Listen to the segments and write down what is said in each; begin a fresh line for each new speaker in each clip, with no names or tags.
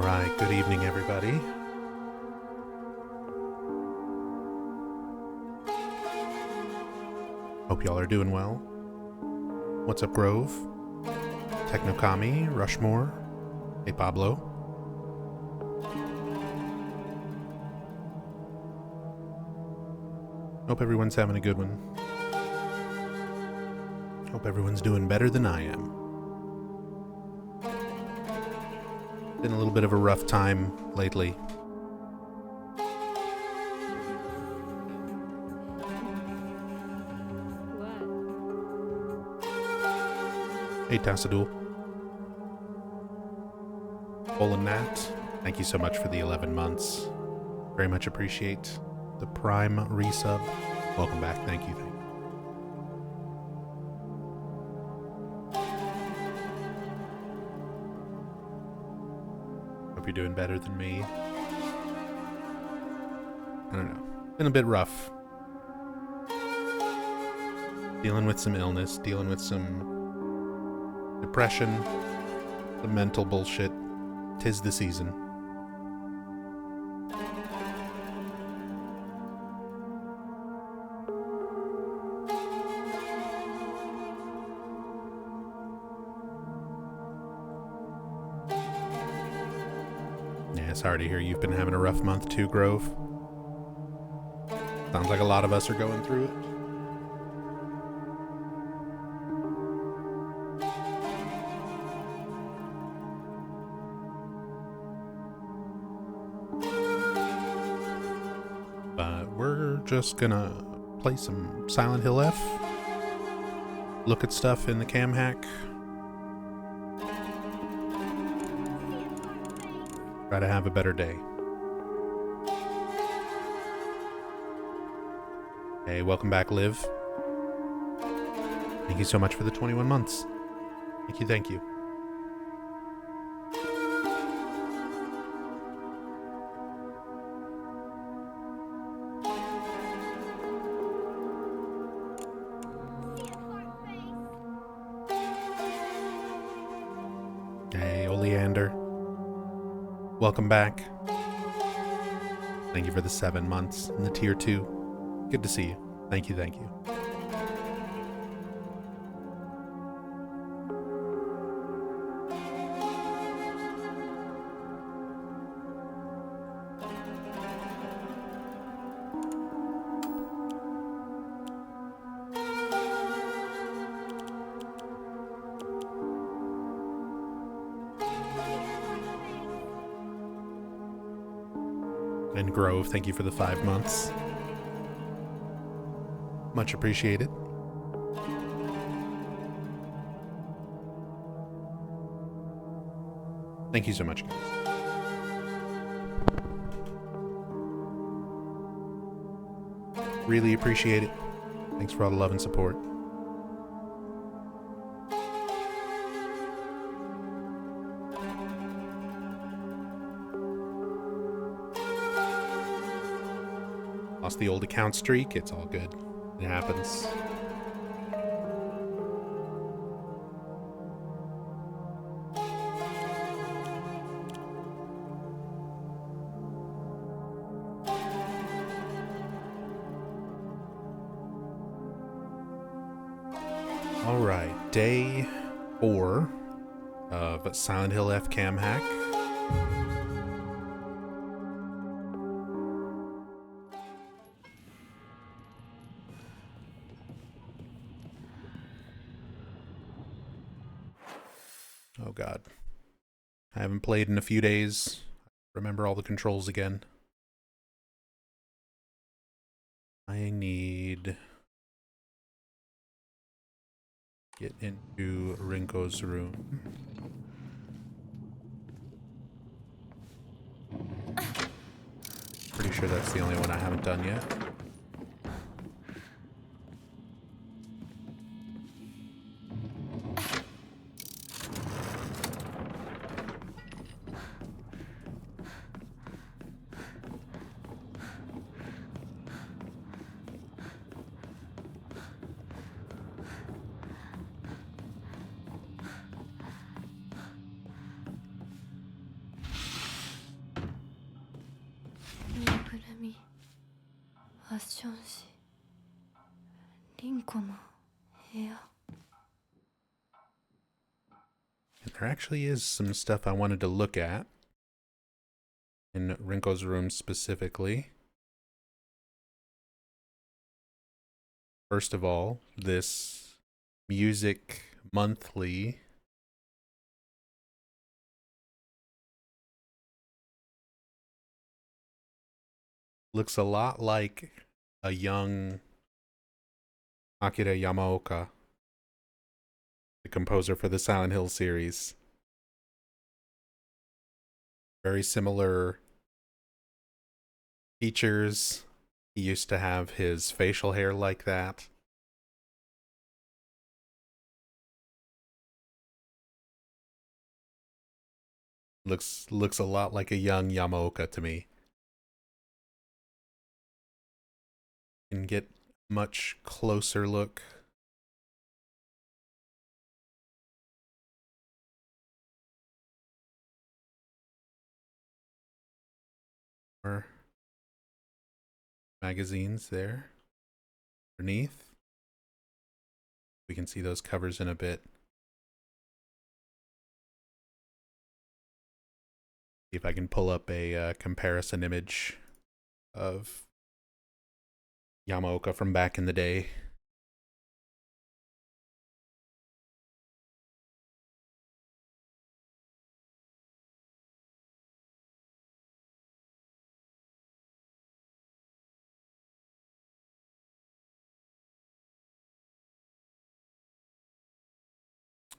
Alright, good evening everybody. Hope y'all are doing well. What's up, Grove? Technokami, Rushmore. Hey, Pablo. Hope everyone's having a good one. Hope everyone's doing better than I am. Been a little bit of a rough time lately. Hey, Tassadul. Olin Nat, thank you so much for the 11 months. Very much appreciate the Prime resub. Welcome back. Thank you. Hope you're doing better than me. I don't know. Been a bit rough. Dealing with some illness, dealing with some depression, the mental bullshit. 'Tis the season. Yeah, sorry to hear you've been having a rough month too, Grove. Sounds like a lot of us are going through it. Just gonna play some Silent Hill F, look at stuff in the cam hack, try to have a better day. Hey, welcome back, Liv. Thank you so much for the 21 months. Thank you. Welcome back. Thank you for the 7 months and the tier 2. Good to see you. Thank you. And Grove, thank you for the 5 months. Much appreciated. Thank you so much, guys. Really appreciate it. Thanks for all the love and support. Lost the old account streak. It's all good. It happens. All right, day 4 of Silent Hill F cam hack. Oh god. I haven't played in a few days. Remember all the controls again. I need... get into Rinko's room. Pretty sure that's the only one I haven't done yet.
みファッション誌凛子の部屋
There actually is some stuff I wanted to look at in Rinko's room specifically. First of all, this music monthly looks a lot like a young Akira Yamaoka, the composer for the Silent Hill series. Very similar features. He used to have his facial hair like that. Looks a lot like a young Yamaoka to me. Can get much closer look. Or magazines there underneath. We can see those covers in a bit. See if I can pull up a comparison image of Yamaoka from back in the day.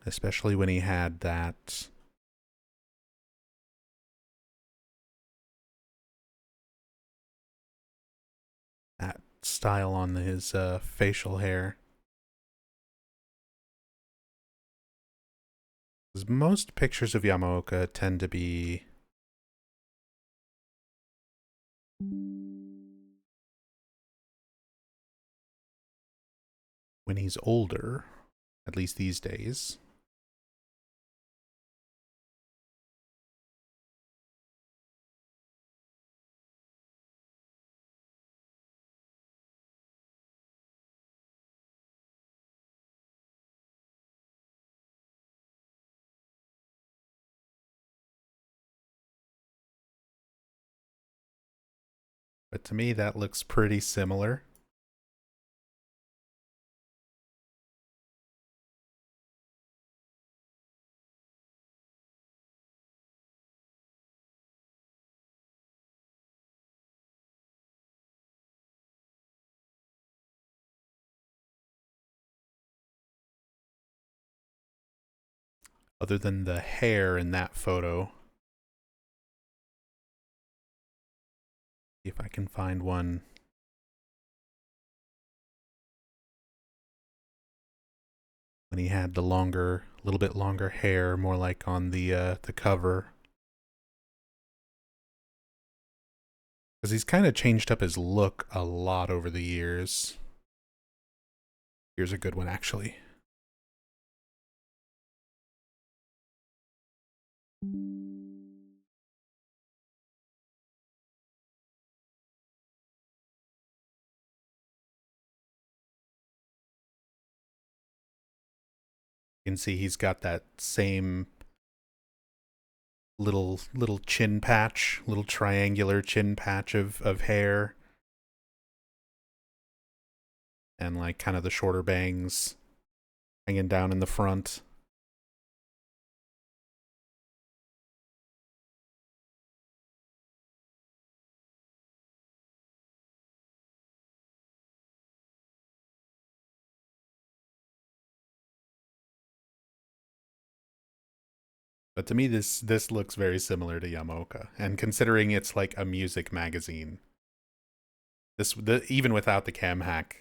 Especially when he had that style on his facial hair. Because most pictures of Yamaoka tend to be when he's older, at least these days. But to me, that looks pretty similar. Other than the hair in that photo. See if I can find one. When he had the little bit longer hair, more like on the cover. Because he's kind of changed up his look a lot over the years. Here's a good one, actually. You can see he's got that same little chin patch, little triangular chin patch of hair. And like kind of the shorter bangs hanging down in the front. But to me, this looks very similar to Yamaoka, and considering it's like a music magazine, even without the cam hack,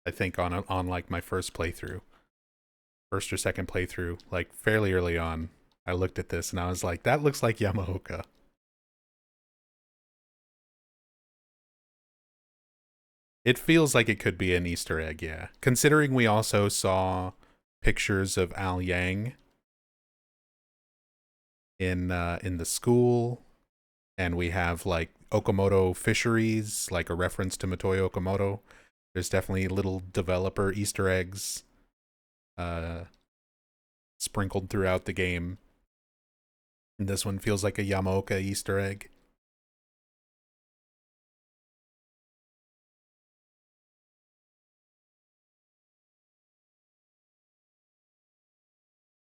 I think on like my first or second playthrough, like fairly early on, I looked at this and I was like, that looks like Yamaoka. It feels like it could be an Easter egg, yeah. Considering we also saw pictures of Al Yang in the school, and we have like Okamoto Fisheries, like a reference to Matoyo Okamoto. There's definitely little developer Easter eggs uh, sprinkled throughout the game. And this one feels like a Yamaoka Easter egg.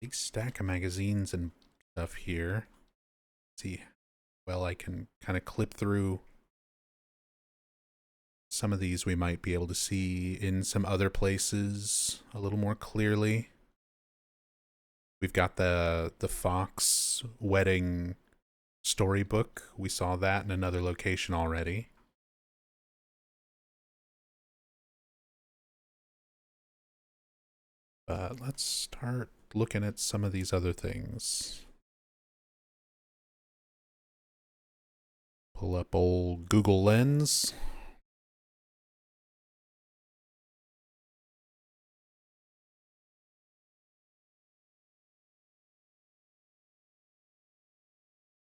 Big stack of magazines and stuff here. Let's see, well, I can kind of clip through some of these. We might be able to see in some other places a little more clearly. We've got the Fox wedding storybook. We saw that in another location already. But let's start looking at some of these other things. Pull up old Google Lens.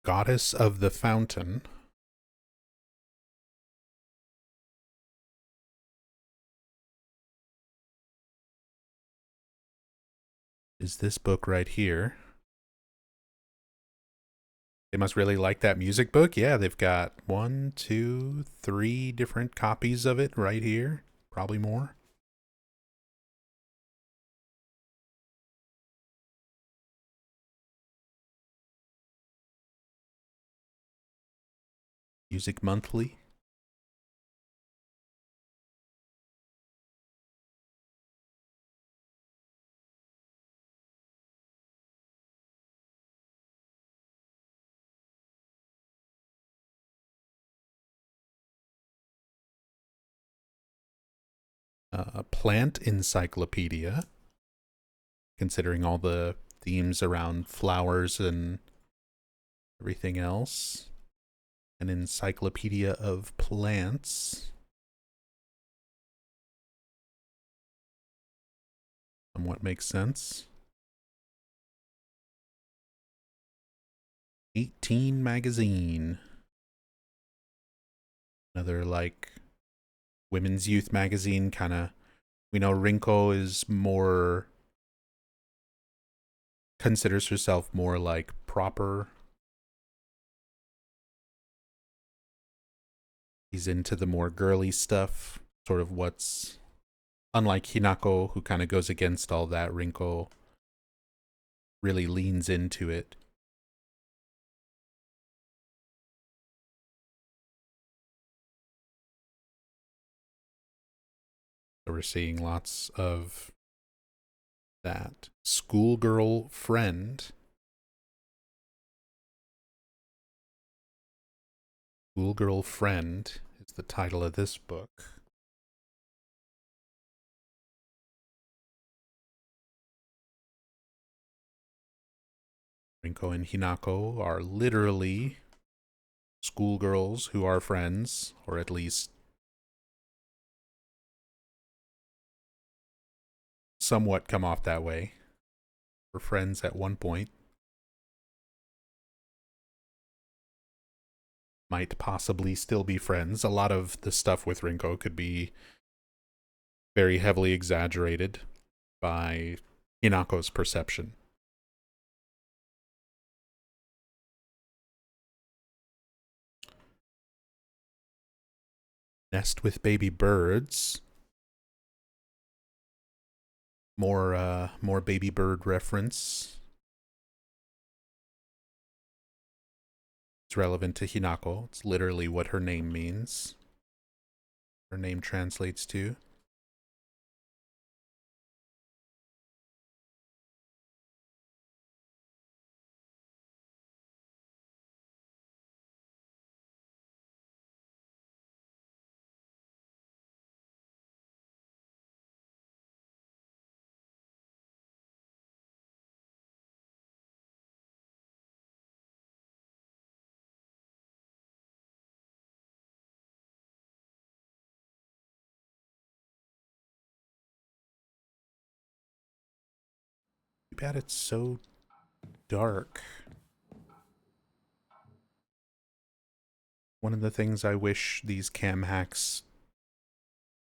Goddess of the Fountain. Is this book right here. They must really like that music book. Yeah, they've got 1, 2, 3 different copies of it right here. Probably more. Music Monthly. Plant Encyclopedia, considering all the themes around flowers and everything else. An encyclopedia of plants. Somewhat makes sense. 18 magazine. Another like women's youth magazine kind of. We know Rinko is more, considers herself more like proper. He's into the more girly stuff, sort of what's, unlike Hinako, who kind of goes against all that. Rinko really leans into it. So we're seeing lots of that. Schoolgirl Friend. Schoolgirl Friend is the title of this book. Rinko and Hinako are literally schoolgirls who are friends, or at least somewhat come off that way. Were friends at one point. Might possibly still be friends. A lot of the stuff with Rinko could be very heavily exaggerated by Hinako's perception. Nest with Baby Birds. More baby bird reference. It's relevant to Hinako. It's literally what her name means. Her name translates to. Too bad it's so dark. One of the things I wish these cam hacks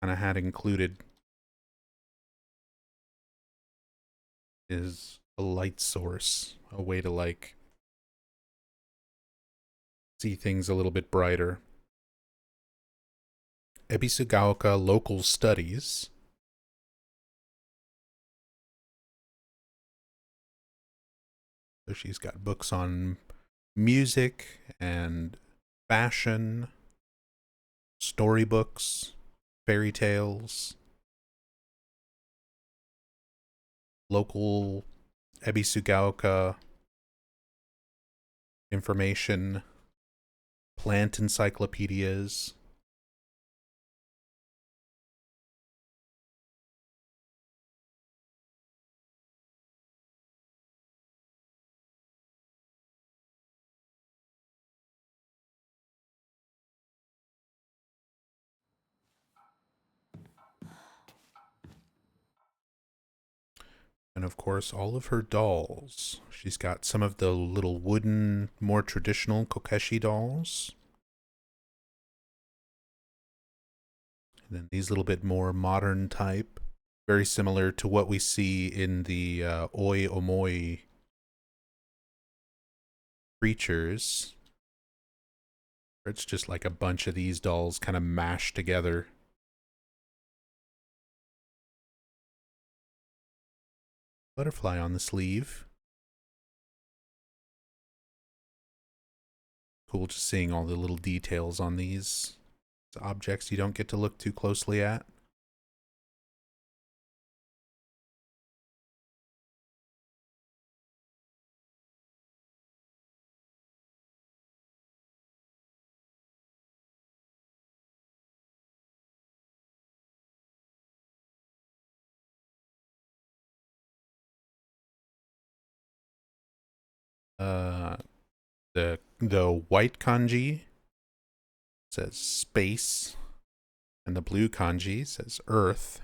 kind of had included is a light source, a way to like see things a little bit brighter. Ebisugaoka Local Studies. So she's got books on music and fashion, storybooks, fairy tales, local Ebisugaoka information, plant encyclopedias. And of course, all of her dolls. She's got some of the little wooden, more traditional Kokeshi dolls. And then these little bit more modern type. Very similar to what we see in the Oi Omoi creatures. It's just like a bunch of these dolls kind of mashed together. Butterfly on the sleeve. Cool just seeing all the little details on these objects you don't get to look too closely at. Uh, the white kanji says space, and the blue kanji says earth.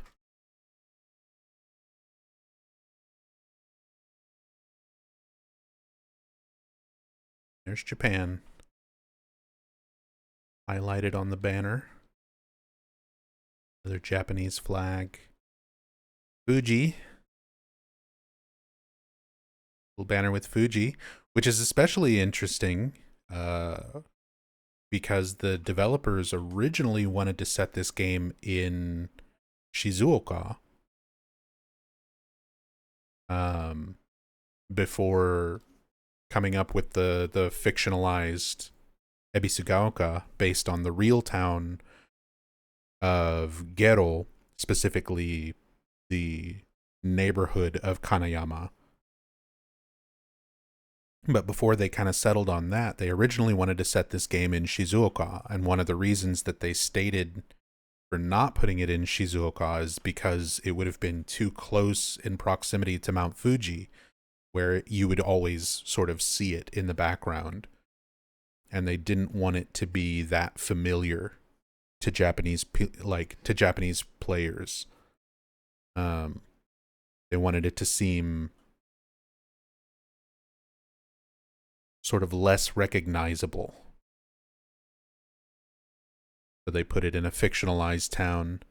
There's Japan, highlighted on the banner. Another Japanese flag. Fuji. Little banner with Fuji, which is especially interesting because the developers originally wanted to set this game in Shizuoka before coming up with the fictionalized Ebisugaoka based on the real town of Gero, specifically the neighborhood of Kanayama. But before they kind of settled on that, they originally wanted to set this game in Shizuoka, and one of the reasons that they stated for not putting it in Shizuoka is because it would have been too close in proximity to Mount Fuji, where you would always sort of see it in the background. And they didn't want it to be that familiar to Japanese players. They wanted it to seem sort of less recognizable. So they put it in a fictionalized town.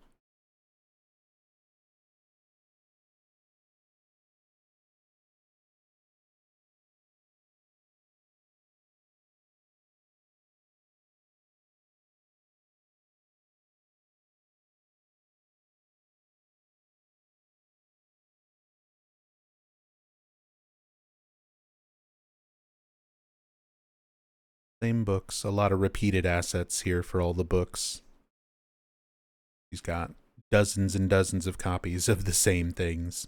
Same books, a lot of repeated assets here for all the books. He's got dozens and dozens of copies of the same things.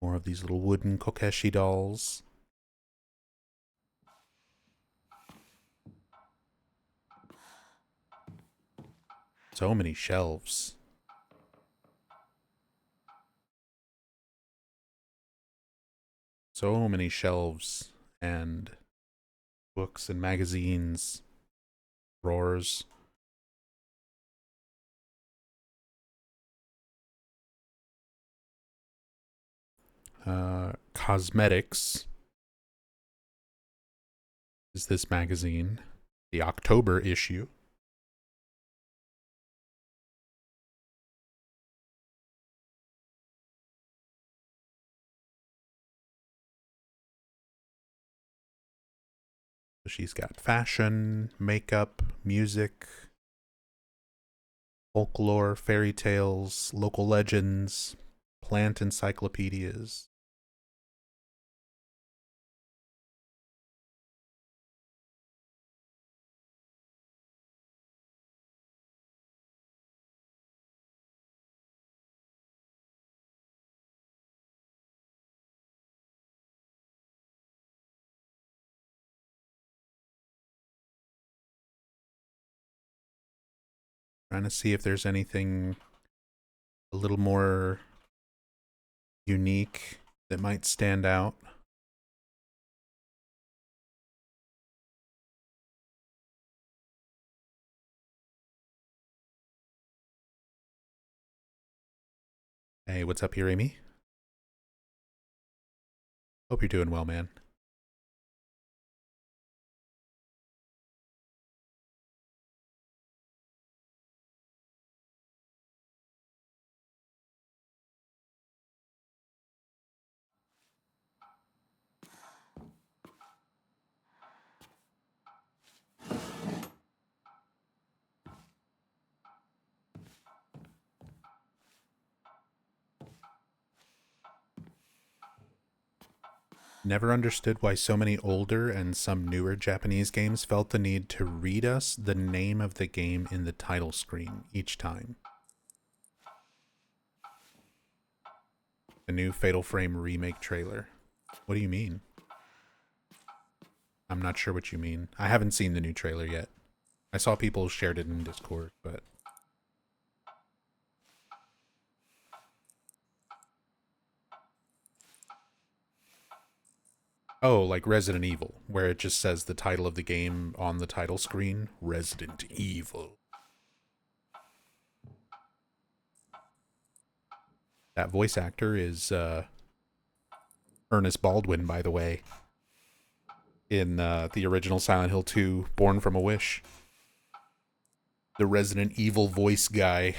More of these little wooden Kokeshi dolls. So many shelves. So many shelves and books and magazines, drawers. Cosmetics is this magazine, the October issue. So she's got fashion, makeup, music, folklore, fairy tales, local legends, plant encyclopedias. Trying to see if there's anything a little more unique that might stand out. Hey, what's up here, Amy? Hope you're doing well, man. Never understood why so many older and some newer Japanese games felt the need to read us the name of the game in the title screen each time. The new Fatal Frame remake trailer. What do you mean? I'm not sure what you mean. I haven't seen the new trailer yet. I saw people shared it in Discord, but... Oh, like Resident Evil, where it just says the title of the game on the title screen. Resident Evil. That voice actor is Ernest Baldwin, by the way, in the original Silent Hill 2, Born from a Wish. The Resident Evil voice guy.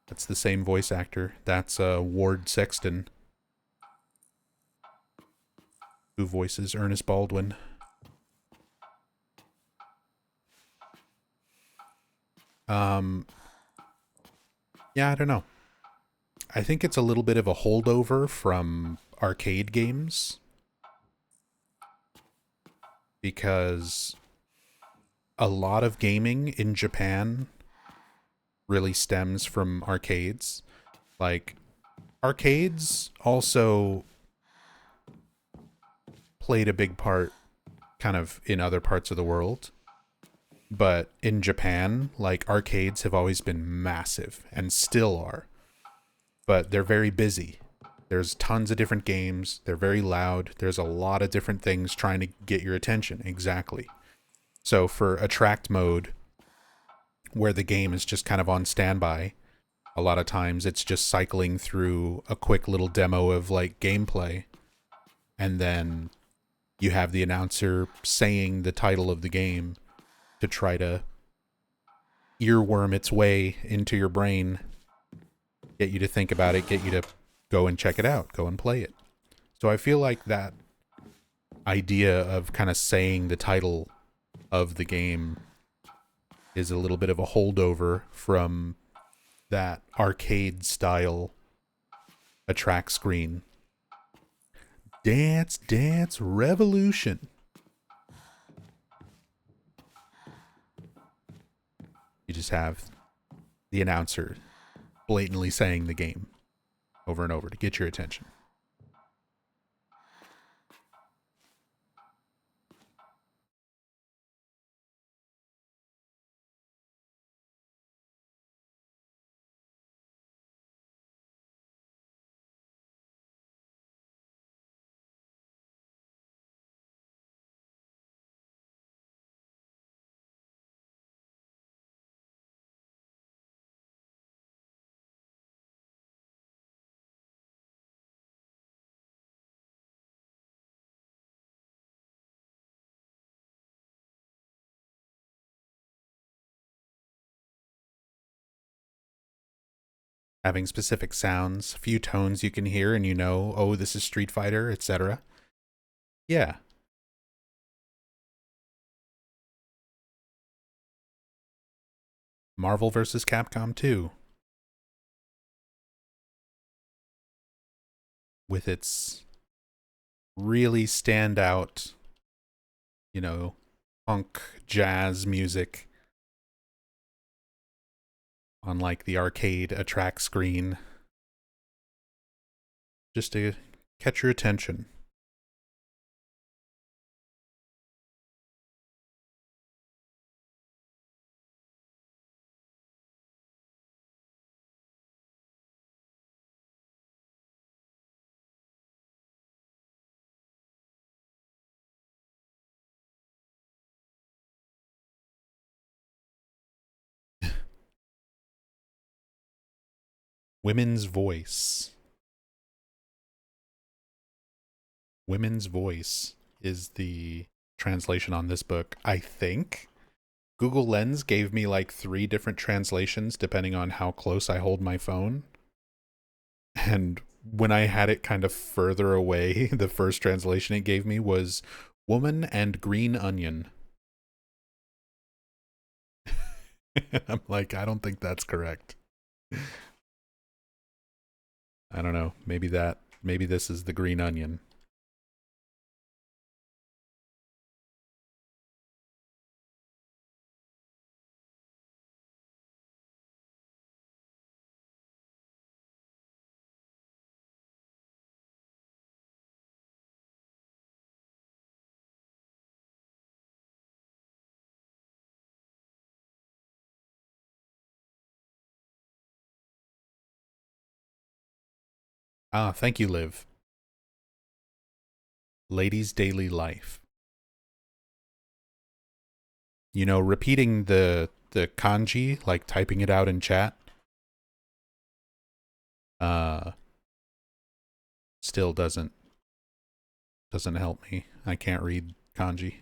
That's the same voice actor. That's Ward Sexton, who voices Ernest Baldwin. Yeah, I don't know. I think it's a little bit of a holdover from arcade games, because a lot of gaming in Japan really stems from arcades. Like, arcades also played a big part kind of in other parts of the world. But in Japan, like, arcades have always been massive and still are. But they're very busy. There's tons of different games. They're very loud. There's a lot of different things trying to get your attention. Exactly. So for attract mode, where the game is just kind of on standby, a lot of times it's just cycling through a quick little demo of like gameplay, and then you have the announcer saying the title of the game to try to earworm its way into your brain, get you to think about it, get you to go and check it out, go and play it. So I feel like that idea of kind of saying the title of the game is a little bit of a holdover from that arcade style attract screen. Dance Dance Revolution. You just have the announcer blatantly saying the game over and over to get your attention. having specific sounds, a few tones you can hear and you know, oh, this is Street Fighter, etc. Yeah. Marvel vs. Capcom 2 with its really standout, you know, punk jazz music on like the arcade attract screen just to catch your attention. Women's Voice. Women's Voice is the translation on this book, I think. Google Lens gave me like 3 different translations depending on how close I hold my phone. And when I had it kind of further away, the first translation it gave me was woman and green onion. I'm like, I don't think that's correct. I don't know. Maybe this is the green onion. Ah, thank you, Liv. Lady's Daily Life. You know, repeating the kanji, like typing it out in chat, uh still doesn't help me. I can't read kanji.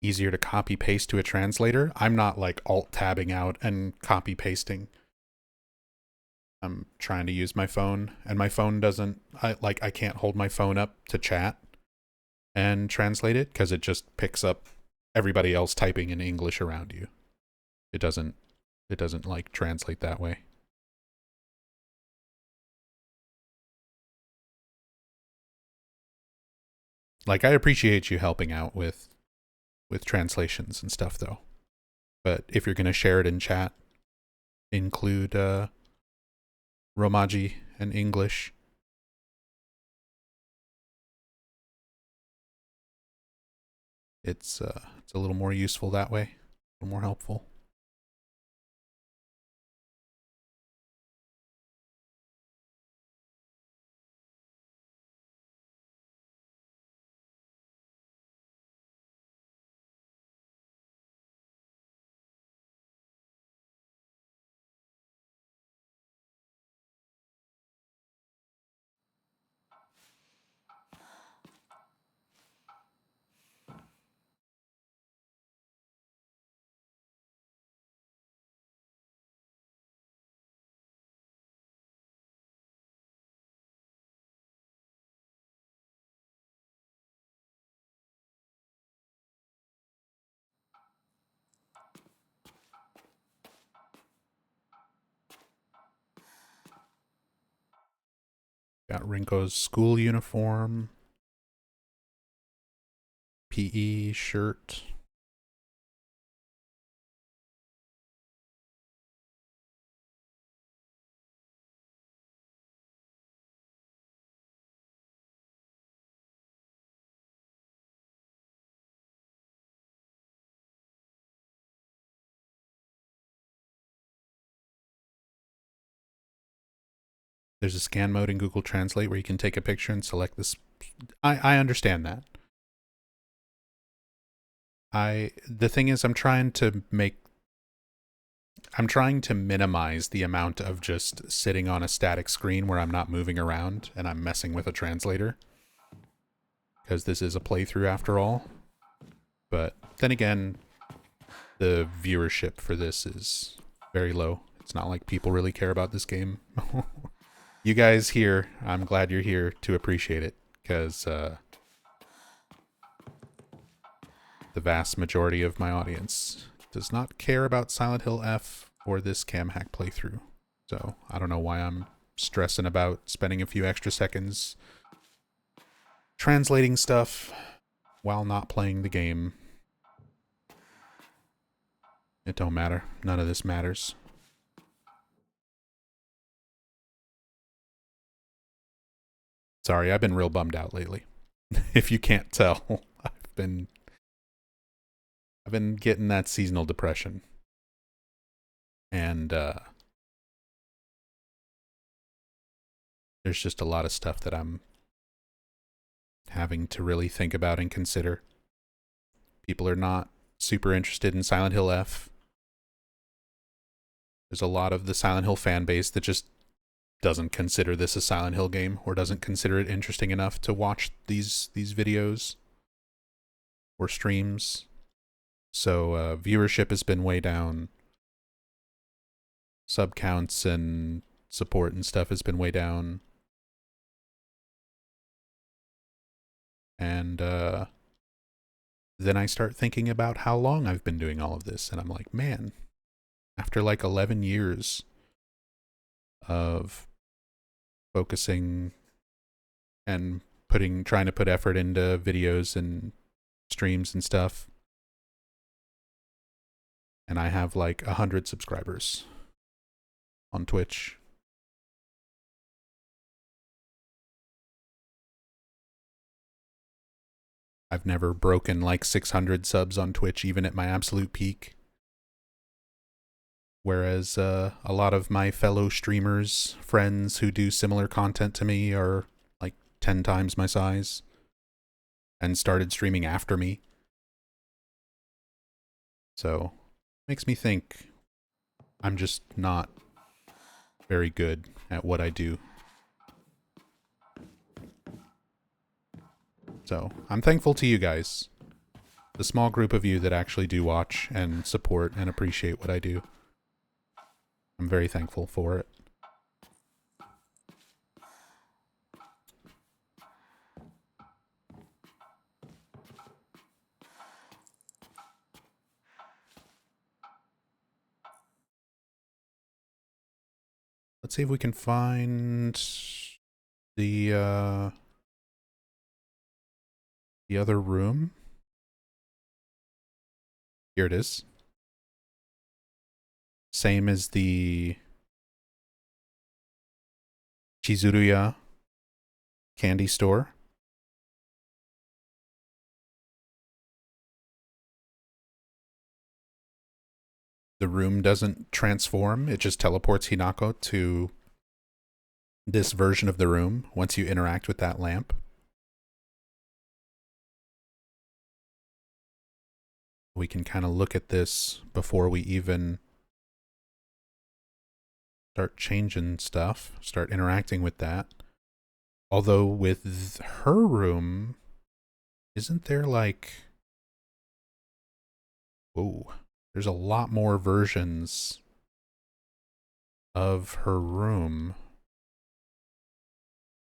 Easier to copy paste to a translator. I'm not like alt tabbing out and copy pasting. I'm trying to use my phone and my phone doesn't I can't hold my phone up to chat and translate it because it just picks up everybody else typing in English around you. It doesn't like translate that way. Like I appreciate you helping out with translations and stuff though. But if you're going to share it in chat, include Romaji and English. It's a little more useful that way, a little more helpful. Got Rinko's school uniform, PE shirt. There's a scan mode in Google Translate where you can take a picture and select this. I understand that. The thing is, I'm trying to minimize the amount of just sitting on a static screen where I'm not moving around and I'm messing with a translator. Because this is a playthrough after all. But then again, the viewership for this is very low. It's not like people really care about this game. You guys here, I'm glad you're here to appreciate it. Because the vast majority of my audience does not care about Silent Hill F or this cam hack playthrough. So I don't know why I'm stressing about spending a few extra seconds translating stuff while not playing the game. It don't matter. None of this matters. Sorry, I've been real bummed out lately. If you can't tell, I've been getting that seasonal depression. And there's just a lot of stuff that I'm having to really think about and consider. People are not super interested in Silent Hill F. There's a lot of the Silent Hill fan base that just doesn't consider this a Silent Hill game or doesn't consider it interesting enough to watch these videos or streams. So viewership has been way down. Sub counts and support and stuff has been way down. And then I start thinking about how long I've been doing all of this. And I'm like, man, after like 11 years of focusing and trying to put effort into videos and streams and stuff, and I have like 100 subscribers on Twitch. I've never broken like 600 subs on Twitch, even at my absolute peak. Whereas a lot of my fellow streamers, friends who do similar content to me are like 10 times my size and started streaming after me. So, makes me think I'm just not very good at what I do. So, I'm thankful to you guys. The small group of you that actually do watch and support and appreciate what I do. I'm very thankful for it. Let's see if we can find the other room. Here it is. Same as the Chizuruya candy store. The room doesn't transform. It just teleports Hinako to this version of the room once you interact with that lamp. We can kind of look at this before we even start changing stuff, start interacting with that. Although with her room, isn't there like... Whoa. There's a lot more versions of her room.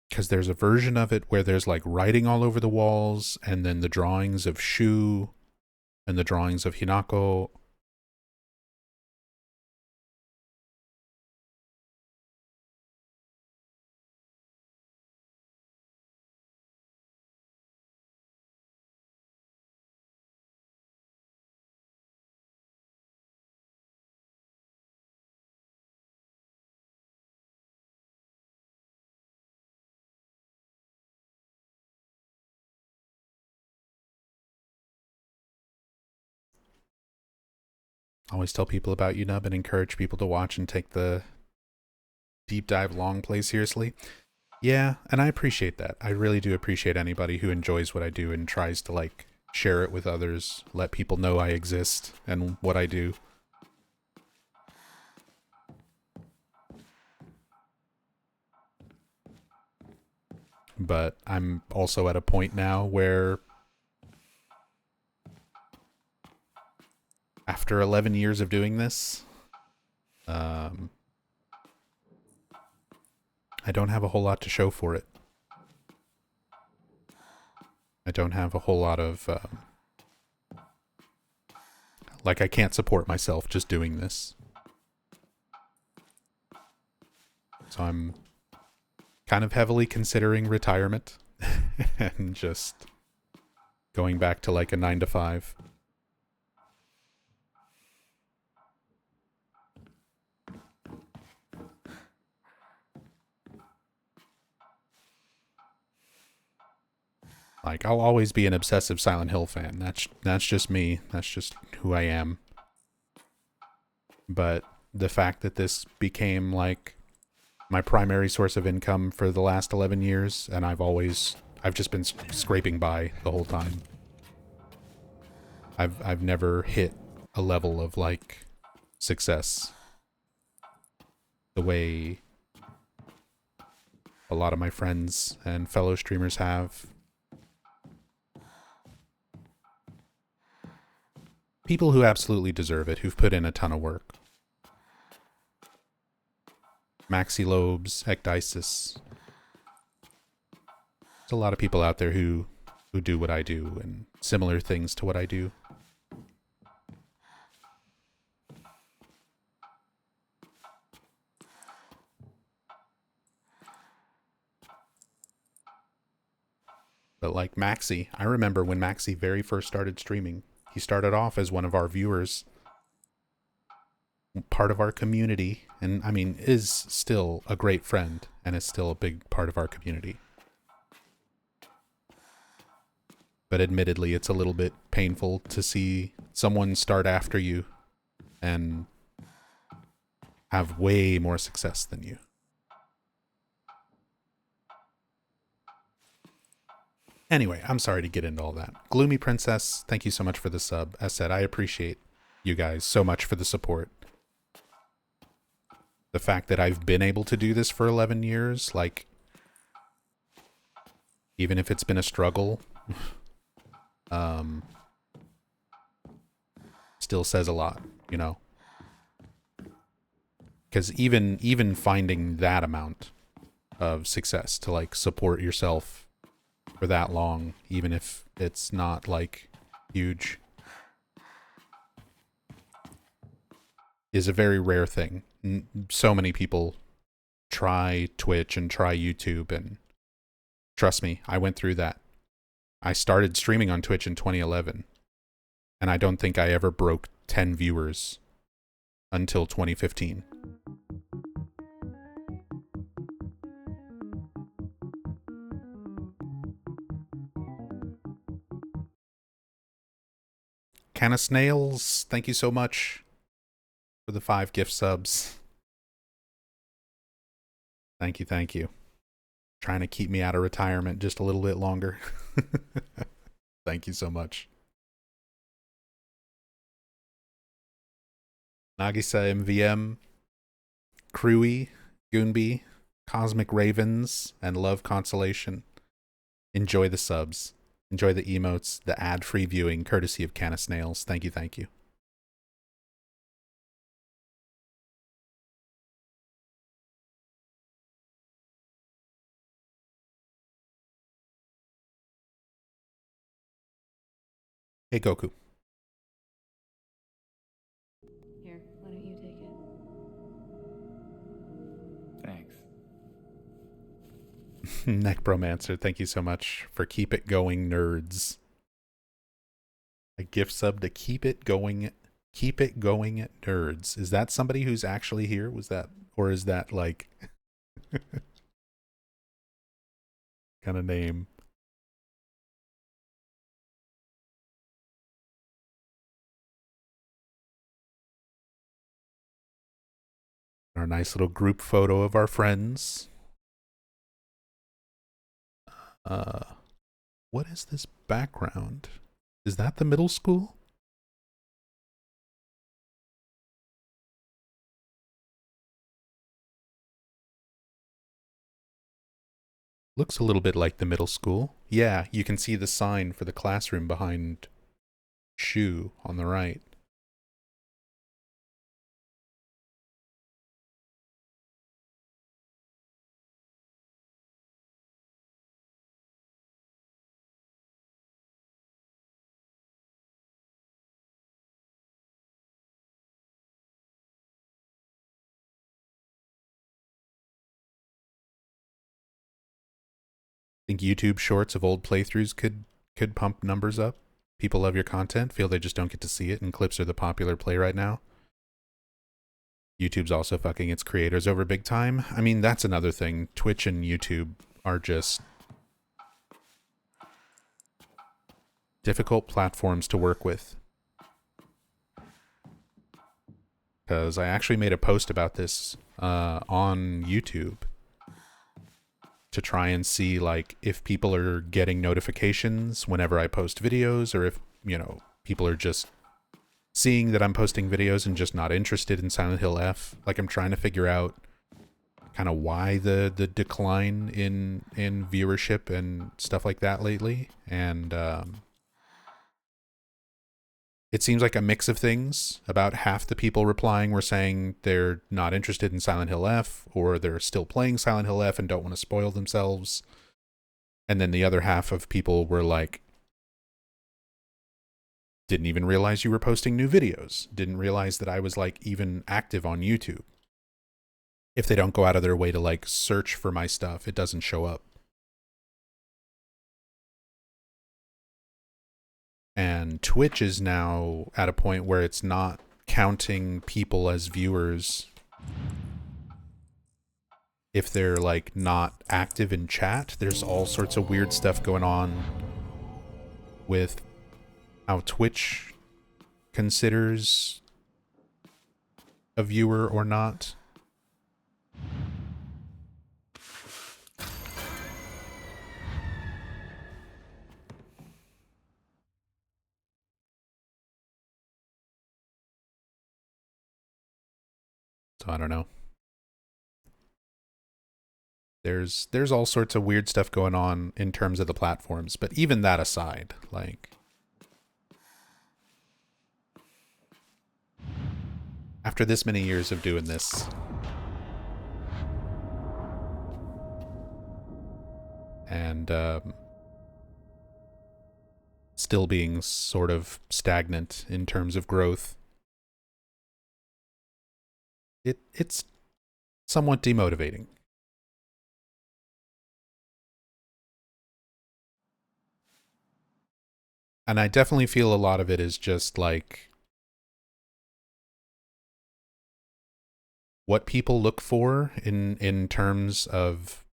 Because there's a version of it where there's like writing all over the walls, and then the drawings of Shu, and the drawings of Hinako. I always tell people about UNUB and encourage people to watch and take the deep dive long play seriously. Yeah, and I appreciate that. I really do appreciate anybody who enjoys what I do and tries to like share it with others, let people know I exist and what I do. But I'm also at a point now where after 11 years of doing this, I don't have a whole lot to show for it. I don't have a whole lot of, like, I can't support myself just doing this. So I'm kind of heavily considering retirement and just going back to like a 9 to 5. Like, I'll always be an obsessive Silent Hill fan. That's just me. That's just who I am. But the fact that this became like my primary source of income for the last 11 years, and I've just been scraping by the whole time. I've never hit a level of like success the way a lot of my friends and fellow streamers have. People who absolutely deserve it, who've put in a ton of work. Maxi Lobes, Ecdysis. There's a lot of people out there who do what I do and similar things to what I do. But like Maxi, I remember when Maxi very first started streaming. He started off as one of our viewers, part of our community, and I mean, is still a great friend and is still a big part of our community. But admittedly, it's a little bit painful to see someone start after you and have way more success than you. Anyway, I'm sorry to get into all that. Gloomy Princess, thank you so much for the sub. As said, I appreciate you guys so much for the support. The fact that I've been able to do this for 11 years, like, even if it's been a struggle, still says a lot, you know? Because even finding that amount of success to, like, support yourself for that long, even if it's not, like, huge, is a very rare thing. So many people try Twitch and try YouTube, and trust me, I went through that. I started streaming on Twitch in 2011, and I don't think I ever broke 10 viewers until 2015. Canna Snails, thank you so much for the 5 gift subs. Thank you, thank you. Trying to keep me out of retirement just a little bit longer. Thank you so much. Nagisa MVM, Crewy, Goonby, Cosmic Ravens, and Love Consolation. Enjoy the subs. Enjoy the emotes, the ad-free viewing, courtesy of Canna Snails. Thank you, thank you. Hey, Goku.
Here, why don't you take it?
Thanks.
Neckbromancer, thank you so much for Keep It Going Nerds. A gift sub to Keep It Going Nerds. Is that somebody who's actually here? Was that, or is that like kind of name? Our nice little group photo of our friends. What is this background? Is that the middle school? Looks a little bit like the middle school. Yeah, you can see the sign for the classroom behind Shu on the right. Think YouTube shorts of old playthroughs could pump numbers up. People love your content, feel they just don't get to see it, and clips are the popular play right now. YouTube's also fucking its creators over big time. I mean, that's another thing. Twitch and YouTube are just difficult platforms to work with. Because I actually made a post about this on YouTube to try and see like if people are getting notifications whenever I post videos, or if, you know, people are just seeing that I'm posting videos and just not interested in Silent Hill F. Like, I'm trying to figure out kind of why the decline in viewership and stuff like that lately. And it seems like a mix of things. About half the people replying were saying they're not interested in Silent Hill F, or they're still playing Silent Hill F and don't want to spoil themselves. And then the other half of people were like, didn't even realize you were posting new videos. Didn't realize that I was like even active on YouTube. If they don't go out of their way to like search for my stuff, it doesn't show up. And Twitch is now at a point where it's not counting people as viewers if they're like not active in chat. There's all sorts of weird stuff going on with how Twitch considers a viewer or not. So I don't know. There's all sorts of weird stuff going on in terms of the platforms, but even that aside, like, after this many years of doing this, and still being sort of stagnant in terms of growth, it's somewhat demotivating. And I definitely feel a lot of it is just like what people look for in terms of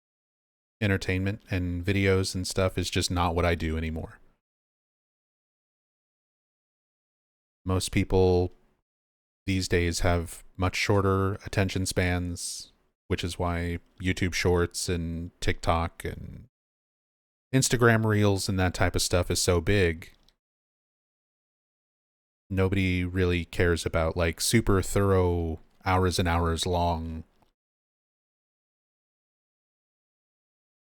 entertainment and videos and stuff is just not what I do anymore. Most people these days have much shorter attention spans, which is why YouTube Shorts and TikTok and Instagram Reels and that type of stuff is so big. Nobody really cares about like super thorough, hours and hours long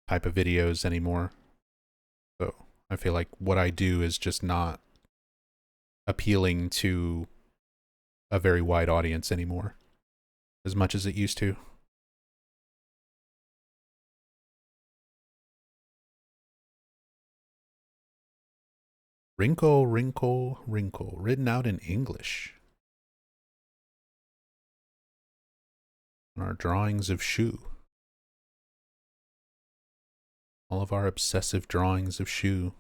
type of videos anymore. So I feel like what I do is just not appealing to a very wide audience anymore as much as it used to. Wrinkle, wrinkle, wrinkle, written out in English. On our drawings of Shu. All of our obsessive drawings of Shu.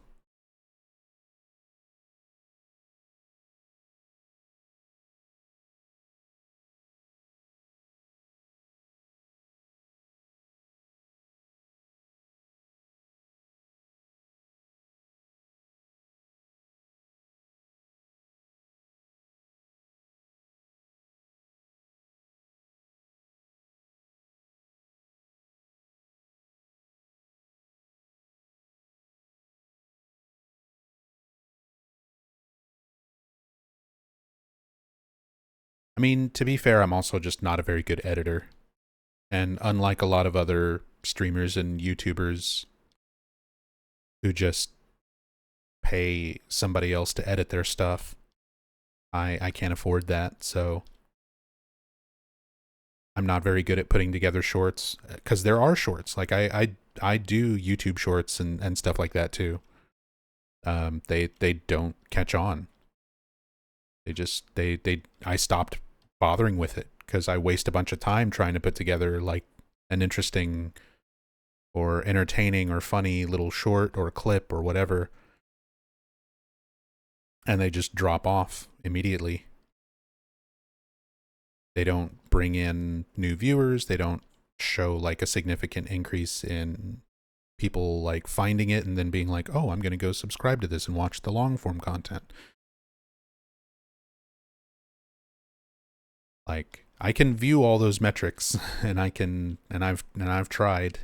I mean, to be fair, I'm also just not a very good editor. And unlike a lot of other streamers and YouTubers who just pay somebody else to edit their stuff, I can't afford that. So I'm not very good at putting together shorts, because there are shorts. Like I do YouTube shorts and stuff like that too. They don't catch on. They I stopped bothering with it because I waste a bunch of time trying to put together like an interesting or entertaining or funny little short or clip or whatever, and they just drop off immediately. They don't bring in new viewers. They don't show like a significant increase in people like finding it and then being like, oh, I'm going to go subscribe to this and watch the long form content. Like I can view all those metrics and I've tried,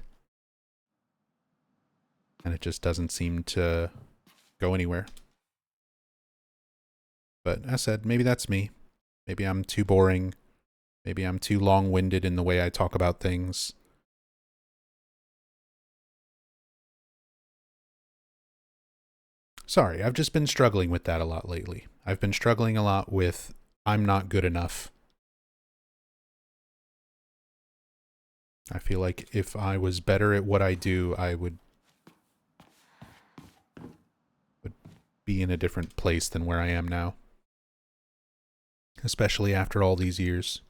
and it just doesn't seem to go anywhere. But as I said, maybe that's me. Maybe I'm too boring. Maybe I'm too long-winded in the way I talk about things. Sorry, I've just been struggling with that a lot lately. I've been struggling a lot with I'm not good enough. I feel like if I was better at what I do, I would be in a different place than where I am now. Especially after all these years.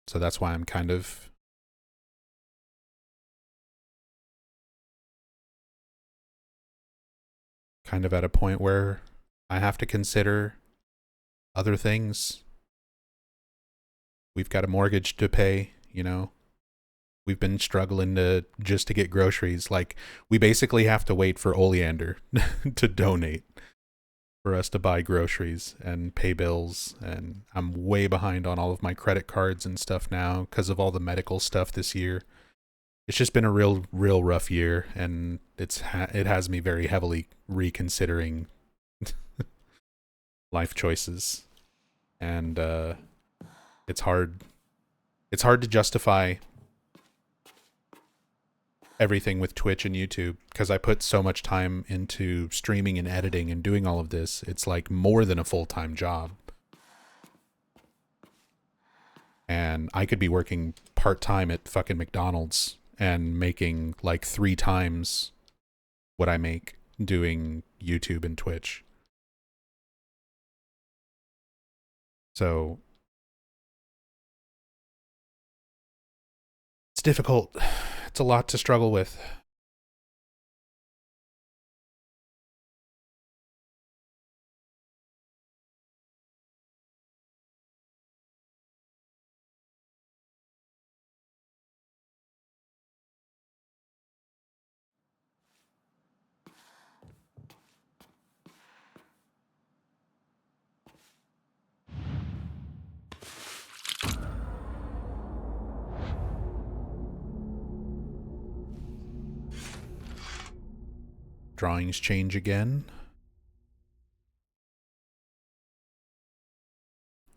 So that's why I'm kind of at a point where I have to consider other things. We've got a mortgage to pay, you know. We've been struggling to get groceries. Like, we basically have to wait for Oleander to donate for us to buy groceries and pay bills. And I'm way behind on all of my credit cards and stuff now because of all the medical stuff this year. It's just been a real rough year, and it has me very heavily reconsidering life choices. And it's hard to justify everything with Twitch and YouTube because I put so much time into streaming and editing and doing all of this. It's like more than a full-time job. And I could be working part-time at fucking McDonald's and making like 3 times what I make doing YouTube and Twitch. So it's difficult. It's a lot to struggle with. Drawings change again.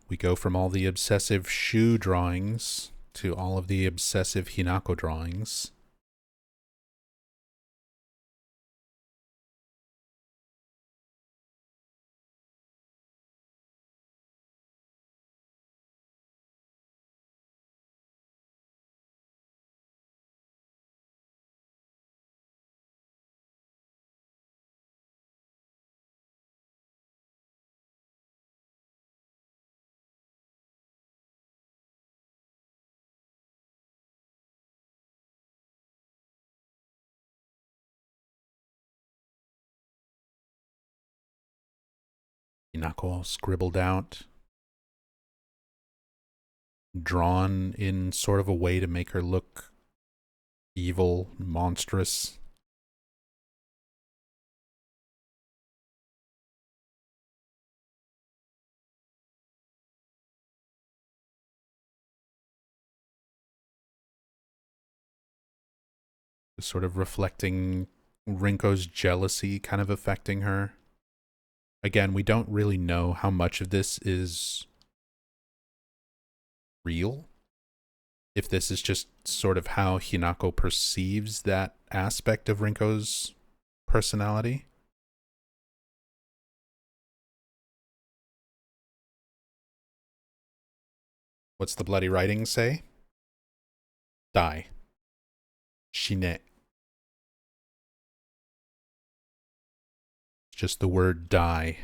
We go from all the obsessive Shu drawings to all of the obsessive Hinako drawings. Hinako all scribbled out, drawn in sort of a way to make her look evil, monstrous. Sort of reflecting Rinko's jealousy kind of affecting her. Again, we don't really know how much of this is real. If this is just sort of how Hinako perceives that aspect of Rinko's personality. What's the bloody writing say? Die. Shine. Just the word die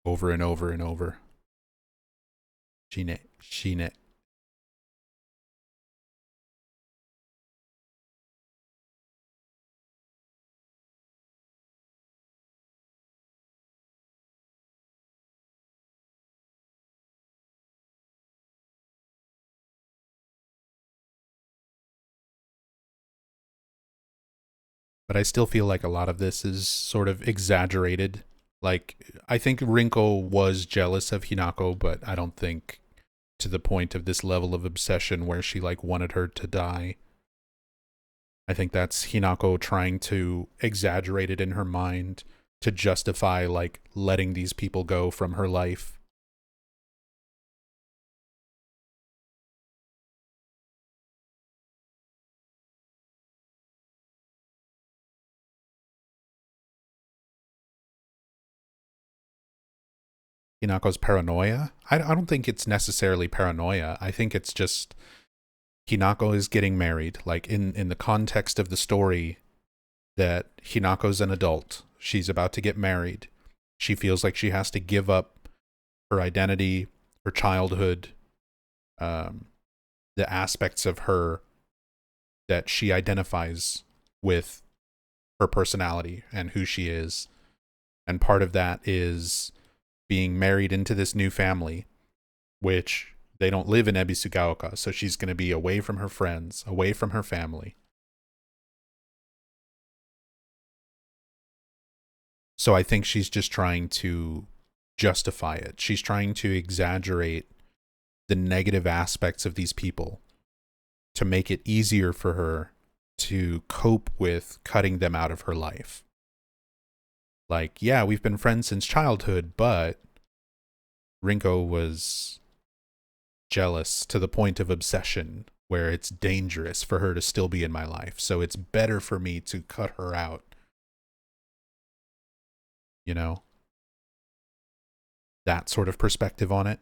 over and over and over. Shine. Shine. But I still feel like a lot of this is sort of exaggerated. Like, I think Rinko was jealous of Hinako, but I don't think to the point of this level of obsession where she, like, wanted her to die. I think that's Hinako trying to exaggerate it in her mind to justify, like, letting these people go from her life. Hinako's paranoia? I don't think it's necessarily paranoia. I think it's just Hinako is getting married. Like, in the context of the story, that Hinako's an adult. She's about to get married. She feels like she has to give up her identity, her childhood, the aspects of her that she identifies with her personality and who she is. And part of that is being married into this new family, which they don't live in Ebisugaoka, so she's going to be away from her friends, away from her family. So I think she's just trying to justify it. She's trying to exaggerate the negative aspects of these people to make it easier for her to cope with cutting them out of her life. Like, yeah, we've been friends since childhood, but Rinko was jealous to the point of obsession where it's dangerous for her to still be in my life. So it's better for me to cut her out. You know? That sort of perspective on it.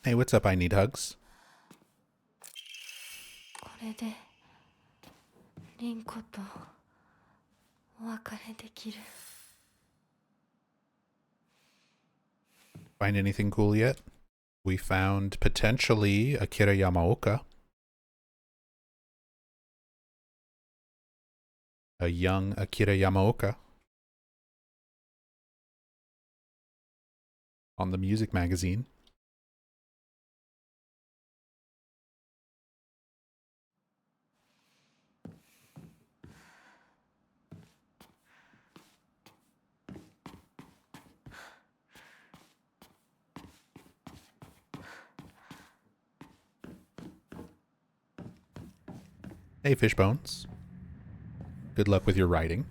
Hey, what's up? I need hugs.
これで凛子とお別れできる。
Find anything cool yet? We found potentially Akira Yamaoka. A young Akira Yamaoka. On the music magazine. Hey, Fishbones. Good luck with your writing.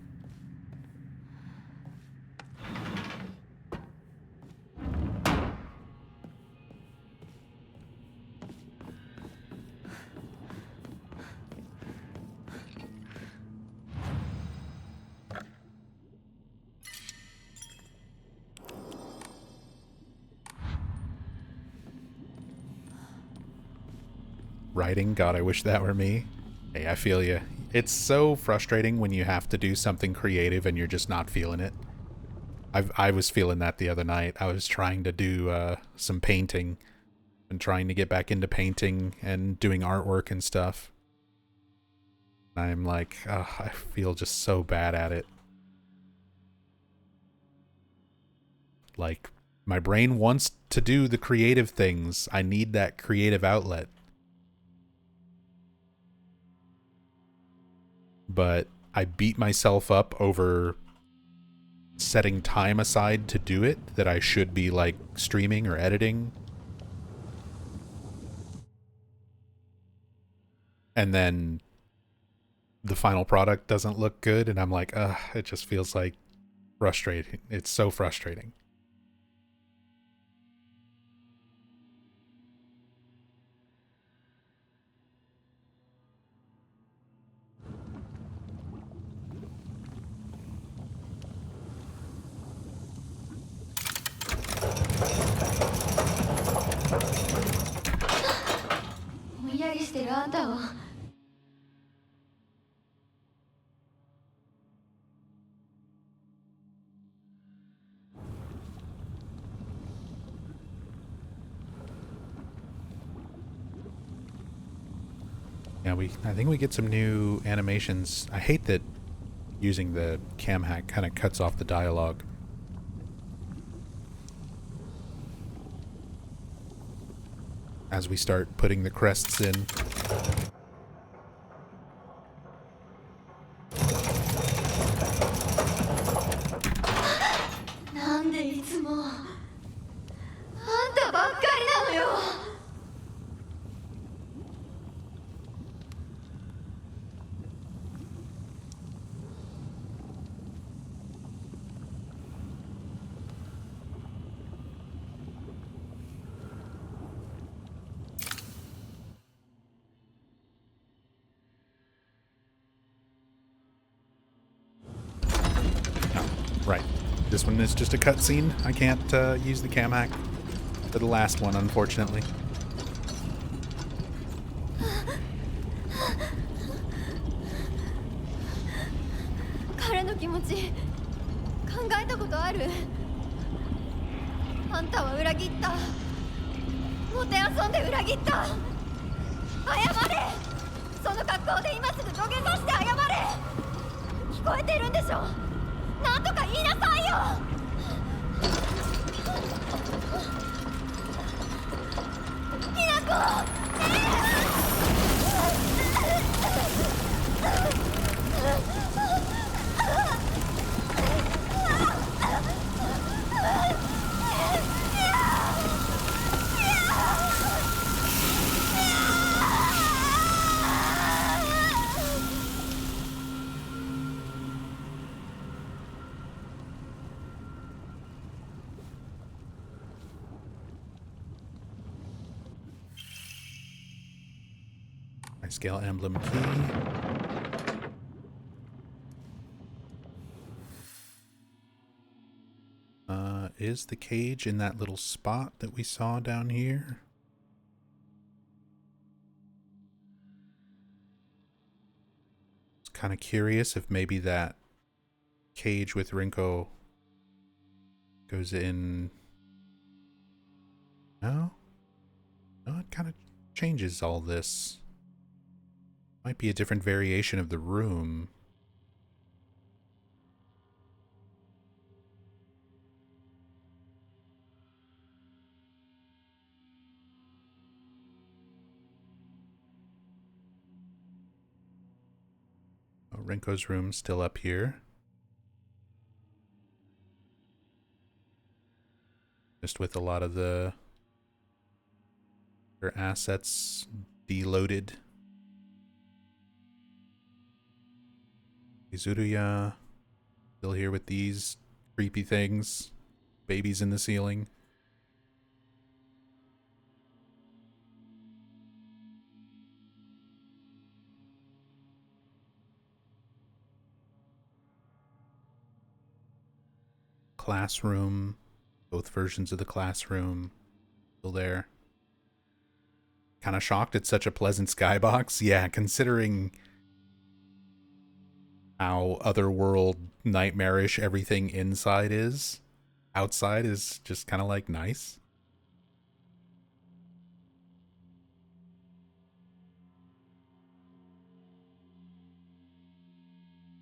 Writing? God, I wish that were me. Hey, I feel you. It's so frustrating when you have to do something creative and you're just not feeling it. I was feeling that the other night. I was trying to do some painting and trying to get back into painting and doing artwork and stuff. I'm like, I feel just so bad at it. Like, my brain wants to do the creative things. I need that creative outlet. But I beat myself up over setting time aside to do it that I should be like streaming or editing. And then the final product doesn't look good and I'm like, it just feels like frustrating. It's so frustrating. Yeah, I think we get some new animations. I hate that using the cam hack kind of cuts off the dialogue. As we start putting the crests in. Right. This one is just a cutscene. I can't use the cam hack for the last one, unfortunately. Scale emblem key. Is the cage in that little spot that we saw down here? I was kind of curious if maybe that cage with Rinko goes in. No? No, it kind of changes all this. Might be a different variation of the room. Oh, Rinko's room still up here. Just with a lot of her assets deloaded. Izuruya still here with these creepy things. Babies in the ceiling. Classroom. Both versions of the classroom still there. Kind of shocked it's such a pleasant skybox. Yeah, considering how otherworld nightmarish everything inside is, outside is just kind of like nice.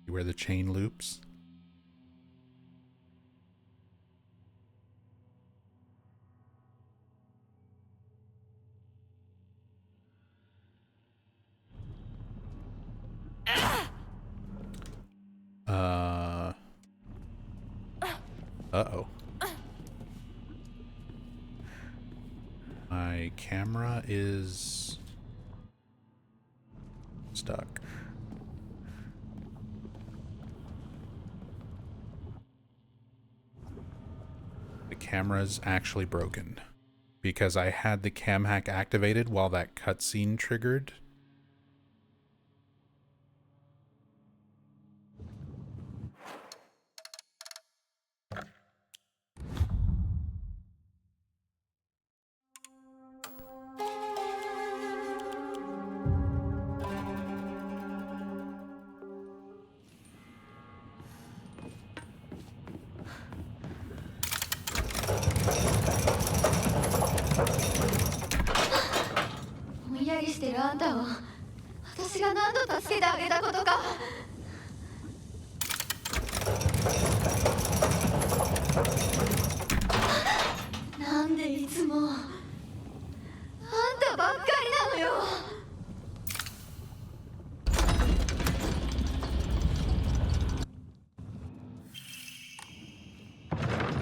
Where the chain loops. Uh-oh. My camera is stuck. The camera's actually broken because I had the cam hack activated while that cutscene triggered.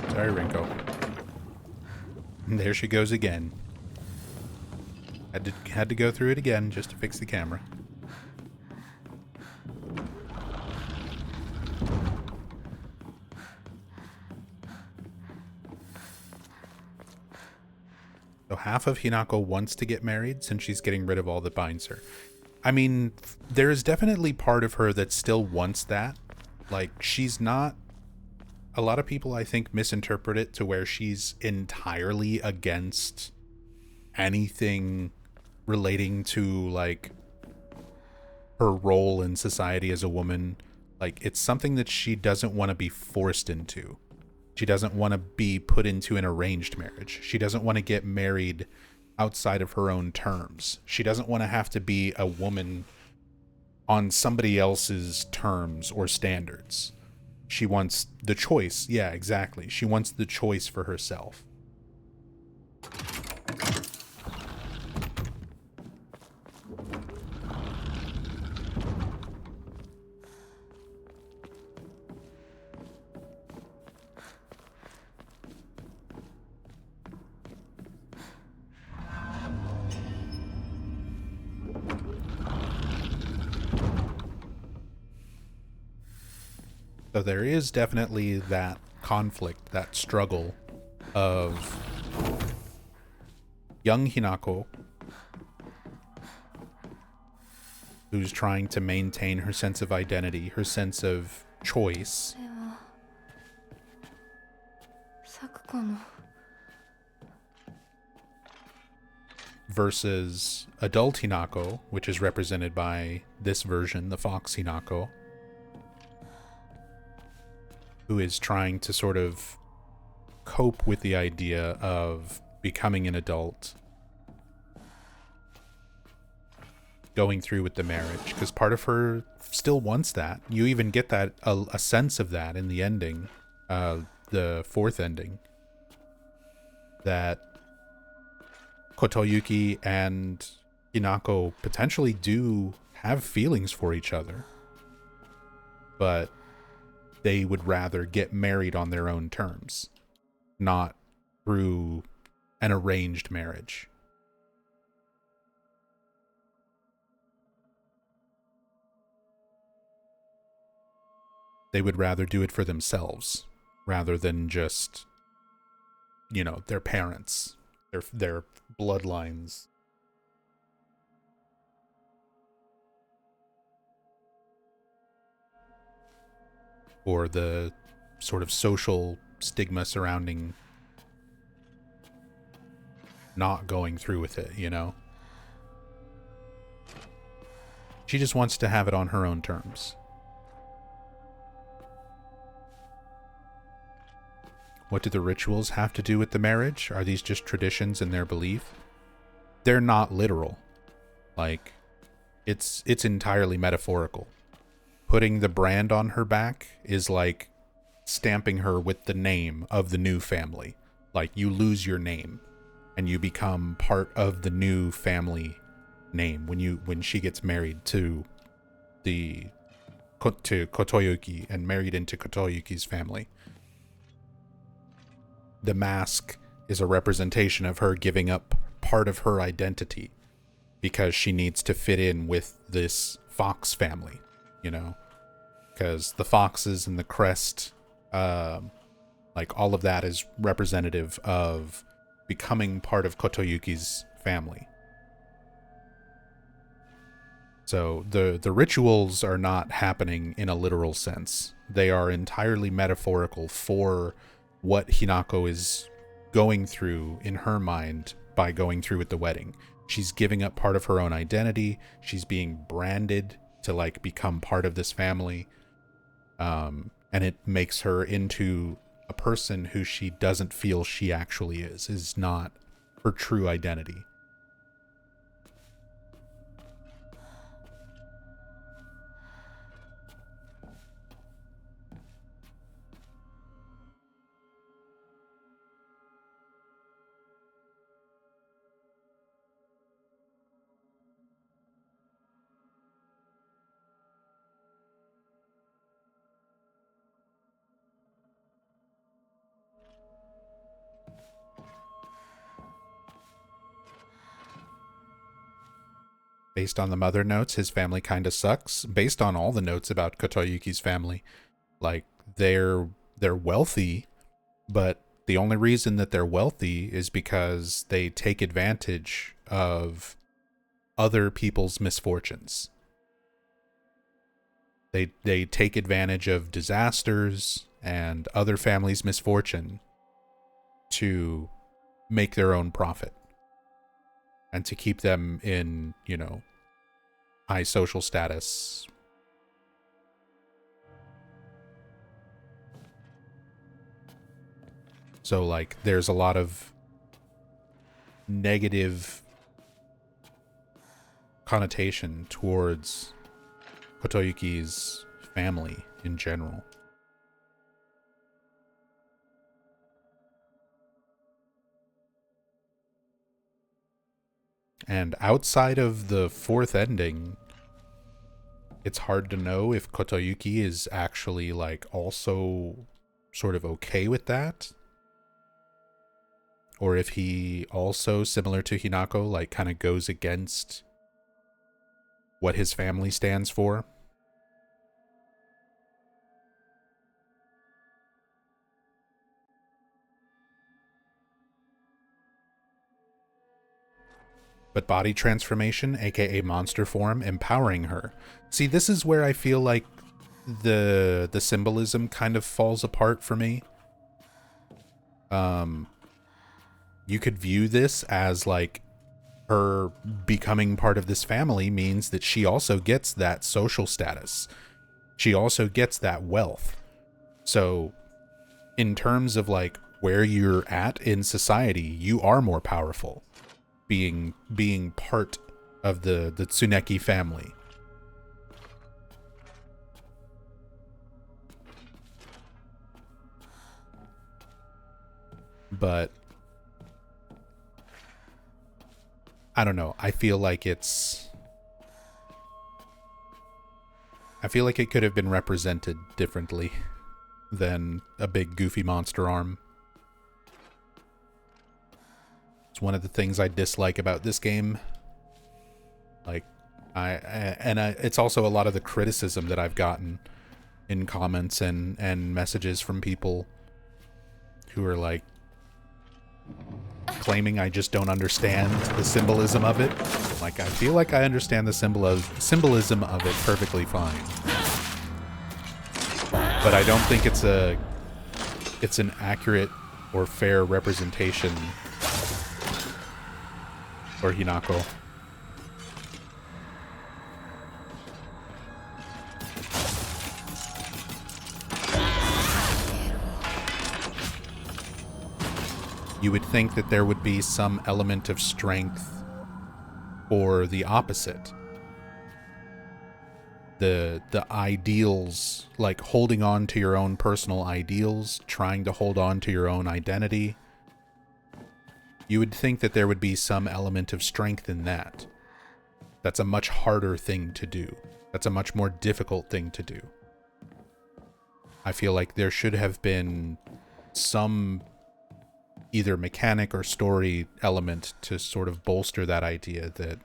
Sorry, Rinko. And there she goes again. Had to go through it again just to fix the camera. So half of Hinako wants to get married since she's getting rid of all that binds her. I mean, there is definitely part of her that still wants that. Like, she's not... A lot of people, I think, misinterpret it to where she's entirely against anything relating to, like, her role in society as a woman. Like, it's something that she doesn't want to be forced into. She doesn't want to be put into an arranged marriage. She doesn't want to get married outside of her own terms. She doesn't want to have to be a woman on somebody else's terms or standards. She wants the choice. Yeah, exactly. She wants the choice for herself. So there is definitely that conflict, that struggle of young Hinako, who's trying to maintain her sense of identity, her sense of choice, versus adult Hinako, which is represented by this version, the Fox Hinako, who is trying to sort of cope with the idea of becoming an adult, going through with the marriage, because part of her still wants that. You even get that a sense of that in the ending, the fourth ending, that Kotoyuki and Hinako potentially do have feelings for each other, but they would rather get married on their own terms, not through an arranged marriage. They would rather do it for themselves rather than just, you know, their parents, their bloodlines. Or the sort of social stigma surrounding not going through with it, you know? She just wants to have it on her own terms. What do the rituals have to do with the marriage? Are these just traditions in their belief? They're not literal. Like, it's entirely metaphorical. Putting the brand on her back is like stamping her with the name of the new family. Like, you lose your name and you become part of the new family name when she gets married to Kotoyuki and married into Kotoyuki's family. The mask is a representation of her giving up part of her identity because she needs to fit in with this fox family, you know, because the foxes and the crest, like all of that is representative of becoming part of Kotoyuki's family. So the rituals are not happening in a literal sense. They are entirely metaphorical for what Hinako is going through in her mind by going through with the wedding. She's giving up part of her own identity. She's being branded to like become part of this family. And it makes her into a person who she doesn't feel she actually is not her true identity. Based on the mother notes, his family kind of sucks. Based on all the notes about Kotoyuki's family, like they're wealthy, but the only reason that they're wealthy is because they take advantage of other people's misfortunes. They take advantage of disasters and other families' misfortune to make their own profit and to keep them in, you know, high social status. So like there's a lot of negative connotation towards Kotoyuki's family in general. And outside of the fourth ending, it's hard to know if Kotoyuki is actually like also sort of okay with that. Or if he also, similar to Hinako, like kind of goes against what his family stands for. But body transformation, aka monster form, empowering her. See, this is where I feel like the symbolism kind of falls apart for me. You could view this as like her becoming part of this family means that she also gets that social status. She also gets that wealth. So in terms of like where you're at in society, you are more powerful being part of the Tsuneki family. But I don't know. I feel like it could have been represented differently than a big goofy monster arm. It's one of the things I dislike about this game. Like, it's also a lot of the criticism that I've gotten in comments and messages from people who are like claiming I just don't understand the symbolism of it. Like, I feel like I understand the symbolism of it perfectly fine, but I don't think it's an accurate or fair representation for Hinako. you would think that there would be some element of strength or the opposite. The ideals, like holding on to your own personal ideals, trying to hold on to your own identity. You would think that there would be some element of strength in that. That's a much harder thing to do. That's a much more difficult thing to do. I feel like there should have been some either mechanic or story element to sort of bolster that idea that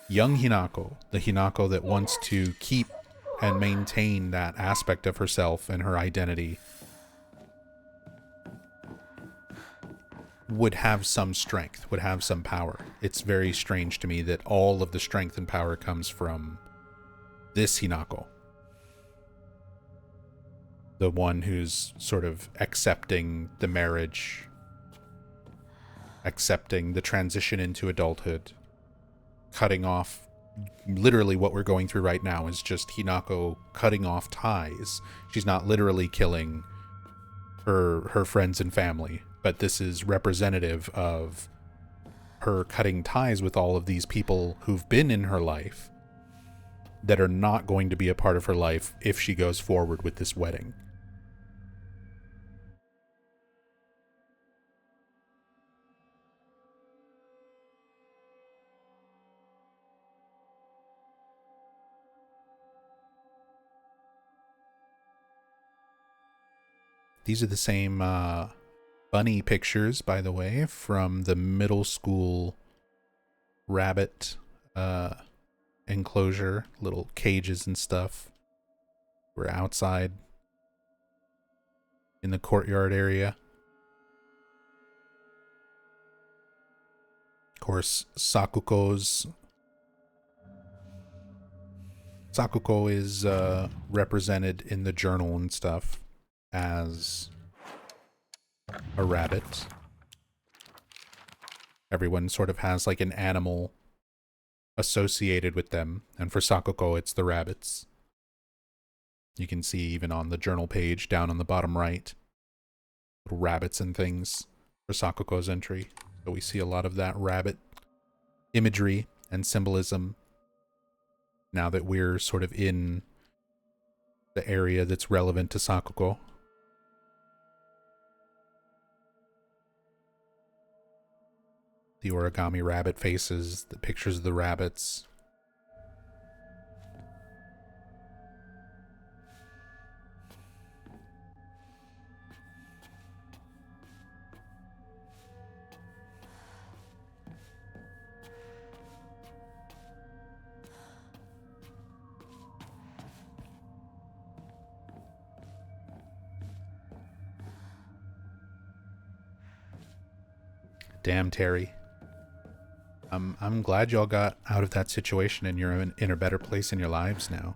young Hinako, the Hinako that wants to keep and maintain that aspect of herself and her identity, would have some strength, would have some power. It's very strange to me that all of the strength and power comes from this Hinako. The one who's sort of accepting the marriage, accepting the transition into adulthood, cutting off. Literally what we're going through right now is just Hinako cutting off ties. She's not literally killing her friends and family, but this is representative of her cutting ties with all of these people who've been in her life that are not going to be a part of her life if she goes forward with this wedding. These are the same bunny pictures, by the way, from the middle school rabbit enclosure, little cages and stuff. We're outside in the courtyard area. Of course, Sakuko is represented in the journal and stuff as a rabbit. Everyone sort of has like an animal associated with them, and for Sakuko it's the rabbits. You can see even on the journal page down on the bottom right, little rabbits and things for Sakuko's entry. So we see a lot of that rabbit imagery and symbolism now that we're sort of in the area that's relevant to Sakuko. The origami rabbit faces, the pictures of the rabbits. Damn, Terry. I'm glad y'all got out of that situation and you're in a better place in your lives now.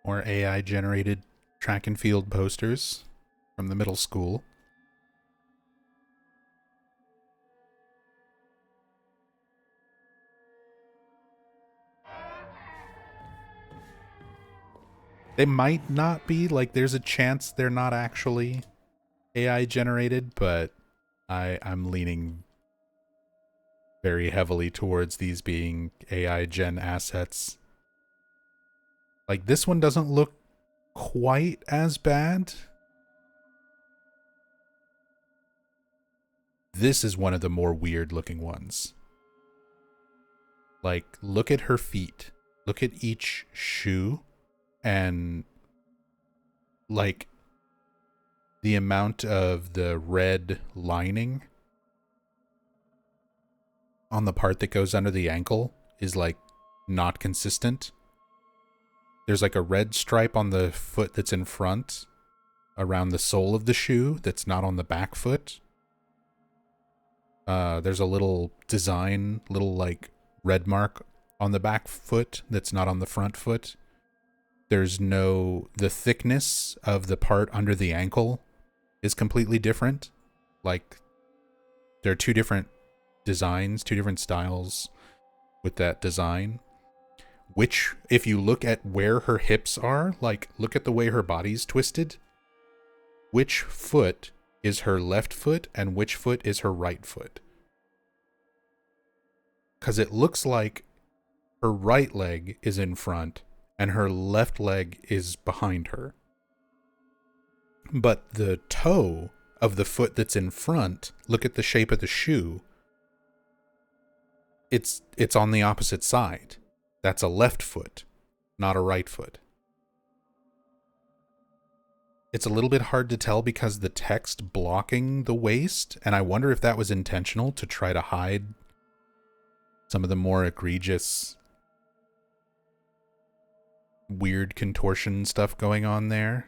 More AI generated track and field posters from the middle school. They might not be, like there's a chance they're not actually AI generated, but I'm leaning very heavily towards these being AI gen assets. Like this one doesn't look quite as bad. This is one of the more weird looking ones. Like, look at her feet. Look at each shoe and like the amount of the red lining on the part that goes under the ankle is like not consistent. There's like a red stripe on the foot that's in front around the sole of the shoe that's not on the back foot. There's a little design, little like red mark on the back foot that's not on the front foot. There's no, the thickness of the part under the ankle is completely different. Like, there are two different designs, two different styles with that design. Which, if you look at where her hips are, like, look at the way her body's twisted, which foot is her left foot and which foot is her right foot? Because it looks like her right leg is in front and her left leg is behind her. But the toe of the foot that's in front, look at the shape of the shoe, it's on the opposite side. That's a left foot, not a right foot. It's a little bit hard to tell because the text blocking the waist, and I wonder if that was intentional to try to hide some of the more egregious, weird contortion stuff going on there.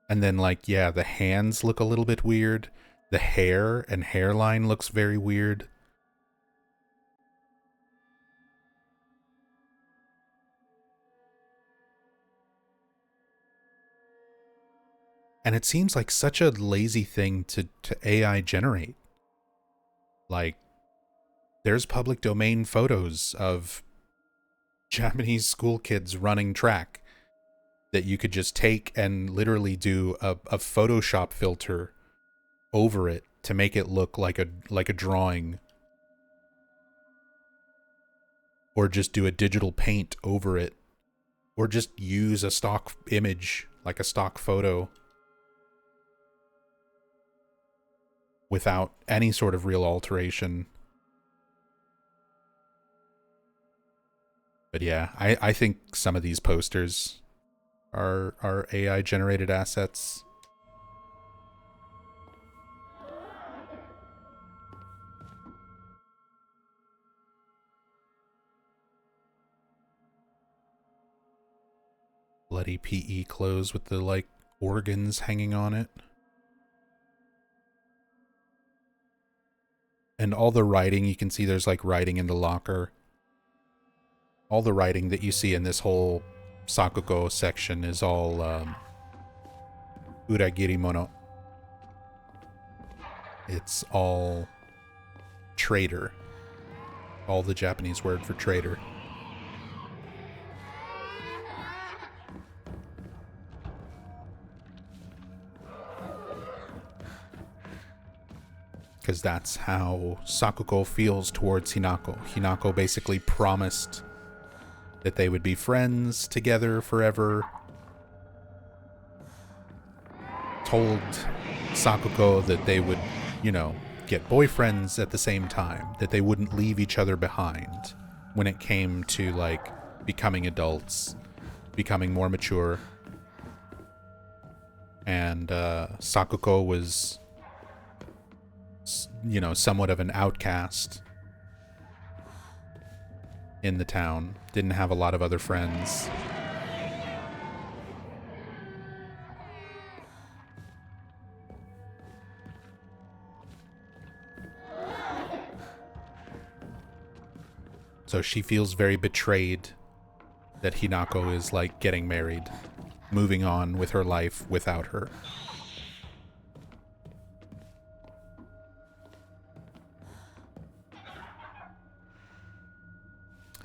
And then, like, yeah, the hands look a little bit weird. The hair and hairline looks very weird. And it seems like such a lazy thing to AI generate. Like, there's public domain photos of Japanese school kids running track that you could just take and literally do a Photoshop filter over it to make it look like a drawing. Or just do a digital paint over it. Or just use a stock image, like a stock photo, without any sort of real alteration. But yeah, I think some of these posters are AI generated assets. Bloody PE clothes with the like organs hanging on it. And all the writing, you can see there's like writing in the locker. All the writing that you see in this whole Sakuko section is all uragiri mono. It's all traitor. All the Japanese word for traitor. Because that's how Sakuko feels towards Hinako. Hinako basically promised that they would be friends together forever. Told Sakuko that they would, you know, get boyfriends at the same time. That they wouldn't leave each other behind when it came to, like, becoming adults, becoming more mature. And Sakuko was, you know, somewhat of an outcast in the town. Didn't have a lot of other friends. So she feels very betrayed that Hinako is, like, getting married, moving on with her life without her.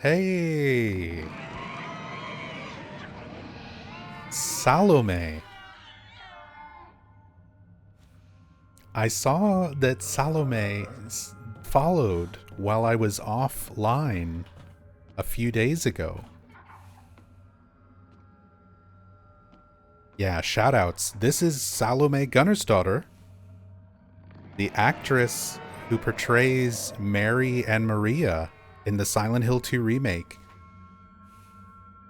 Hey! Salome! I saw that Salome followed while I was offline a few days ago. Yeah, shout outs. This is Salome Gunnarsdottir, the actress who portrays Mary and Maria in the Silent Hill 2 remake.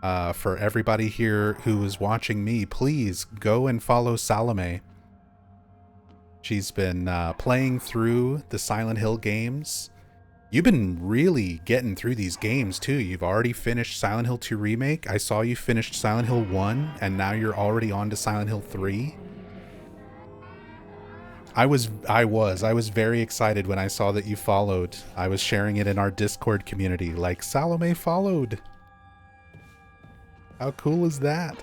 For everybody here who is watching me, please go and follow Salome. She's been playing through the Silent Hill games. You've been really getting through these games too. You've already finished Silent Hill 2 Remake. I saw you finished Silent Hill 1, and now you're already on to Silent Hill 3. I was very excited when I saw that you followed. I was sharing it in our Discord community, like, Salome followed. How cool is that?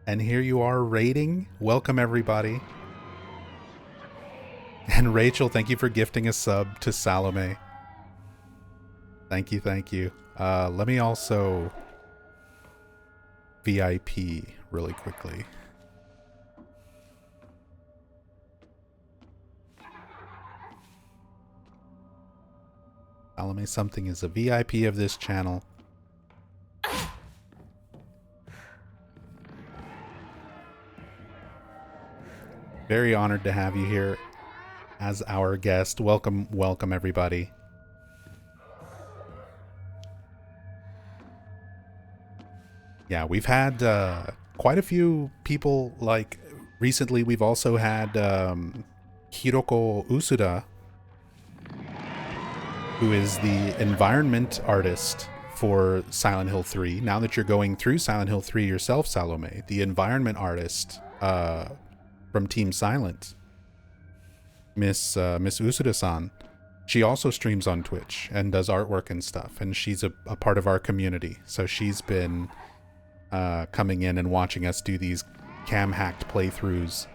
And here you are raiding. Welcome, everybody. And Rachel, thank you for gifting a sub to Salome. Thank you, thank you. Let me also VIP really quickly. Salome something is a VIP of this channel. Very honored to have you here as our guest. Welcome, welcome everybody. Yeah, we've had quite a few people, like recently we've also had Hiroko Usuda, who is the environment artist for Silent Hill 3. Now that you're going through Silent Hill 3 yourself, Salome, the environment artist from Team Silent, Miss Usuda-san, she also streams on Twitch and does artwork and stuff, and she's a part of our community. So she's been coming in and watching us do these cam-hacked playthroughs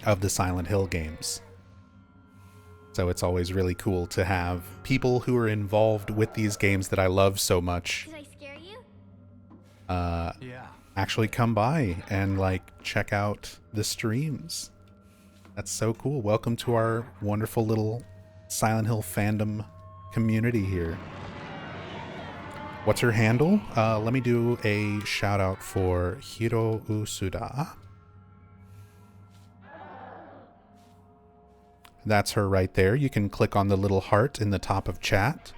of the Silent Hill games. So it's always really cool to have people who are involved with these games that I love so much.
Did I scare you?
Yeah.
Actually come by and like check out the streams. That's so cool. Welcome to our wonderful little Silent Hill fandom community here. What's her handle? Let me do a shout out for Hiro Usuda. That's her right there. You can click on the little heart in the top of chat,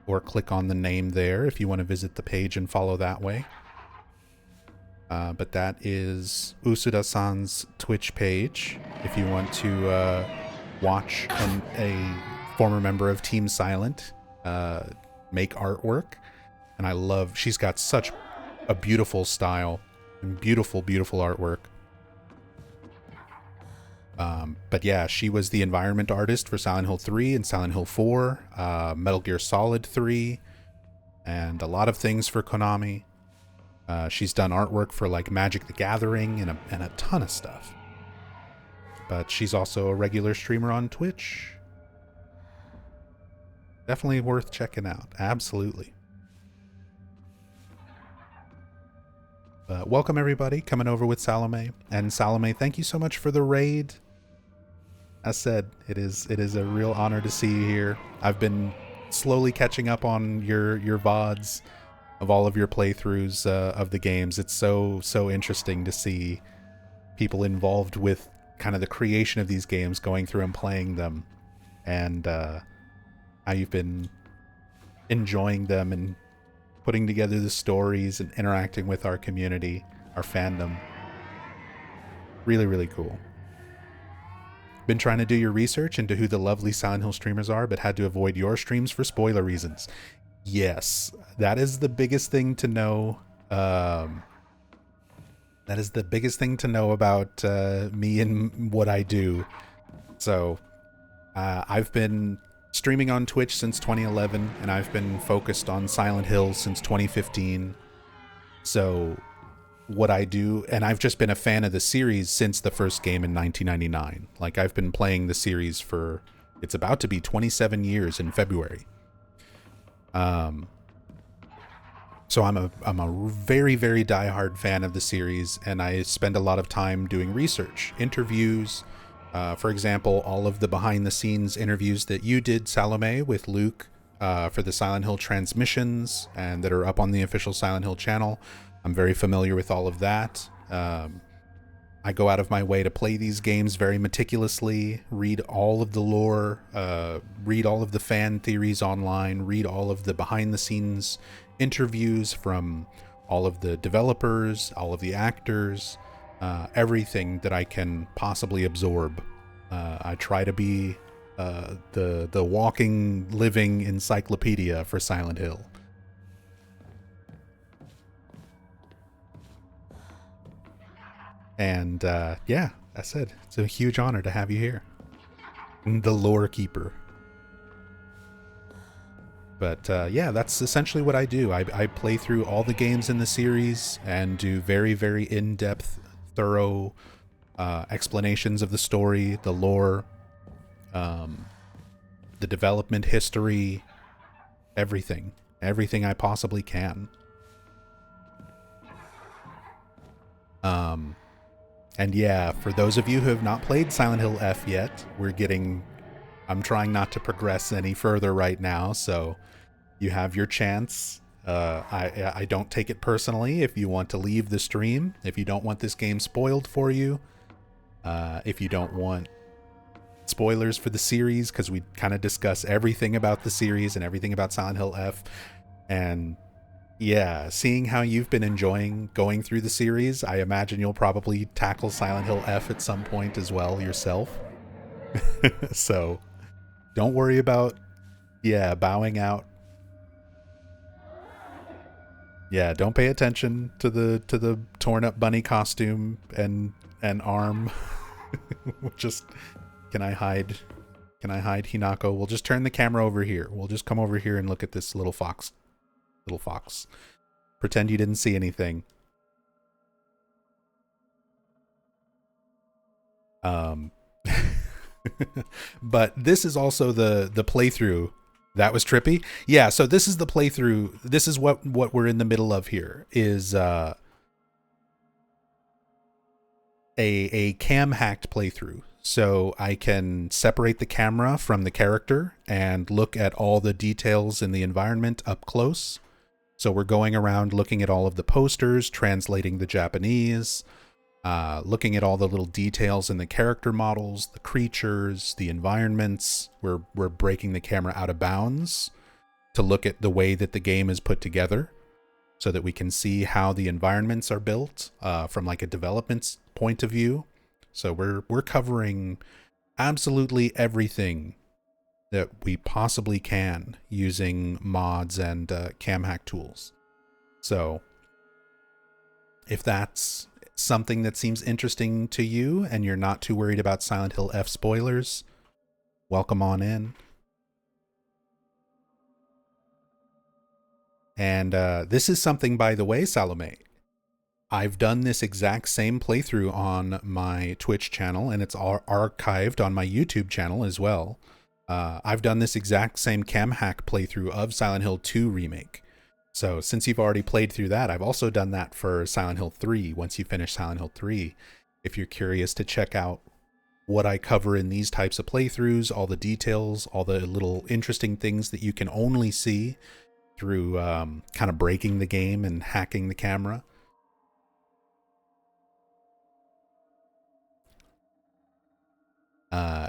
or click on the name there if you want to visit the page and follow that way. But that is Usuda-san's Twitch page if you want to watch a former member of Team Silent make artwork. And I love, she's got such a beautiful style and beautiful, beautiful artwork. But yeah, she was the environment artist for Silent Hill 3 and Silent Hill 4, Metal Gear Solid 3, and a lot of things for Konami. She's done artwork for like Magic the Gathering and a ton of stuff. But she's also a regular streamer on Twitch. Definitely worth checking out. Absolutely. Welcome everybody coming over with Salome. And Salome, thank you so much for the raid. As said, it is a real honor to see you here. I've been slowly catching up on your VODs of all of your playthroughs of the games. It's so interesting to see people involved with kind of the creation of these games, going through and playing them, and how you've been enjoying them and putting together the stories and interacting with our community, our fandom. Really, really cool. Been trying to do your research into who the lovely Silent Hill streamers are, but had to avoid your streams for spoiler reasons. Yes, that is the biggest thing to know. That is the biggest thing to know about me and what I do. So I've been streaming on Twitch since 2011, and I've been focused on Silent Hill since 2015. So what I do, and I've just been a fan of the series since the first game in 1999. Like, I've been playing the series for, it's about to be 27 years in February. So I'm a very, very diehard fan of the series, and I spend a lot of time doing research, interviews. For example, all of the behind the scenes interviews that you did, Salome, with Luke, for the Silent Hill transmissions and that are up on the official Silent Hill channel. I'm very familiar with all of that. I go out of my way to play these games very meticulously, read all of the lore, read all of the fan theories online, read all of the behind-the-scenes interviews from all of the developers, all of the actors, everything that I can possibly absorb. I try to be the walking, living encyclopedia for Silent Hill. And yeah, I said it's a huge honor to have you here, the lore keeper. But yeah, that's essentially what I do. I play through all the games in the series and do very, very in-depth, thorough explanations of the story, the lore, the development history, everything I possibly can. And yeah, for those of you who have not played Silent Hill F yet, I'm trying not to progress any further right now, so you have your chance. I don't take it personally if you want to leave the stream, if you don't want this game spoiled for you, if you don't want spoilers for the series, because we kind of discuss everything about the series and everything about Silent Hill F. And yeah, seeing how you've been enjoying going through the series, I imagine you'll probably tackle Silent Hill F at some point as well yourself. So don't worry about, bowing out. Yeah, don't pay attention to the torn up bunny costume and arm. Just, can I hide Hinako? We'll just turn the camera over here. We'll just come over here and look at this little fox. Pretend you didn't see anything. But this is also the playthrough. That was trippy. Yeah, so this is the playthrough. This is what we're in the middle of here, is a cam hacked playthrough. So I can separate the camera from the character and look at all the details in the environment up close. So we're going around looking at all of the posters, translating the Japanese, looking at all the little details in the character models, the creatures, the environments. We're breaking the camera out of bounds to look at the way that the game is put together so that we can see how the environments are built from like a development point of view. So we're covering absolutely everything that we possibly can using mods and cam hack tools. So if that's something that seems interesting to you and you're not too worried about Silent Hill F spoilers, welcome on in. And this is something, by the way, Salome, I've done this exact same playthrough on my Twitch channel, and it's archived on my YouTube channel as well. I've done this exact same cam hack playthrough of Silent Hill 2 Remake. So since you've already played through that, I've also done that for Silent Hill 3 once you finish Silent Hill 3. If you're curious to check out what I cover in these types of playthroughs, all the details, all the little interesting things that you can only see through kind of breaking the game and hacking the camera.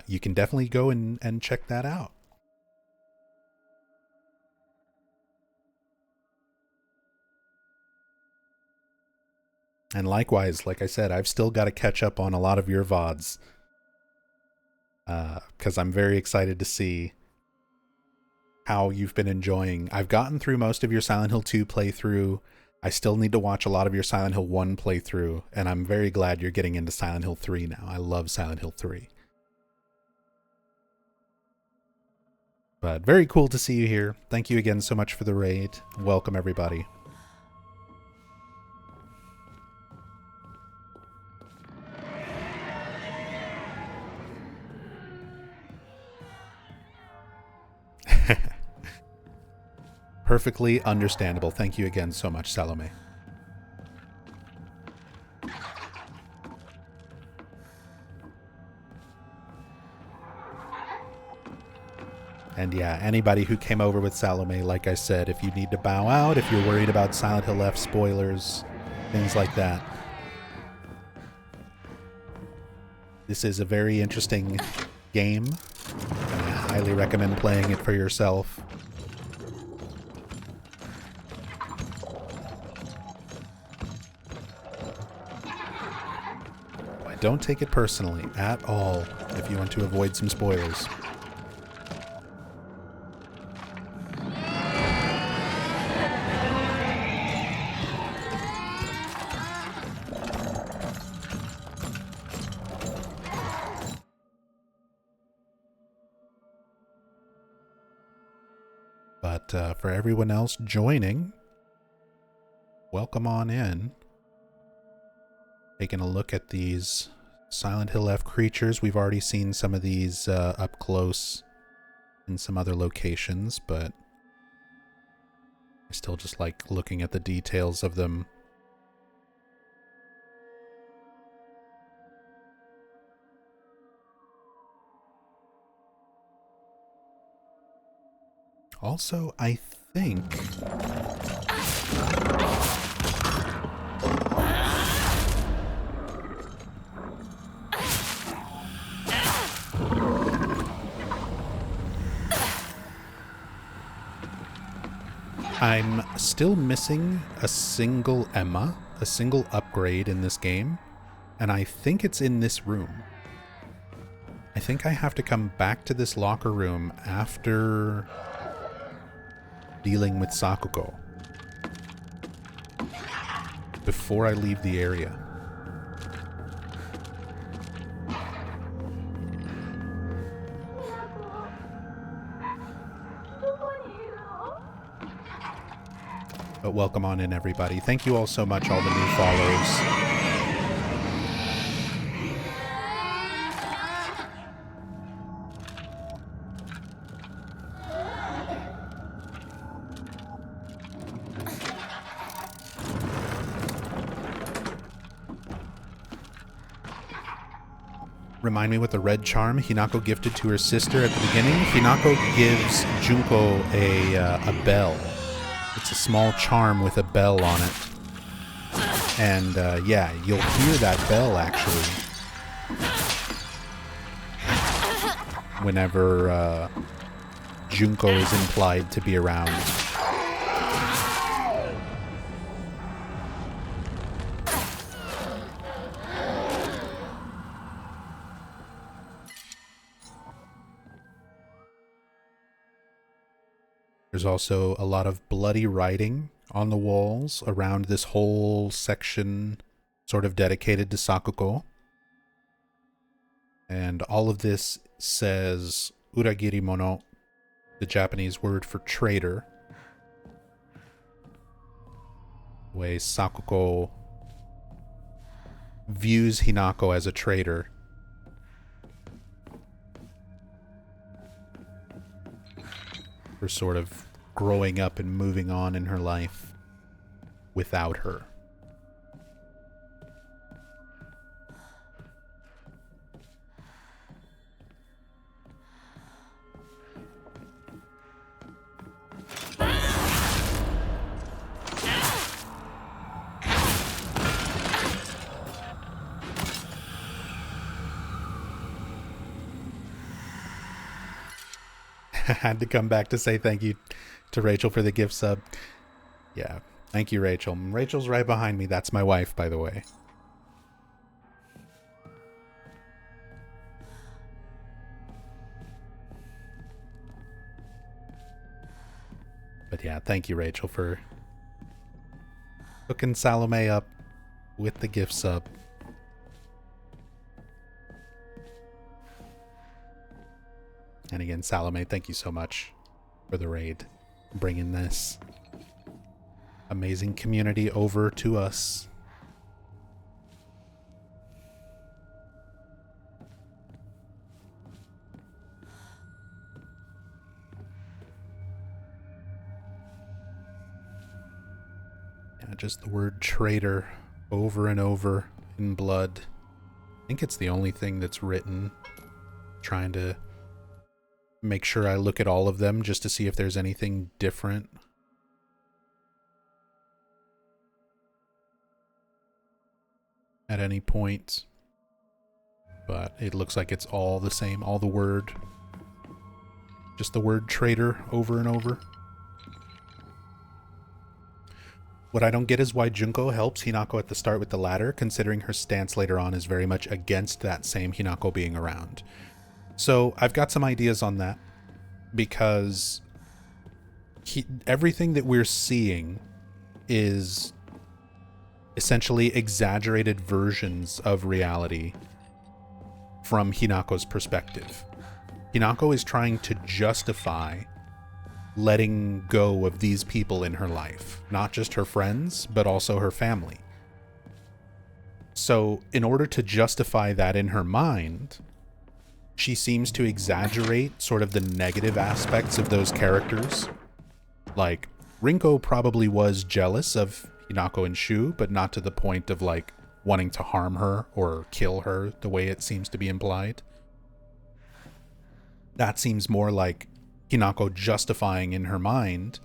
You can definitely go and check that out. And likewise, like I said, I've still got to catch up on a lot of your VODs. Because I'm very excited to see how you've been enjoying. I've gotten through most of your Silent Hill 2 playthrough. I still need to watch a lot of your Silent Hill 1 playthrough. And I'm very glad you're getting into Silent Hill 3 now. I love Silent Hill 3. But very cool to see you here. Thank you again so much for the raid. Welcome, everybody. Perfectly understandable. Thank you again so much, Salome. And yeah, anybody who came over with Salome, like I said, if you need to bow out, if you're worried about Silent Hill F spoilers, things like that. This is a very interesting game. I highly recommend playing it for yourself. Don't take it personally at all if you want to avoid some spoilers. But for everyone else joining, welcome on in. Taking a look at these Silent Hill F creatures. We've already seen some of these up close in some other locations, but I still just like looking at the details of them. Also, I think... I'm still missing a single Emma, a single upgrade in this game, and I think it's in this room. I think I have to come back to this locker room after dealing with Sakuko before I leave the area. But welcome on in, everybody. Thank you all so much, all the new follows. Remind me what the red charm Hinako gifted to her sister at the beginning. Hinako gives Junko a bell. It's a small charm with a bell on it. And yeah, you'll hear that bell actually whenever Junko is implied to be around. There's also a lot of bloody writing on the walls around this whole section sort of dedicated to Sakuko. And all of this says uragiri mono, the Japanese word for traitor. The way Sakuko views Hinako as a traitor. For sort of growing up and moving on in her life without her. I had to come back to say thank you to Rachel for the gift sub. Yeah, thank you, Rachel. Rachel's right behind me. That's my wife, by the way. But yeah, thank you, Rachel, for hooking Salome up with the gift sub. And again, Salome, thank you so much for the raid, bringing this amazing community over to us. Yeah, just the word traitor over and over in blood. I think it's the only thing that's written trying to make sure I look at all of them just to see if there's anything different. At any point. But it looks like it's all the same, all the word. Just the word traitor over and over. What I don't get is why Junko helps Hinako at the start with the ladder, considering her stance later on is very much against that same Hinako being around. So I've got some ideas on that, because everything that we're seeing is essentially exaggerated versions of reality from Hinako's perspective. Hinako is trying to justify letting go of these people in her life, not just her friends, but also her family. So in order to justify that in her mind, she seems to exaggerate sort of the negative aspects of those characters. Like, Rinko probably was jealous of Hinako and Shu, but not to the point of like wanting to harm her or kill her the way it seems to be implied. That seems more like Hinako justifying in her mind,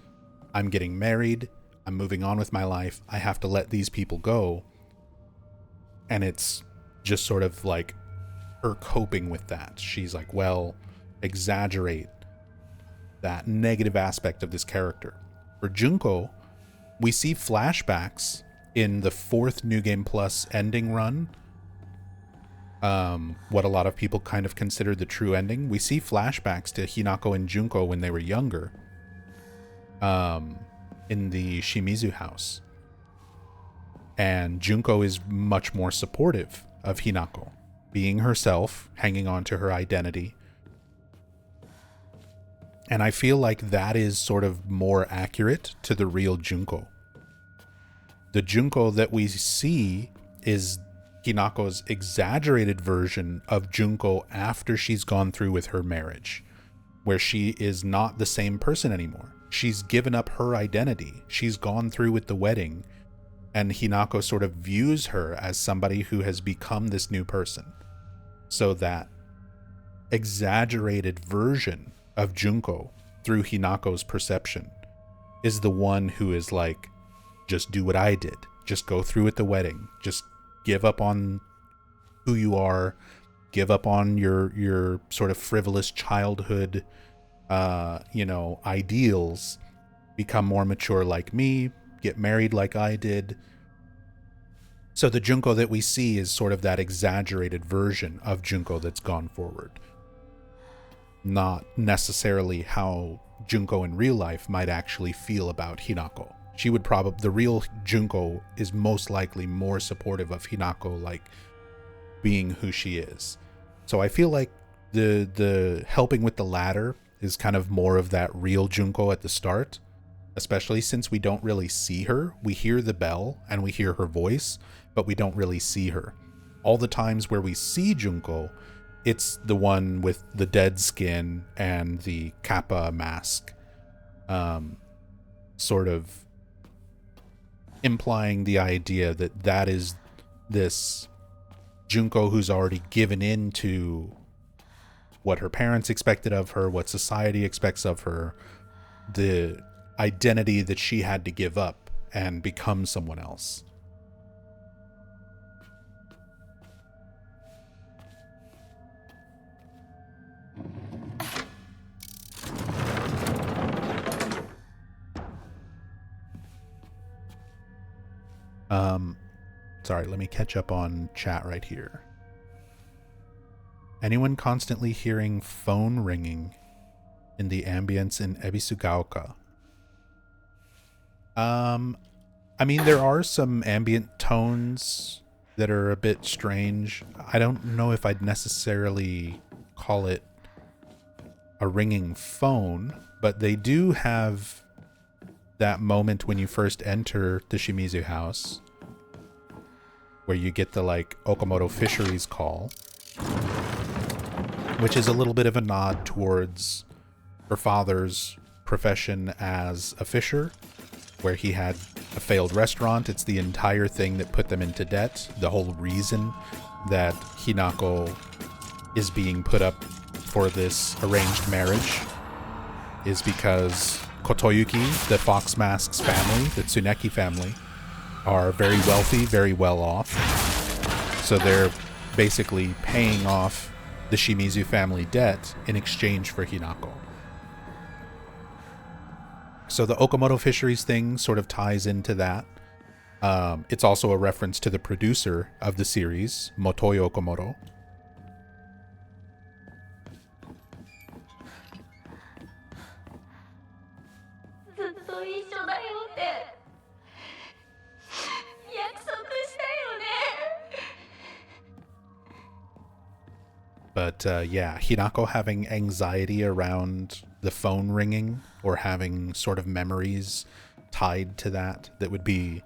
I'm getting married, I'm moving on with my life, I have to let these people go. And it's just sort of like her coping with that. She's like, well, exaggerate that negative aspect of this character. For Junko, we see flashbacks in the 4th New Game Plus ending run. What a lot of people kind of consider the true ending. We see flashbacks to Hinako and Junko when they were younger. In the Shimizu house. And Junko is much more supportive of Hinako, being herself, hanging on to her identity. And I feel like that is sort of more accurate to the real Junko. The Junko that we see is Hinako's exaggerated version of Junko after she's gone through with her marriage, where she is not the same person anymore. She's given up her identity. She's gone through with the wedding, and Hinako sort of views her as somebody who has become this new person. So that exaggerated version of Junko through Hinako's perception is the one who is like, just do what I did. Just go through with the wedding. Just give up on who you are. Give up on your sort of frivolous childhood, ideals. Become more mature like me. Get married like I did. So the Junko that we see is sort of that exaggerated version of Junko that's gone forward. Not necessarily how Junko in real life might actually feel about Hinako. She would probably, the real Junko is most likely more supportive of Hinako, like being who she is. So I feel like the helping with the ladder is kind of more of that real Junko at the start, especially since we don't really see her. We hear the bell and we hear her voice, but we don't really see her. All the times where we see Junko, it's the one with the dead skin and the kappa mask, sort of implying the idea that that is this Junko who's already given in to what her parents expected of her, what society expects of her, the identity that she had to give up and become someone else. Sorry, let me catch up on chat right here. Anyone constantly hearing phone ringing in the ambience in Ebisugaoka? I mean, there are some ambient tones that are a bit strange. I don't know if I'd necessarily call it a ringing phone, but they do have that moment when you first enter the Shimizu house where you get the like Okamoto Fisheries call, which is a little bit of a nod towards her father's profession as a fisher, where he had a failed restaurant. It's the entire thing that put them into debt, the whole reason that Hinako is being put up for this arranged marriage is because Kotoyuki, the Fox Mask's family, the Tsuneki family, are very wealthy, very well off. So they're basically paying off the Shimizu family debt in exchange for Hinako. So the Okamoto Fisheries thing sort of ties into that. It's also a reference to the producer of the series, Motoi Okamoto. But yeah, Hinako having anxiety around the phone ringing or having sort of memories tied to that would be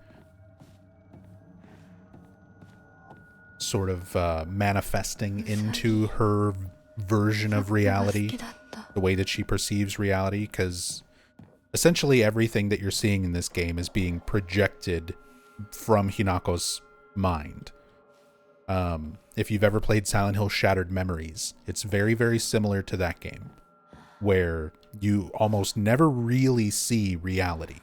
sort of manifesting into her version of reality, the way that she perceives reality, because essentially everything that you're seeing in this game is being projected from Hinako's mind. If you've ever played Silent Hill Shattered Memories, it's very, very similar to that game, where you almost never really see reality.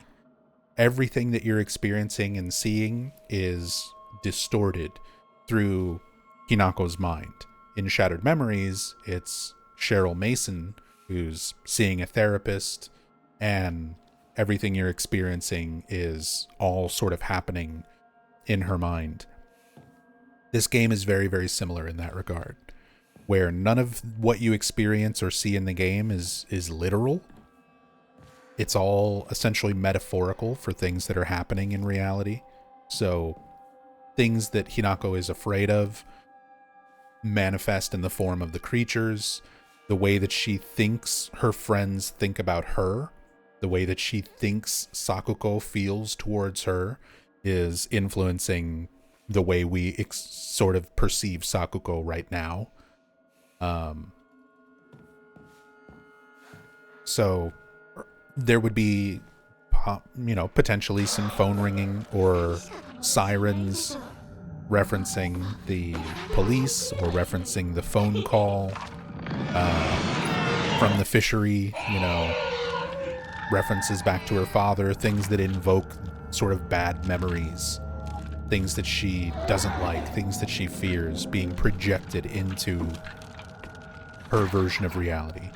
Everything that you're experiencing and seeing is distorted through Hinako's mind. In Shattered Memories, it's Cheryl Mason who's seeing a therapist, and everything you're experiencing is all sort of happening in her mind. This game is very, very similar in that regard, where none of what you experience or see in the game is literal. It's all essentially metaphorical for things that are happening in reality. So things that Hinako is afraid of manifest in the form of the creatures, the way that she thinks her friends think about her, the way that she thinks Sakuko feels towards her is influencing the way we sort of perceive Sakuko right now. So there would be, potentially some phone ringing or sirens referencing the police or referencing the phone call from the fishery, references back to her father, things that invoke sort of bad memories, things that she doesn't like, things that she fears being projected into her version of reality.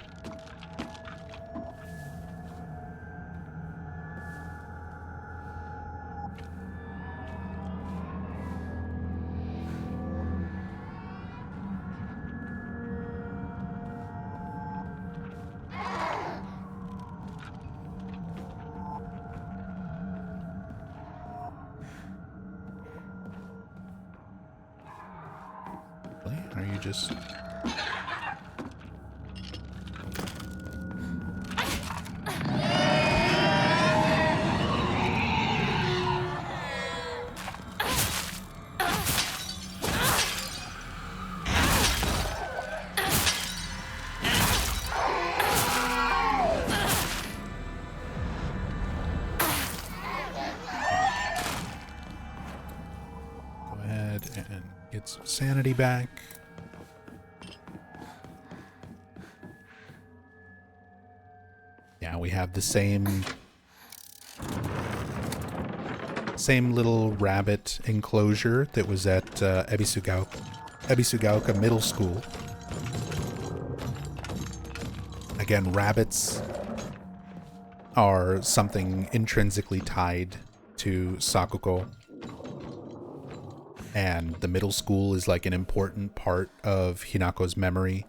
Are you just... Go ahead and get some sanity back. We have the same little rabbit enclosure that was at Ebisugaoka Middle School. Again, rabbits are something intrinsically tied to Sakuko, and the middle school is like an important part of Hinako's memory,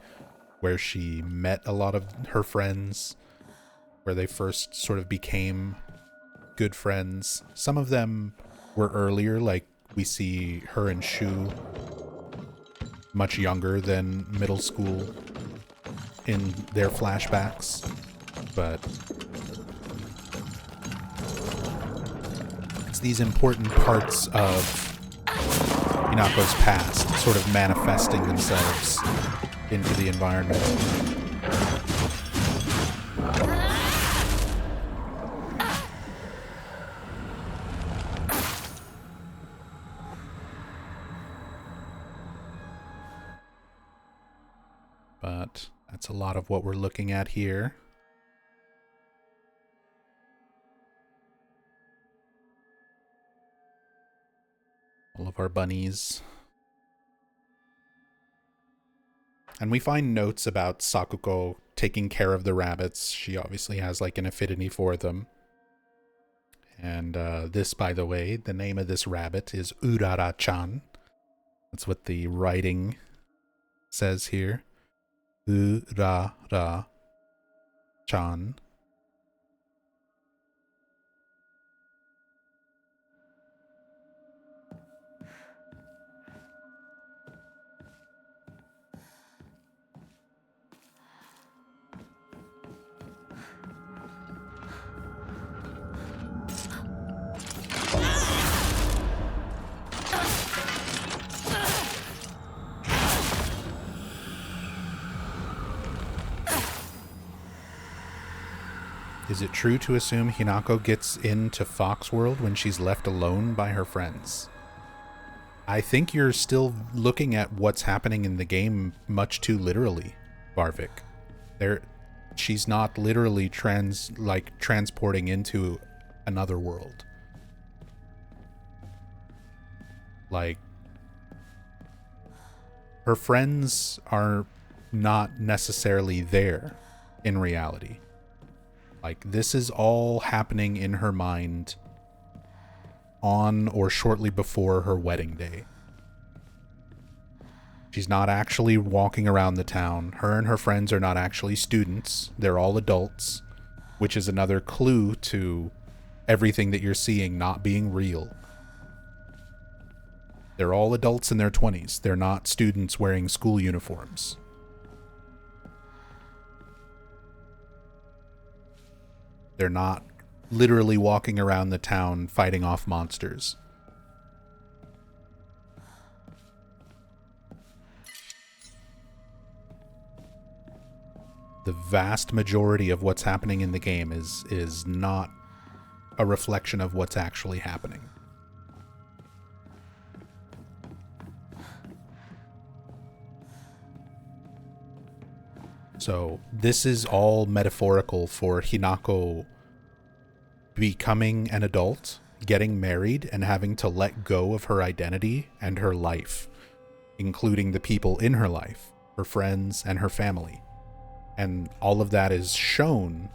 where she met a lot of her friends, where they first sort of became good friends. Some of them were earlier, like we see her and Shu much younger than middle school in their flashbacks, but it's these important parts of Hinako's past sort of manifesting themselves into the environment. But that's a lot of what we're looking at here. All of our bunnies. And we find notes about Sakuko taking care of the rabbits. She obviously has like an affinity for them. And this, by the way, the name of this rabbit is Urara-chan. That's what the writing says here. Urara-chan. Is it true to assume Hinako gets into Fox World when she's left alone by her friends? I think you're still looking at what's happening in the game much too literally, Barvik. She's not literally transporting into another world. Like, her friends are not necessarily there in reality. Like, this is all happening in her mind on or shortly before her wedding day. She's not actually walking around the town. Her and her friends are not actually students. They're all adults, which is another clue to everything that you're seeing not being real. They're all adults in their 20s. They're not students wearing school uniforms. They're not literally walking around the town fighting off monsters. The vast majority of what's happening in the game is not a reflection of what's actually happening. So this is all metaphorical for Hinako becoming an adult, getting married, and having to let go of her identity and her life, including the people in her life, her friends, and her family. And all of that is shown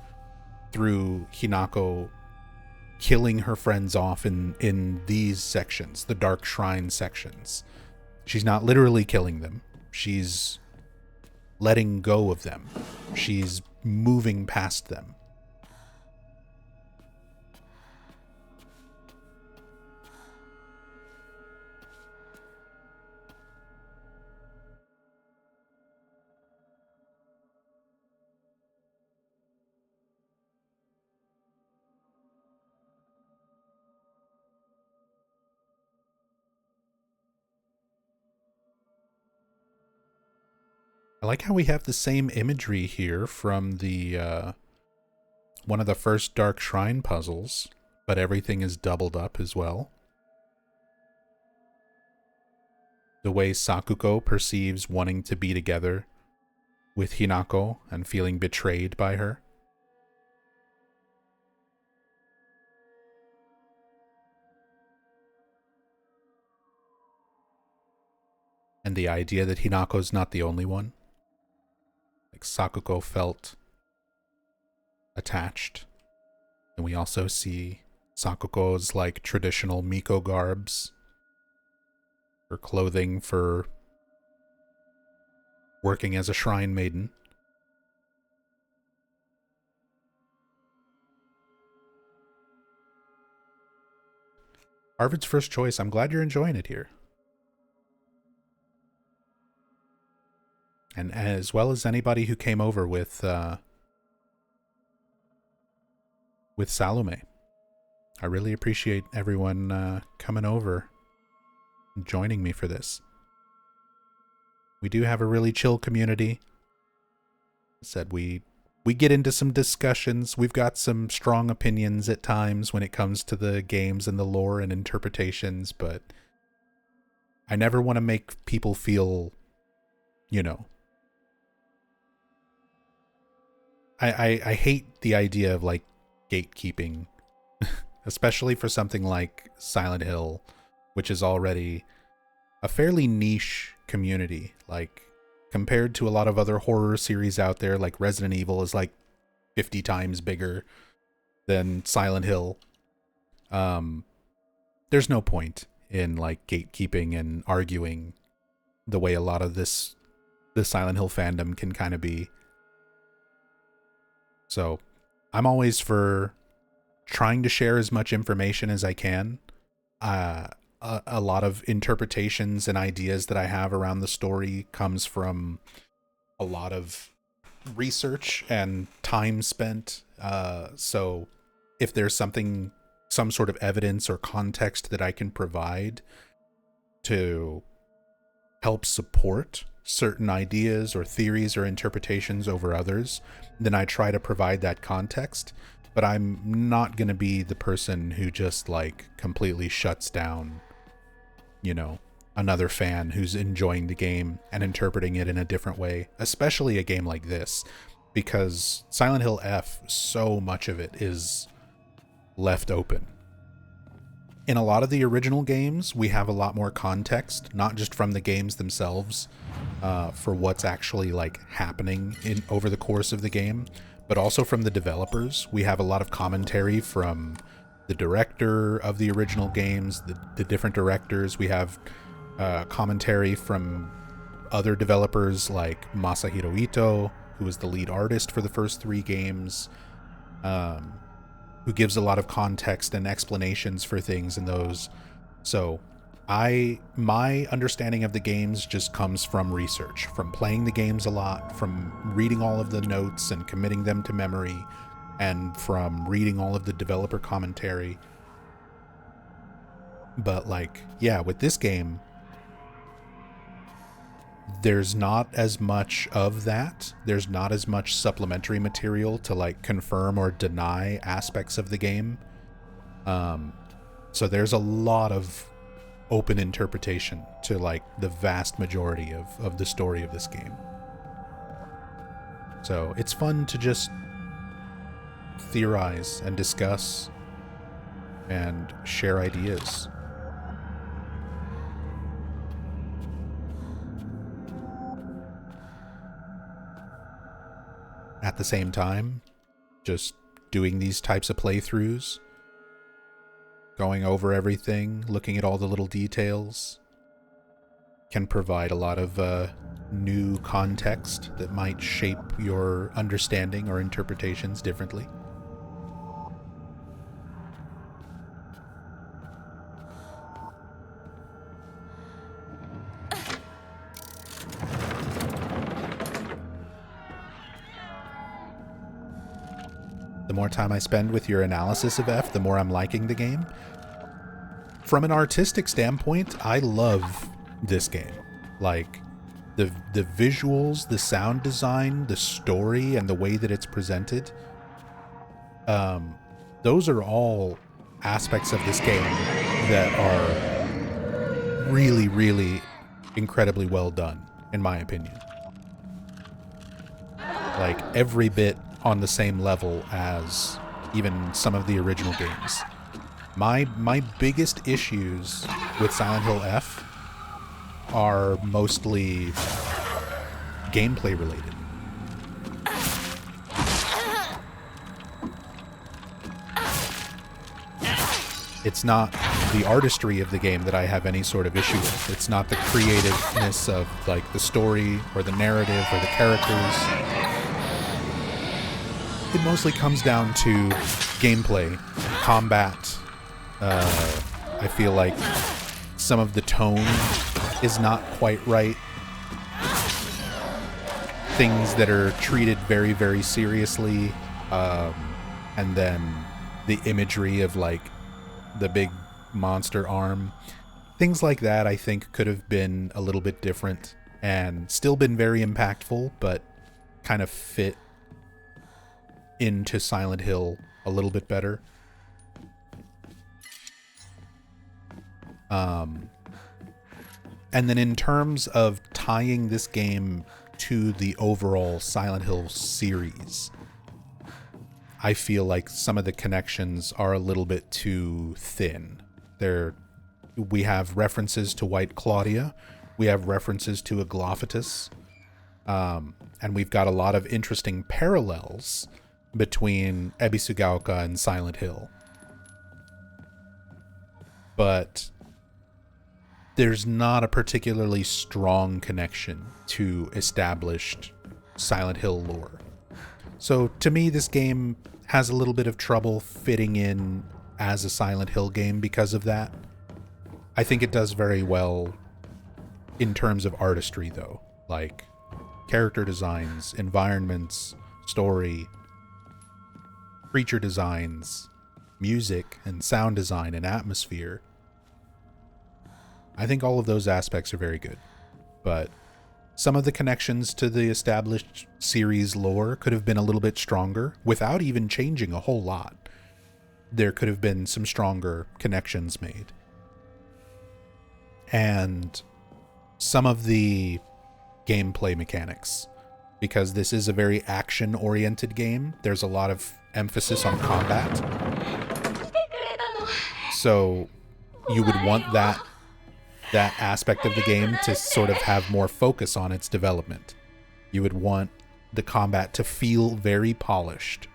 through Hinako killing her friends off in these sections, the Dark Shrine sections. She's not literally killing them. She's letting go of them. She's moving past them. I like how we have the same imagery here from the one of the first Dark Shrine puzzles, but everything is doubled up as well. The way Sakuko perceives wanting to be together with Hinako and feeling betrayed by her. And the idea that Hinako's not the only one. Like, Sakuko felt attached. And we also see Sakuko's like traditional Miko garbs, her clothing for working as a shrine maiden. Arvid's first choice. I'm glad you're enjoying it here. And as well as anybody who came over with Salome. I really appreciate everyone coming over and joining me for this. We do have a really chill community. I said we get into some discussions. We've got some strong opinions at times when it comes to the games and the lore and interpretations, but I never want to make people feel, you know, I hate the idea of like gatekeeping, especially for something like Silent Hill, which is already a fairly niche community. Like, compared to a lot of other horror series out there, like Resident Evil is like 50 times bigger than Silent Hill. There's no point in like gatekeeping and arguing the way a lot of the Silent Hill fandom can kind of be. So I'm always for trying to share as much information as I can. A lot of interpretations and ideas that I have around the story comes from a lot of research and time spent. So if there's some sort of evidence or context that I can provide to help support certain ideas or theories or interpretations over others, then I try to provide that context. But I'm not going to be the person who just like completely shuts down, another fan who's enjoying the game and interpreting it in a different way, especially a game like this, because Silent Hill F, so much of it is left open. In a lot of the original games, we have a lot more context, not just from the games themselves, for what's actually like happening over the course of the game, but also from the developers. We have a lot of commentary from the director of the original games, the different directors. We have commentary from other developers like Masahiro Ito, who was the lead artist for the first 3 games, who gives a lot of context and explanations for things in those. So my understanding of the games just comes from research, from playing the games a lot, from reading all of the notes and committing them to memory, and from reading all of the developer commentary. But like, yeah, with this game, there's not as much of that. There's not as much supplementary material to like confirm or deny aspects of the game. So there's a lot of open interpretation to like the vast majority of the story of this game. So it's fun to just theorize and discuss and share ideas. At the same time, just doing these types of playthroughs, going over everything, looking at all the little details, can provide a lot of new context that might shape your understanding or interpretations differently. The more time I spend with your analysis of F, the more I'm liking the game. From an artistic standpoint, I love this game. Like, the visuals, the sound design, the story, and the way that it's presented, those are all aspects of this game that are really, really incredibly well done, in my opinion. Like, every bit on the same level as even some of the original games. My biggest issues with Silent Hill F are mostly gameplay related. It's not the artistry of the game that I have any sort of issue with. It's not the creativeness of like the story or the narrative or the characters. It mostly comes down to gameplay, combat. I feel like some of the tone is not quite right. Things that are treated very, very seriously, and then the imagery of like the big monster arm. Things like that I think could have been a little bit different and still been very impactful, but kind of fit into Silent Hill a little bit better. And then in terms of tying this game to the overall Silent Hill series, I feel like some of the connections are a little bit too thin. We have references to White Claudia, we have references to Aglophilus, and we've got a lot of interesting parallels between Ebisugaoka and Silent Hill. But there's not a particularly strong connection to established Silent Hill lore. So to me, this game has a little bit of trouble fitting in as a Silent Hill game because of that. I think it does very well in terms of artistry, though. Like character designs, environments, story, creature designs, music and sound design and atmosphere. I think all of those aspects are very good. But some of the connections to the established series lore could have been a little bit stronger without even changing a whole lot. There could have been some stronger connections made. And some of the gameplay mechanics, because this is a very action-oriented game, there's a lot of emphasis on combat. So you would want that aspect of the game to sort of have more focus on its development. You would want the combat to feel very polished.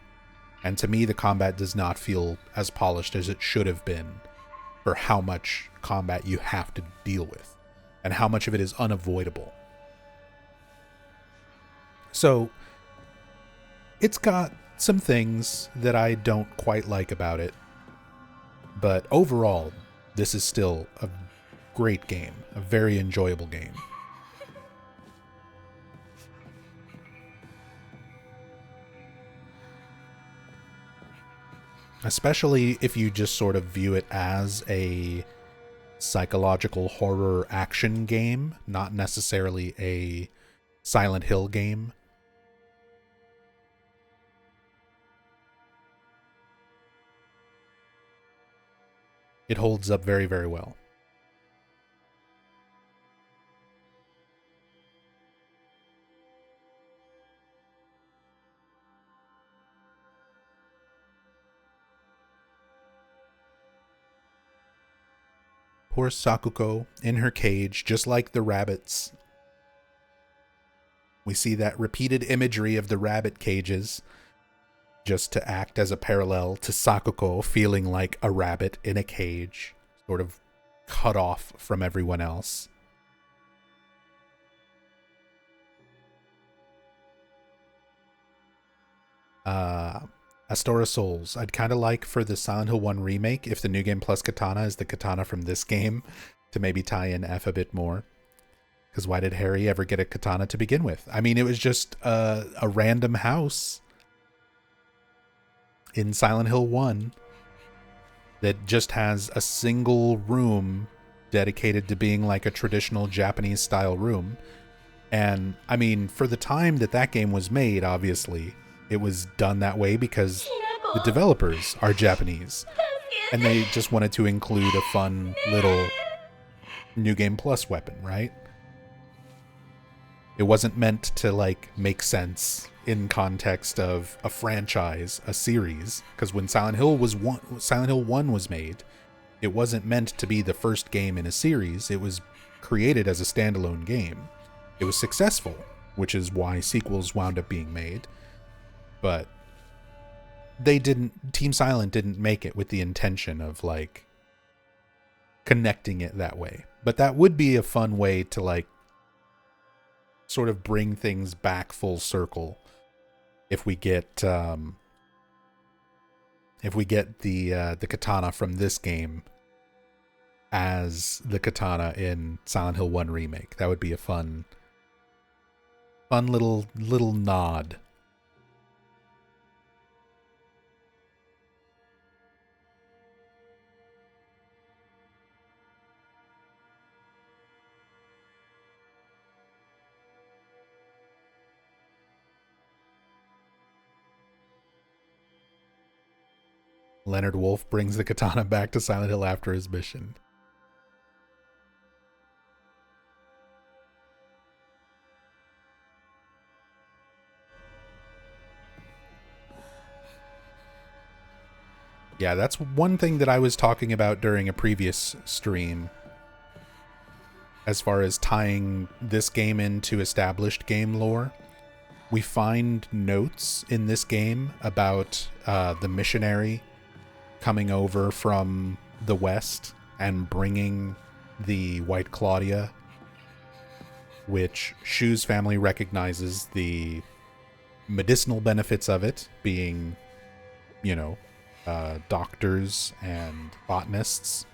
And to me, the combat does not feel as polished as it should have been for how much combat you have to deal with and how much of it is unavoidable. So it's got some things that I don't quite like about it. But overall, this is still a great game, a very enjoyable game. Especially if you just sort of view it as a psychological horror action game, not necessarily a Silent Hill game. It holds up very, very well. Poor Sakuko in her cage, just like the rabbits. We see that repeated imagery of the rabbit cages just to act as a parallel to Sakuko feeling like a rabbit in a cage, sort of cut off from everyone else. Astora Souls. I'd kind of like for the Silent Hill 1 remake, if the New Game Plus katana is the katana from this game, to maybe tie in F a bit more. Because why did Harry ever get a katana to begin with? I mean, it was just a random house in Silent Hill 1 that just has a single room dedicated to being like a traditional Japanese style room. And I mean, for the time that game was made, obviously, it was done that way because the developers are Japanese. And they just wanted to include a fun little New Game Plus weapon, right? It wasn't meant to like make sense in context of a franchise, a series, because when Silent Hill 1 was made, it wasn't meant to be the first game in a series. It was created as a standalone game. It was successful, which is why sequels wound up being made. But Team Silent didn't make it with the intention of like connecting it that way. But that would be a fun way to like sort of bring things back full circle if we get the katana from this game as the katana in Silent Hill 1 remake. That would be a fun little nod. Leonard Wolf brings the katana back to Silent Hill after his mission. Yeah, that's one thing that I was talking about during a previous stream, as far as tying this game into established game lore. We find notes in this game about the missionary coming over from the west and bringing the White Claudia, which Shu's family recognizes the medicinal benefits of it, being, you know, doctors and botanists.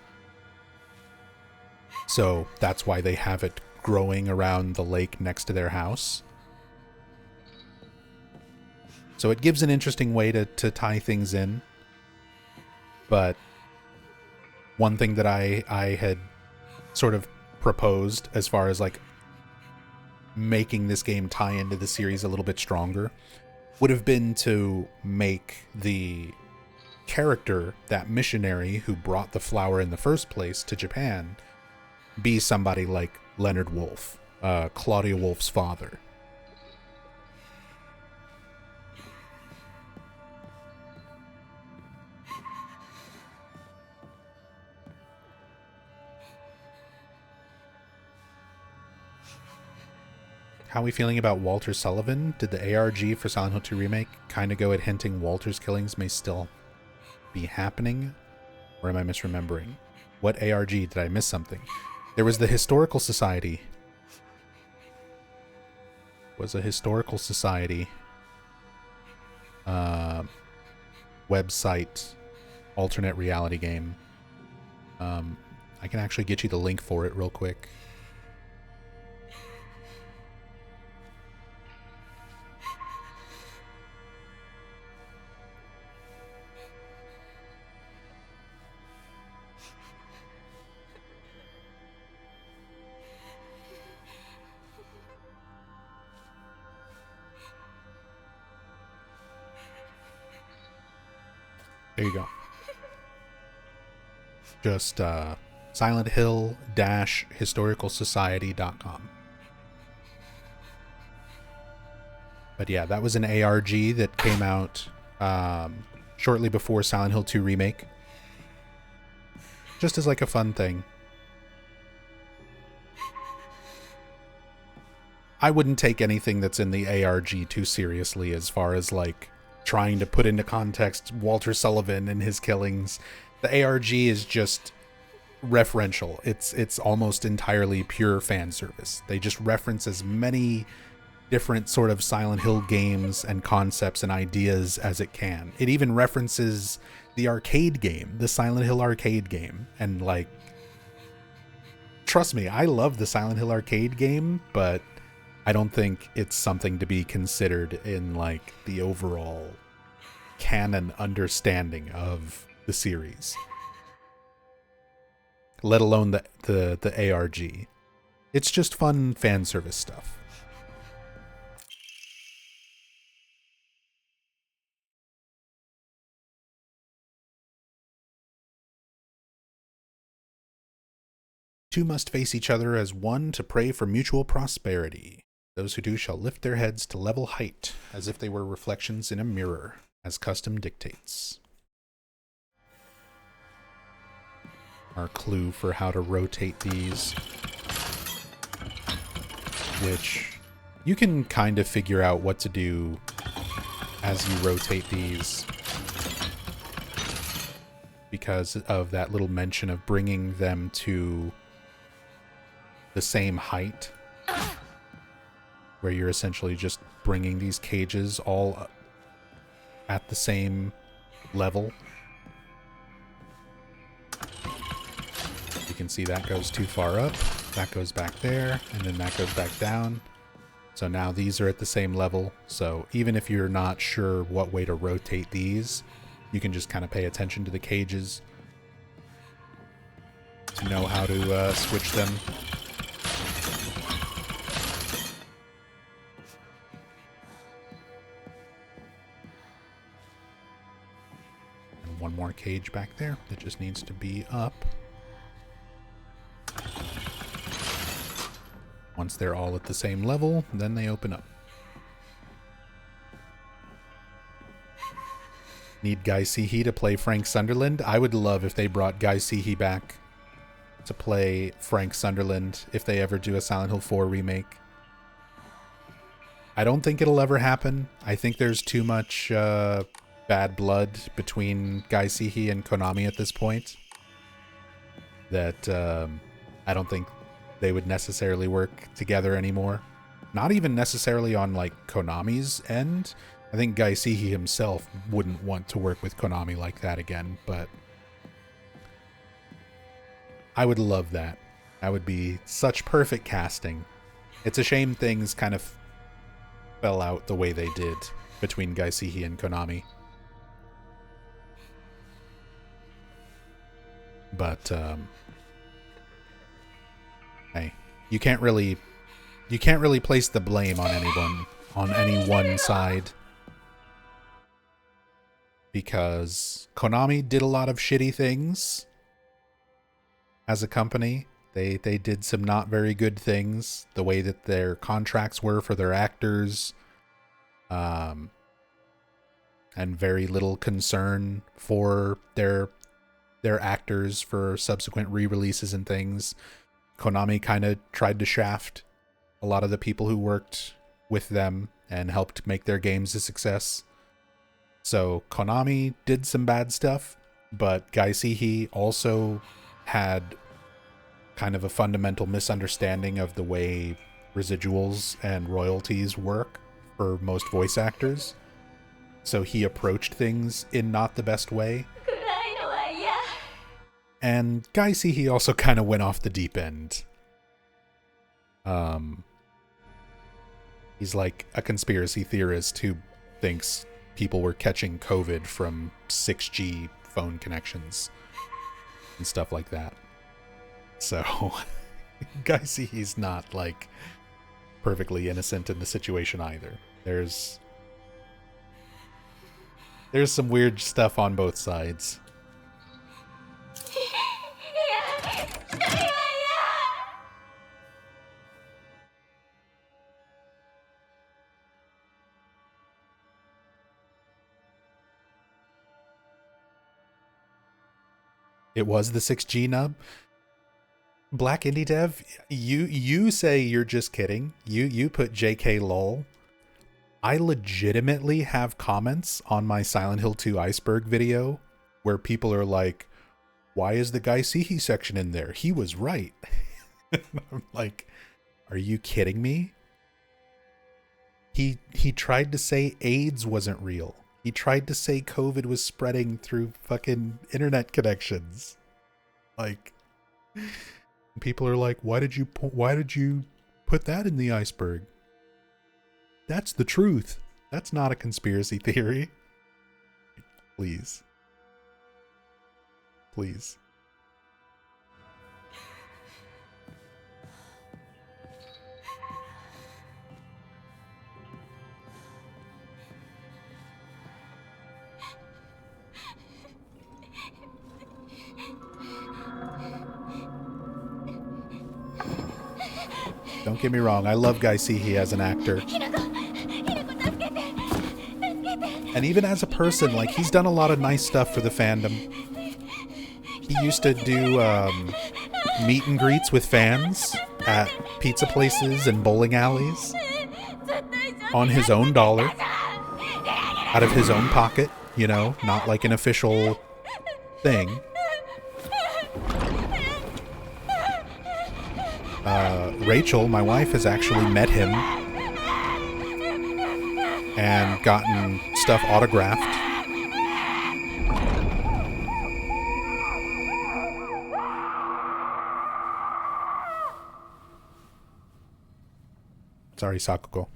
So that's why they have it growing around the lake next to their house. So it gives an interesting way to tie things in. But one thing that I had sort of proposed as far as like making this game tie into the series a little bit stronger would have been to make the character, that missionary who brought the flower in the first place to Japan, be somebody like Leonard Wolf, Claudia Wolf's father. How are we feeling about Walter Sullivan? Did the ARG for Silent Hill 2 Remake kind of go at hinting Walter's killings may still be happening? Or am I misremembering? What ARG? Did I miss something? There was the Historical Society. Was a Historical Society website alternate reality game. I can actually get you the link for it real quick. There you go. Just silenthill-historicalsociety.com. But yeah, that was an ARG that came out shortly before Silent Hill 2 Remake. Just as like a fun thing. I wouldn't take anything that's in the ARG too seriously as far as like trying to put into context Walter Sullivan and his killings. The ARG is just referential. It's almost entirely pure fan service. They just reference as many different sort of Silent Hill games and concepts and ideas as it can. It even references the arcade game, the Silent Hill arcade game. And like, trust me, I love the Silent Hill arcade game, but I don't think it's something to be considered in like the overall canon understanding of the series, let alone the ARG. It's just fun fan service stuff. Two must face each other as one to pray for mutual prosperity. Those who do shall lift their heads to level height, as if they were reflections in a mirror, as custom dictates. Our clue for how to rotate these, which you can kind of figure out what to do as you rotate these, because of that little mention of bringing them to the same height, where you're essentially just bringing these cages all at the same level. You can see that goes too far up, that goes back there, and then that goes back down. So now these are at the same level. So even if you're not sure what way to rotate these, you can just kind of pay attention to the cages to know how to switch them. One more cage back there that just needs to be up. Once they're all at the same level, then they open up. Need Guy Seehee to play Frank Sunderland. I would love if they brought Guy Seehee back to play Frank Sunderland if they ever do a Silent Hill 4 remake. I don't think it'll ever happen. I think there's too much bad blood between Guy Seehee and Konami at this point that I don't think they would necessarily work together anymore. Not even necessarily on like Konami's end. I think Guy Seehee himself wouldn't want to work with Konami like that again, but I would love that. That would be such perfect casting. It's a shame things kind of fell out the way they did between Guy Seehee and Konami. But hey, you can't really place the blame on anyone, on any one side, because Konami did a lot of shitty things as a company. They did some not very good things, the way that their contracts were for their actors, and very little concern for their actors for subsequent re-releases and things. Konami kind of tried to shaft a lot of the people who worked with them and helped make their games a success. So Konami did some bad stuff, but Guy Seehee also had kind of a fundamental misunderstanding of the way residuals and royalties work for most voice actors. So he approached things in not the best way. And Guy Seehee also kind of went off the deep end. He's like a conspiracy theorist who thinks people were catching COVID from 6G phone connections and stuff like that. So, Guy Seehee's not like perfectly innocent in the situation either. There's some weird stuff on both sides. It was the 6G nub. Black Indie Dev, you say you're just kidding. You put JK lol. I legitimately have comments on my Silent Hill 2 Iceberg video where people are like, why is the Guy Seehee section in there? He was right. I'm like, are you kidding me? He tried to say AIDS wasn't real. He tried to say COVID was spreading through fucking internet connections. Like, people are like, why did you put that in the iceberg? That's the truth. That's not a conspiracy theory. Please. Please. Don't get me wrong, I love Guy Seehee as an actor. And even as a person, like, he's done a lot of nice stuff for the fandom. He used to do meet and greets with fans at pizza places and bowling alleys on his own dollar, out of his own pocket, you know, not like an official thing. Rachel, my wife, has actually met him and gotten stuff autographed. Sorry, Sakuko.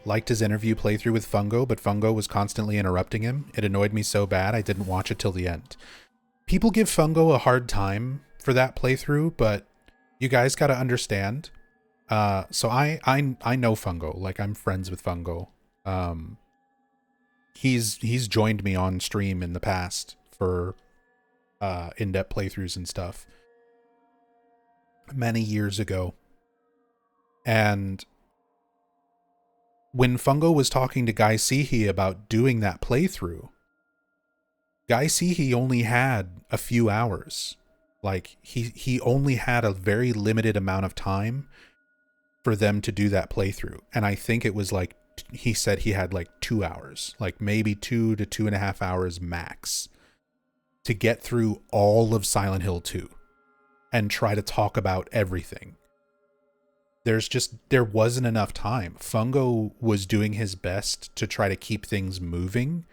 Liked his interview playthrough with Fungo, but Fungo was constantly interrupting him. It annoyed me so bad I didn't watch it till the end. People give Fungo a hard time for that playthrough, but you guys gotta understand. So I know Fungo, like, I'm friends with Fungo. He's joined me on stream in the past for in-depth playthroughs and stuff many years ago. And when Fungo was talking to Guy Sihi about doing that playthrough, Guy Sihi only had a few hours. Like, he only had a very limited amount of time for them to do that playthrough. And I think it was like, he said he had like 2 hours, like maybe 2 to 2.5 hours max to get through all of Silent Hill 2 and try to talk about everything. There wasn't enough time. Fungo was doing his best to try to keep things moving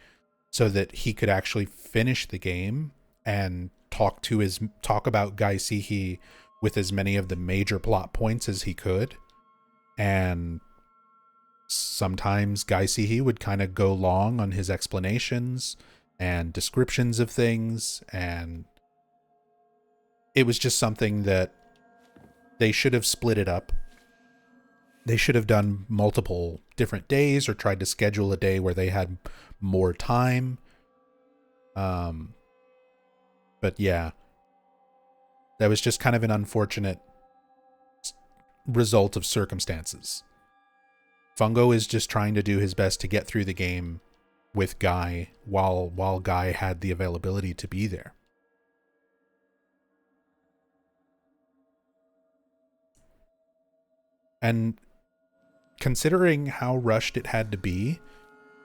so that he could actually finish the game and talk about Guy Sihi with as many of the major plot points as he could. And sometimes Guy Sihi would kind of go long on his explanations and descriptions of things, and it was just something that they should have split it up. They should have done multiple different days or tried to schedule a day where they had more time. But yeah, that was just kind of an unfortunate result of circumstances. Fungo is just trying to do his best to get through the game with Guy while Guy had the availability to be there. And considering how rushed it had to be,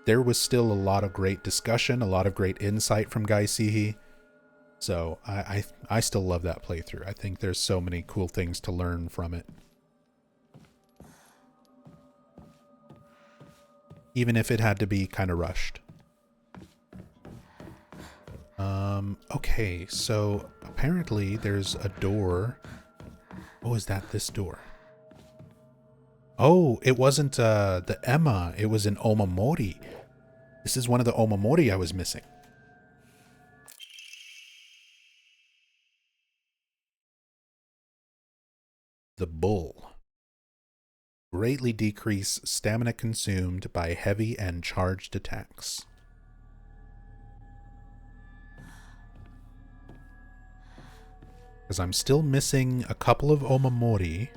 there was still a lot of great discussion, a lot of great insight from Guy Sihi. So I still love that playthrough. I think there's so many cool things to learn from it. Even if it had to be kind of rushed. Okay, so apparently there's a door. Oh, is that this door? Oh, it wasn't the Emma, it was an Omamori. This is one of the Omamori I was missing. The Bull. Greatly decrease stamina consumed by heavy and charged attacks. Because I'm still missing a couple of Omamori,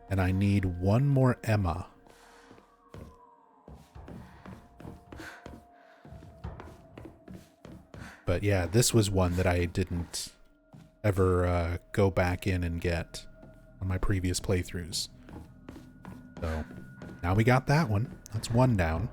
and I need one more Emma. But yeah, this was one that I didn't ever go back in and get on my previous playthroughs. So now we got that one. That's one down.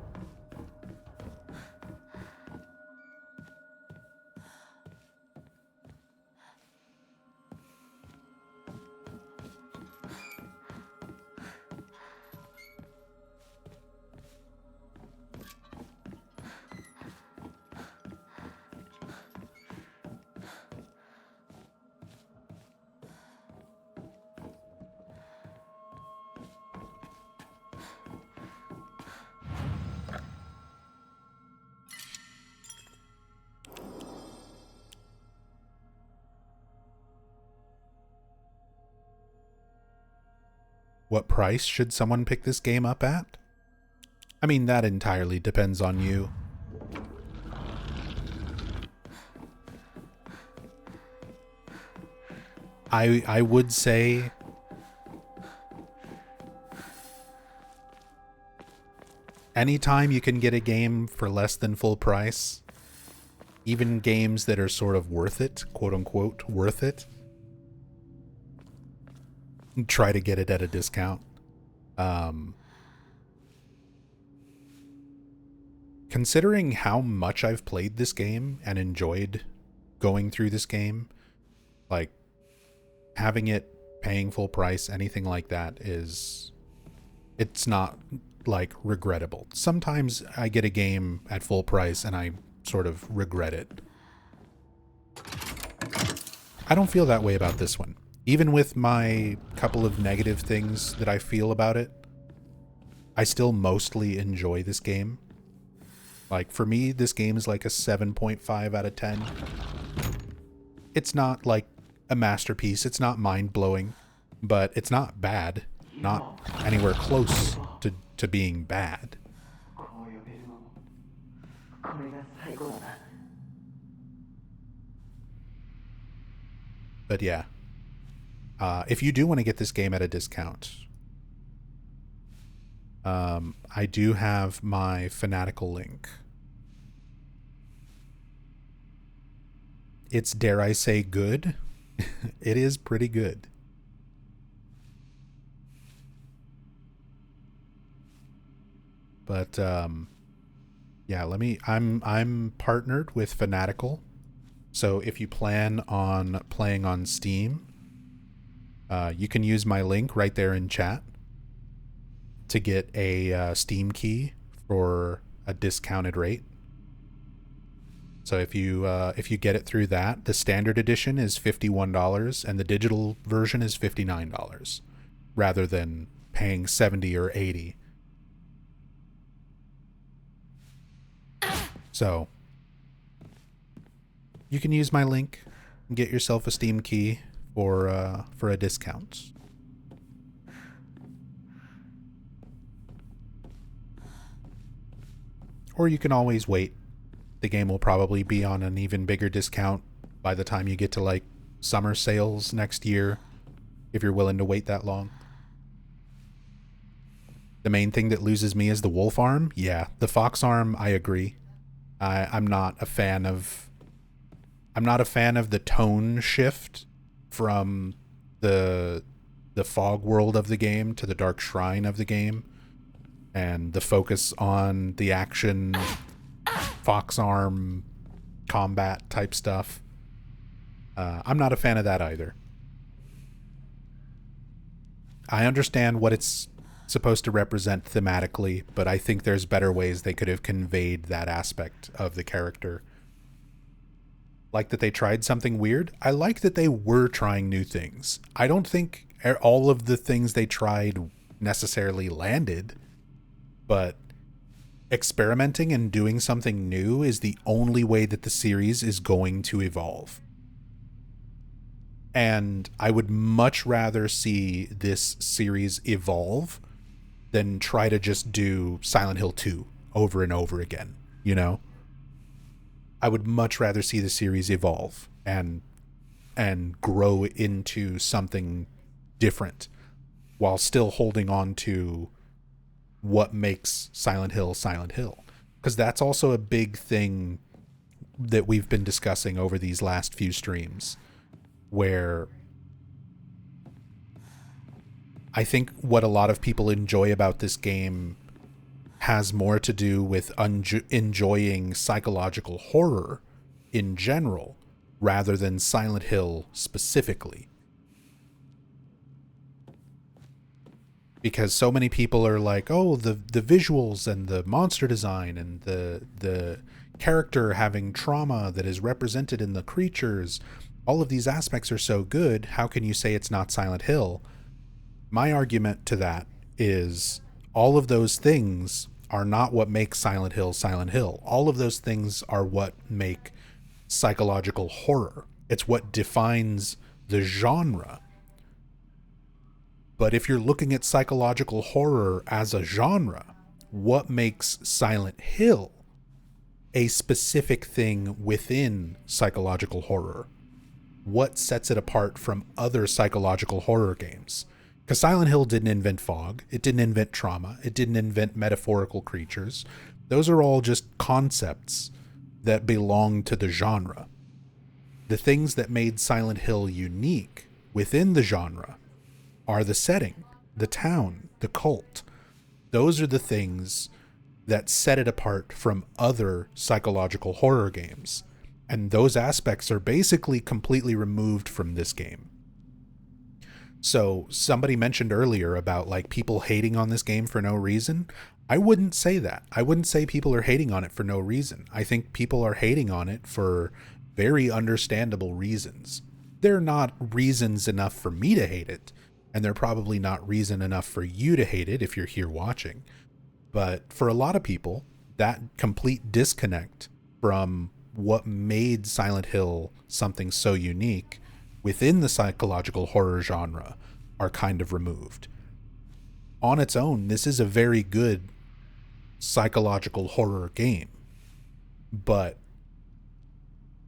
What price should someone pick this game up at? I mean, that entirely depends on you. I would say anytime you can get a game for less than full price, even games that are sort of worth it, quote unquote, worth it, try to get it at a discount. Considering how much I've played this game and enjoyed going through this game, like having it paying full price, anything like that it's not like regrettable. Sometimes I get a game at full price and I sort of regret it. I don't feel that way about this one. Even with my couple of negative things that I feel about it, I still mostly enjoy this game. Like, for me, this game is like a 7.5 out of 10. It's not like a masterpiece. It's not mind-blowing, but it's not bad. Not anywhere close to being bad. But yeah. If you do want to get this game at a discount, I do have my Fanatical link. It's, dare I say, good. It is pretty good. But yeah, I'm partnered with Fanatical. So if you plan on playing on Steam, you can use my link right there in chat to get a Steam key for a discounted rate. So if you get it through that, the standard edition is $51 and the digital version is $59, rather than paying $70 or $80. So you can use my link and get yourself a Steam key for a discount. Or you can always wait. The game will probably be on an even bigger discount by the time you get to like summer sales next year, if you're willing to wait that long. The main thing that loses me is the wolf arm. Yeah, the fox arm, I agree. I'm not a fan of the tone shift from the fog world of the game to the dark shrine of the game, and the focus on the action fox arm combat type stuff. I'm not a fan of that either. I understand what it's supposed to represent thematically, but I think there's better ways they could have conveyed that aspect of the character. Like that they tried something weird. I like that they were trying new things. I don't think all of the things they tried necessarily landed, but experimenting and doing something new is the only way that the series is going to evolve. And I would much rather see this series evolve than try to just do Silent Hill 2 over and over again, you know? I would much rather see the series evolve and grow into something different while still holding on to what makes Silent Hill Silent Hill. Because that's also a big thing that we've been discussing over these last few streams, where I think what a lot of people enjoy about this game has more to do with enjoying psychological horror in general rather than Silent Hill specifically. Because so many people are like, oh, the visuals and the monster design and the character having trauma that is represented in the creatures, all of these aspects are so good, how can you say it's not Silent Hill? My argument to that is all of those things are not what makes Silent Hill Silent Hill. All of those things are what make psychological horror. It's what defines the genre. But if you're looking at psychological horror as a genre, what makes Silent Hill a specific thing within psychological horror? What sets it apart from other psychological horror games? Because Silent Hill didn't invent fog, it didn't invent trauma, it didn't invent metaphorical creatures. Those are all just concepts that belong to the genre. The things that made Silent Hill unique within the genre are the setting, the town, the cult. Those are the things that set it apart from other psychological horror games. And those aspects are basically completely removed from this game. So somebody mentioned earlier about like people hating on this game for no reason. I wouldn't say that. I wouldn't say people are hating on it for no reason. I think people are hating on it for very understandable reasons. They're not reasons enough for me to hate it, and they're probably not reason enough for you to hate it if you're here watching. But for a lot of people, that complete disconnect from what made Silent Hill something so unique within the psychological horror genre are kind of removed. On its own, this is a very good psychological horror game. But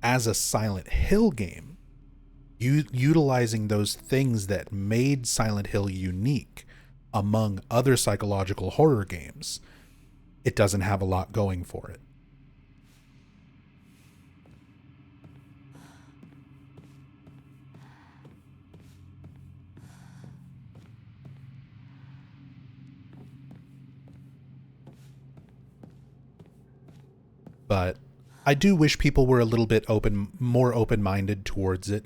as a Silent Hill game, utilizing those things that made Silent Hill unique, among other psychological horror games, it doesn't have a lot going for it. But I do wish people were a little bit more open-minded towards it,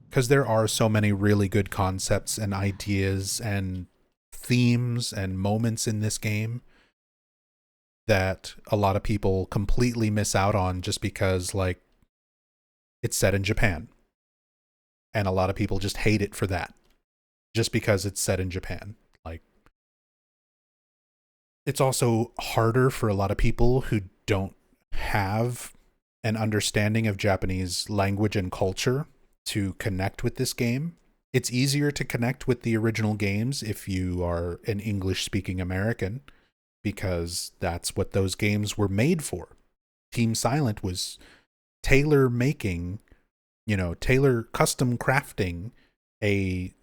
because there are so many really good concepts and ideas and themes and moments in this game that a lot of people completely miss out on just because, like, it's set in Japan. And a lot of people just hate it for that. Just because it's set in Japan. Like, it's also harder for a lot of people who don't have an understanding of Japanese language and culture to connect with this game. It's easier to connect with the original games if you are an English-speaking American, because that's what those games were made for. Team Silent was tailor custom crafting an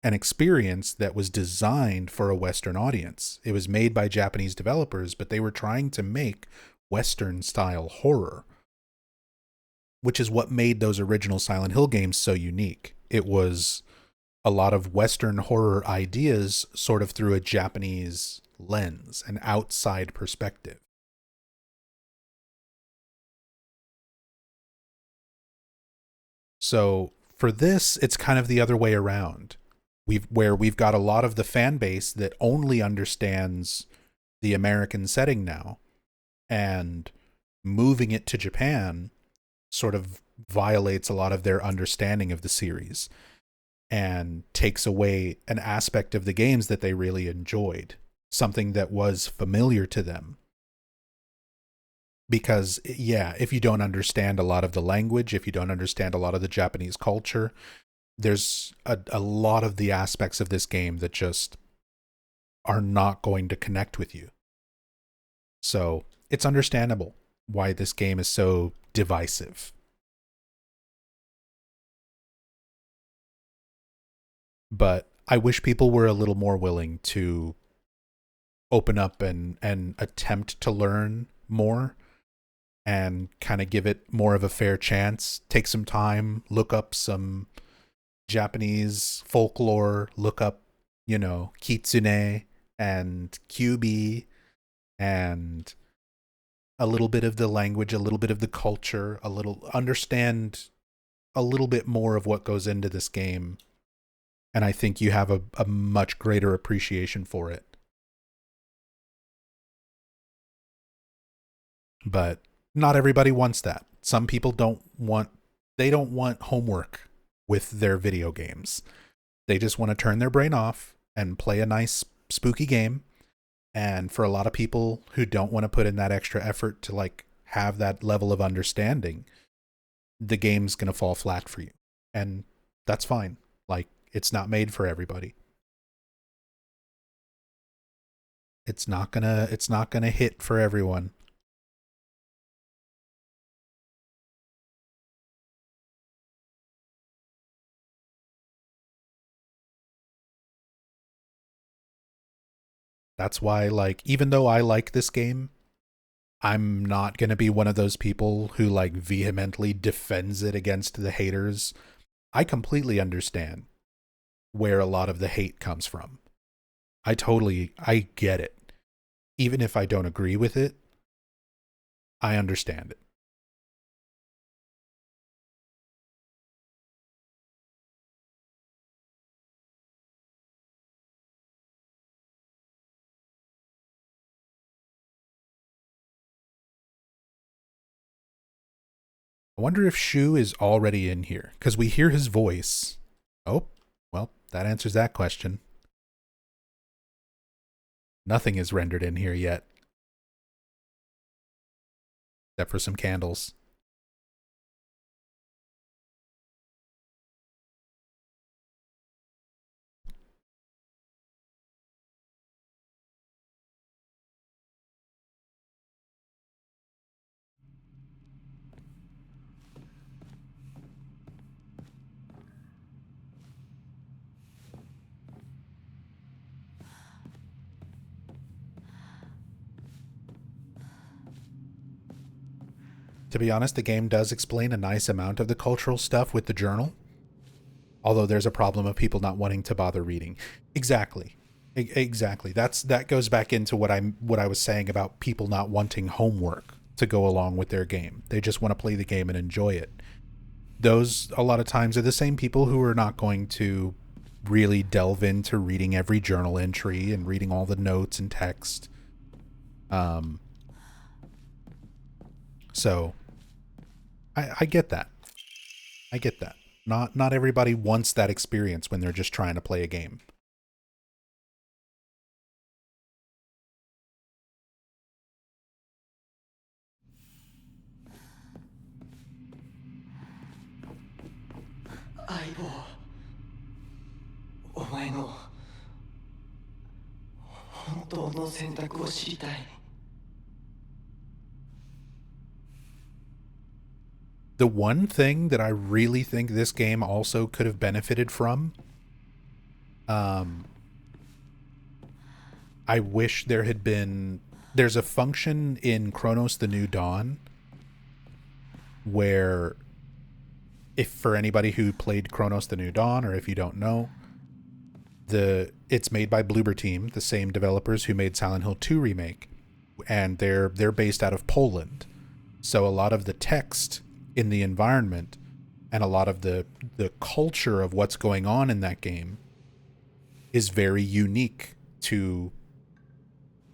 experience that was designed for a Western audience. It was made by Japanese developers, but they were trying to make Western style horror, which is what made those original Silent Hill games so unique. It was a lot of Western horror ideas sort of through a Japanese lens, an outside perspective. So for this, it's kind of the other way around. We've got a lot of the fan base that only understands the American setting now, and moving it to Japan sort of violates a lot of their understanding of the series and takes away an aspect of the games that they really enjoyed, something that was familiar to them. Because, yeah, if you don't understand a lot of the language, if you don't understand a lot of the Japanese culture, there's a lot of the aspects of this game that just are not going to connect with you. So it's understandable why this game is so divisive. But I wish people were a little more willing to open up and attempt to learn more and kind of give it more of a fair chance. Take some time, look up some Japanese folklore, look up, Kitsune and Kyubi, and a little bit of the language, a little bit of the culture, understand a little bit more of what goes into this game. And I think you have a much greater appreciation for it. But not everybody wants that. Some people don't want homework with their video games. They just want to turn their brain off and play a nice spooky game. And for a lot of people who don't want to put in that extra effort to like have that level of understanding, the game's going to fall flat for you. And that's fine. Like, it's not made for everybody. It's not going to hit for everyone. That's why, like, even though I like this game, I'm not going to be one of those people who, like, vehemently defends it against the haters. I completely understand where a lot of the hate comes from. I get it. Even if I don't agree with it, I understand it. I wonder if Shu is already in here, because we hear his voice. Oh, well, that answers that question. Nothing is rendered in here yet. Except for some candles. to be honest, the game does explain a nice amount of the cultural stuff with the journal. Although there's a problem of people not wanting to bother reading. Exactly. Exactly. That goes back into what I was saying about people not wanting homework to go along with their game. They just want to play the game and enjoy it. Those a lot of times are the same people who are not going to really delve into reading every journal entry and reading all the notes and text. So I get that. I get that. Not everybody wants that experience when they're just trying to play a game. The one thing that I really think this game also could have benefited from, I wish there had been... There's a function in Chronos: The New Dawn where, if for anybody who played Chronos: The New Dawn, or if you don't know, it's made by Bloober Team, the same developers who made Silent Hill 2 remake, and they're based out of Poland. So a lot of the text in the environment and a lot of the culture of what's going on in that game is very unique to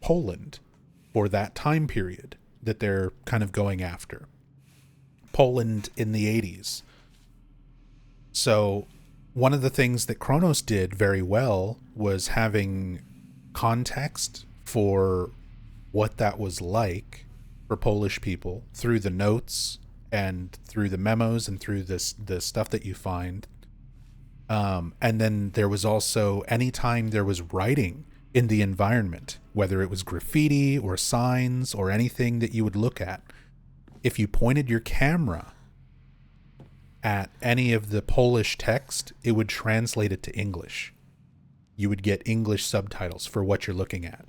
Poland for that time period that they're kind of going after. Poland in the 80s. So one of the things that Chronos did very well was having context for what that was like for Polish people through the notes and through the memos and through the stuff that you find. And then there was also, anytime there was writing in the environment, whether it was graffiti or signs or anything that you would look at, if you pointed your camera at any of the Polish text, it would translate it to English. You would get English subtitles for what you're looking at.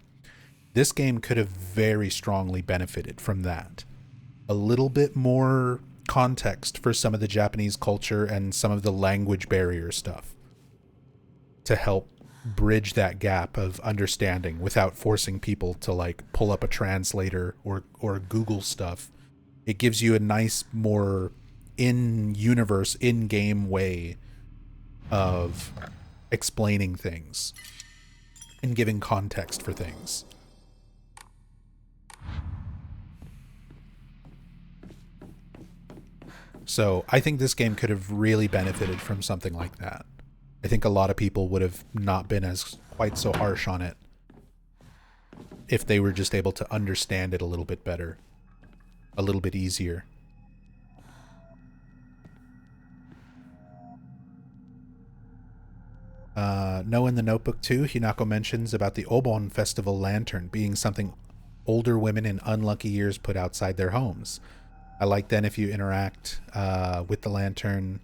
This game could have very strongly benefited from that. A little bit more context for some of the Japanese culture and some of the language barrier stuff to help bridge that gap of understanding without forcing people to like pull up a translator or Google stuff. It gives you a nice, more in-universe, in-game way of explaining things and giving context for things. So I think this game could have really benefited from something like that. I think a lot of people would have not been as quite so harsh on it if they were just able to understand it a little bit better, a little bit easier. No, in the Notebook too, Hinako mentions about the Obon Festival lantern being something older women in unlucky years put outside their homes. I like then if you interact with the lantern,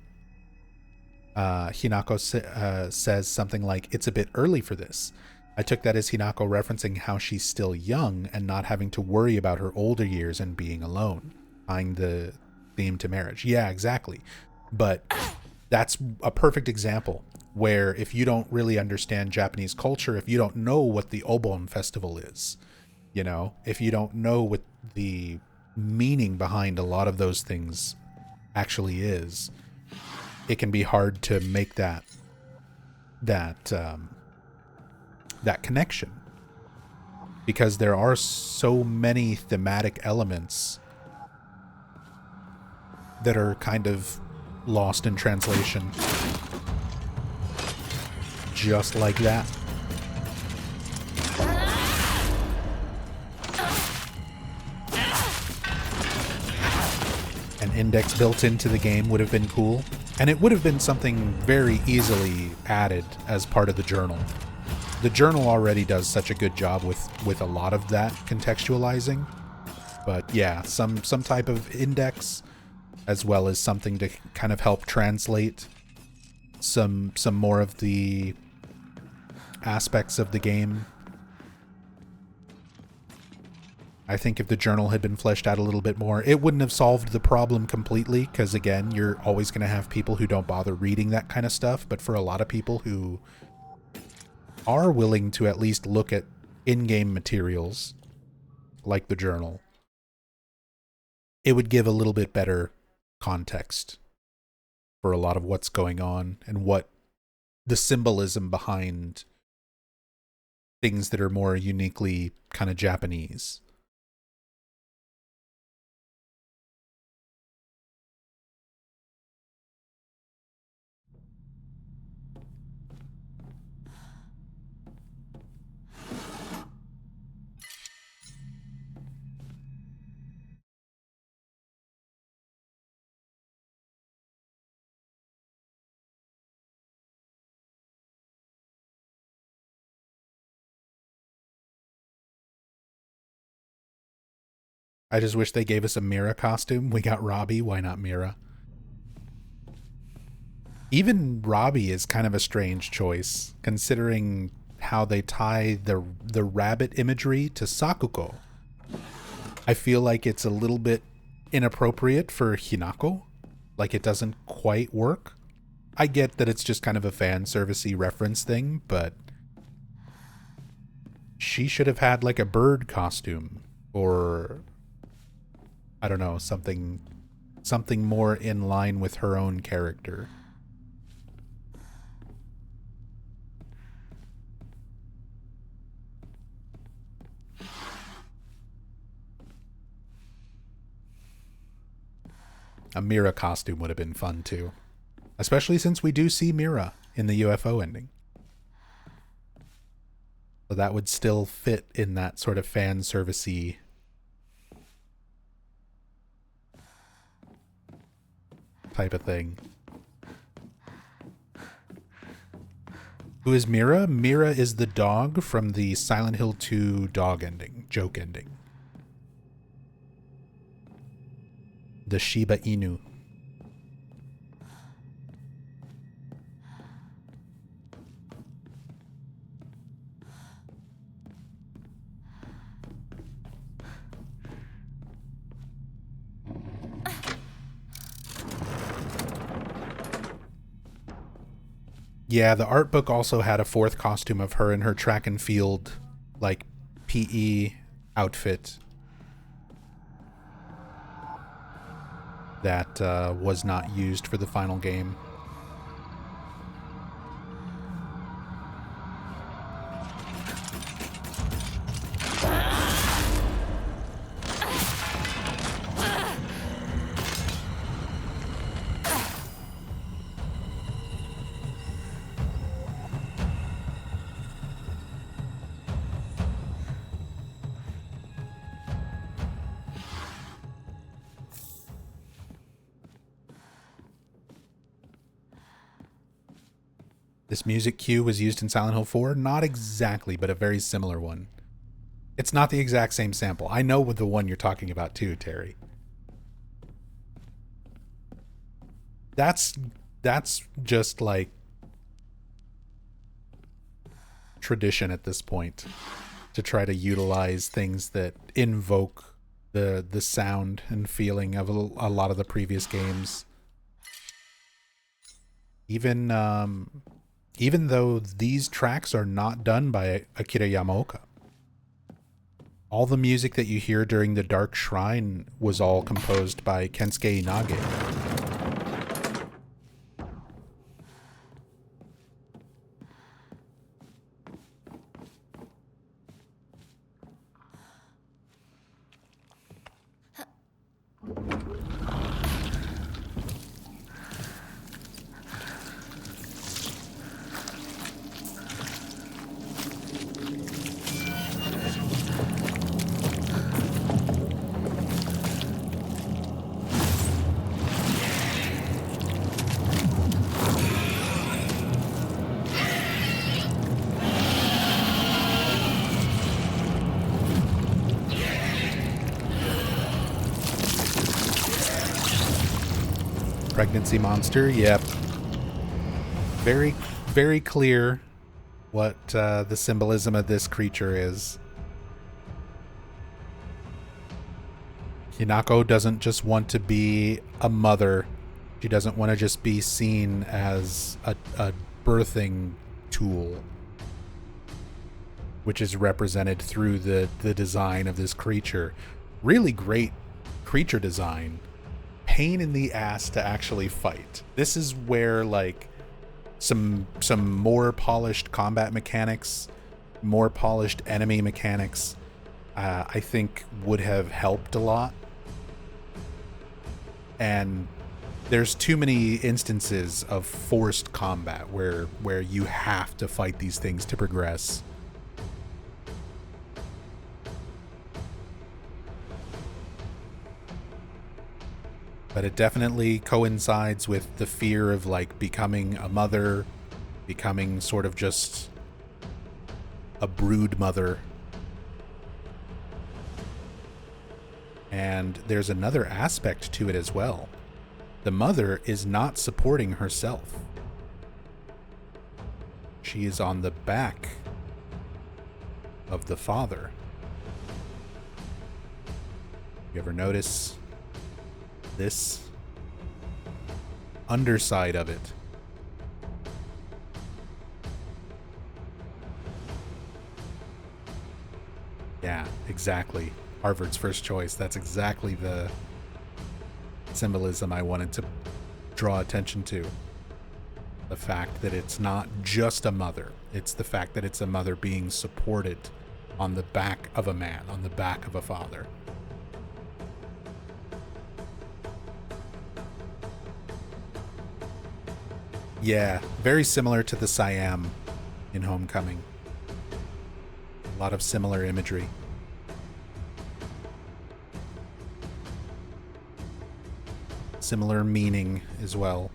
Hinako says something like, "It's a bit early for this." I took that as Hinako referencing how she's still young and not having to worry about her older years and being alone, tying the theme to marriage. Yeah, exactly. But that's a perfect example where if you don't really understand Japanese culture, if you don't know what the Obon Festival is, you know, if you don't know what the meaning behind a lot of those things actually is, it can be hard to make that connection, because there are so many thematic elements that are kind of lost in translation. Just like that. An index built into the game would have been cool, and it would have been something very easily added as part of the journal. The journal already does such a good job with a lot of that contextualizing, but yeah, some type of index, as well as something to kind of help translate some more of the aspects of the game. I think if the journal had been fleshed out a little bit more, it wouldn't have solved the problem completely, because again, you're always going to have people who don't bother reading that kind of stuff, but for a lot of people who are willing to at least look at in-game materials, like the journal, it would give a little bit better context for a lot of what's going on and what the symbolism behind things that are more uniquely kind of Japanese. I just wish they gave us a Mira costume. We got Robbie, why not Mira? Even Robbie is kind of a strange choice, considering how they tie the rabbit imagery to Sakuko. I feel like it's a little bit inappropriate for Hinako. Like, it doesn't quite work. I get that it's just kind of a fan servicey reference thing, but she should have had like a bird costume, or I don't know, something more in line with her own character. A Mira costume would have been fun too. Especially since we do see Mira in the UFO ending. So that would still fit in that sort of fan servicey type of thing. Who is Mira? Mira is the dog from the Silent Hill 2 dog ending, joke ending. The Shiba Inu. Yeah, the art book also had a fourth costume of her in her track and field, like, PE outfit that was not used for the final game. This music cue was used in Silent Hill 4? Not exactly, but a very similar one. It's not the exact same sample. I know the one you're talking about too, Terry. That's just like tradition at this point, to try to utilize things that invoke the sound and feeling of a lot of the previous games. Even though these tracks are not done by Akira Yamaoka. All the music that you hear during the Dark Shrine was all composed by Kensuke Inage. Pregnancy monster, yep. Very, very clear what the symbolism of this creature is. Hinako doesn't just want to be a mother. She doesn't want to just be seen as a birthing tool, which is represented through the design of this creature. Really great creature design. Pain in the ass to actually fight. This is where like some more polished combat mechanics, more polished enemy mechanics, I think would have helped a lot. And there's too many instances of forced combat where you have to fight these things to progress. But it definitely coincides with the fear of like becoming a mother, becoming sort of just a brood mother. And there's another aspect to it as well. The mother is not supporting herself. She is on the back of the father. You ever notice this underside of it? Yeah, exactly. Harvard's first choice. That's exactly the symbolism I wanted to draw attention to. The fact that it's not just a mother. It's the fact that it's a mother being supported on the back of a man, on the back of a father. Yeah, very similar to the Siam in Homecoming. A lot of similar imagery. Similar meaning as well.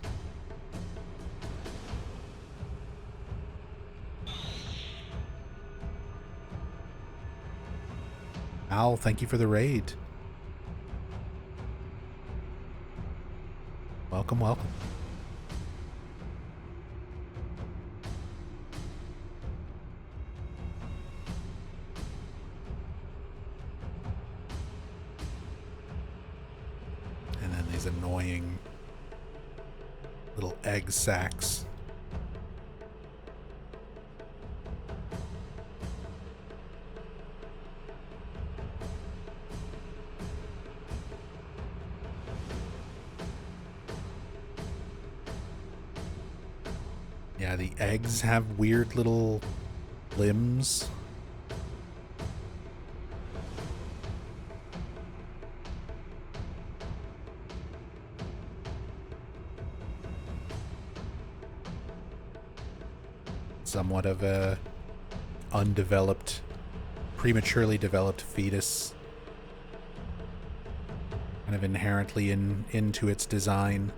Al, thank you for the raid. Welcome, welcome. And then these annoying little egg sacs. Yeah, the eggs have weird little limbs. Somewhat of a undeveloped, prematurely developed fetus. Kind of inherently into its design.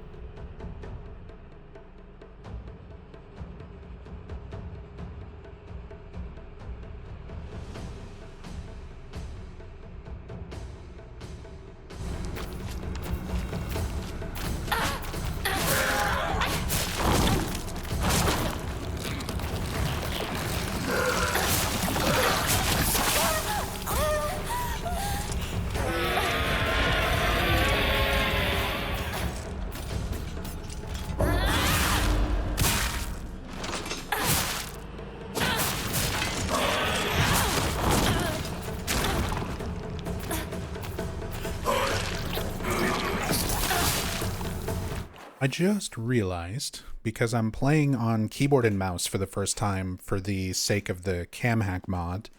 I just realized, because I'm playing on keyboard and mouse for the first time for the sake of the CamHack mod,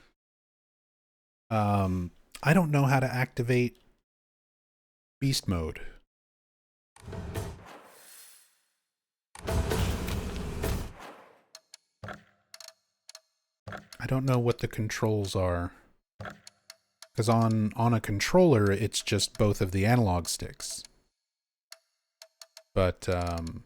I don't know how to activate beast mode. I don't know what the controls are. Because on a controller, it's just both of the analog sticks. But, I'm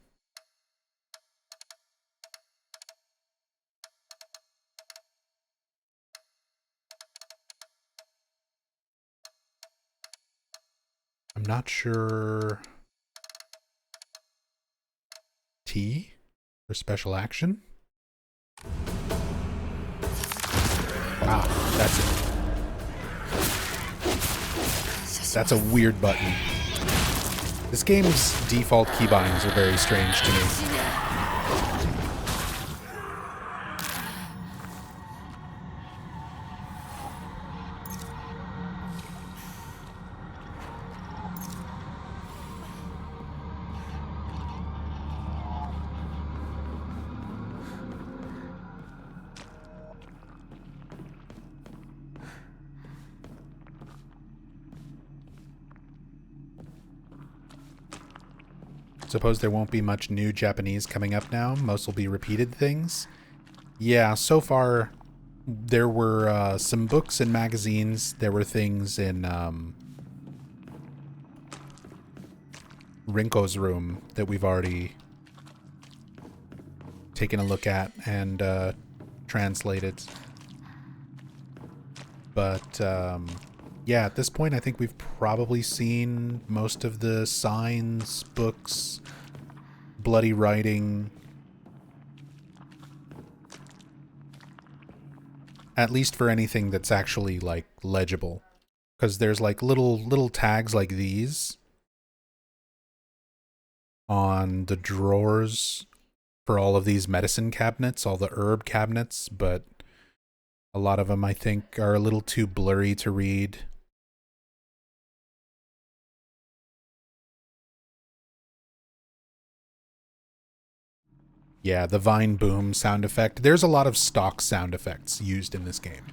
not sure. T for special action? Ah, that's it. That's a weird button. This game's default keybinds are very strange to me. Suppose there won't be much new Japanese coming up now. Most will be repeated things. Yeah, so far there were some books and magazines. There were things in Rinko's room that we've already taken a look at and translated. But yeah, at this point I think we've probably seen most of the signs, books, bloody writing. At least for anything that's actually like legible. Because there's like little tags like these on the drawers for all of these medicine cabinets, all the herb cabinets, but a lot of them I think are a little too blurry to read. Yeah, the vine boom sound effect. There's a lot of stock sound effects used in this game.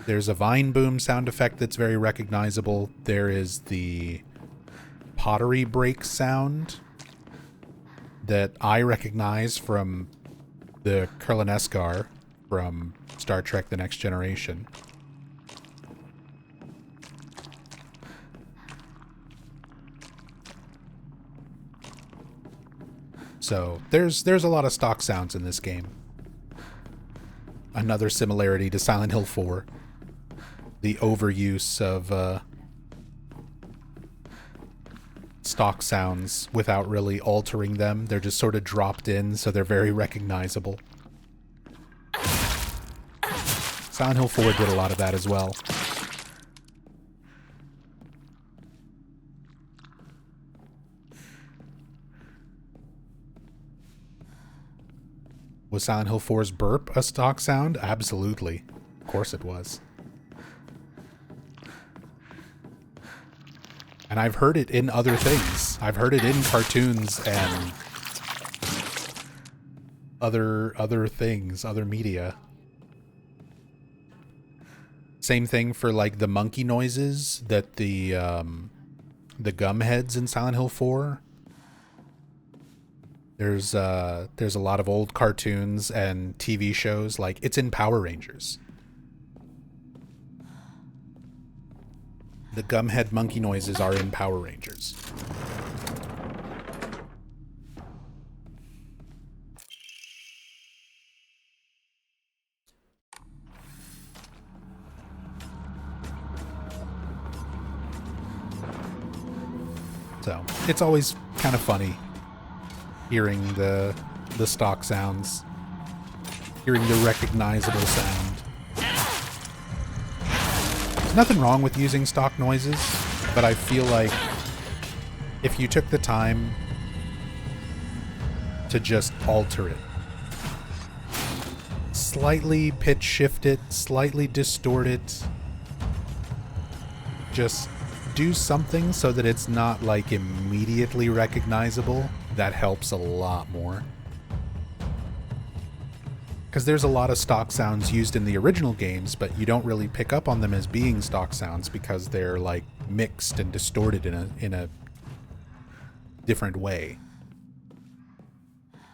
There's a vine boom sound effect that's very recognizable. There is the pottery break sound that I recognize from the Kurleneskar from Star Trek The Next Generation. So there's a lot of stock sounds in this game. Another similarity to Silent Hill 4. The overuse of stock sounds without really altering them. They're just sort of dropped in, so they're very recognizable. Silent Hill 4 did a lot of that as well. Was Silent Hill 4's burp a stock sound? Absolutely. Of course it was. And I've heard it in other things. I've heard it in cartoons and other things, other media. Same thing for like the monkey noises that the gum heads in Silent Hill 4. There's a lot of old cartoons and TV shows, like it's in Power Rangers. The gumhead monkey noises are in Power Rangers. So, it's always kind of funny hearing the stock sounds, hearing the recognizable sound. There's nothing wrong with using stock noises, but I feel like if you took the time to just alter it, slightly pitch shift it, slightly distort it, just do something so that it's not like immediately recognizable, that helps a lot more. Because there's a lot of stock sounds used in the original games, but you don't really pick up on them as being stock sounds because they're like mixed and distorted in a different way.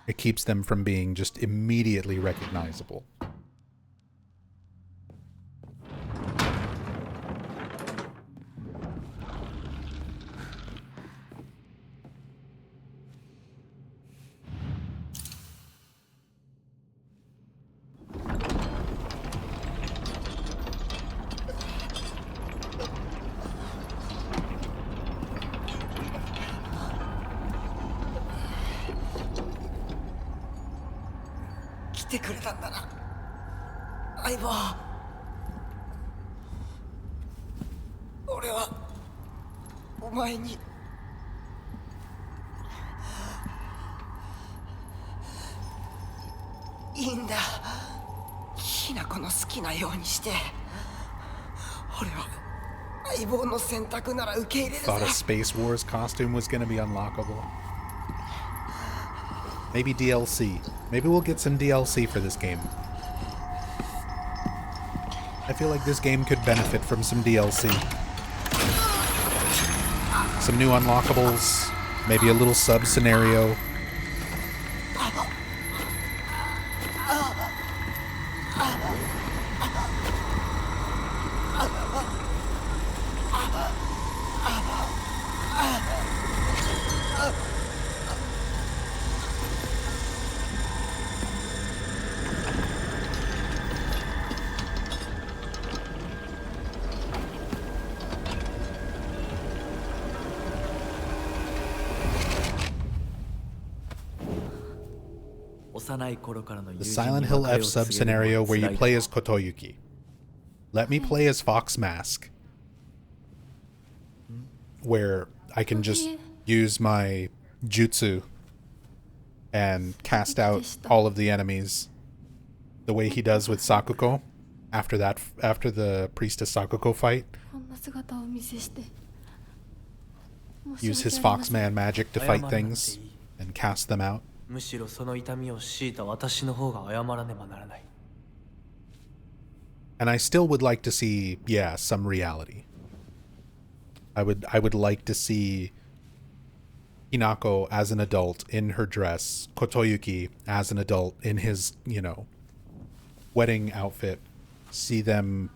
It keeps them from being just immediately recognizable.
俺はお前にいいんだ。ひな子の好きなようにして。俺は相棒の選択なら受け入れる
Thought
さ。
a Space Wars costume was going to be unlockable. Maybe DLC. Maybe we'll get some DLC for this game. I feel like this game could benefit from some DLC. Some new unlockables. Maybe a little sub-scenario. The Silent Hill F sub-scenario where you play as Kotoyuki. Let me play as Fox Mask. Where I can just use my jutsu and cast out all of the enemies the way he does with Sakuko after the Priestess Sakuko fight.
こんな姿をお見せして。
Use his Foxman magic to fight things and cast them out.
むしろその痛みを強いた私の方が謝らねばならない。
And I still would like to see, yeah, some reality. I would like to see Hinako as an adult in her dress, Kotoyuki as an adult in his, wedding outfit. See them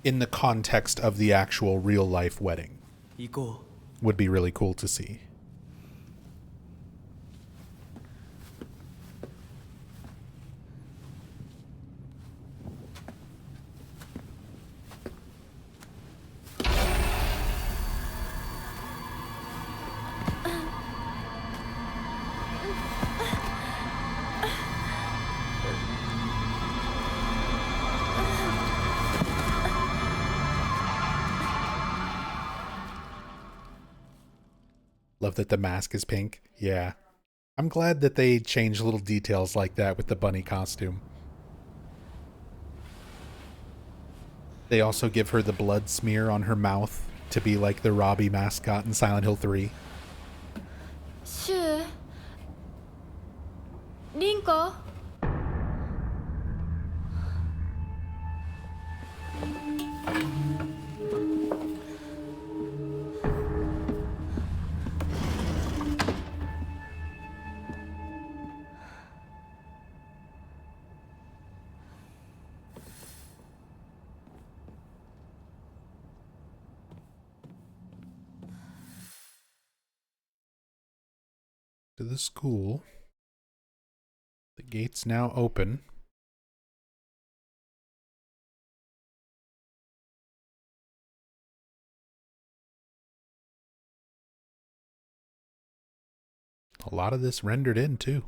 in the context of the actual real life wedding.
行こう。
Would be really cool to see. Love that the mask is pink. Yeah. I'm glad that they changed little details like that with the bunny costume. They also give her the blood smear on her mouth to be like the Robbie mascot in Silent Hill 3.
シュウ、リンコ。
To the school. The gate's now open. A lot of this rendered in too.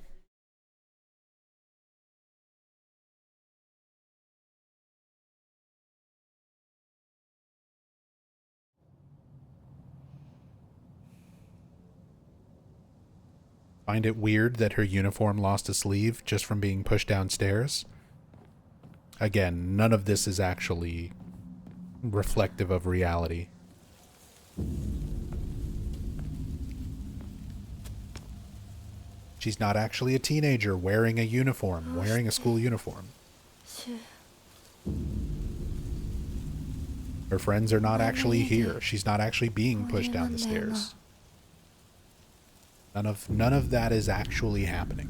Find it weird that her uniform lost a sleeve just from being pushed downstairs? Again, none of this is actually reflective of reality. She's not actually a teenager wearing a uniform, wearing a school uniform.
シュウ、
Her friends are not actually here. She's not actually being pushed down the stairs. None of that is actually happening.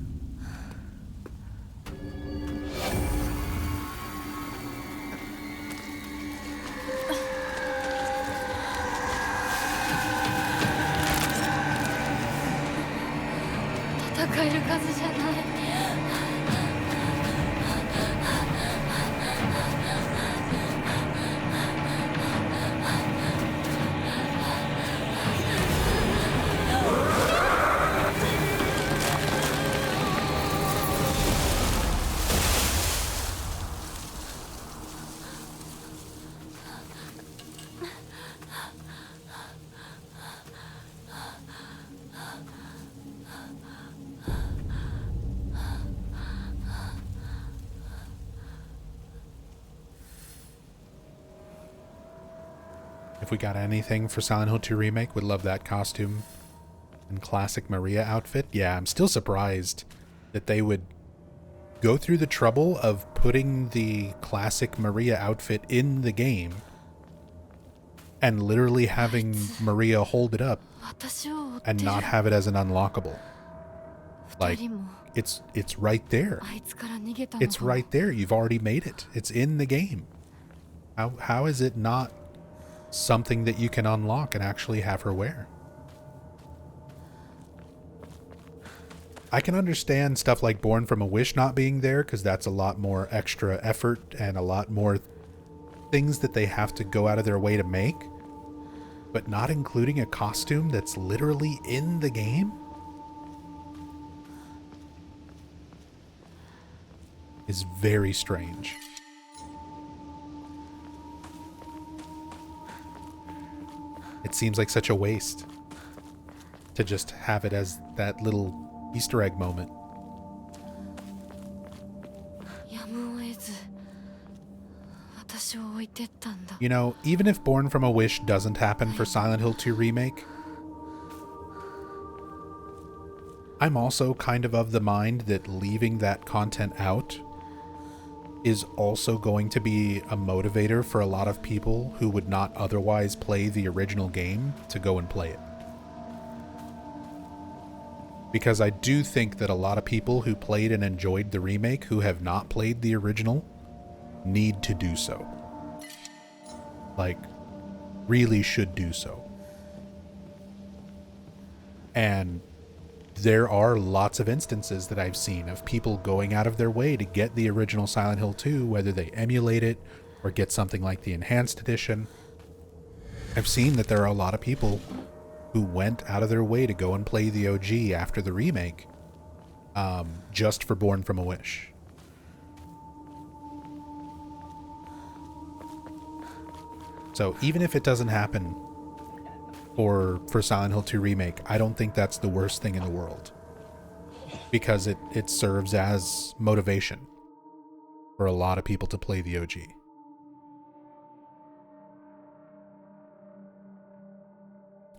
If we got anything for Silent Hill 2 Remake, would love that costume and classic Maria outfit. Yeah, I'm still surprised that they would go through the trouble of putting the classic Maria outfit in the game and literally having Maria hold it up
私を追って
and
る
not have it as an unlockable.
二
Like,
人も
it's right there.
あいつから逃げたの
It's
かも
right there. You've already made it. It's in the game. How is it not something that you can unlock and actually have her wear? I can understand stuff like Born from a Wish not being there because that's a lot more extra effort and a lot more things that they have to go out of their way to make. But not including a costume that's literally in the game? Is very strange. It seems like such a waste to just have it as that little Easter egg moment.
やむを得ず私を置いてったんだ
You know, even if Born from a Wish doesn't happen for Silent Hill 2 Remake, I'm also kind of the mind that leaving that content out is also going to be a motivator for a lot of people who would not otherwise play the original game to go and play it. Because I do think that a lot of people who played and enjoyed the remake who have not played the original need to do so. Like, really should do so. And there are lots of instances that I've seen of people going out of their way to get the original Silent Hill 2, whether they emulate it or get something like the Enhanced Edition. I've seen that there are a lot of people who went out of their way to go and play the OG after the remake, just for Born from a Wish. So even if it doesn't happen for Silent Hill 2 Remake, I don't think that's the worst thing in the world. Because it serves as motivation for a lot of people to play the OG.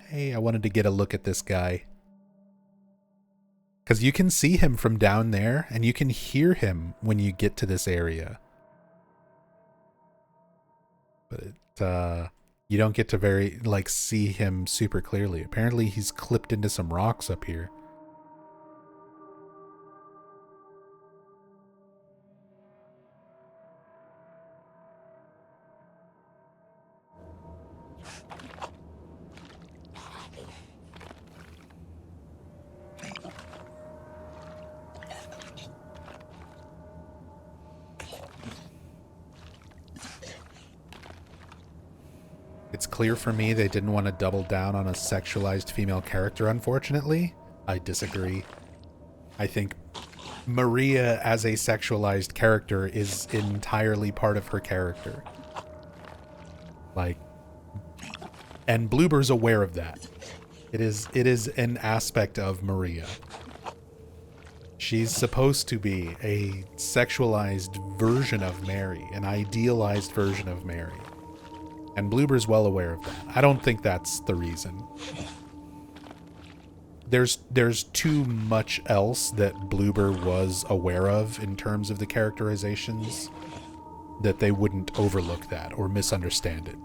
Hey, I wanted to get a look at this guy. Because you can see him from down there, and you can hear him when you get to this area. But you don't get to see him super clearly. Apparently he's clipped into some rocks up here. It's clear for me they didn't want to double down on a sexualized female character, unfortunately. I disagree. I think Maria as a sexualized character is entirely part of her character. And Bloober's aware of that. It is an aspect of Maria. She's supposed to be a sexualized version of Mary, an idealized version of Mary. And Bloober's well aware of that. I don't think that's the reason. There's too much else that Bloober was aware of in terms of the characterizations that they wouldn't overlook that or misunderstand it.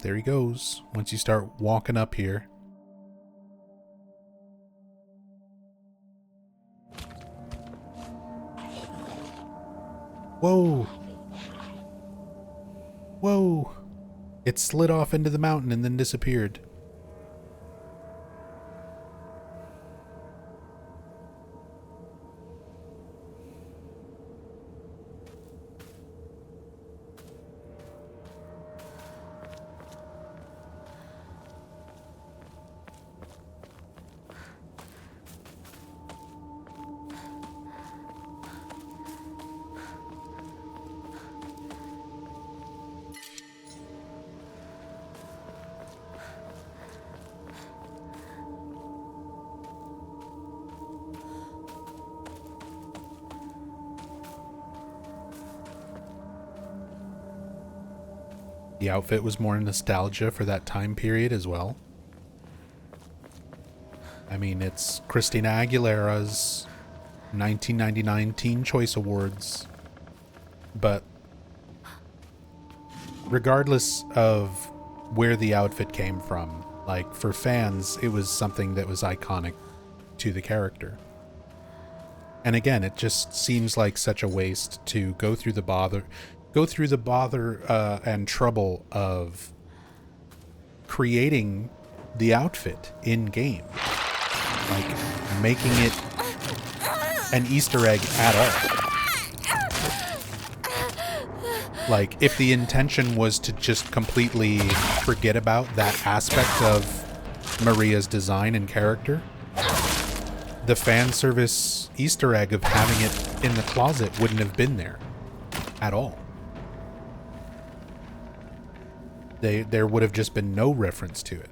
There he goes. Once you start walking up here. Whoa. Whoa. It slid off into the mountain and then disappeared. The outfit was more nostalgia for that time period as well. I mean, it's Christina Aguilera's 1999 Teen Choice Awards. But regardless of where the outfit came from, like, for fans, it was something that was iconic to the character. And again, it just seems like such a waste to go through the bother and trouble of creating the outfit in game, like making it an Easter egg at all. Like, if the intention was to just completely forget about that aspect of Maria's design and character, the fan service Easter egg of having it in the closet wouldn't have been there at all. There would have just been no reference to it.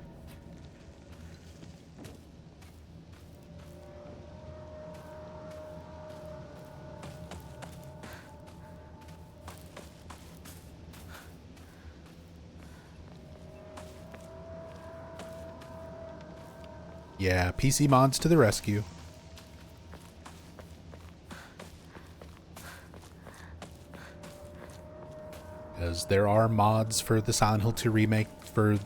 Yeah, PC mods to the rescue. Because there are mods for the Silent Hill 2 remake for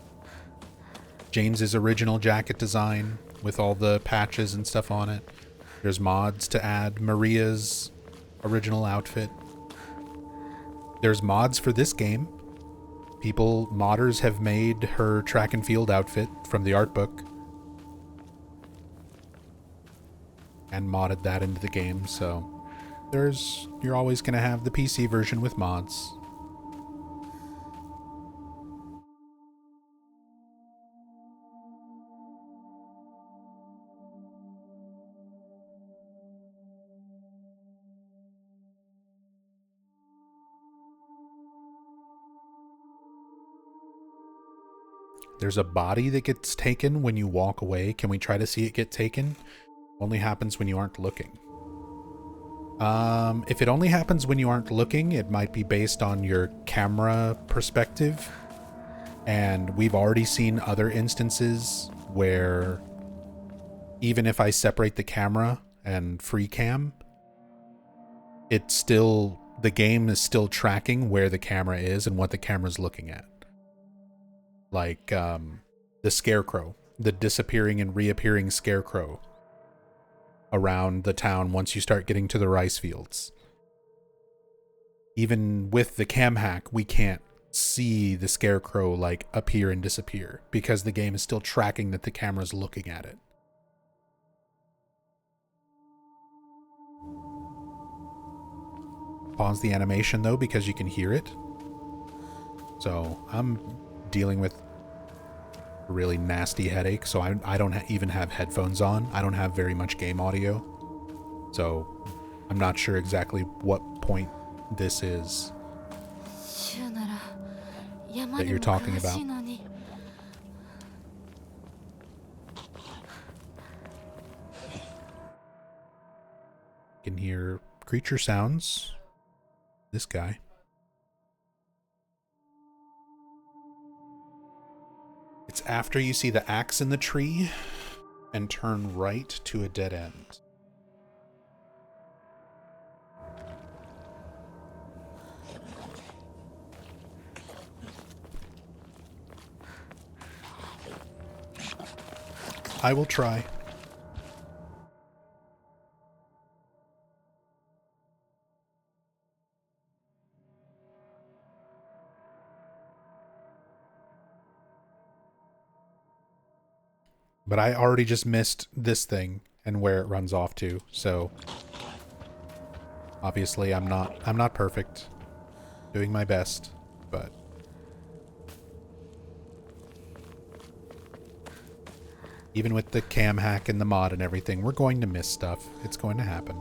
James's original jacket design with all the patches and stuff on it. There's mods to add Maria's original outfit. There's mods for this game. Modders have made her track and field outfit from the art book and modded that into the game, so you're always going to have the PC version with mods. There's a body that gets taken when you walk away. Can we try to see it get taken? Only happens when you aren't looking. If it only happens when you aren't looking, it might be based on your camera perspective. And we've already seen other instances where even if I separate the camera and free cam, the game is still tracking where the camera is and what the camera's looking at. Like the scarecrow, the disappearing and reappearing scarecrow around the town once you start getting to the rice fields. Even with the cam hack, we can't see the scarecrow like appear and disappear because the game is still tracking that the camera's looking at it. Pause the animation though because you can hear it. So I'm dealing with a really nasty headache, so I don't even have headphones on. I don't have very much game audio, so I'm not sure exactly what point this is that you're talking about. You can hear creature sounds. This guy. It's after you see the axe in the tree and turn right to a dead end. I will try. But I already just missed this thing and where it runs off to, so obviously I'm not perfect. Doing my best, but even with the cam hack and the mod and everything, we're going to miss stuff. It's going to happen.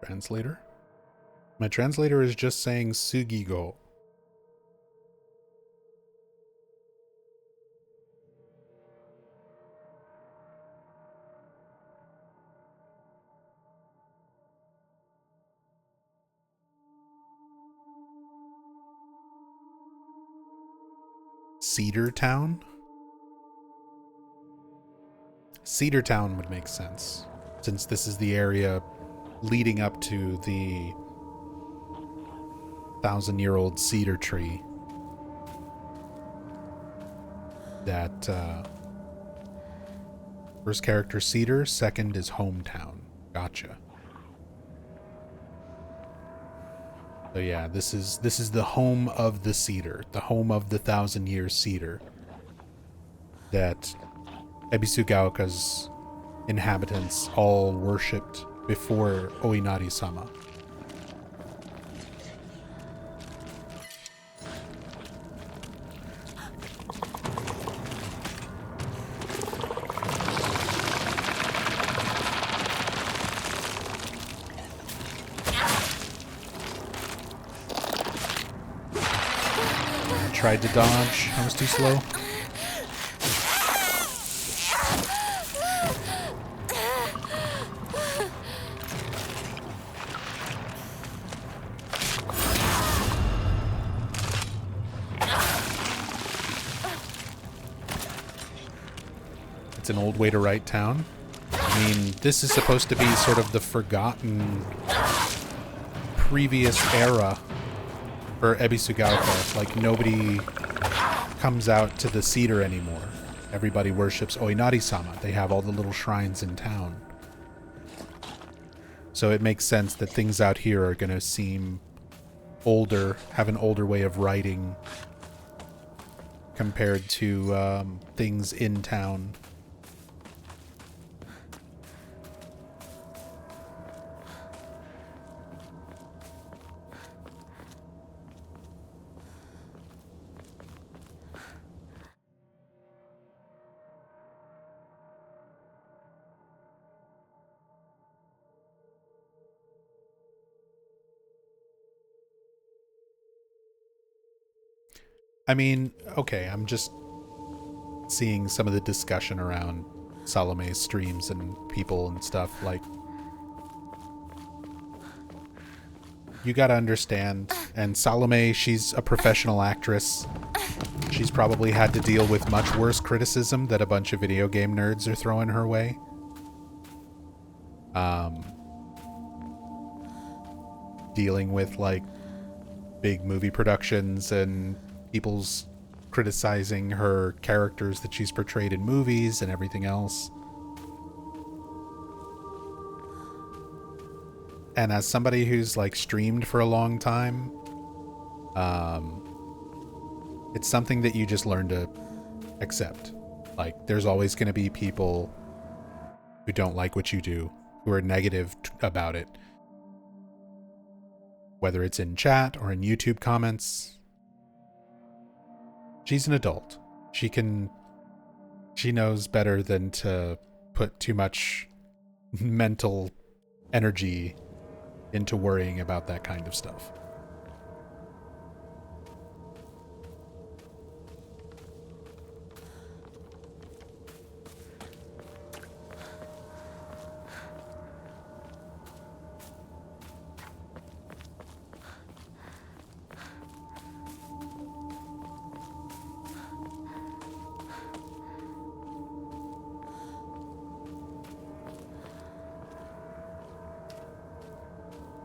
Translator? My translator is just saying Sugigo. Cedar Town? Cedar Town would make sense, since this is the area leading up to the 1,000-year-old cedar tree that first character Cedar, second is hometown. Gotcha. So yeah, this is the home of the cedar, the home of the 1,000-year cedar that Ebisugaoka's inhabitants all worshipped before Oinari-sama. I tried to dodge. I was too slow. It's an old way to write town. I mean, this is supposed to be sort of the forgotten previous era for Ebisugaoka. Like, nobody comes out to the cedar anymore. Everybody worships Oinari-sama. They have all the little shrines in town. So it makes sense that things out here are going to seem older, have an older way of writing compared to things in town. I mean, okay, I'm just seeing some of the discussion around Salome's streams and people and stuff. Like, you gotta understand, and Salome, she's a professional actress. She's probably had to deal with much worse criticism that a bunch of video game nerds are throwing her way. Dealing with, like, big movie productions and people's criticizing her characters that she's portrayed in movies and everything else. And as somebody who's like streamed for a long time, it's something that you just learn to accept. Like, there's always going to be people who don't like what you do, who are negative about it, whether it's in chat or in YouTube comments. She's an adult. She knows better than to put too much mental energy into worrying about that kind of stuff.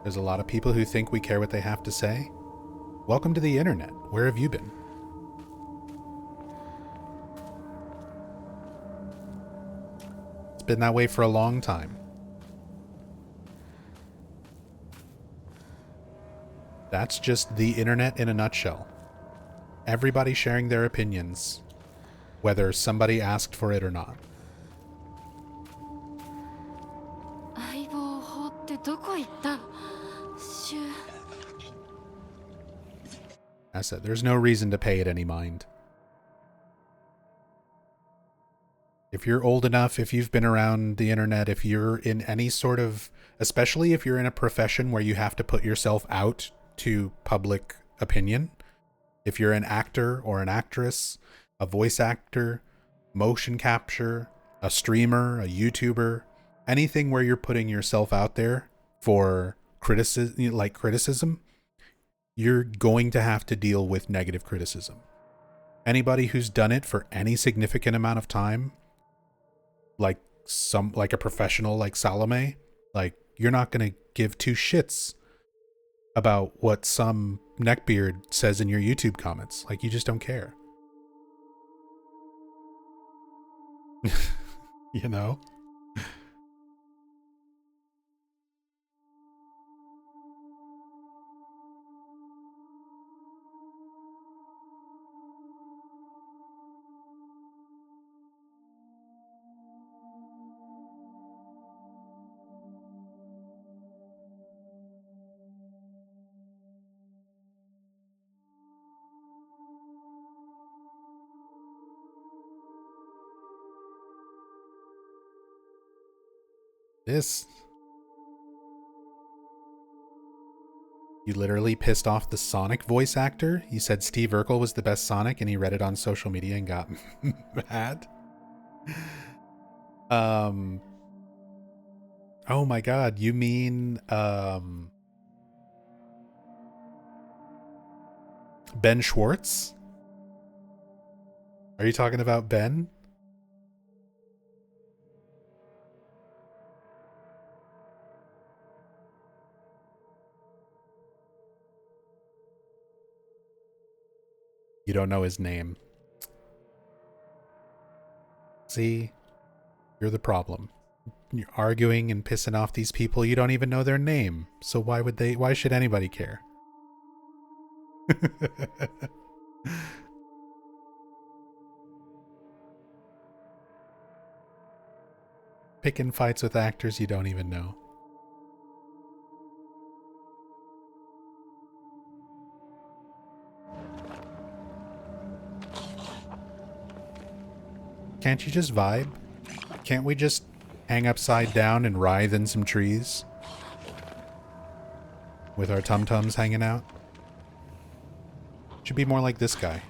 There's a lot of people who think we care what they have to say. Welcome to the internet. Where have you been? It's been that way for a long time. That's just the internet in a nutshell. Everybody sharing their opinions, whether somebody asked for it or not.
相棒法ってどこ行った？シュ
I said, there's no reason to pay it any mind. If you're old enough, if you've been around the internet, if you're in any sort of, especially if you're in a profession where you have to put yourself out to public opinion, if you're an actor or an actress, a voice actor, motion capture, a streamer, a YouTuber, anything where you're putting yourself out there for criticism, you're going to have to deal with negative criticism. Anybody who's done it for any significant amount of time, like a professional like Salome, like, you're not going to give two shits about what some neckbeard says in your YouTube comments. Like, you just don't care. You know? This. You literally pissed off the Sonic voice actor? You said Steve Urkel was the best Sonic and he read it on social media and got mad? Oh my god, you mean Ben Schwartz? Are you talking about Ben? You don't know his name. See? You're the problem. You're arguing and pissing off these people. You don't even know their name. So why should anybody care? Picking fights with actors you don't even know. Can't you just vibe? Can't we just hang upside down and writhe in some trees? With our tum-tums hanging out? Should be more like this guy.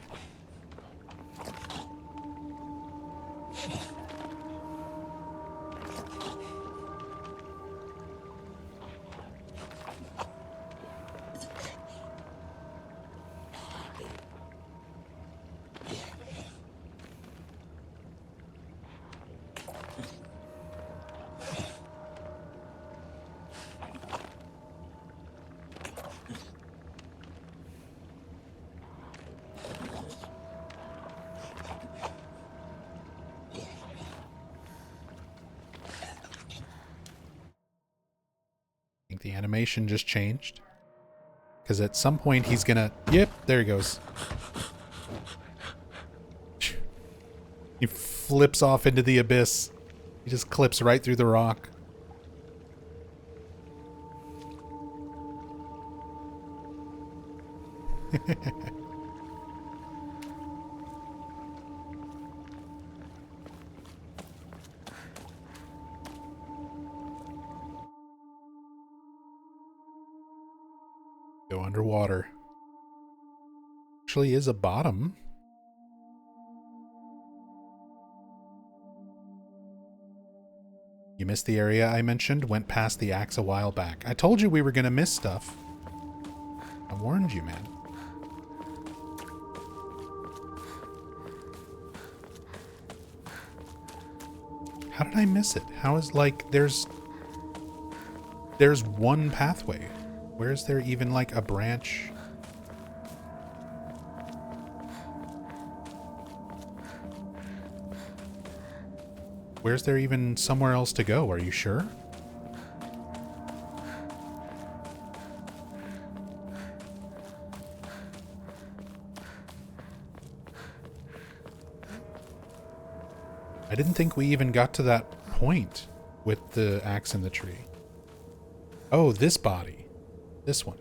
The animation just changed. Because at some point he's gonna... Yep, there he goes. He flips off into the abyss. He just clips right through the rock. Go underwater. Actually is a bottom. You missed the area I mentioned, went past the axe a while back. I told you we were gonna miss stuff. I warned you, man. How did I miss it? How is, like, there's one pathway. Where's there even, like, a branch? Where's there even somewhere else to go? Are you sure? I didn't think we even got to that point with the axe in the tree. Oh, this body. This one.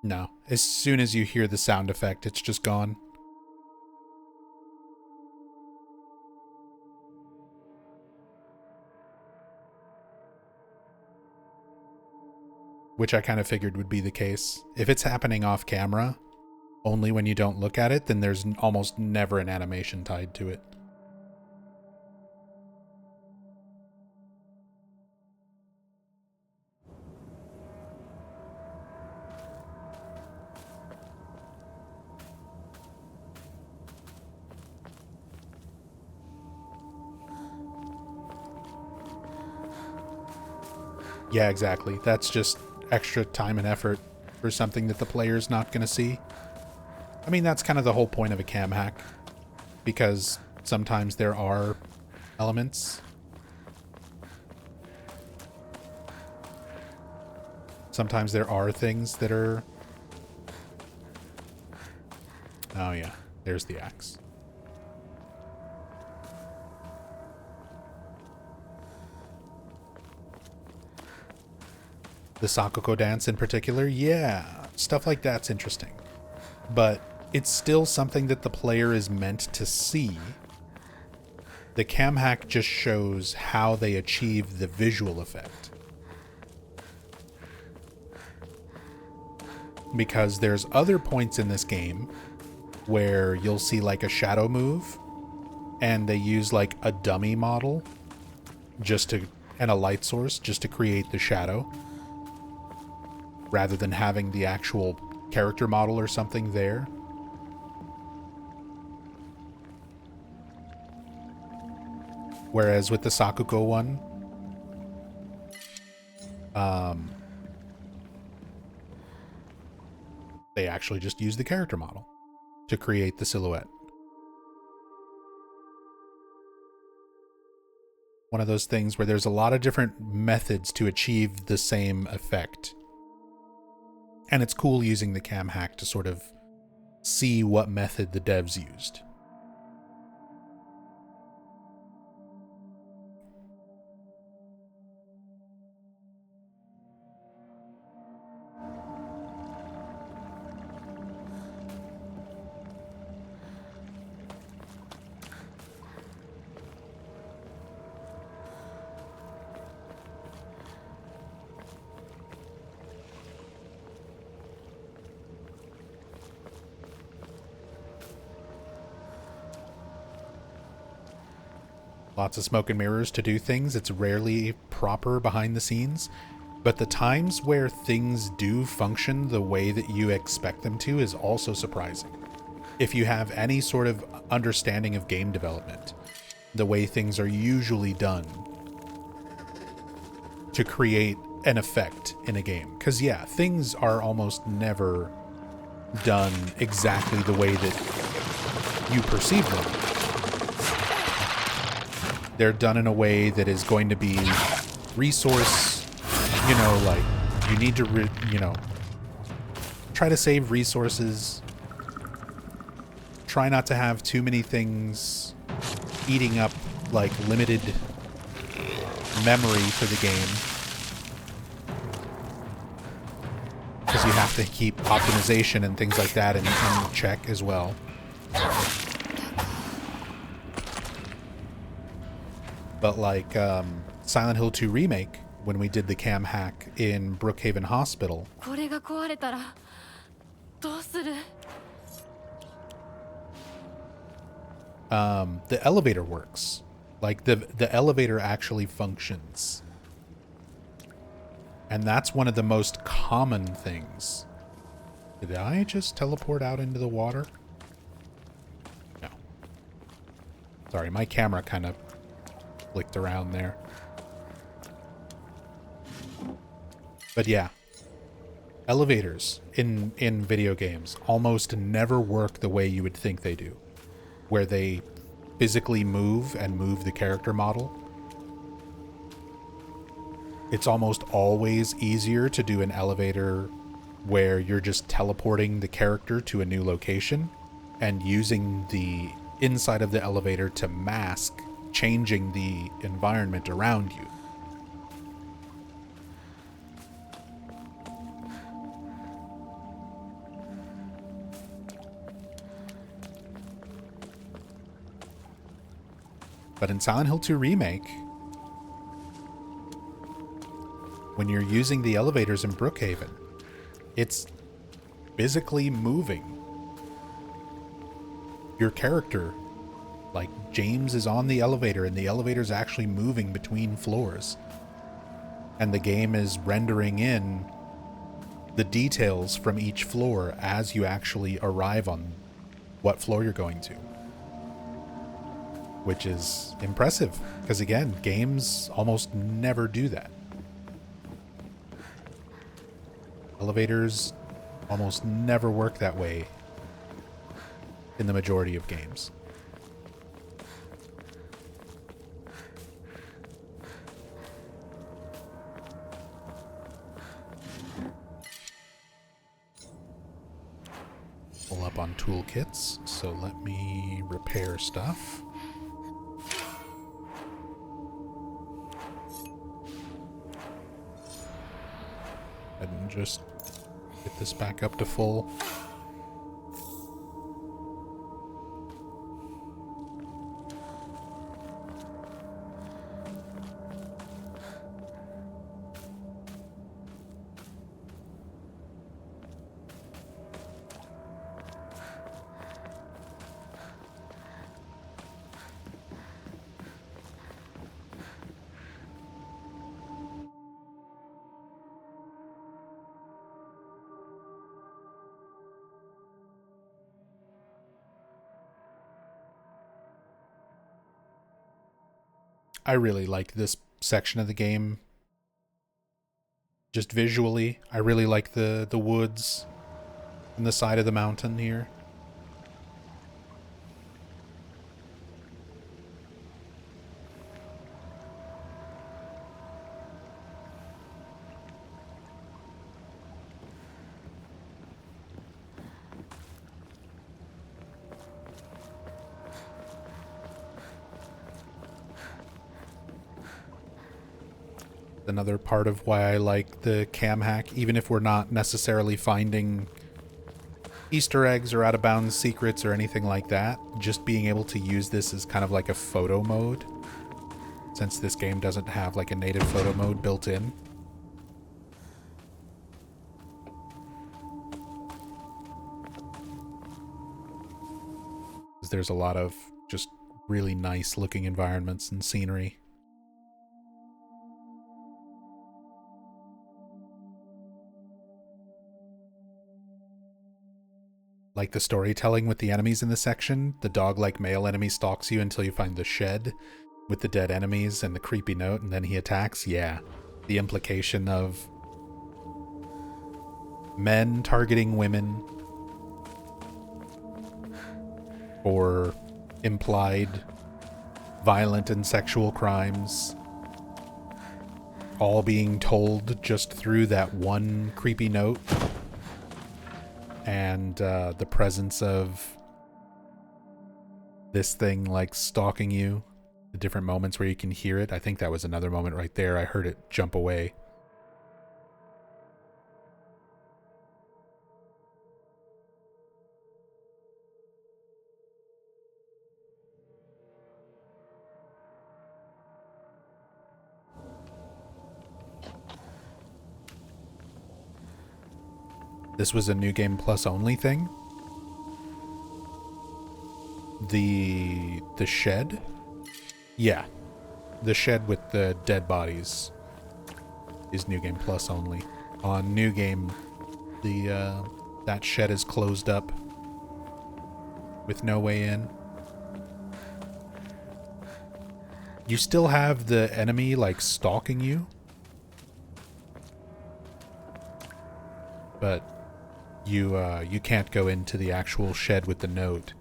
No. As soon as you hear the sound effect, it's just gone. Which I kind of figured would be the case. If it's happening off camera, only when you don't look at it, then there's almost never an animation tied to it. Yeah, exactly. That's just extra time and effort for something that the player's not going to see. I mean, that's kind of the whole point of a cam hack, because sometimes there are elements. Sometimes there are things that are... Oh yeah, there's the axe. The Sakuko dance in particular, yeah, stuff like that's interesting. But it's still something that the player is meant to see. The cam hack just shows how they achieve the visual effect. Because there's other points in this game where you'll see like a shadow move, and they use like a dummy model and a light source just to create the shadow, rather than having the actual character model or something there. Whereas with the Sakuko one, they actually just use the character model to create the silhouette. One of those things where there's a lot of different methods to achieve the same effect. And it's cool using the cam hack to sort of see what method the devs used. Lots of smoke and mirrors to do things. It's rarely proper behind the scenes, but the times where things do function the way that you expect them to is also surprising. If you have any sort of understanding of game development, the way things are usually done to create an effect in a game. Because yeah, things are almost never done exactly the way that you perceive them. They're done in a way that is going to be resource, like you need to, try to save resources. Try not to have too many things eating up like limited memory for the game. Because you have to keep optimization and things like that in check as well. But like Silent Hill 2 Remake, when we did the cam hack in Brookhaven Hospital, the elevator works. Like the elevator actually functions. And that's one of the most common things. Did I just teleport out into the water? No. Sorry, my camera kind of flicked around there. But yeah, elevators in video games almost never work the way you would think they do, where they physically move and move the character model. It's almost always easier to do an elevator where you're just teleporting the character to a new location and using the inside of the elevator to mask changing the environment around you. But in Silent Hill 2 Remake, when you're using the elevators in Brookhaven, it's physically moving. Your character, like James, is on the elevator and the elevator's actually moving between floors. And the game is rendering in the details from each floor as you actually arrive on what floor you're going to. Which is impressive, because again, games almost never do that. Elevators almost never work that way in the majority of games. Pull up on toolkits, so let me repair stuff. And just get this back up to full. I really like this section of the game. Just visually, I really like the woods and the side of the mountain here. Another part of why I like the cam hack, even if we're not necessarily finding Easter eggs or out of bounds secrets or anything like that, just being able to use this as kind of like a photo mode, since this game doesn't have like a native photo mode built in. There's a lot of just really nice looking environments and scenery. Like the storytelling with the enemies in this section, the dog-like male enemy stalks you until you find the shed with the dead enemies and the creepy note, and then he attacks. Yeah, the implication of men targeting women for implied violent and sexual crimes, all being told just through that one creepy note. And the presence of this thing like stalking you, the different moments where you can hear it. I think that was another moment right there. I heard it jump away. This was a New Game Plus only thing. The shed? Yeah. The shed with the dead bodies is New Game Plus only. On New Game, that shed is closed up with no way in. You still have the enemy like stalking you, but you can't go into the actual shed with the note.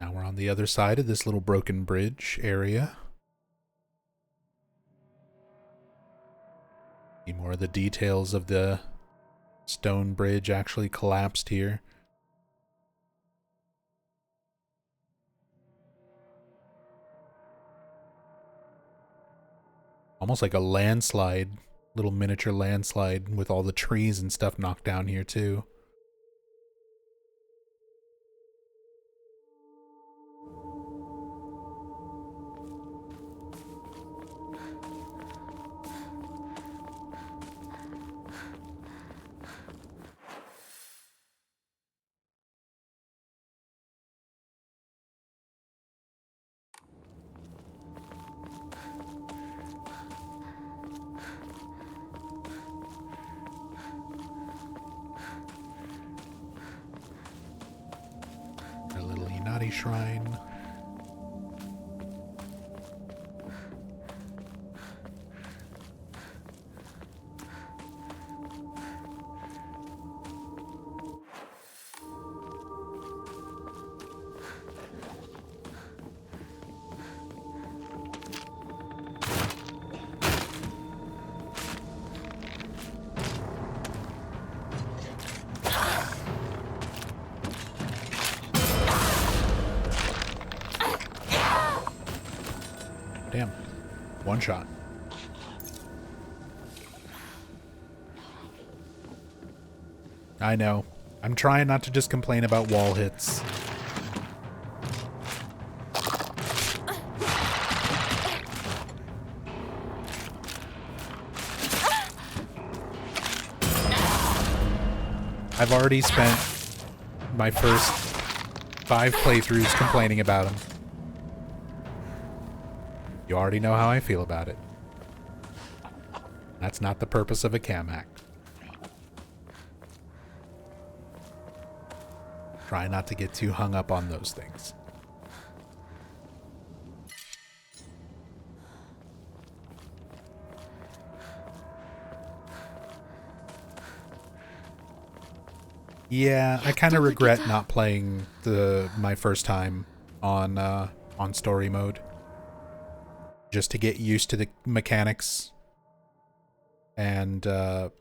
Now we're on the other side of this little broken bridge area. See more of the details of the stone bridge actually collapsed here. Almost like a landslide, little miniature landslide with all the trees and stuff knocked down here too. A little Inari shrine. Damn. One shot. I know. I'm trying not to just complain about wall hits. I've already spent my first 5 playthroughs complaining about him. You already know how I feel about it. That's not the purpose of a cam act. Try not to get too hung up on those things. Yeah, I kind of regret not playing my first time on story mode. Just to get used to the mechanics. And the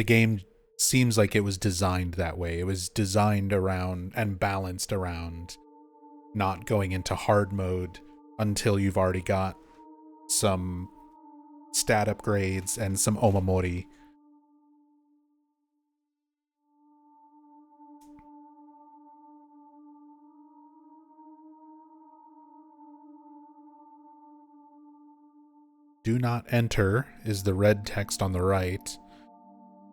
game seems like it was designed that way. It was designed around and balanced around not going into hard mode until you've already got some stat upgrades and some omamori. Do not enter is the red text on the right.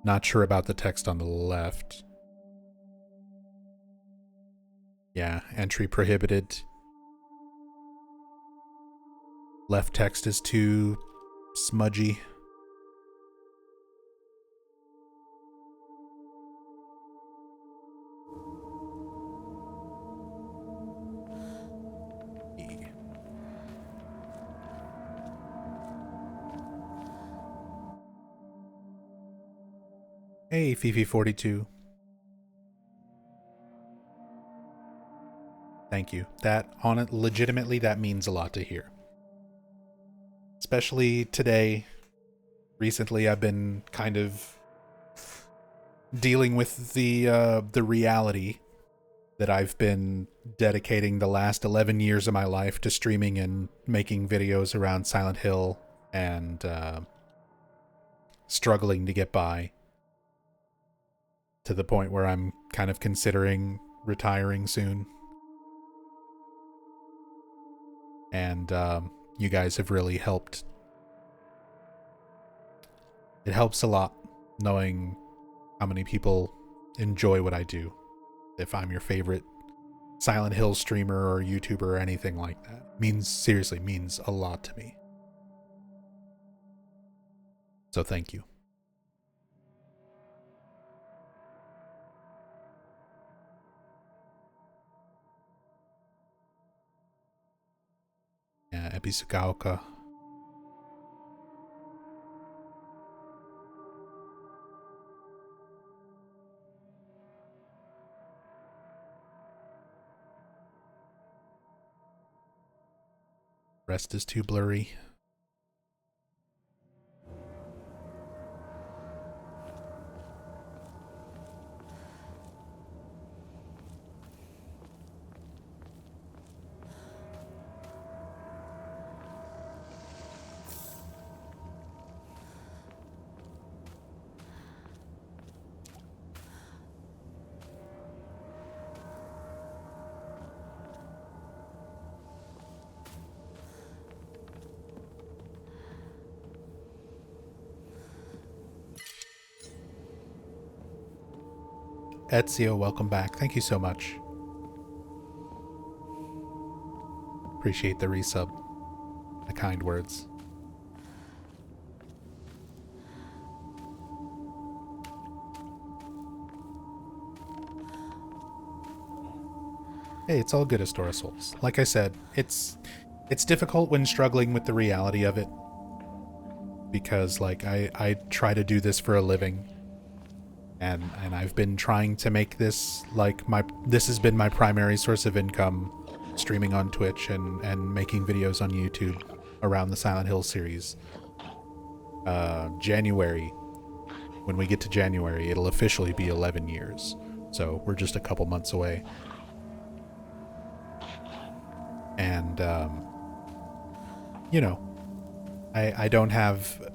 Not sure about the text on the left. Yeah, entry prohibited. Left text is too smudgy. Hey, Fifi42. Thank you. That on it legitimately that means a lot to hear. Especially today. Recently I've been kind of dealing with the reality that I've been dedicating the last 11 years of my life to streaming and making videos around Silent Hill and struggling to get by. To the point where I'm kind of considering retiring soon. And you guys have really helped. It helps a lot knowing how many people enjoy what I do. If I'm your favorite Silent Hill streamer or YouTuber or anything like that. Seriously means a lot to me. So thank you. Yeah, Ebisugaoka. Rest is too blurry. Ezio, welcome back. Thank you so much. Appreciate the resub. The kind words. Hey, it's all good, Astora Souls. Like I said, it's difficult when struggling with the reality of it. Because, like, I try to do this for a living. And I've been trying to make this, like, this has been my primary source of income, streaming on Twitch and making videos on YouTube around the Silent Hill series. January, when we get to January, it'll officially be 11 years. So we're just a couple months away. And, you know, I don't have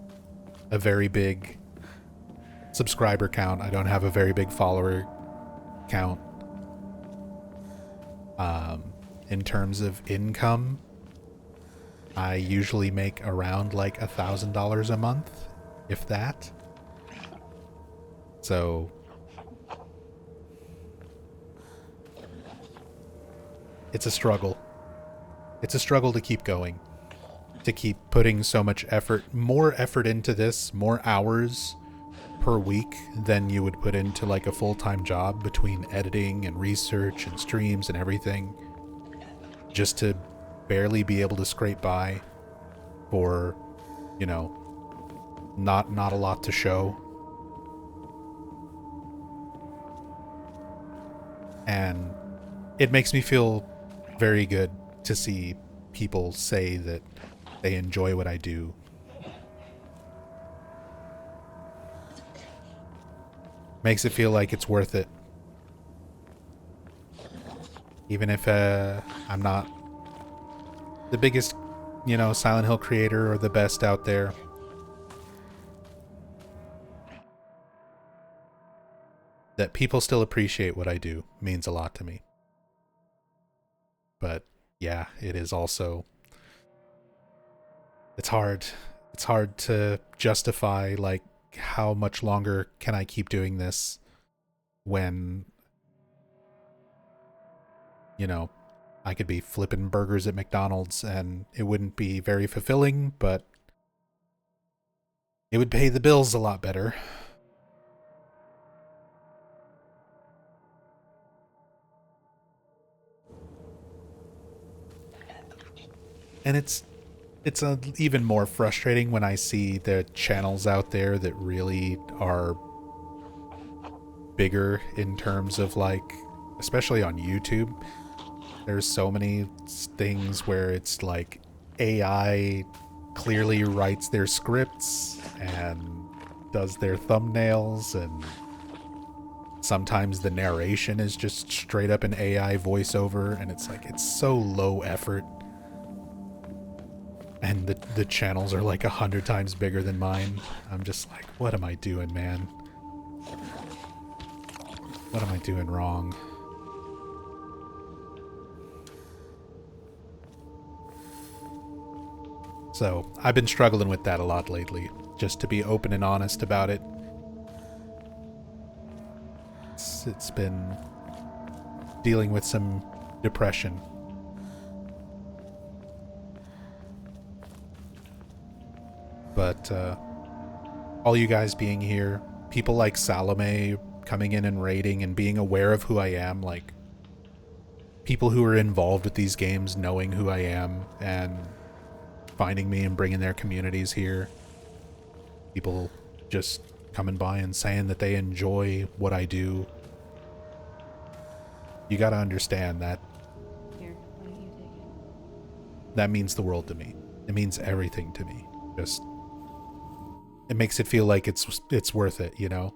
a very big subscriber count. I don't have a very big follower count. In terms of income, I usually make around like $1,000 a month, if that. So it's a struggle. It's a struggle to keep going, to keep putting so much effort, more effort into this, more hours per week than you would put into like a full-time job between editing and research and streams and everything, just to barely be able to scrape by for, you know, not a lot to show. And it makes me feel very good to see people say that they enjoy what I do. Makes it feel like it's worth it. Even if I'm not the biggest, you know, Silent Hill creator or the best out there. That people still appreciate what I do means a lot to me. But yeah, it is also, it's hard. It's hard to justify, like, how much longer can I keep doing this when, you know, I could be flipping burgers at McDonald's and it wouldn't be very fulfilling, but it would pay the bills a lot better. And it's even more frustrating when I see the channels out there that really are bigger in terms of, like, especially on YouTube. There's so many things where it's like AI clearly writes their scripts and does their thumbnails, and sometimes the narration is just straight up an AI voiceover, and it's like, it's so low effort. And the channels are like 100 times bigger than mine. I'm just like, what am I doing, man? What am I doing wrong? So, I've been struggling with that a lot lately, just to be open and honest about it. It's been dealing with some depression. But all you guys being here, people like Salome coming in and raiding and being aware of who I am, like people who are involved with these games knowing who I am and finding me and bringing their communities here. People just coming by and saying that they enjoy what I do. You gotta understand that.
Here, why don't you take it?
That means the world to me. It means everything to me. Just, it makes it feel like it's worth it, you know?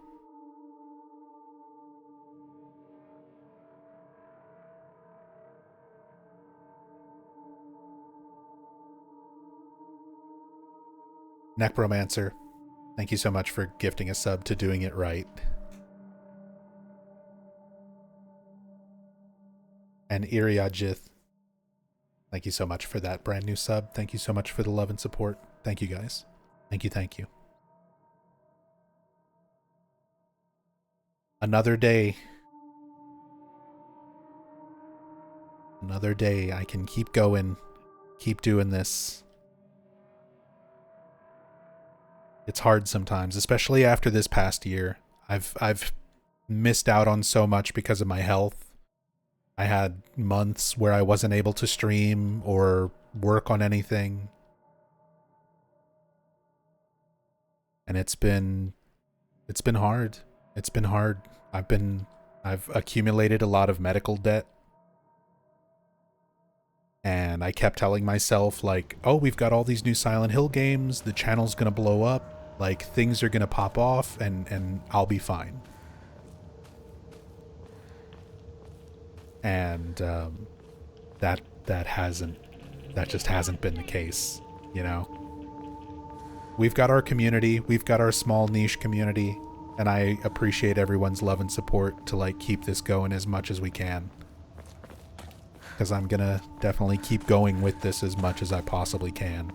Necromancer, thank you so much for gifting a sub to Doing It Right. And Iriajith, thank you so much for that brand new sub. Thank you so much for the love and support. Thank you guys. Thank you, thank you. Another day Another day I can keep going, keep doing this. It's hard sometimes, especially after this past year. I've missed out on so much because of my health. I had months where I wasn't able to stream or work on anything. And it's been hard. It's been hard. I've accumulated a lot of medical debt. And I kept telling myself, like, oh, we've got all these new Silent Hill games, the channel's gonna blow up, like, things are gonna pop off, and I'll be fine. And that just hasn't been the case, you know? We've got our community, we've got our small niche community, and I appreciate everyone's love and support to, like, keep this going as much as we can. Because I'm gonna definitely keep going with this as much as I possibly can.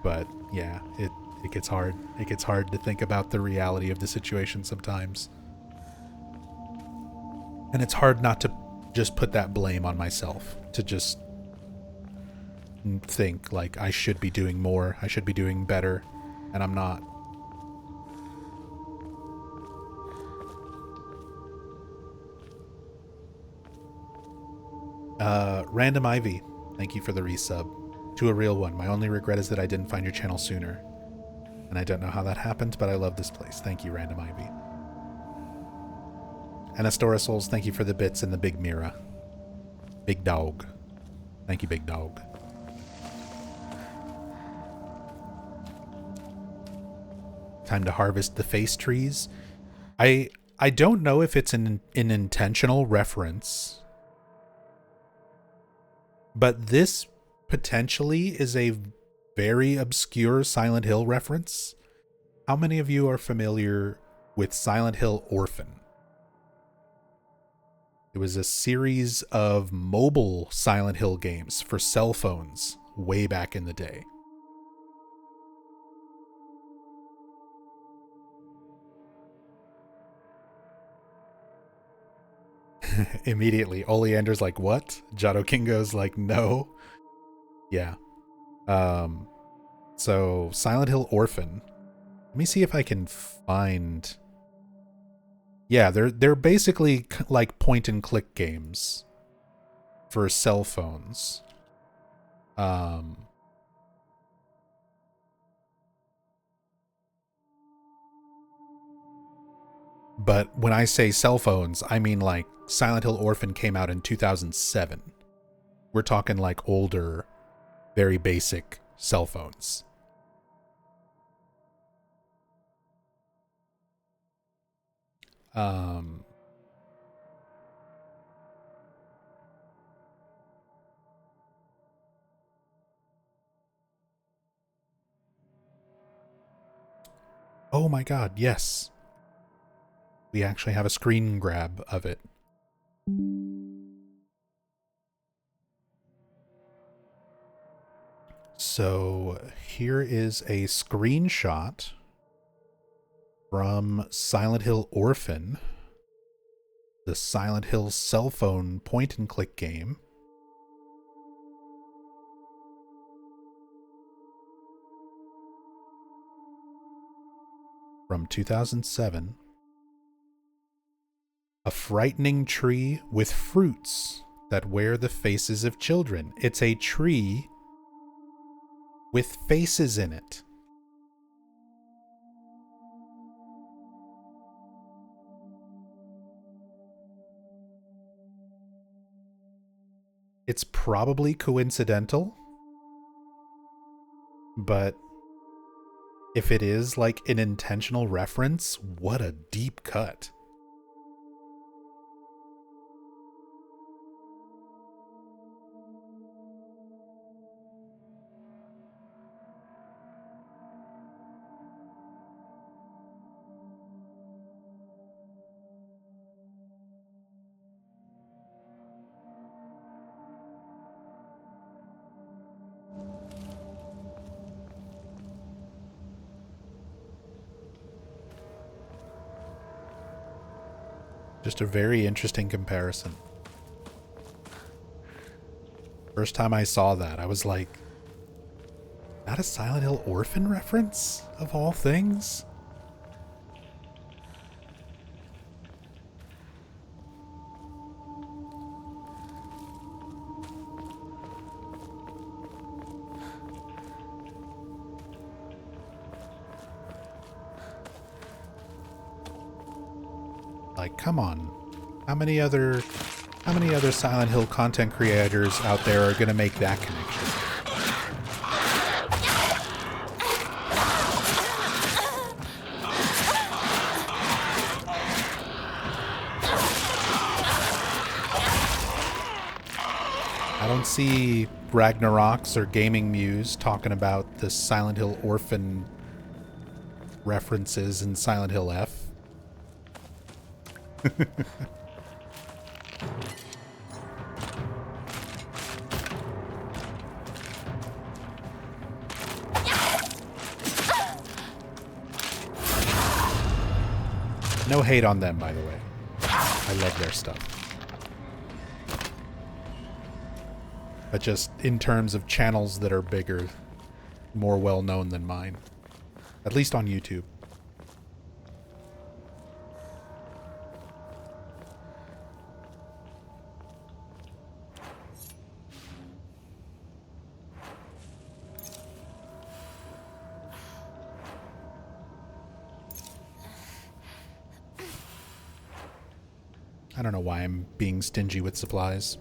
But yeah, it gets hard. It gets hard to think about the reality of the situation sometimes. And it's hard not to just put that blame on myself. To just think, like, I should be doing more. I should be doing better. And I'm not. Random Ivy, thank you for the resub. To a real one. My only regret is that I didn't find your channel sooner. And I don't know how that happened, but I love this place. Thank you, Random Ivy. Anastora Souls, thank you for the bits and the big Mira. Big dog. Thank you, big dog. Time to harvest the face trees. I don't know if it's an intentional reference, but this potentially is a very obscure Silent Hill reference. How many of you are familiar with Silent Hill Orphan? It was a series of mobile Silent Hill games for cell phones way back in the day. Immediately, Oleander's like, what? Jado Kingo's like, no. Yeah. So Silent Hill Orphan. Let me see if I can find. Yeah, they're basically like point and click games for cell phones. But when I say cell phones, I mean like Silent Hill Orphan came out in 2007. We're talking like older, very basic cell phones. Oh my god, yes. We actually have a screen grab of it. So here is a screenshot from Silent Hill Orphan, the Silent Hill cell phone point and click game. From 2007. A frightening tree with fruits that wear the faces of children. It's a tree with faces in it. It's probably coincidental, but if it is like an intentional reference, what a deep cut. Just a very interesting comparison. First time I saw that, I was like, is that a Silent Hill Orphan reference of all things? Like, come on. How many other Silent Hill content creators out there are gonna make that connection? I don't see Ragnaroks or Gaming Muse talking about the Silent Hill Orphan references in Silent Hill F. No hate on them, by the way. I love their stuff. But just in terms of channels that are bigger, more well-known than mine. At least on YouTube. I don't know why I'm being stingy with supplies.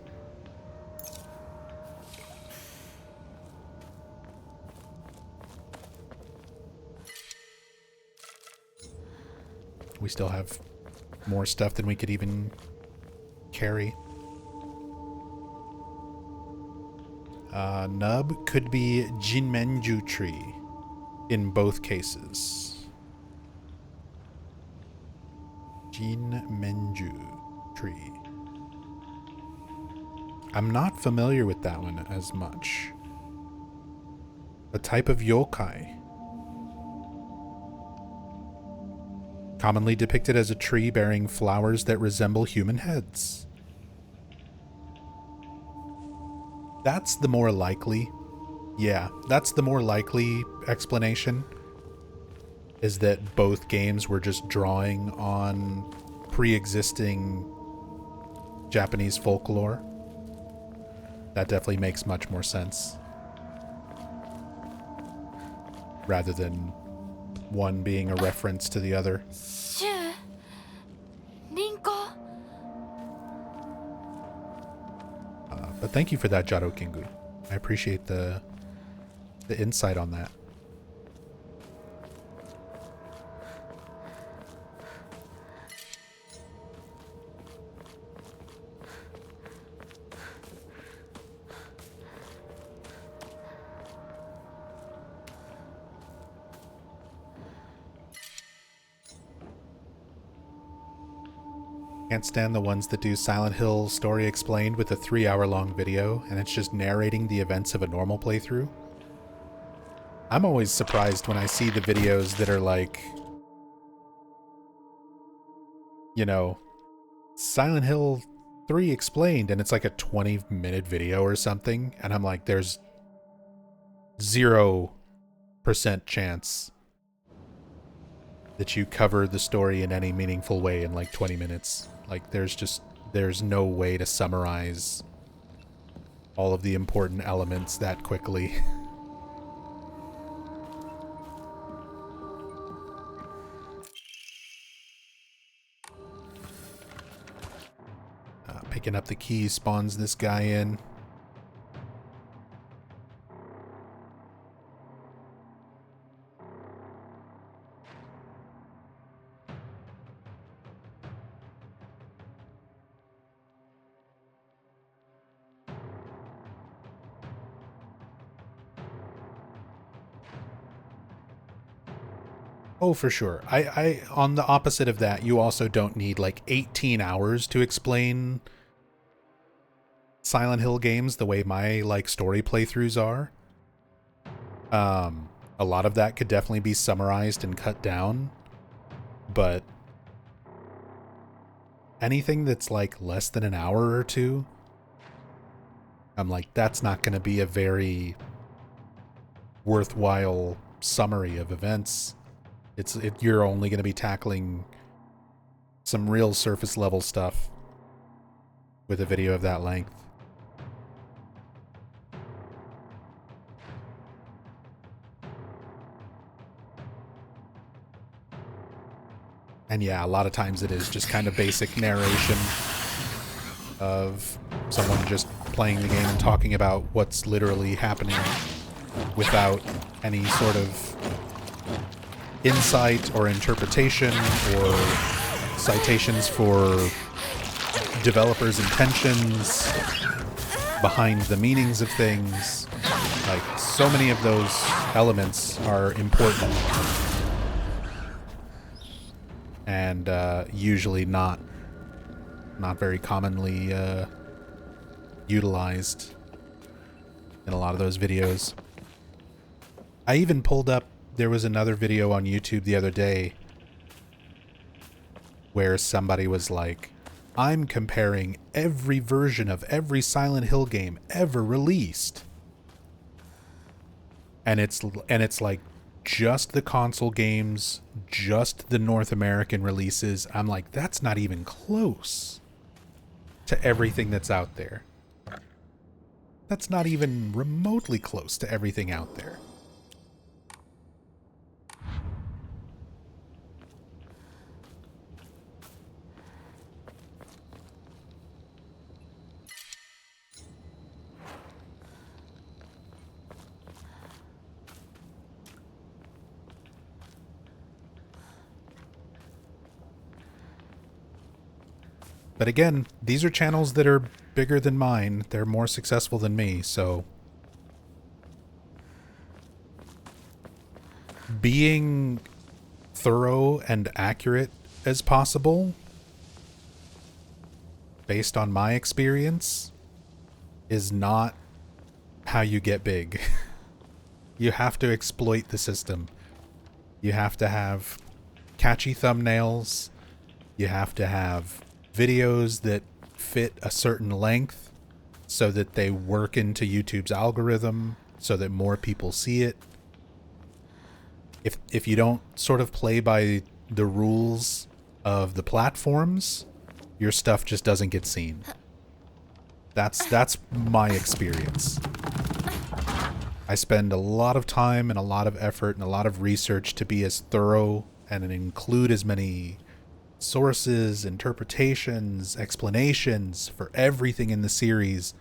We still have more stuff than we could even carry. Nub could be Jinmenju tree in both cases. Jinmenju tree. I'm not familiar with that one as much. A type of yokai. Commonly depicted as a tree bearing flowers that resemble human heads. That's the more likely. Yeah, that's the more likely explanation. Is that both games were just drawing on pre-existing Japanese folklore. That definitely makes much more sense. Rather than one being a reference to the other.
Shu, Rinko.
But thank you for that, Jado Kingu. I appreciate the insight on that. Can't stand the ones that do Silent Hill story explained with a 3-hour-long video, and it's just narrating the events of a normal playthrough. I'm always surprised when I see the videos that are like, you know, Silent Hill 3 explained, and it's like a 20-minute video or something, and I'm like, there's 0% chance that you cover the story in any meaningful way in like 20 minutes. Like, there's no way to summarize all of the important elements that quickly. Picking up the key spawns this guy in. Oh, for sure. I on the opposite of that, you also don't need like 18 hours to explain Silent Hill games the way my like story playthroughs are. A lot of that could definitely be summarized and cut down, but anything that's like less than an hour or two, I'm like, that's not going to be a very worthwhile summary of events. You're only going to be tackling some real surface level stuff with a video of that length. And yeah, a lot of times it is just kind of basic narration of someone just playing the game and talking about what's literally happening without any sort of insight or interpretation or citations for developers' intentions behind the meanings of things. Like, so many of those elements are important and usually not very commonly utilized in a lot of those videos. I even pulled up, there was another video on YouTube the other day where somebody was like, I'm comparing every version of every Silent Hill game ever released. And it's like just the console games, just the North American releases. I'm like, that's not even close to everything that's out there. That's not even remotely close to everything out there. But again, these are channels that are bigger than mine. They're more successful than me, so being thorough and accurate as possible, based on my experience, is not how you get big. You have to exploit the system. You have to have catchy thumbnails. You have to have videos that fit a certain length so that they work into YouTube's algorithm so that more people see it. If you don't sort of play by the rules of the platforms, your stuff just doesn't get seen. That's my experience. I spend a lot of time and a lot of effort and a lot of research to be as thorough and include as many sources, interpretations, explanations for everything in the series.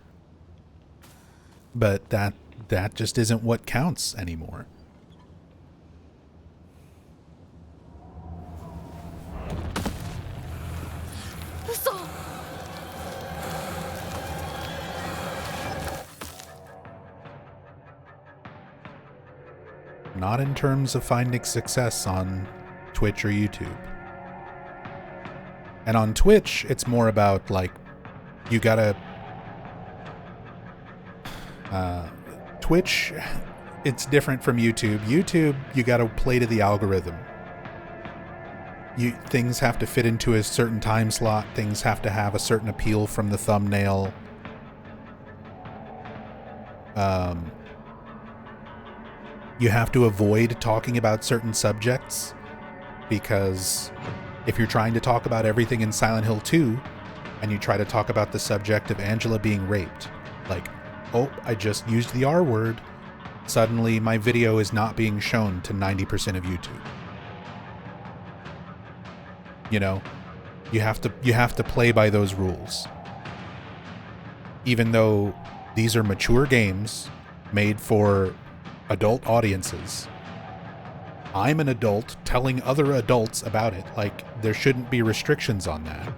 But that just isn't what counts anymore. Not in terms of finding success on Twitch or YouTube. And on Twitch, it's more about, like, you gotta... Twitch, it's different from YouTube. YouTube, you gotta play to the algorithm. Things have to fit into a certain time slot. Things have to have a certain appeal from the thumbnail. You have to avoid talking about certain subjects, because if you're trying to talk about everything in Silent Hill 2 and you try to talk about the subject of Angela being raped, like, oh, I just used the R word, suddenly my video is not being shown to 90% of YouTube. You know, you have to play by those rules. Even though these are mature games made for adult audiences, I'm an adult telling other adults about it. Like, there shouldn't be restrictions on that.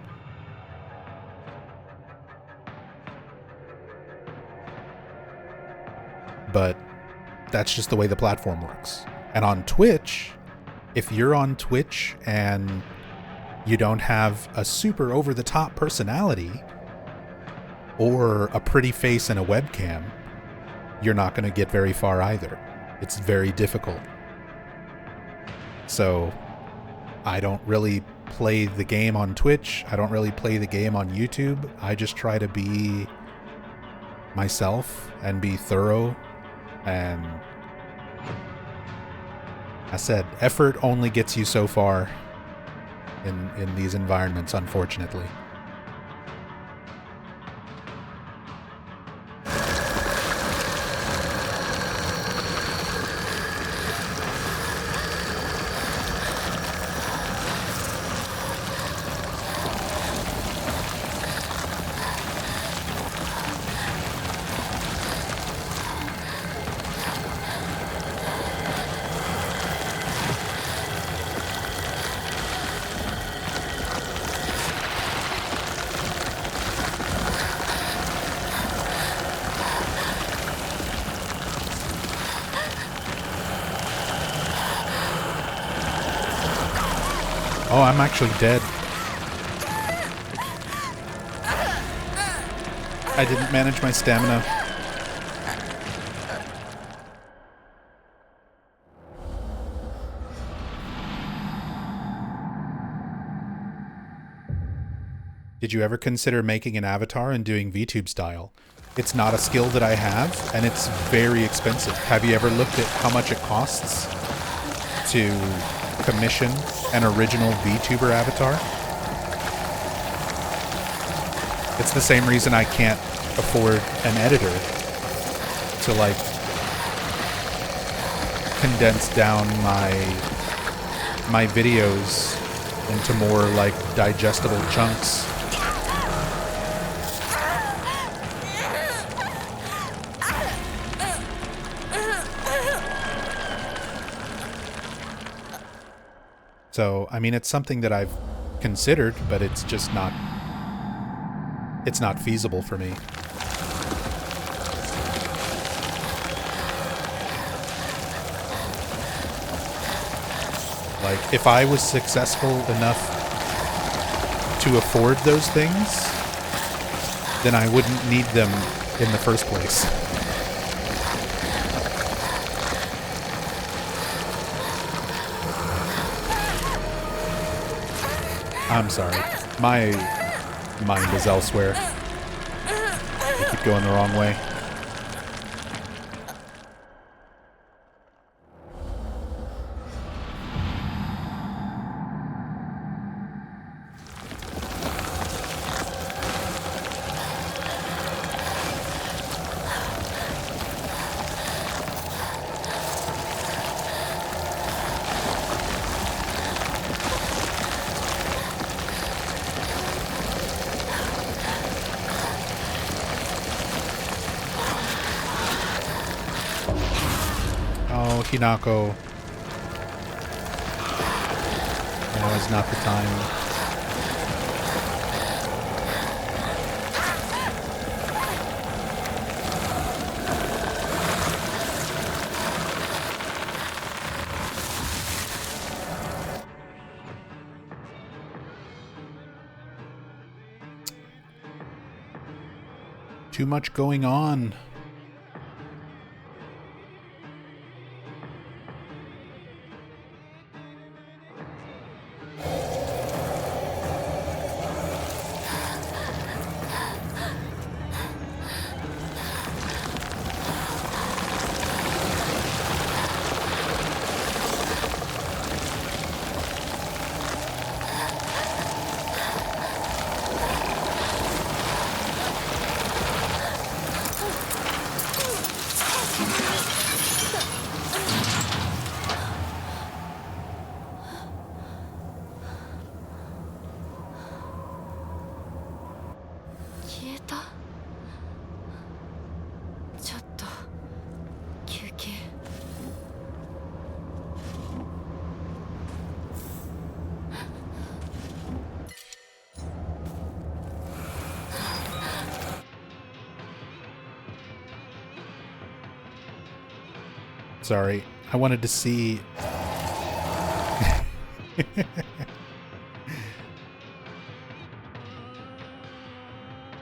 But that's just the way the platform works. And on Twitch, if you're on Twitch and you don't have a super over-the-top personality or a pretty face and a webcam, you're not going to get very far either. It's very difficult. So I don't really play the game on Twitch. I don't really play the game on YouTube. I just try to be myself and be thorough. And I said, effort only gets you so far in these environments, unfortunately. Oh, I'm actually dead. I didn't manage my stamina. Did you ever consider making an avatar and doing VTube style? It's not a skill that I have, and it's very expensive. Have you ever looked at how much it costs to commission an original VTuber avatar? It's the same reason I can't afford an editor to, like, condense down my videos into more, like, digestible chunks. So, I mean, it's something that I've considered, but it's just not... It's not feasible for me. Like, if I was successful enough to afford those things, then I wouldn't need them in the first place. I'm sorry. My mind is elsewhere. I keep going the wrong way. Hinako. Now is not the time. Too much going on. Sorry, I wanted to see...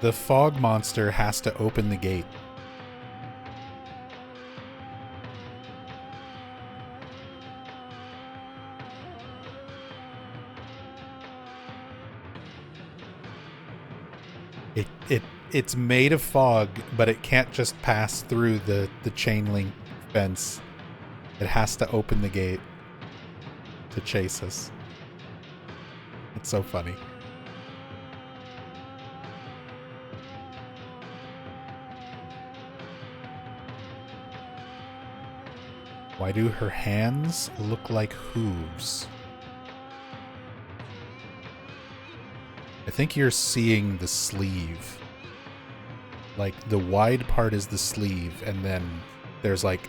The fog monster has to open the gate. it's made of fog, but it can't just pass through the chain link fence. It has to open the gate to chase us. It's so funny. Why do her hands look like hooves? I think you're seeing the sleeve. Like, the wide part is the sleeve, and then there's like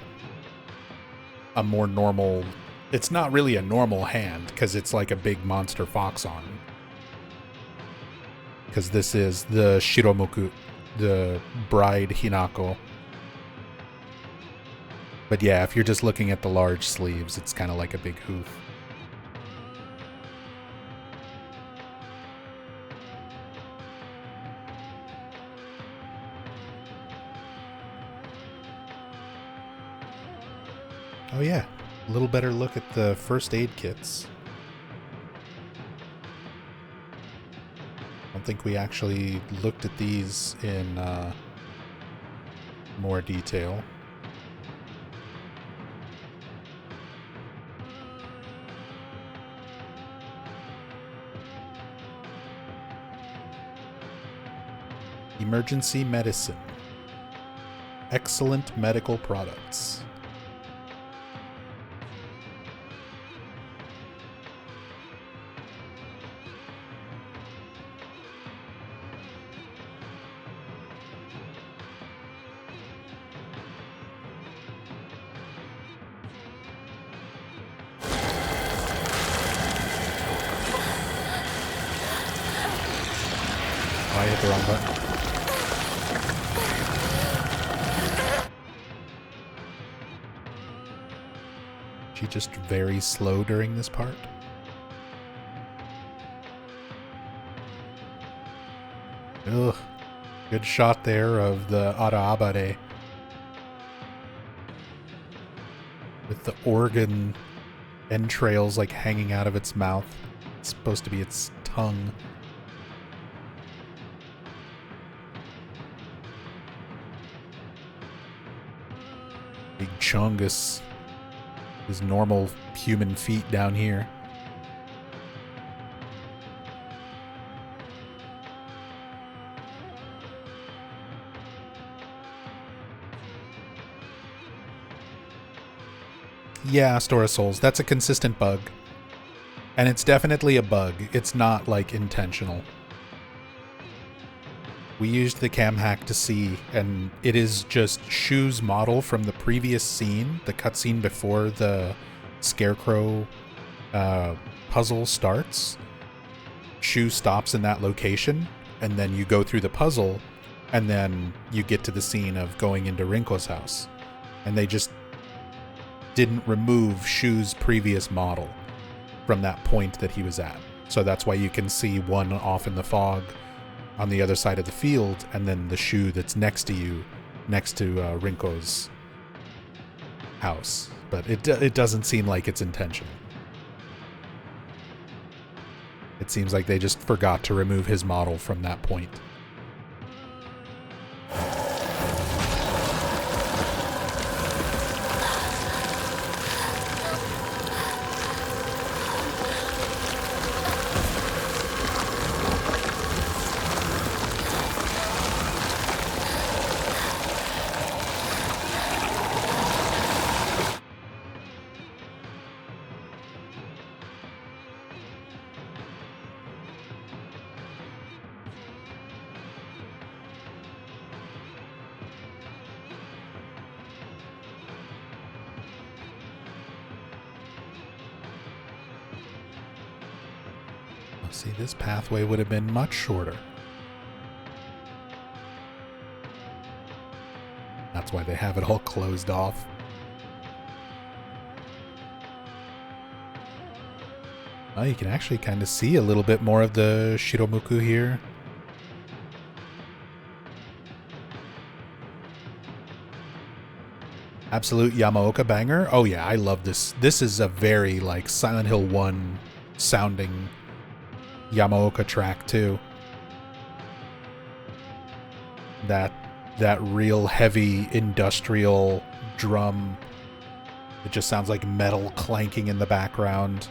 a more normal... It's not really a normal hand, because it's like a big monster fox arm. Because this is the Shiromuku, the bride Hinako. But yeah, if you're just looking at the large sleeves, it's kind of like a big hoof. Oh yeah, a little better look at the first aid kits. I don't think we actually looked at these in more detail. Emergency medicine. Excellent medical products. I hit the wrong button. She just very slow during this part. Ugh. Good shot there of the Araabare. With the organ entrails like hanging out of its mouth. It's supposed to be its tongue. Big Chungus. His normal human feet down here. Yeah, Astora Souls. That's a consistent bug. And it's definitely a bug. It's not, like, intentional. We used the cam hack to see, and it is just Shu's model from the previous scene, the cutscene before the Scarecrow puzzle starts. Shu stops in that location, and then you go through the puzzle, and then you get to the scene of going into Rinko's house. And they just didn't remove Shu's previous model from that point that he was at. So that's why you can see one off in the fog on the other side of the field, and then the Shu that's next to you, next to Rinko's house. But it doesn't seem like it's intentional. It seems like they just forgot to remove his model from that point. See, this pathway would have been much shorter. That's why they have it all closed off. Oh, you can actually kind of see a little bit more of the Shiromuku here. Absolute Yamaoka banger. Oh yeah, I love this. This is a very like Silent Hill 1 sounding Yamaoka track too. That real heavy industrial drum. It just sounds like metal clanking in the background.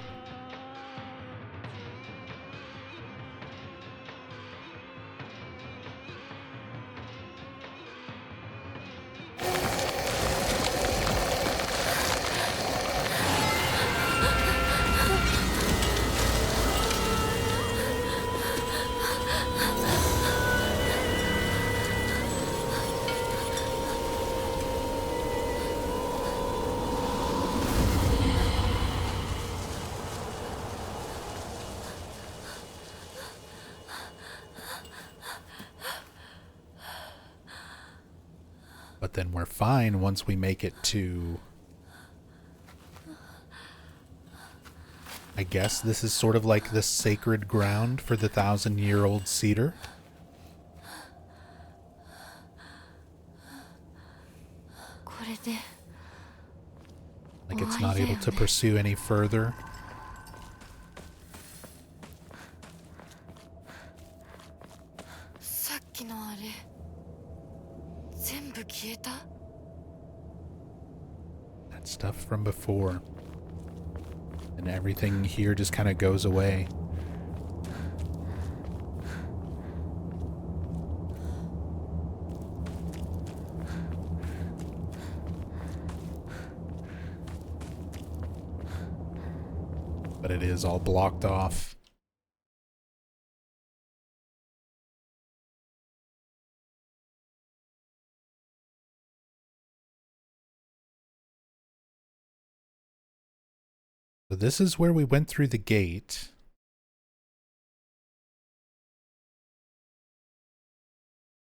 But then we're fine once we make it to... I guess this is sort of like the sacred ground for the 1,000-year-old cedar. Like it's not able to pursue any further. That stuff from before. And everything here just kind of goes away. But it is all blocked off. So this is where we went through the gate.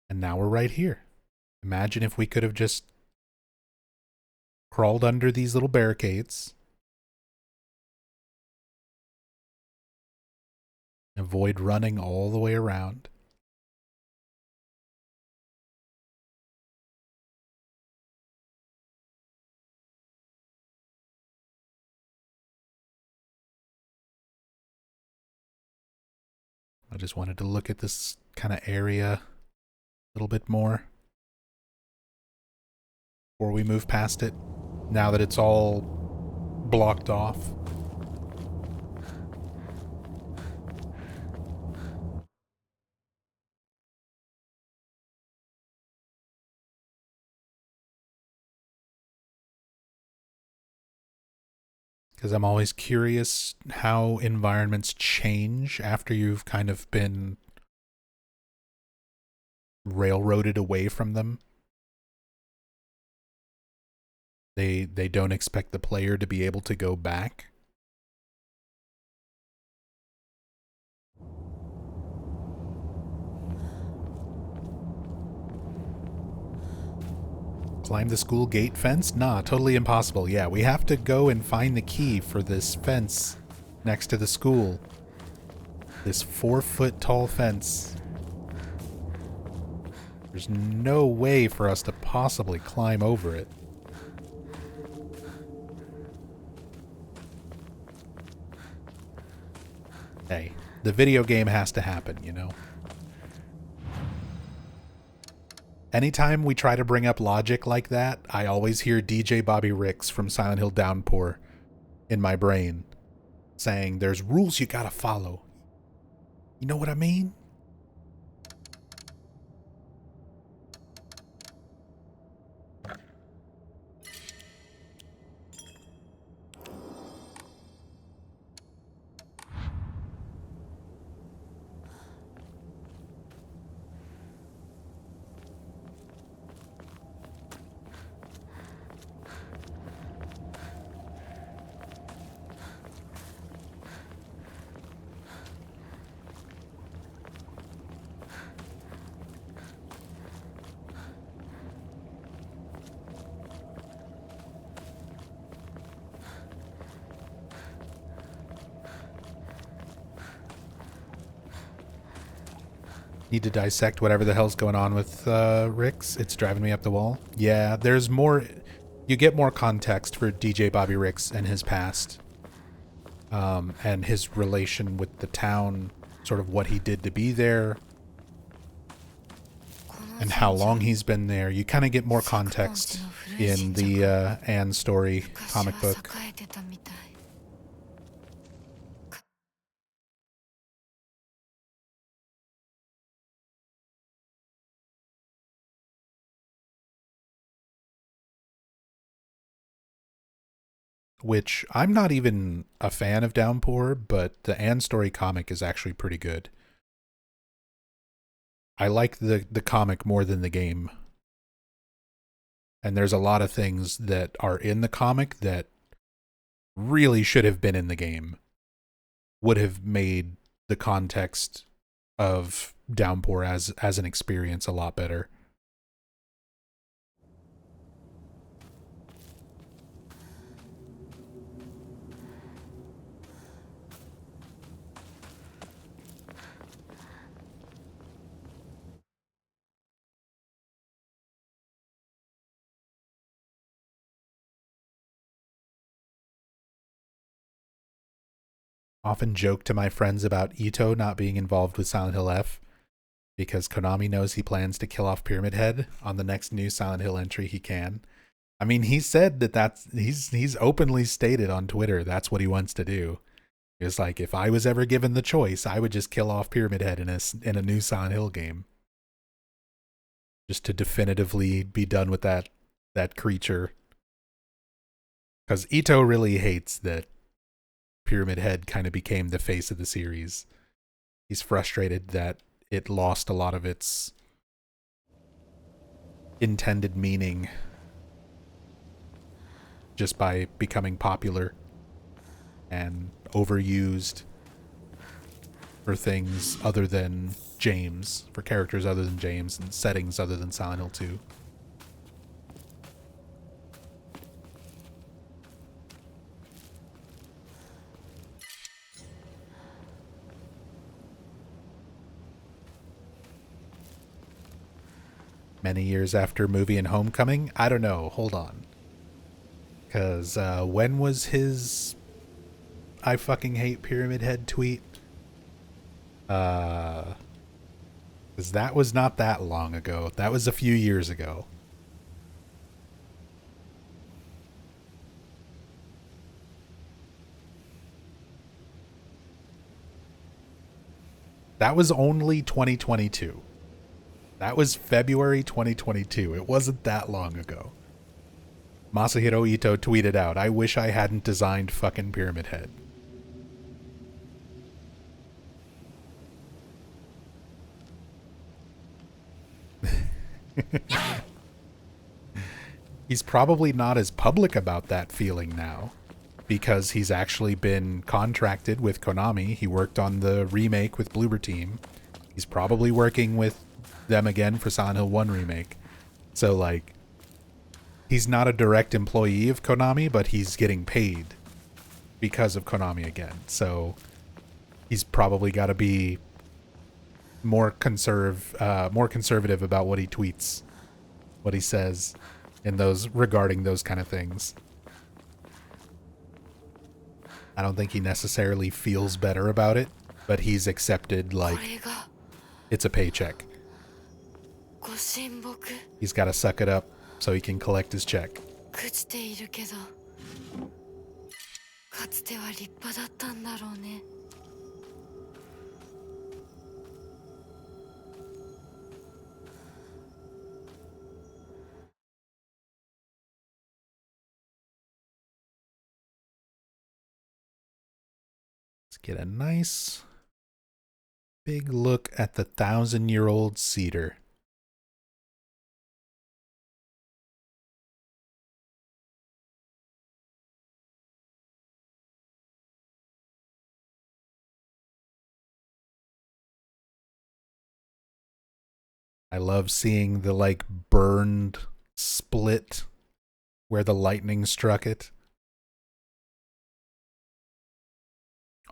And now we're right here. Imagine if we could have just crawled under these little barricades. Avoid running all the way around. I just wanted to look at this kind of area a little bit more before we move past it, now that it's all blocked off. Because I'm always curious how environments change after you've kind of been railroaded away from them. They don't expect the player to be able to go back. Climb the school gate fence? Nah, totally impossible. Yeah, we have to go and find the key for this fence next to the school. This 4-foot tall fence. There's no way for us to possibly climb over it. Hey, the video game has to happen, you know? Anytime we try to bring up logic like that, I always hear DJ Bobby Ricks from Silent Hill Downpour in my brain saying, there's rules you gotta follow. You know what I mean? Need to dissect whatever the hell's going on with Ricks. It's driving me up the wall. Yeah, there's more... You get more context for DJ Bobby Ricks and his past. And his relation with the town. Sort of what he did to be there. and how long he's been there. You kind of get more context in the Anne story comic book. Which I'm not even a fan of Downpour, but the Anne story comic is actually pretty good. I like the comic more than the game. And there's a lot of things that are in the comic that really should have been in the game. Would have made the context of Downpour as an experience a lot better. Often joke to my friends about Ito not being involved with Silent Hill F because Konami knows he plans to kill off Pyramid Head on the next new Silent Hill entry he can. I mean, he said he's openly stated on Twitter that's what he wants to do. It's like, if I was ever given the choice, I would just kill off Pyramid Head in a new Silent Hill game. Just to definitively be done with that creature. Because Ito really hates that Pyramid Head kind of became the face of the series. He's frustrated that it lost a lot of its intended meaning just by becoming popular and overused for things other than James, for characters other than James and settings other than Silent Hill 2. Many years after movie and Homecoming? I don't know. Hold on. Because when was his I fucking hate Pyramid Head tweet? Because that was not that long ago. That was a few years ago. That was only 2022. That was February 2022. It wasn't that long ago. Masahiro Ito tweeted out, "I wish I hadn't designed fucking Pyramid Head." He's probably not as public about that feeling now, because he's actually been contracted with Konami. He worked on the remake with Bloober Team. He's probably working with them again for Silent Hill 1 remake. So, like, he's not a direct employee of Konami, but he's getting paid because of Konami again. So he's probably got to be more conservative about what he tweets, what he says in those regarding those kind of things. I don't think he necessarily feels better about it, but he's accepted, like, it's a paycheck. He's got to suck it up so he can collect his check. Let's get a nice big look at the 1,000-year-old cedar. I love seeing the, like, burned split where the lightning struck it.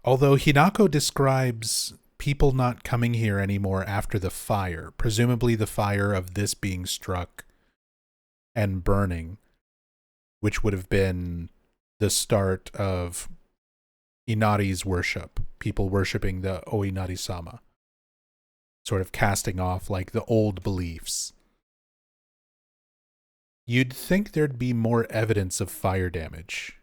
Although Hinako describes people not coming here anymore after the fire, presumably the fire of this being struck and burning, which would have been the start of Inari's worship, people worshipping the Oinari-sama. sort of casting off like the old beliefs. You'd think there'd be more evidence of fire damage.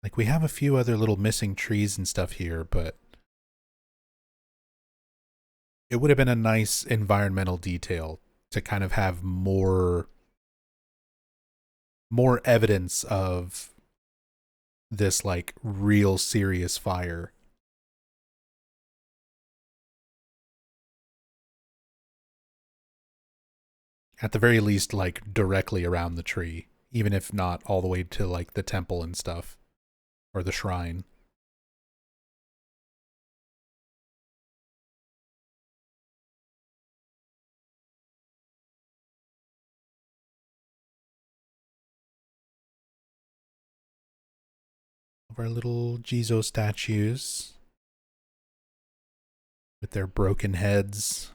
Like, we have a few other little missing trees and stuff here, but it would have been a nice environmental detail to kind of have more evidence of this, like, real serious fire. At the very least, like, directly around the tree, even if not all the way to, like, the temple and stuff. Or the shrine. Of our little Jizo statues. With their broken heads.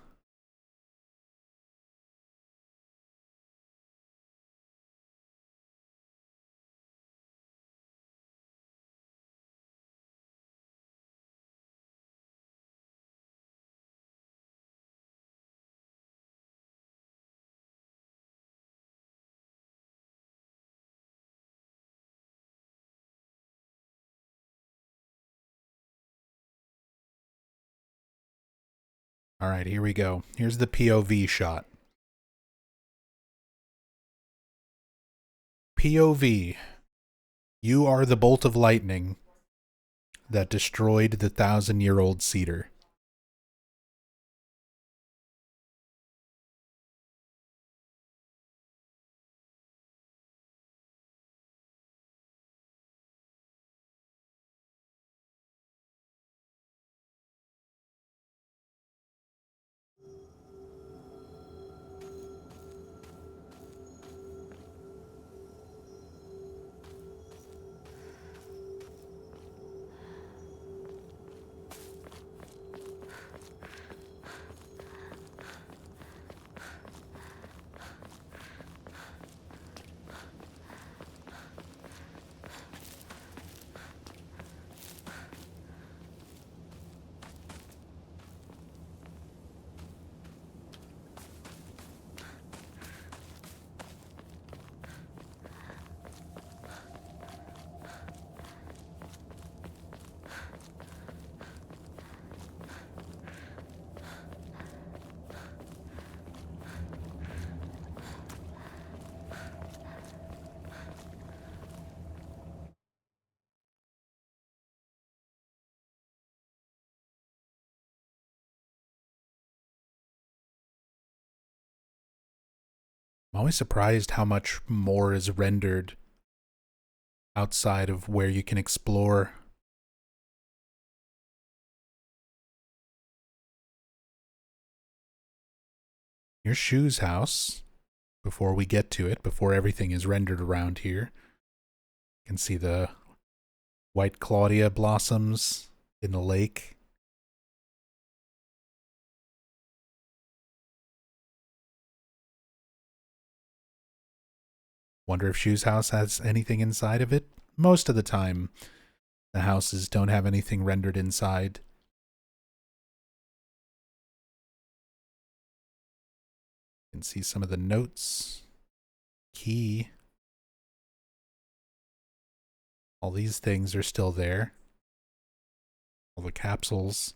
Alright, here we go. Here's the POV shot. POV. You are the bolt of lightning that destroyed the 1,000-year-old cedar. I'm always surprised how much more is rendered outside of where you can explore. Here's Shu's house. Before we get to it, before everything is rendered around here, you can see the white Claudia blossoms in the lake. Wonder if Shu's house has anything inside of it? Most of the time, the houses don't have anything rendered inside. You can see some of the notes. Key. All these things are still there. All the capsules.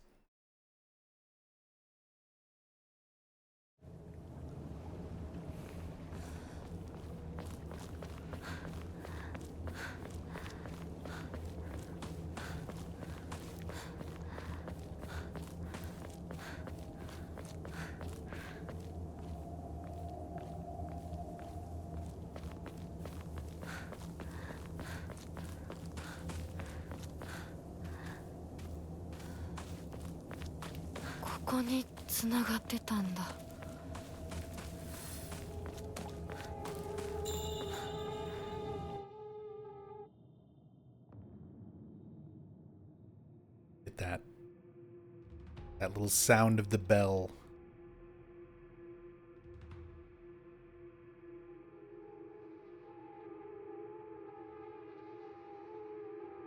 ここに繋がってたんだ。
Get that little sound of the bell.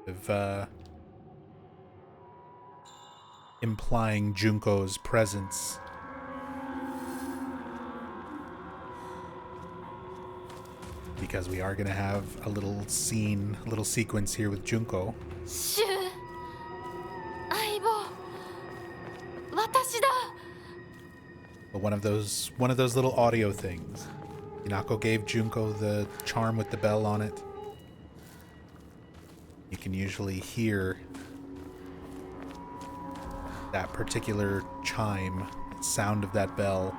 of implying Junko's presence. Because we are going to have a little scene, a little sequence here with Junko.
シュウ相棒私だ
But one of those little audio things. Hinako gave Junko the charm with the bell on it. You can usually hear that particular chime, sound of that bell,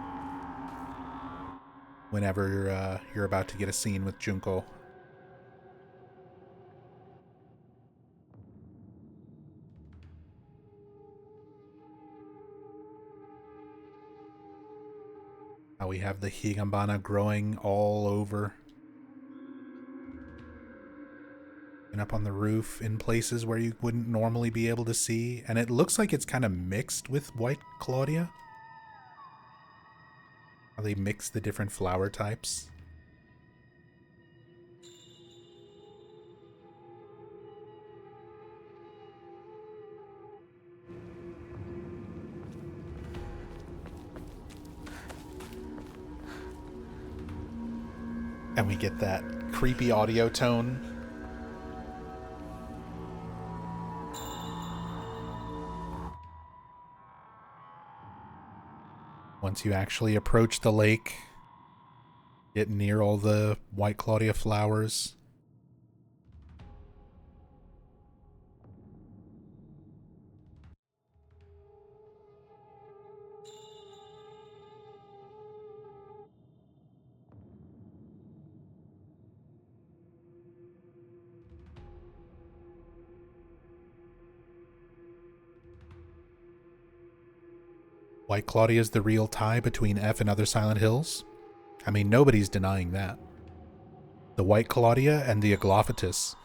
whenever you're about to get a scene with Junko. Now we have the Higambana growing all over. And up on the roof in places where you wouldn't normally be able to see. And it looks like it's kind of mixed with White Claudia. How they mix the different flower types. And we get that creepy audio tone. Once you actually approach the lake, get near all the White Claudia flowers. White Claudia is the real tie between F and other Silent Hills? I mean, nobody's denying that. The White Claudia and the Aglophilus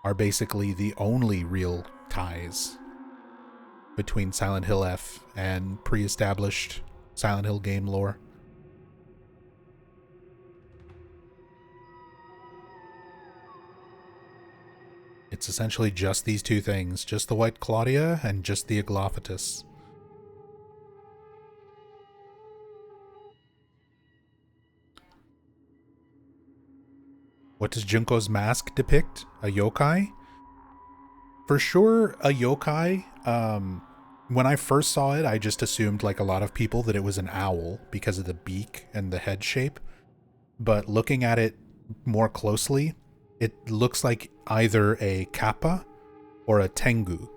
are basically the only real ties between Silent Hill F and pre-established Silent Hill game lore. It's essentially just these two things, just the White Claudia and just the Aglophilus. What does Junko's mask depict? A yokai? For sure, a yokai. When I first saw it, I just assumed, like a lot of people, that it was an owl because of the beak and the head shape. But looking at it more closely, it looks like either a kappa or a tengu.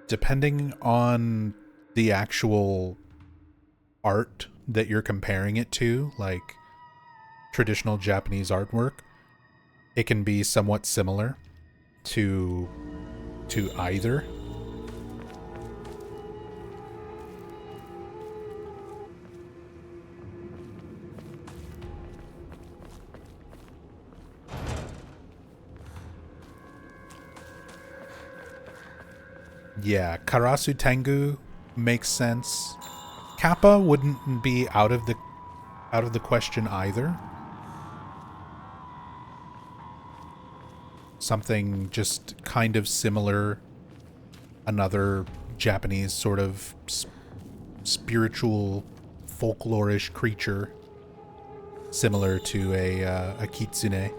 Depending on the actual art that you're comparing it to, like traditional Japanese artwork, it can be somewhat similar to either. Yeah, Karasu Tengu makes sense. Kappa wouldn't be out of the question either. Something just kind of similar, another Japanese sort of spiritual folklorish creature similar to a kitsune.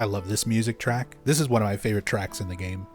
I love this music track. This is one of my favorite tracks in the game.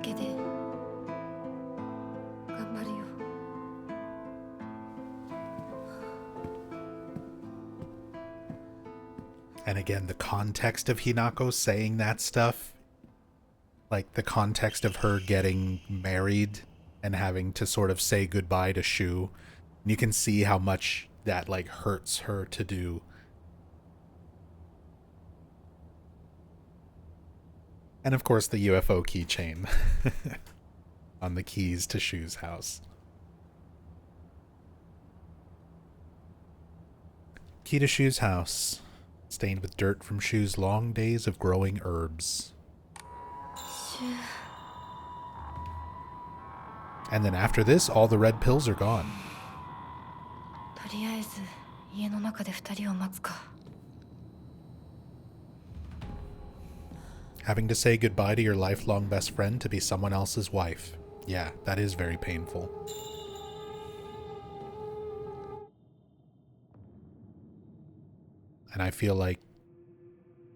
けで頑張るよ。
And again, the context of Hinako saying that stuff, like the context of her getting married and having to sort of say goodbye to Shu, and you can see how much that like hurts her to do. And of course the UFO keychain on the keys to Shu's house. Key to Shu's house, stained with dirt from Shu's long days of growing herbs. And then after this, all the red pills are gone.
とりあえず家の中で2人を待つか。
Having to say goodbye to your lifelong best friend to be someone else's wife. Yeah, that is very painful. And I feel like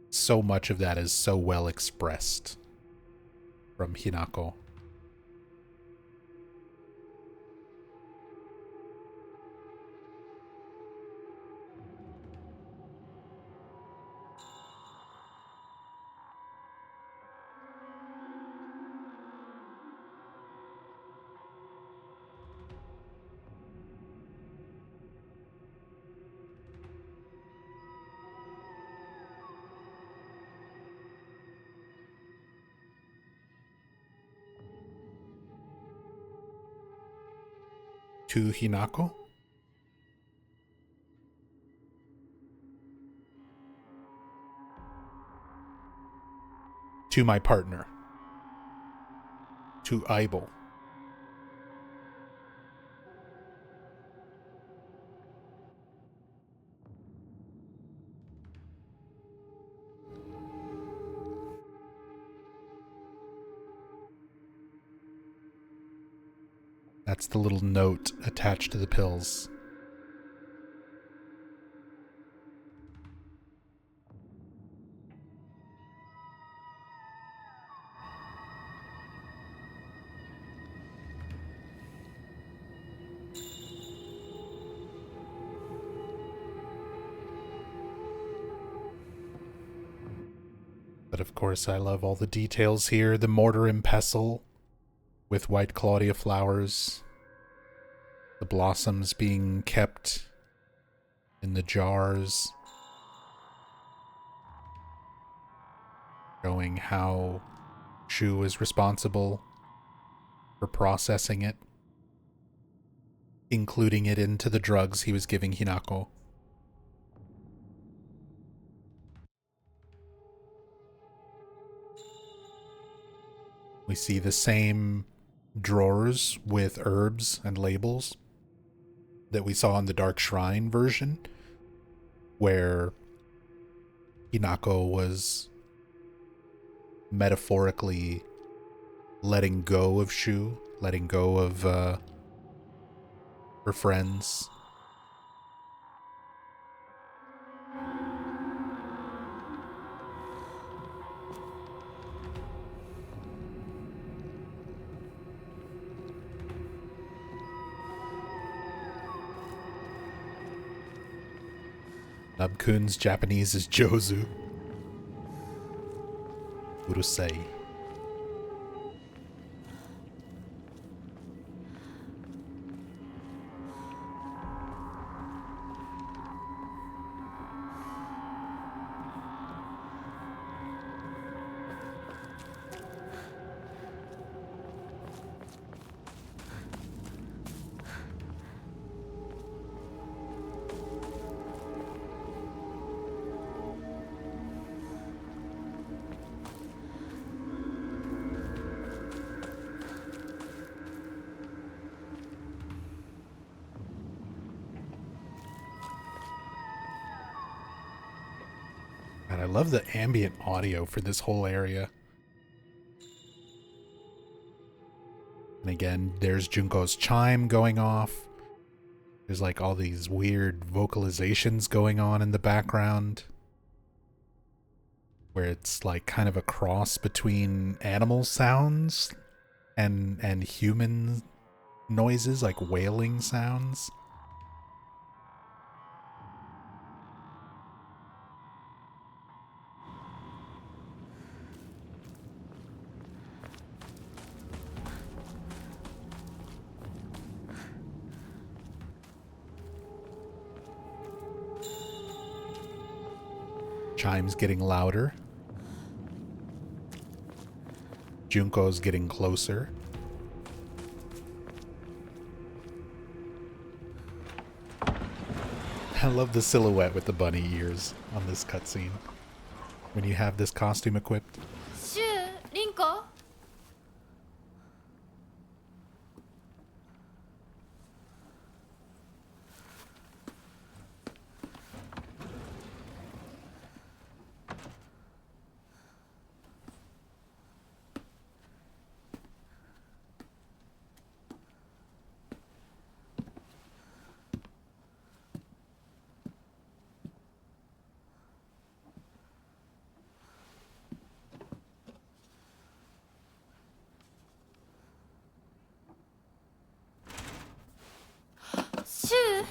so much of that is so well expressed from Hinako. To Hinako? To my partner. To Aibo. That's the little note attached to the pills. But of course I love all the details here. The mortar and pestle with white Claudia flowers. The blossoms being kept in the jars. Showing how Shu was responsible for processing it. Including it into the drugs he was giving Hinako. We see the same drawers with herbs and labels that we saw in the Dark Shrine version, where Hinako was metaphorically letting go of Shu, letting go of her friends. Nub-kun's Japanese is Jozu. Urusei. And I love the ambient audio for this whole area. And again, there's Junko's chime going off. There's like all these weird vocalizations going on in the background, where it's like kind of a cross between animal sounds and human noises, like wailing sounds. Chimes getting louder. Junko's getting closer. I love the silhouette with the bunny ears on this cutscene. When you have this costume equipped.
シュウリンコ シュウ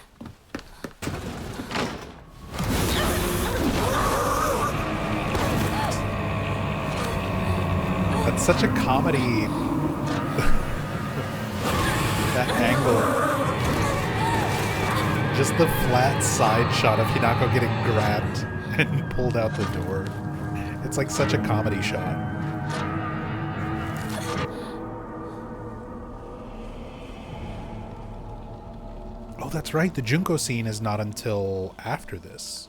That's such a comedy. That angle. Just the flat side shot of Hinako getting grabbed and pulled out the door. It's like such a comedy shot. Oh, that's right. The Junko scene is not until after this.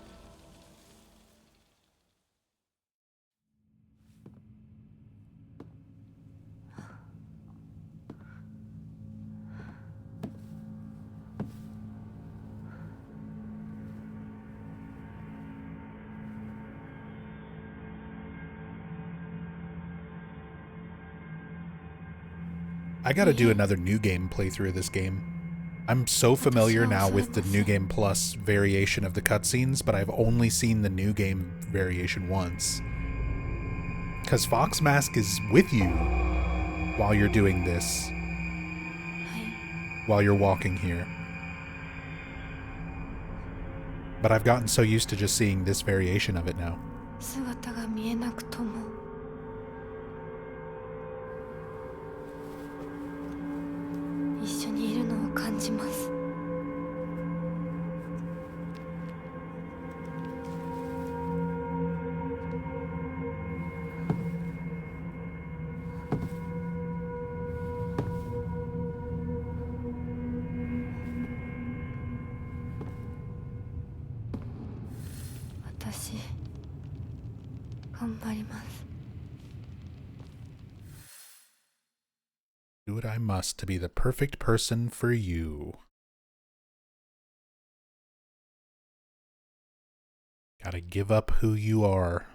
I gotta do another New Game playthrough of this game. I'm so familiar now with the New Game Plus variation of the cutscenes, but I've only seen the New Game variation once. Because Fox Mask is with you while you're doing this,
はい
while you're walking here. But I've gotten so used to just seeing this variation of it now.
姿が見えなくとも一緒にいるのを感じます 私頑張ります
Do what I must to be the perfect person for you. Gotta give up who you are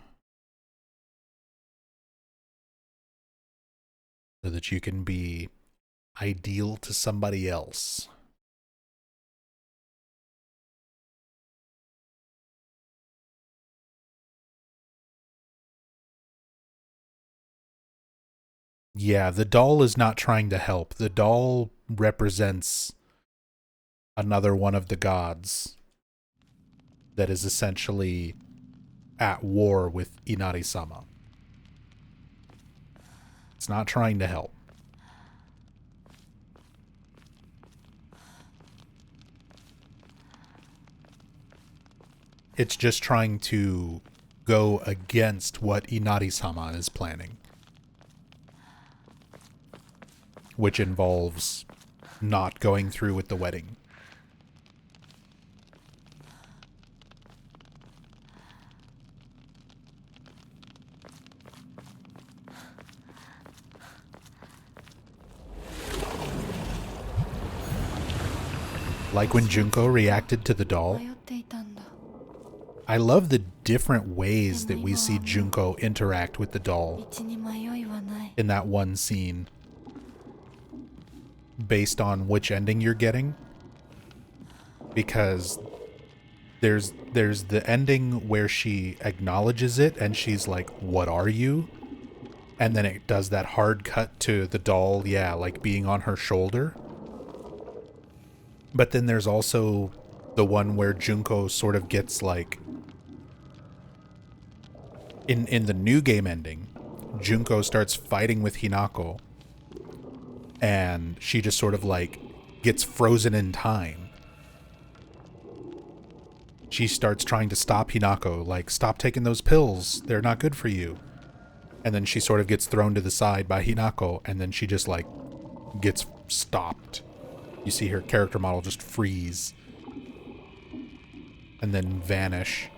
so that you can be ideal to somebody else. Yeah, the doll is not trying to help. The doll represents another one of the gods that is essentially at war with Inari-sama. It's not trying to help. It's just trying to go against what Inari-sama is planning. Which involves not going through with the wedding. Like when Junko reacted to the doll.
迷っていたんだ
I love the different ways that we see Junko interact with the doll
道に迷いはない
in that one scene. Based on which ending you're getting. Because there's the ending where she acknowledges it and she's like, "What are you?" And then it does that hard cut to the doll, yeah, like being on her shoulder. But then there's also the one where Junko sort of gets like... In the new game ending, Junko starts fighting with Hinako. And she just sort of like gets frozen in time. She starts trying to stop Hinako, like, stop taking those pills, they're not good for you. And then she sort of gets thrown to the side by Hinako, and then she just like gets stopped. You see her character model just freeze and then vanish.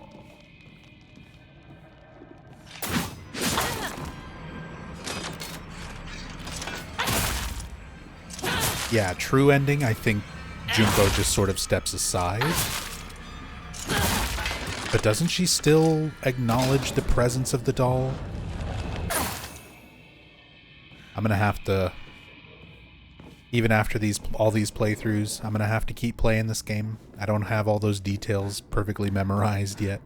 Yeah, true ending, I think Junko just sort of steps aside. But doesn't she still acknowledge the presence of the doll? I'm gonna have to, even after all these playthroughs, I'm gonna have to keep playing this game. I don't have all those details perfectly memorized yet.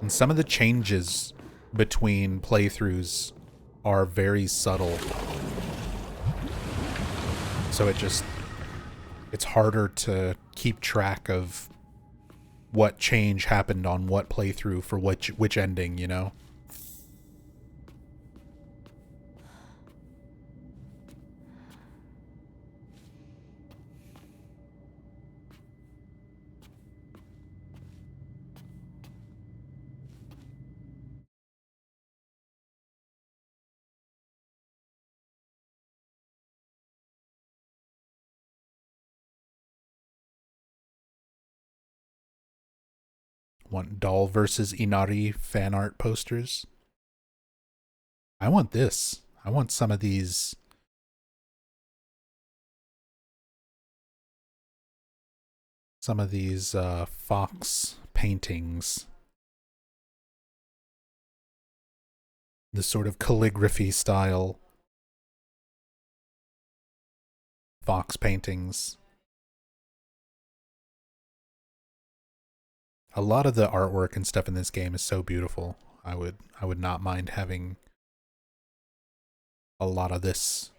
And some of the changes between playthroughs are very subtle. So it's harder to keep track of what change happened on what playthrough for which ending, you know? Want Doll versus Inari fan art posters? I want this. I want some of these. Some of these Fox paintings. The sort of calligraphy style Fox paintings. A lot of the artwork and stuff in this game is so beautiful. I would not mind having a lot of this,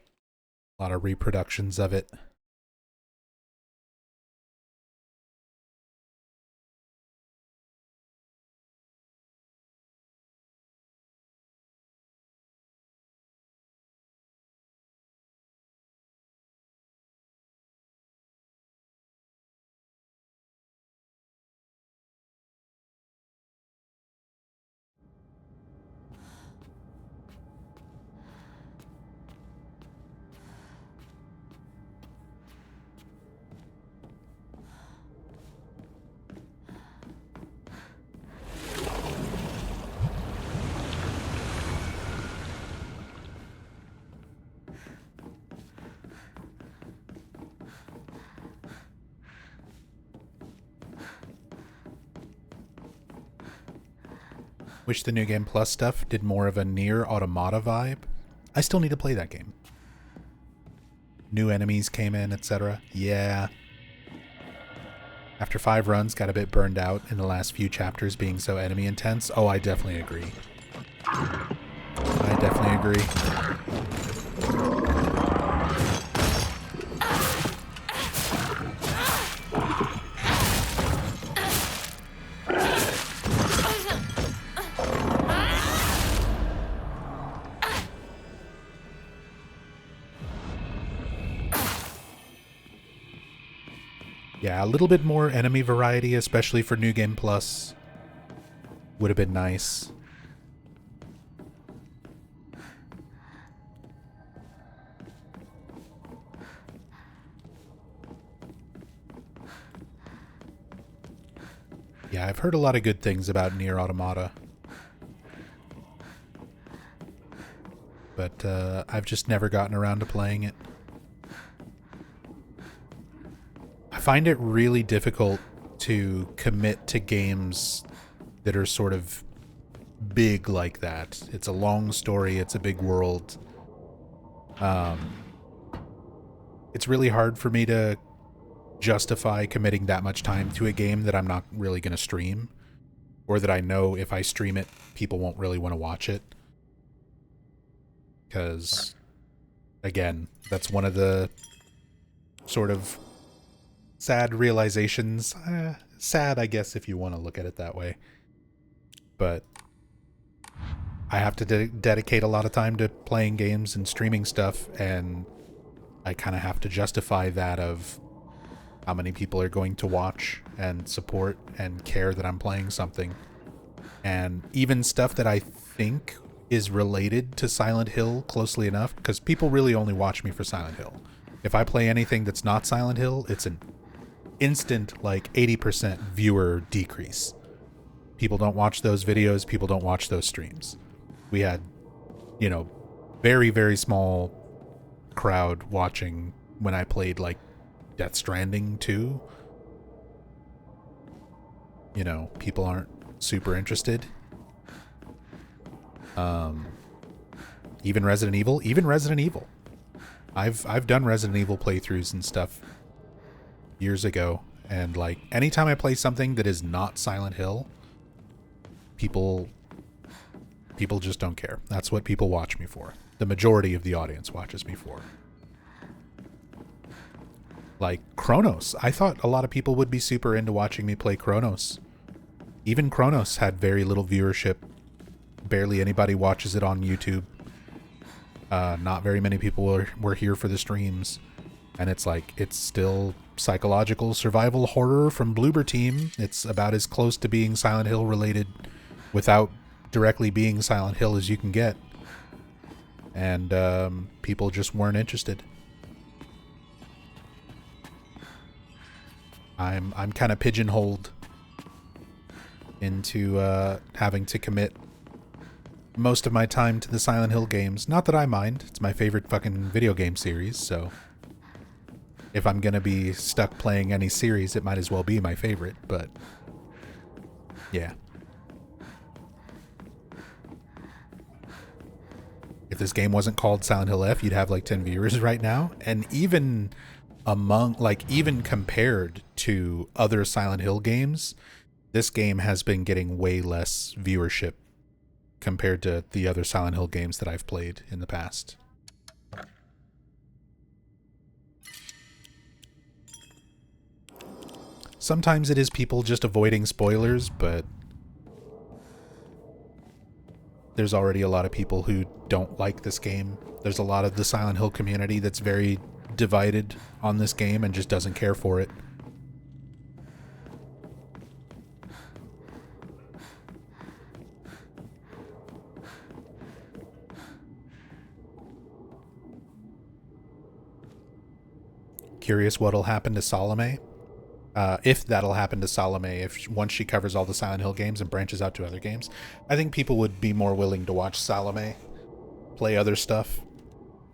a lot of reproductions of it. Wish the New Game Plus stuff did more of a Nier Automata vibe. I still need to play that game. New enemies came in, etc. Yeah. After 5 runs, got a bit burned out in the last few chapters being so enemy intense. Oh, I definitely agree. I definitely agree. Yeah, a little bit more enemy variety, especially for New Game Plus, would have been nice. Yeah, I've heard a lot of good things about Nier Automata. But I've just never gotten around to playing it. I find it really difficult to commit to games that are sort of big like that. It's a long story, it's a big world. it's really hard for me to justify committing that much time to a game that I'm not really going to stream, or that I know if I stream it, people won't really want to watch it. Because, again, that's one of the sort of sad realizations. Sad, I guess, if you want to look at it that way. But I have to dedicate a lot of time to playing games and streaming stuff, and I kind of have to justify that of how many people are going to watch and support and care that I'm playing something. And even stuff that I think is related to Silent Hill closely enough, because people really only watch me for Silent Hill. If I play anything that's not Silent Hill, it's an instant, like, 80% viewer decrease. People don't watch those videos, people don't watch those streams. We had, you know, very, very small crowd watching when I played, like, Death Stranding 2. You know, people aren't super interested. Even Resident Evil. I've done Resident Evil playthroughs and stuff years ago, and like anytime I play something that is not Silent Hill, people just don't care. That's what people watch me for. The majority of the audience watches me for. Like Chronos. I thought a lot of people would be super into watching me play Chronos. Even Chronos had very little viewership. Barely anybody watches it on YouTube. Not very many people were here for the streams. And it's like, it's still psychological survival horror from Bloober Team. It's about as close to being Silent Hill related without directly being Silent Hill as you can get. And people just weren't interested. I'm kind of pigeonholed into having to commit most of my time to the Silent Hill games. Not that I mind. It's my favorite fucking video game series, so if I'm gonna be stuck playing any series, it might as well be my favorite, but yeah. If this game wasn't called Silent Hill F, you'd have like 10 viewers right now, and even compared to other Silent Hill games, this game has been getting way less viewership compared to the other Silent Hill games that I've played in the past. Sometimes it is people just avoiding spoilers, but there's already a lot of people who don't like this game. There's a lot of the Silent Hill community that's very divided on this game and just doesn't care for it. Curious what'll happen to Salome. If that'll happen to Salome, once she covers all the Silent Hill games and branches out to other games. I think people would be more willing to watch Salome play other stuff.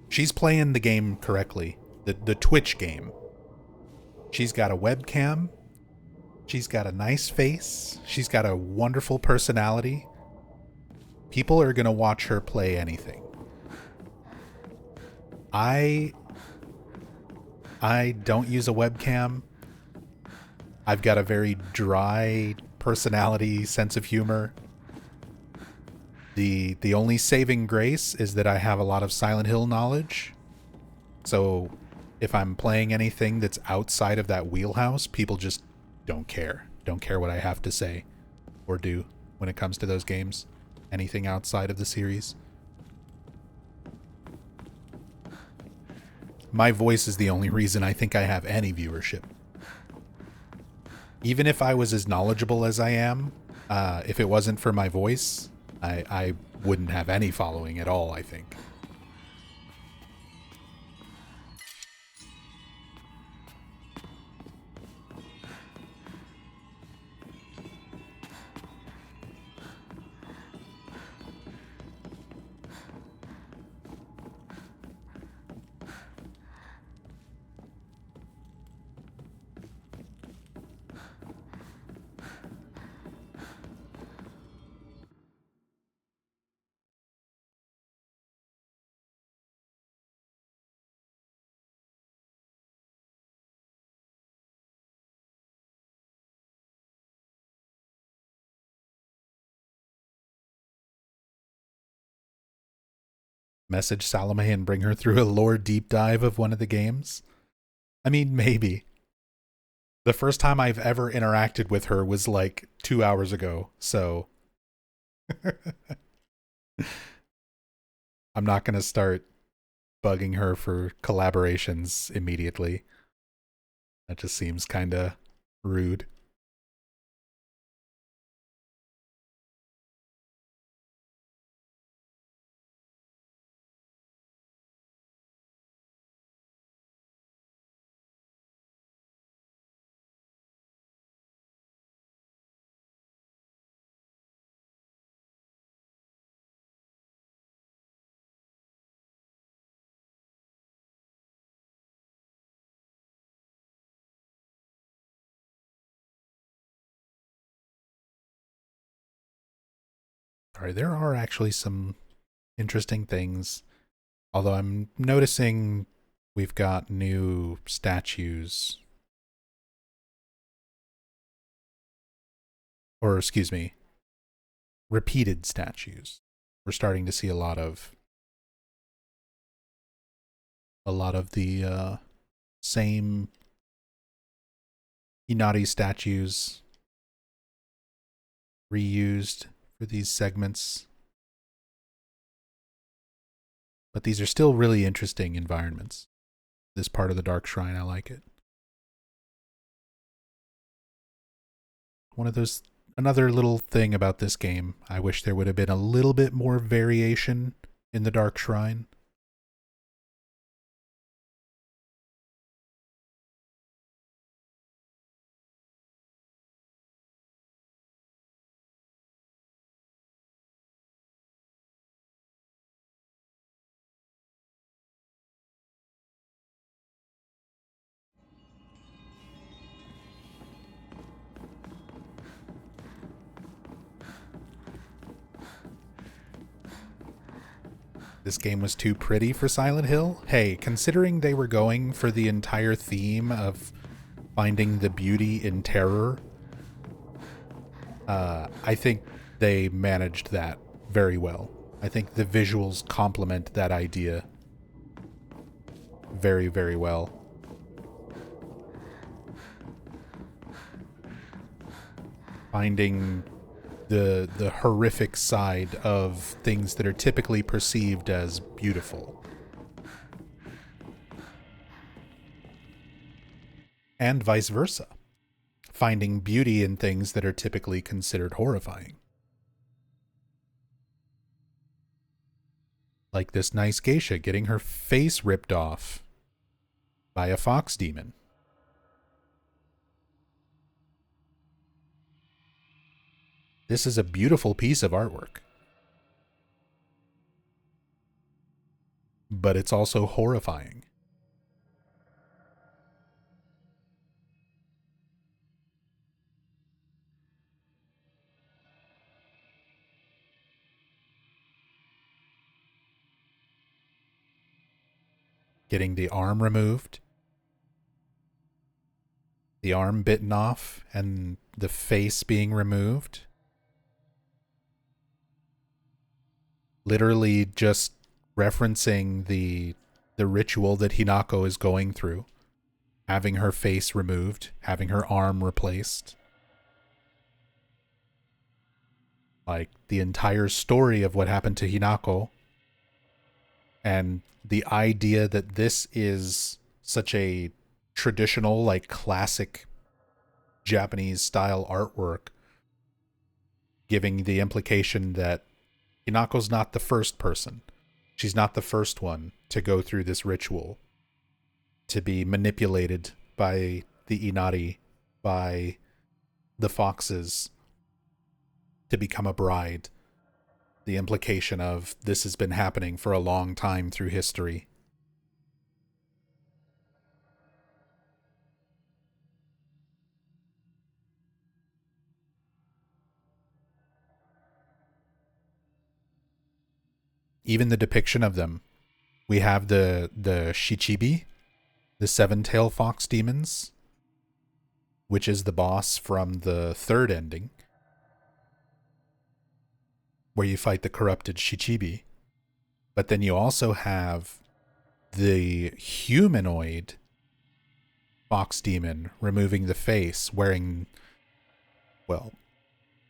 She's playing the game correctly. The Twitch game. She's got a webcam. She's got a nice face. She's got a wonderful personality. People are going to watch her play anything. I don't use a webcam. I've got a very dry personality, sense of humor. The only saving grace is that I have a lot of Silent Hill knowledge. So if I'm playing anything that's outside of that wheelhouse, people just don't care. Don't care what I have to say or do when it comes to those games. Anything outside of the series. My voice is the only reason I think I have any viewership. Even if I was as knowledgeable as I am, if it wasn't for my voice, I wouldn't have any following at all, I think. Message Salome and bring her through a lore deep dive of one of the games? I mean, maybe. The first time I've ever interacted with her was like 2 hours ago, so I'm not going to start bugging her for collaborations immediately. That just seems kind of rude. Sorry, there are actually some interesting things. Although I'm noticing we've got new statues. Or, excuse me, repeated statues. We're starting to see a lot of the same Inari statues reused for these segments. But these are still really interesting environments. This part of the Dark Shrine, I like it. Another little thing about this game, I wish there would have been a little bit more variation in the Dark Shrine. This game was too pretty for Silent Hill? Hey, considering they were going for the entire theme of finding the beauty in terror, I think they managed that very well. I think the visuals complement that idea very, very well. Finding the horrific side of things that are typically perceived as beautiful. And vice versa. Finding beauty in things that are typically considered horrifying. Like this nice geisha getting her face ripped off by a fox demon. This is a beautiful piece of artwork. But it's also horrifying. Getting the arm removed. The arm bitten off and the face being removed. Literally just referencing the ritual that Hinako is going through. Having her face removed, having her arm replaced. Like the entire story of what happened to Hinako. And the idea that this is such a traditional, like classic Japanese style artwork, giving the implication that Hinako's not the first person. She's not the first one to go through this ritual, to be manipulated by the Inari, by the foxes, to become a bride. The implication of this has been happening for a long time through history. Even the depiction of them. We have the Shichibi, the seven-tail fox demons, which is the boss from the third ending, where you fight the corrupted Shichibi. But then you also have the humanoid fox demon removing the face, wearing, well,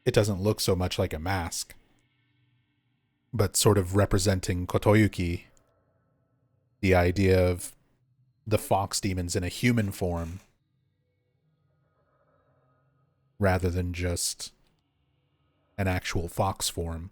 it doesn't look so much like a mask, but sort of representing Kotoyuki, the idea of the fox demons in a human form rather than just an actual fox form.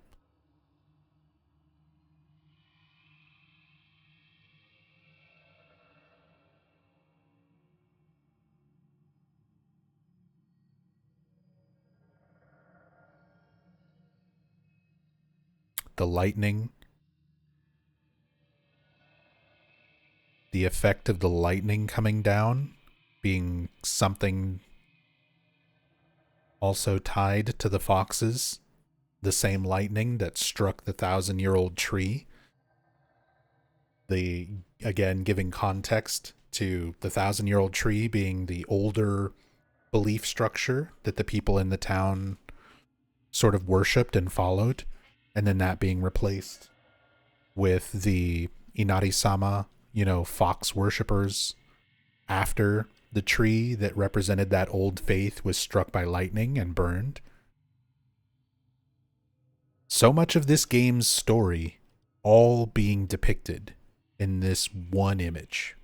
The lightning, the effect of the lightning coming down being something also tied to the foxes, the same lightning that struck the 1,000-year-old tree. The, again, giving context to the 1,000-year-old tree being the older belief structure that the people in the town sort of worshipped and followed, and then that being replaced with the Inari-sama, fox worshippers after the tree that represented that old faith was struck by lightning and burned. So much of this game's story all being depicted in this one image.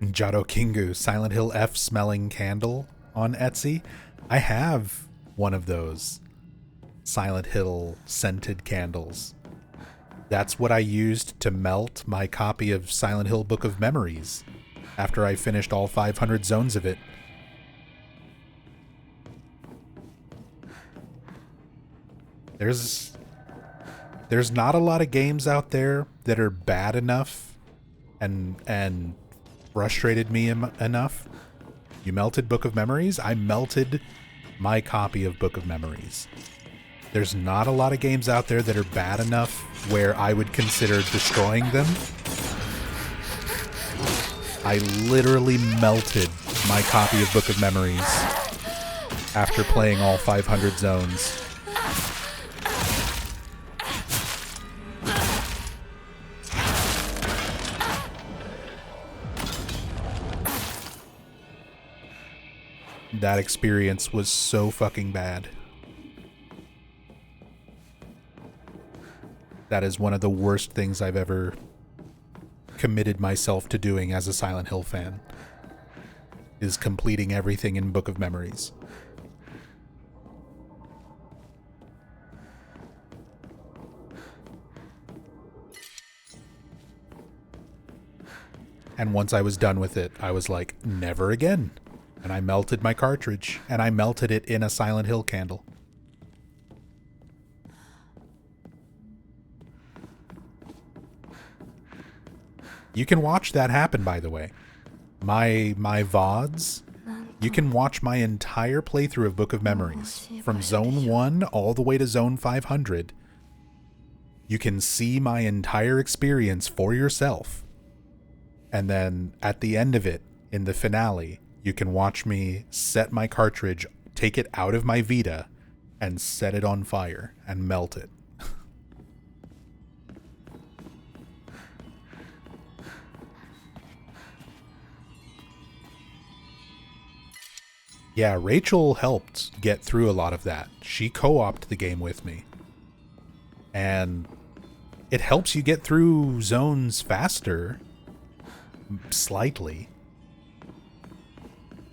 Jado Kingu Silent Hill F smelling candle on Etsy. I have one of those Silent Hill scented candles. That's what I used to melt my copy of Silent Hill Book of Memories after I finished all 500 zones of it. There's not a lot of games out there that are bad enough and frustrated me enough. You melted Book of Memories? I melted my copy of Book of Memories. There's not a lot of games out there that are bad enough where I would consider destroying them. I literally melted my copy of Book of Memories after playing all 500 zones. That experience was so fucking bad. That is one of the worst things I've ever committed myself to doing as a Silent Hill fan, is completing everything in Book of Memories. And once I was done with it, I was like, never again. And I melted my cartridge, and I melted it in a Silent Hill candle. You can watch that happen, by the way. My VODs, you can watch my entire playthrough of Book of Memories, from Zone 1 all the way to Zone 500. You can see my entire experience for yourself. And then, at the end of it, in the finale, you can watch me set my cartridge, take it out of my Vita, and set it on fire and melt it. Yeah, Rachel helped get through a lot of that. She co-opted the game with me. And it helps you get through zones faster, slightly.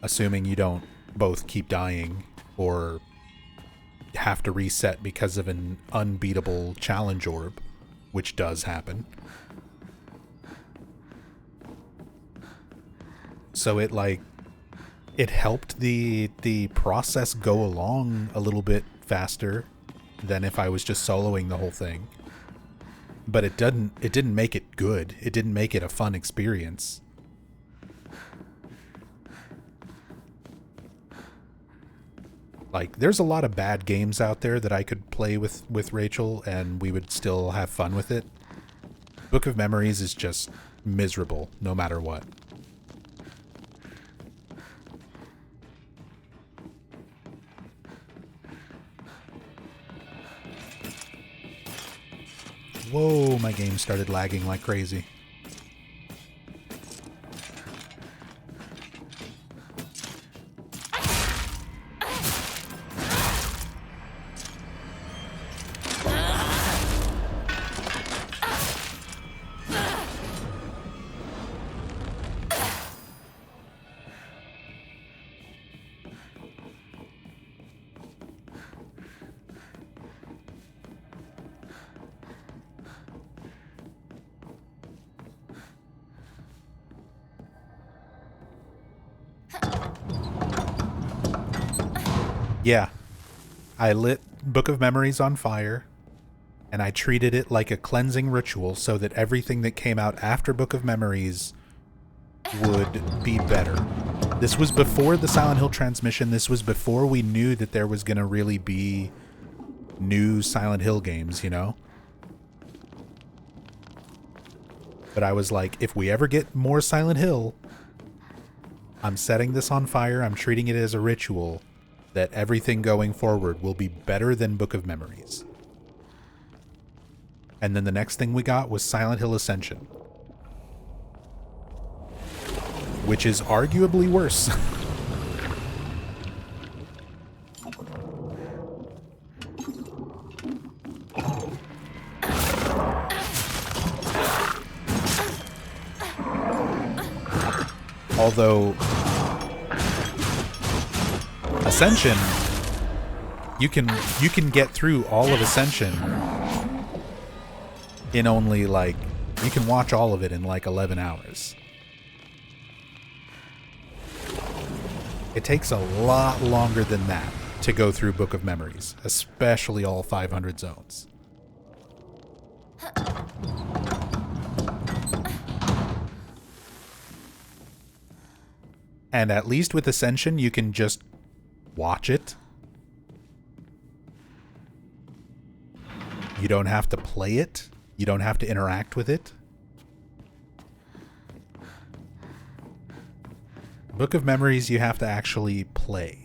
Assuming you don't both keep dying or have to reset because of an unbeatable challenge orb, which does happen. So it helped the process go along a little bit faster than if I was just soloing the whole thing. But it didn't make it good. It didn't make it a fun experience. Like, there's a lot of bad games out there that I could play with Rachel, and we would still have fun with it. Book of Memories is just miserable, no matter what. Whoa, my game started lagging like crazy. Yeah, I lit Book of Memories on fire, and I treated it like a cleansing ritual so that everything that came out after Book of Memories would be better. This was before the Silent Hill transmission. This was before we knew that there was going to really be new Silent Hill games, you know? But I was like, if we ever get more Silent Hill, I'm setting this on fire. I'm treating it as a ritual that everything going forward will be better than Book of Memories. And then the next thing we got was Silent Hill Ascension, which is arguably worse. Although Ascension, you can get through all of Ascension in only, like, you can watch all of it in like 11 hours. It takes a lot longer than that to go through Book of Memories, especially all 500 zones. And at least with Ascension, you can just watch it. You don't have to play it. You don't have to interact with it. Book of Memories, you have to actually play.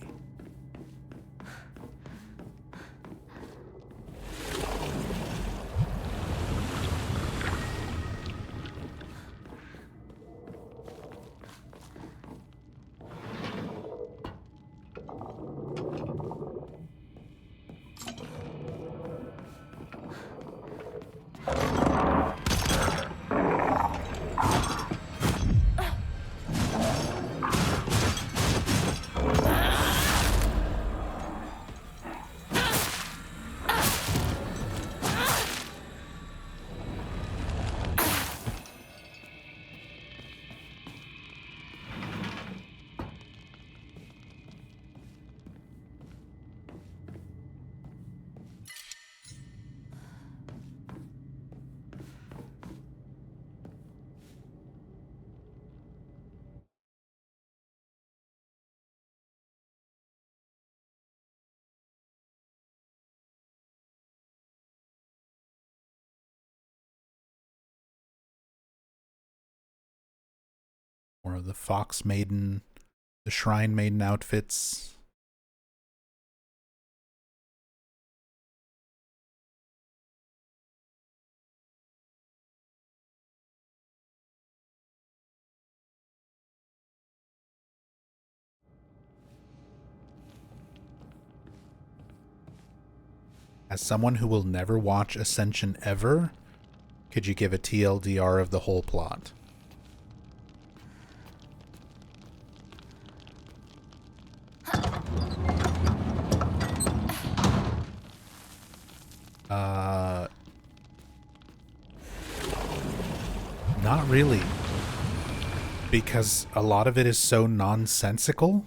More of the Fox Maiden, the Shrine Maiden outfits. As someone who will never watch Ascension ever, could you give a TLDR of the whole plot? Not really. Because a lot of it is so nonsensical.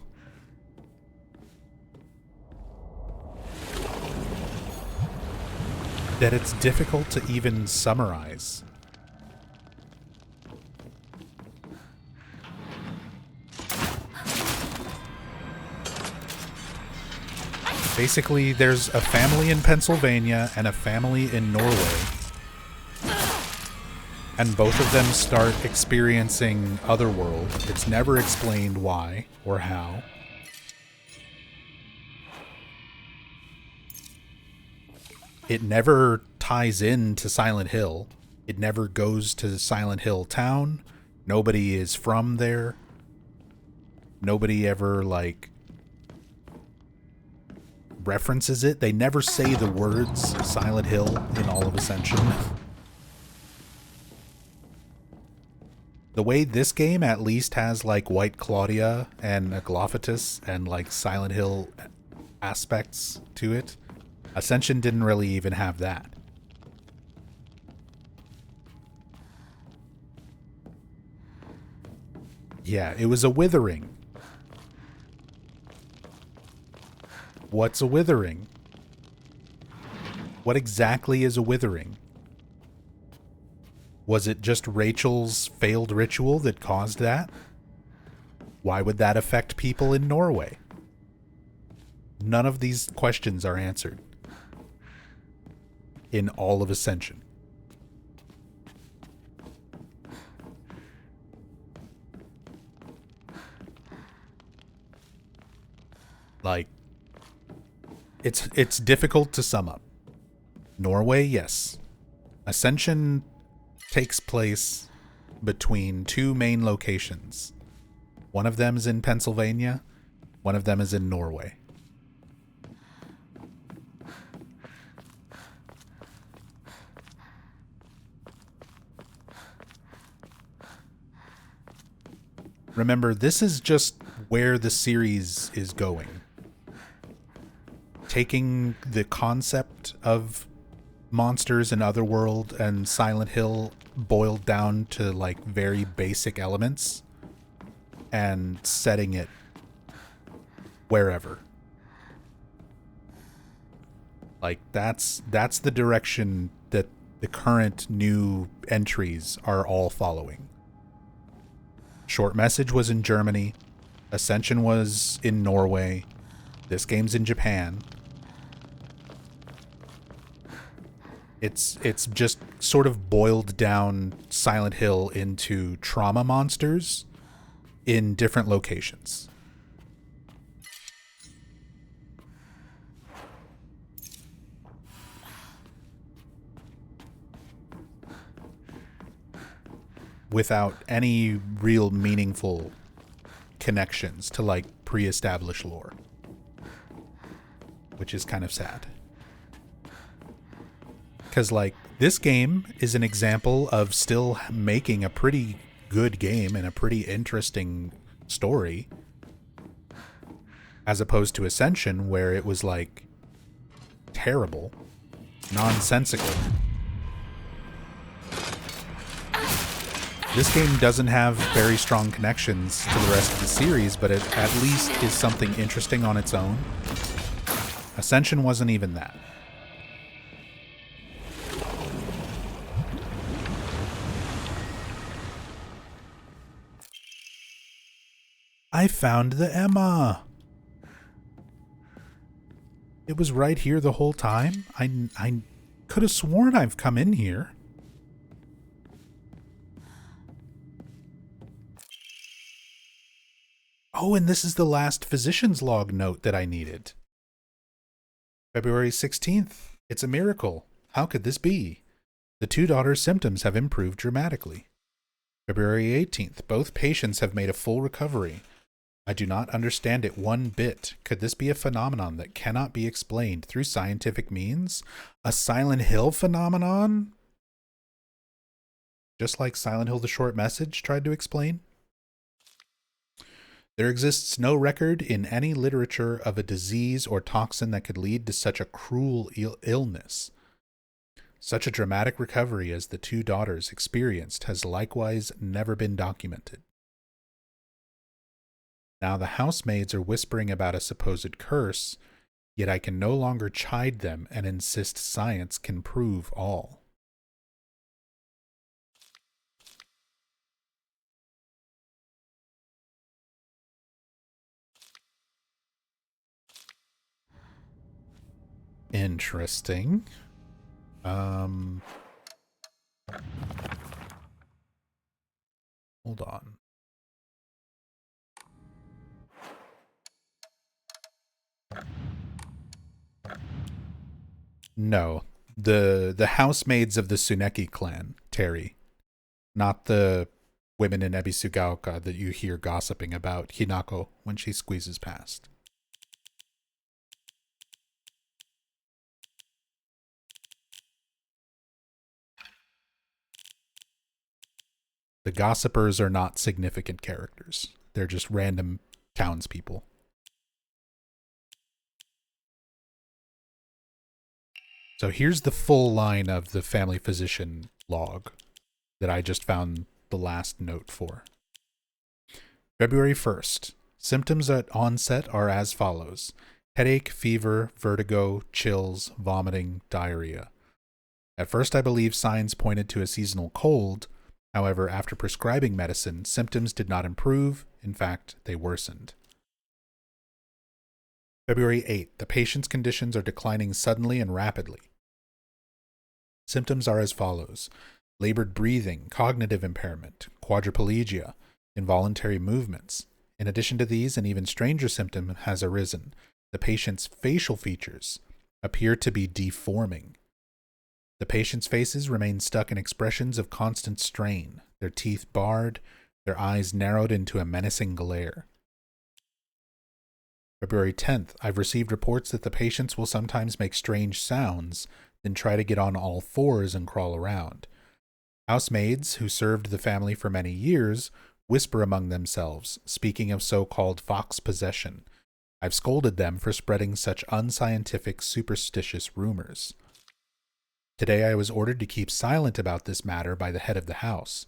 That it's difficult to even summarize. Basically, there's a family in Pennsylvania and a family in Norway. And both of them start experiencing Otherworld. It's never explained why or how. It never ties in to Silent Hill. It never goes to Silent Hill town. Nobody is from there. Nobody ever, like, references it. They never say the words Silent Hill in all of Ascension. The way this game at least has, like, White Claudia and Aglofatus and, like, Silent Hill aspects to it, Ascension didn't really even have that. Yeah, it was a withering. What's a withering? What exactly is a withering? Was it just Rachel's failed ritual that caused that? Why would that affect people in Norway? None of these questions are answered in all of Ascension. Like, it's difficult to sum up. Norway, yes. Ascension takes place between two main locations. One of them is in Pennsylvania, one of them is in Norway. Remember, this is just where the series is going. Taking the concept of monsters in Otherworld and Silent Hill boiled down to, like, very basic elements and setting it wherever. Like, that's the direction that the current new entries are all following. Short Message was in Germany. Ascension was in Norway. This game's in Japan. It's just sort of boiled down Silent Hill into trauma monsters in different locations. Without any real meaningful connections to, like, pre-established lore. Which is kind of sad. Because, like, this game is an example of still making a pretty good game and a pretty interesting story. As opposed to Ascension, where it was, like, terrible. Nonsensical. This game doesn't have very strong connections to the rest of the series, but it at least is something interesting on its own. Ascension wasn't even that. I found the Emma! It was right here the whole time? I could have sworn I've come in here. Oh, and this is the last physician's log note that I needed. February 16th. It's a miracle. How could this be? The two daughters' symptoms have improved dramatically. February 18th. Both patients have made a full recovery. I do not understand it one bit. Could this be a phenomenon that cannot be explained through scientific means? A Silent Hill phenomenon? Just like Silent Hill: The Short Message tried to explain? There exists no record in any literature of a disease or toxin that could lead to such a cruel illness. Such a dramatic recovery as the two daughters experienced has likewise never been documented. Now the housemaids are whispering about a supposed curse, yet I can no longer chide them and insist science can prove all. Interesting. Hold on. No. The housemaids of the Tsuneki clan, Terry. Not the women in Ebisugaoka that you hear gossiping about Hinako when she squeezes past. The gossipers are not significant characters. They're just random townspeople. So here's the full line of the family physician log that I just found the last note for. February 1st. Symptoms at onset are as follows: headache, fever, vertigo, chills, vomiting, diarrhea. At first I believe signs pointed to a seasonal cold. However, after prescribing medicine, symptoms did not improve. In fact, they worsened. February 8th. The patient's conditions are declining suddenly and rapidly. Symptoms are as follows: labored breathing, cognitive impairment, quadriplegia, involuntary movements. In addition to these, an even stranger symptom has arisen. The patient's facial features appear to be deforming. The patient's faces remain stuck in expressions of constant strain, their teeth barred, their eyes narrowed into a menacing glare. February 10th. I've received reports that the patients will sometimes make strange sounds, then try to get on all fours and crawl around. Housemaids, who served the family for many years, whisper among themselves, speaking of so-called fox possession. I've scolded them for spreading such unscientific, superstitious rumors. Today I was ordered to keep silent about this matter by the head of the house.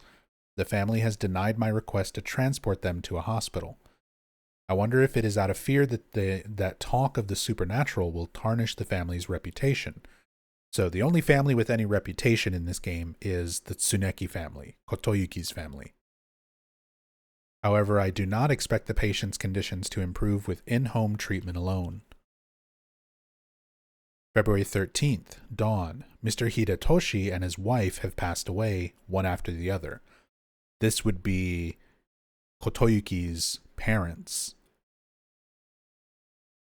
The family has denied my request to transport them to a hospital. I wonder if it is out of fear that that talk of the supernatural will tarnish the family's reputation. So the only family with any reputation in this game is the Tsuneki family, Kotoyuki's family. However, I do not expect the patient's conditions to improve with in-home treatment alone. February 13th, dawn. Mr. Hidetoshi and his wife have passed away, one after the other. This would be Kotoyuki's parents.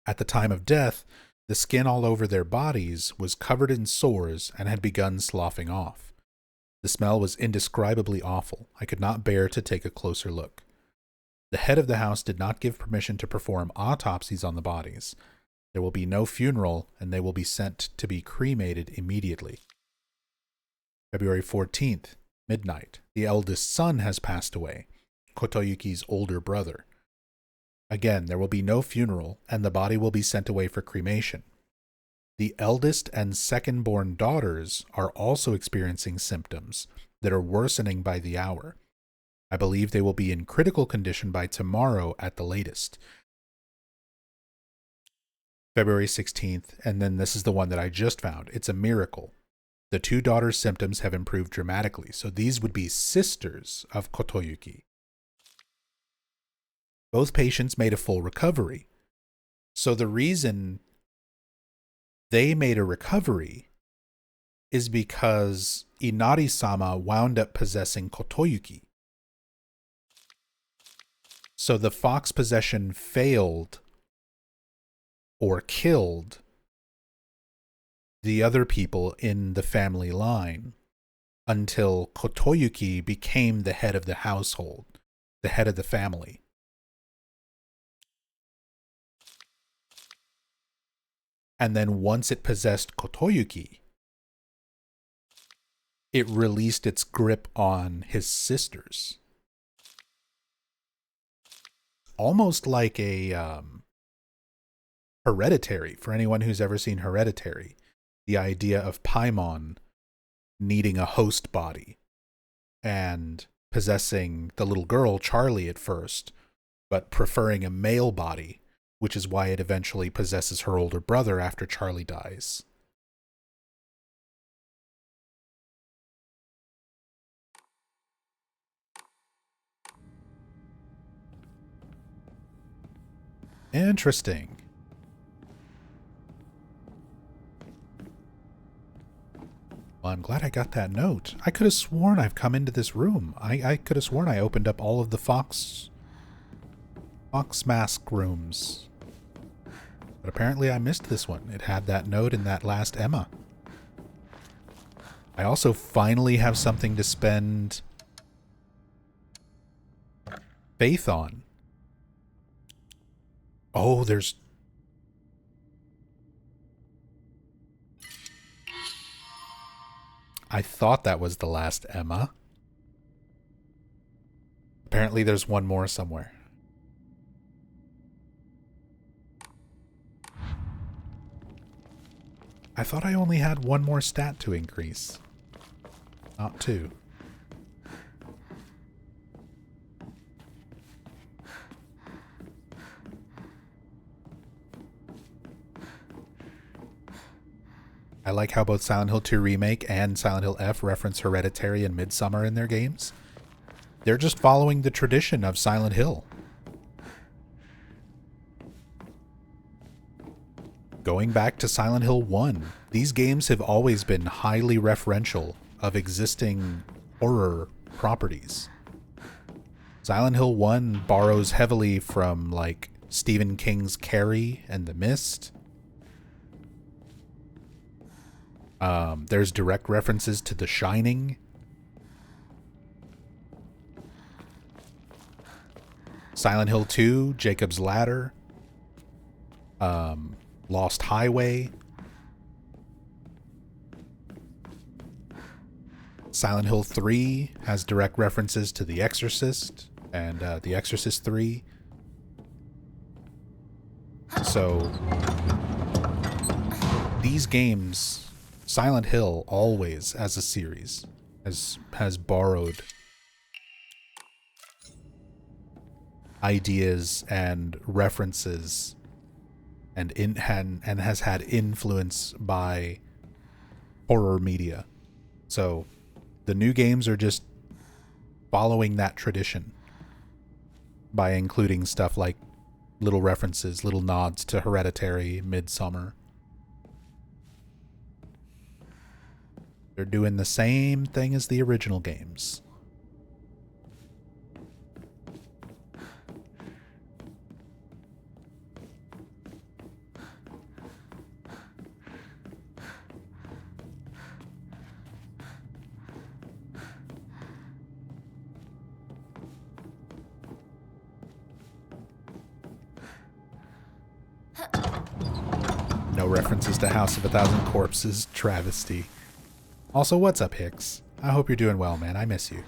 At the time of death, the skin all over their bodies was covered in sores and had begun sloughing off. The smell was indescribably awful. I could not bear to take a closer look. The head of the house did not give permission to perform autopsies on the bodies. There will be no funeral, and they will be sent to be cremated immediately. February 14th, midnight. The eldest son has passed away, Kotoyuki's older brother. Again, there will be no funeral, and the body will be sent away for cremation. The eldest and second-born daughters are also experiencing symptoms that are worsening by the hour. I believe they will be in critical condition by tomorrow at the latest. February 16th, and then this is the one that I just found. It's a miracle. The two daughters' symptoms have improved dramatically, so these would be sisters of Kotoyuki. Both patients made a full recovery. So the reason they made a recovery is because Inari-sama wound up possessing Kotoyuki. So the fox possession failed or killed the other people in the family line until Kotoyuki became the head of the household, the head of the family. And then once it possessed Kotoyuki, it released its grip on his sisters. Almost like a Hereditary, for anyone who's ever seen Hereditary. The idea of Paimon needing a host body and possessing the little girl, Charlie, at first, but preferring a male body, which is why it eventually possesses her older brother after Charlie dies. Interesting. Well, I'm glad I got that note. I could have sworn I've come into this room. I could have sworn I opened up all of the Fox mask rooms. But apparently I missed this one. It had that note in that last Emma. I also finally have something to spend faith on. Oh, there's... I thought that was the last Emma. Apparently there's one more somewhere. I thought I only had one more stat to increase. Not two. I like how both Silent Hill 2 Remake and Silent Hill F reference Hereditary and Midsommar in their games. They're just following the tradition of Silent Hill. Going back to Silent Hill 1, these games have always been highly referential of existing horror properties. Silent Hill 1 borrows heavily from, like, Stephen King's Carrie and The Mist. There's direct references to The Shining. Silent Hill 2, Jacob's Ladder. Lost Highway. Silent Hill 3 has direct references to The Exorcist and The Exorcist 3. So these games, Silent Hill always as a series has borrowed ideas and references and has had influence by horror media. So the new games are just following that tradition by including stuff like little references, little nods to Hereditary, Midsommar. They're doing the same thing as the original games. No references to House of a Thousand Corpses, travesty. Also, what's up, Hicks? I hope you're doing well, man. I miss you.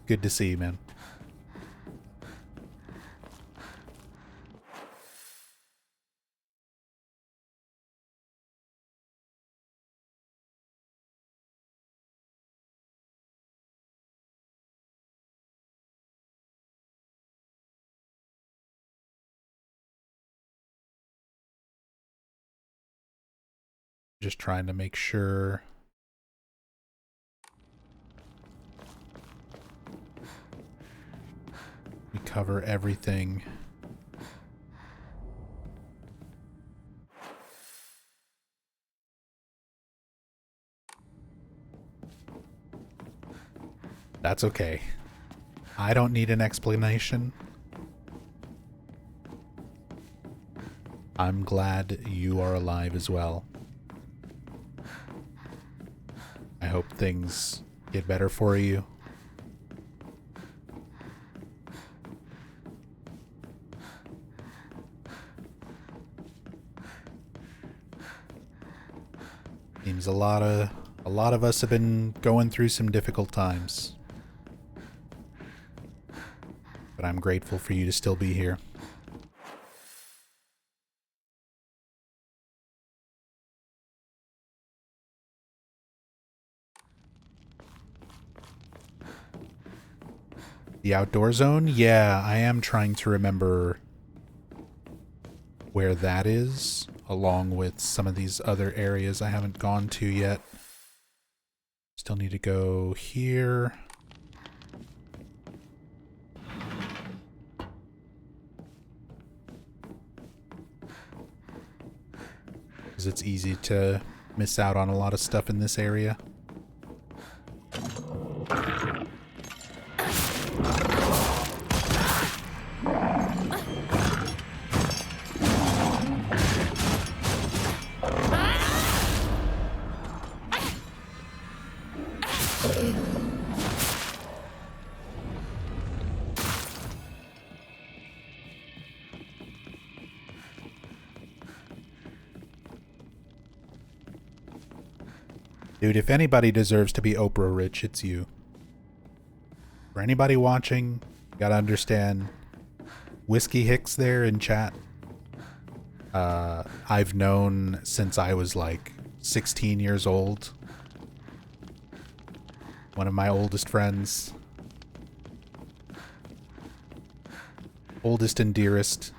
Good to see you, man. Just trying to make sure we cover everything. That's okay. I don't need an explanation. I'm glad you are alive as well. I hope things get better for you. Seems a lot of us have been going through some difficult times. But I'm grateful for you to still be here. The outdoor zone? Yeah, I am trying to remember where that is, along with some of these other areas I haven't gone to yet. Still need to go here. because it's easy to miss out on a lot of stuff in this area. Dude, if anybody deserves to be Oprah rich, it's you. For anybody watching, you gotta understand, Whiskey Hicks there in chat, I've known since I was like 16 years old. One of my oldest friends. Oldest and dearest.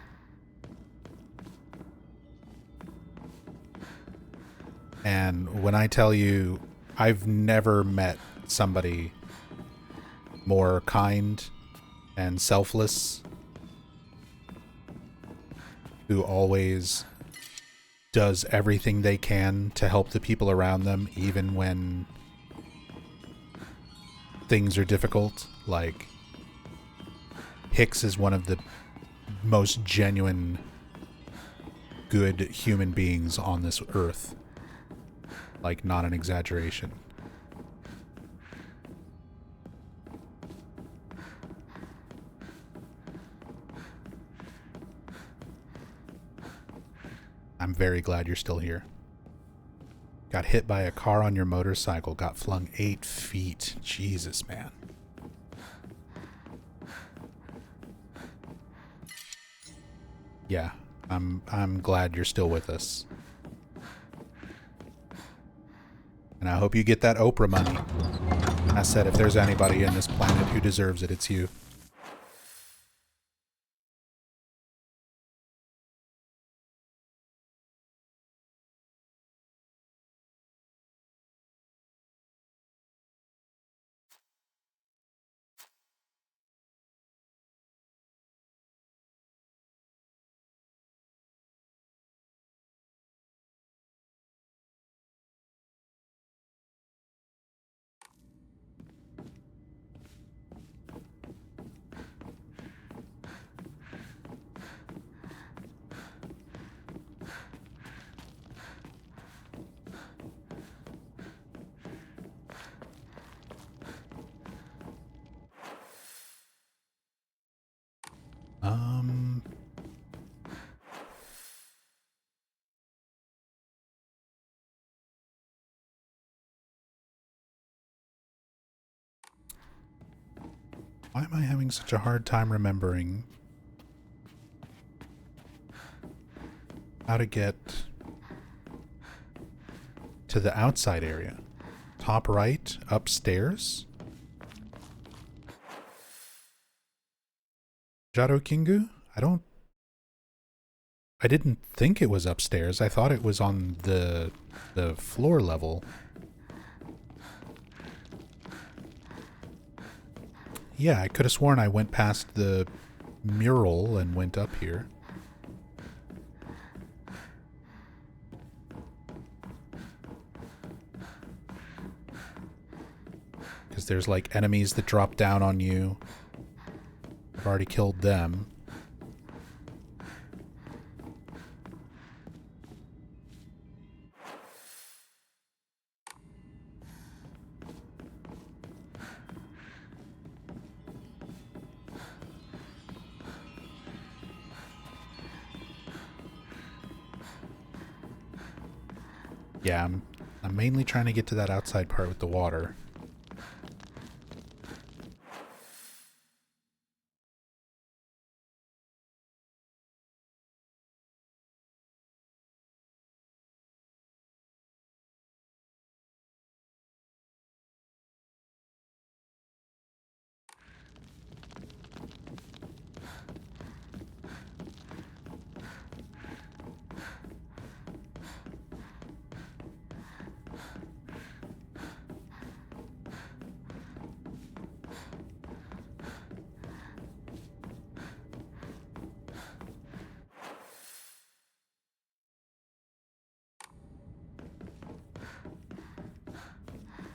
And when I tell you, I've never met somebody more kind and selfless, who always does everything they can to help the people around them, even when things are difficult. Like, Hicks is one of the most genuine good human beings on this earth. Like, not an exaggeration. I'm very glad you're still here. Got hit by a car on your motorcycle, got flung 8 feet. Jesus, man. Yeah, I'm glad you're still with us. And I hope you get that Oprah money. I said, if there's anybody in this planet who deserves it, it's you. Why am I having such a hard time remembering how to get to the outside area? Top right, upstairs? Jaro Kingu? I didn't think it was upstairs. I thought it was on the floor level. Yeah, I could have sworn I went past the mural and went up here. Because there's like enemies that drop down on you. I've already killed them. Yeah, I'm mainly trying to get to that outside part with the water.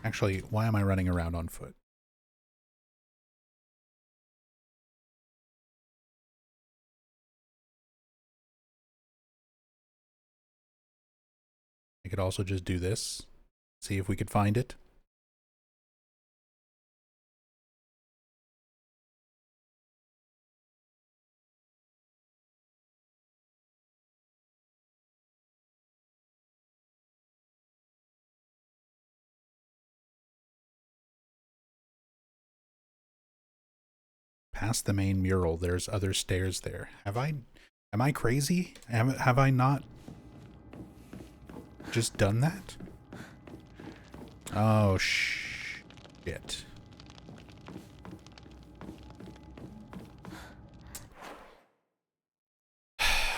Actually, why am I running around on foot? I could also just do this. See if we could find it. Past the main mural, there's other stairs there. Am I crazy? Have I not just done that? Oh, shit.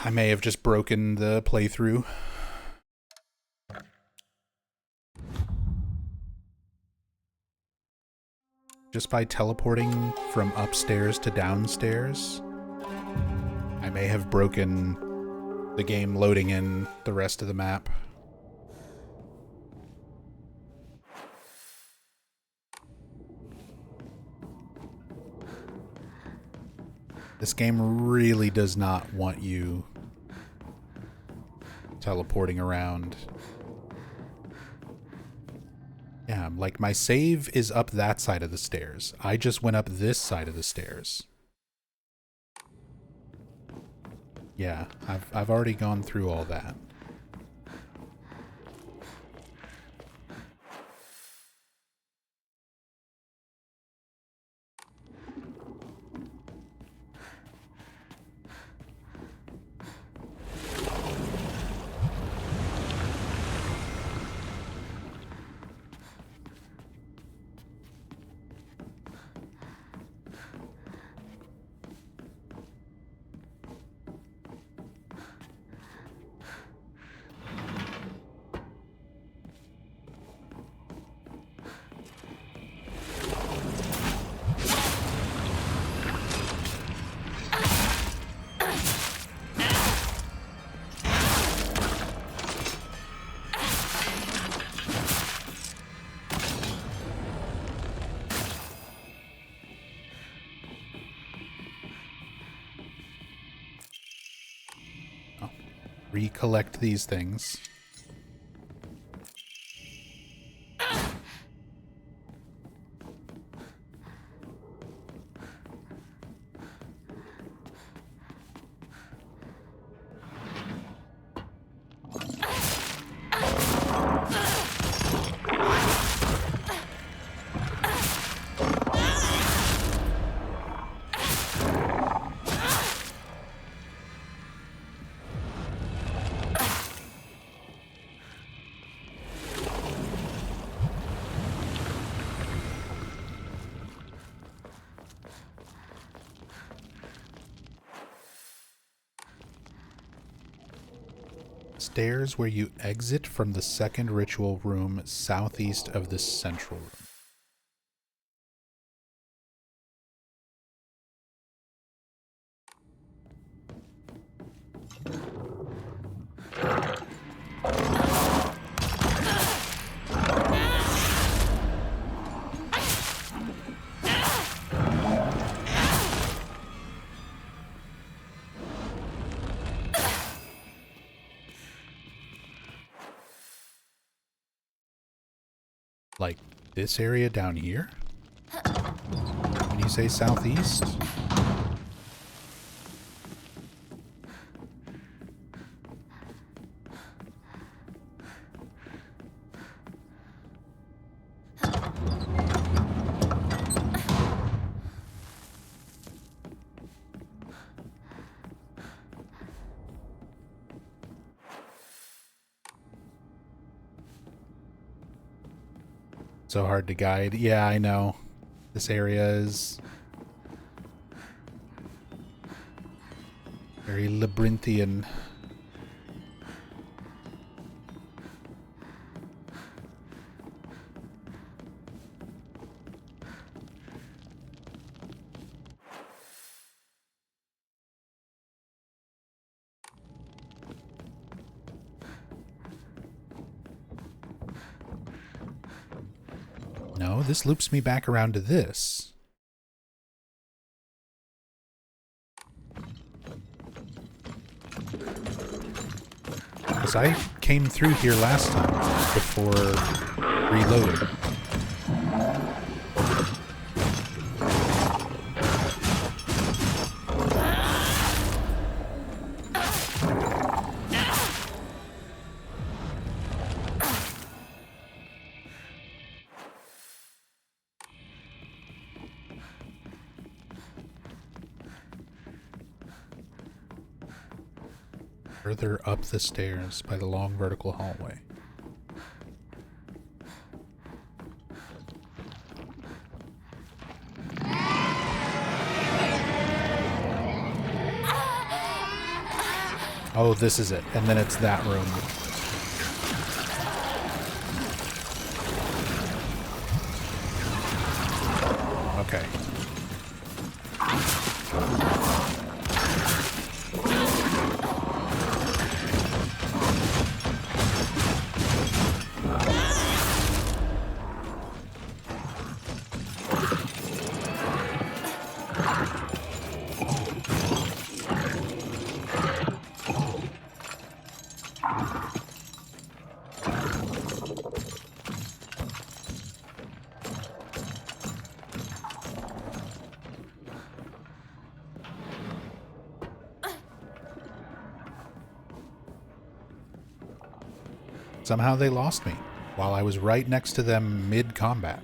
I may have just broken the playthrough. Just by teleporting from upstairs to downstairs, I may have broken the game loading in the rest of the map. This game really does not want you teleporting around. Yeah, like my save is up that side of the stairs. I just went up this side of the stairs. Yeah, I've already gone through all that. Recollect these things. Stairs where you exit from the second ritual room southeast of the central room. Like this area down here? When you say southeast? So hard to guide. Yeah, I know. This area is very labyrinthian. No, this loops me back around to this. Because I came through here last time before reloading. Further up the stairs by the long vertical hallway. Oh, this is it. And then it's that room. Okay. Somehow they lost me while I was right next to them mid-combat.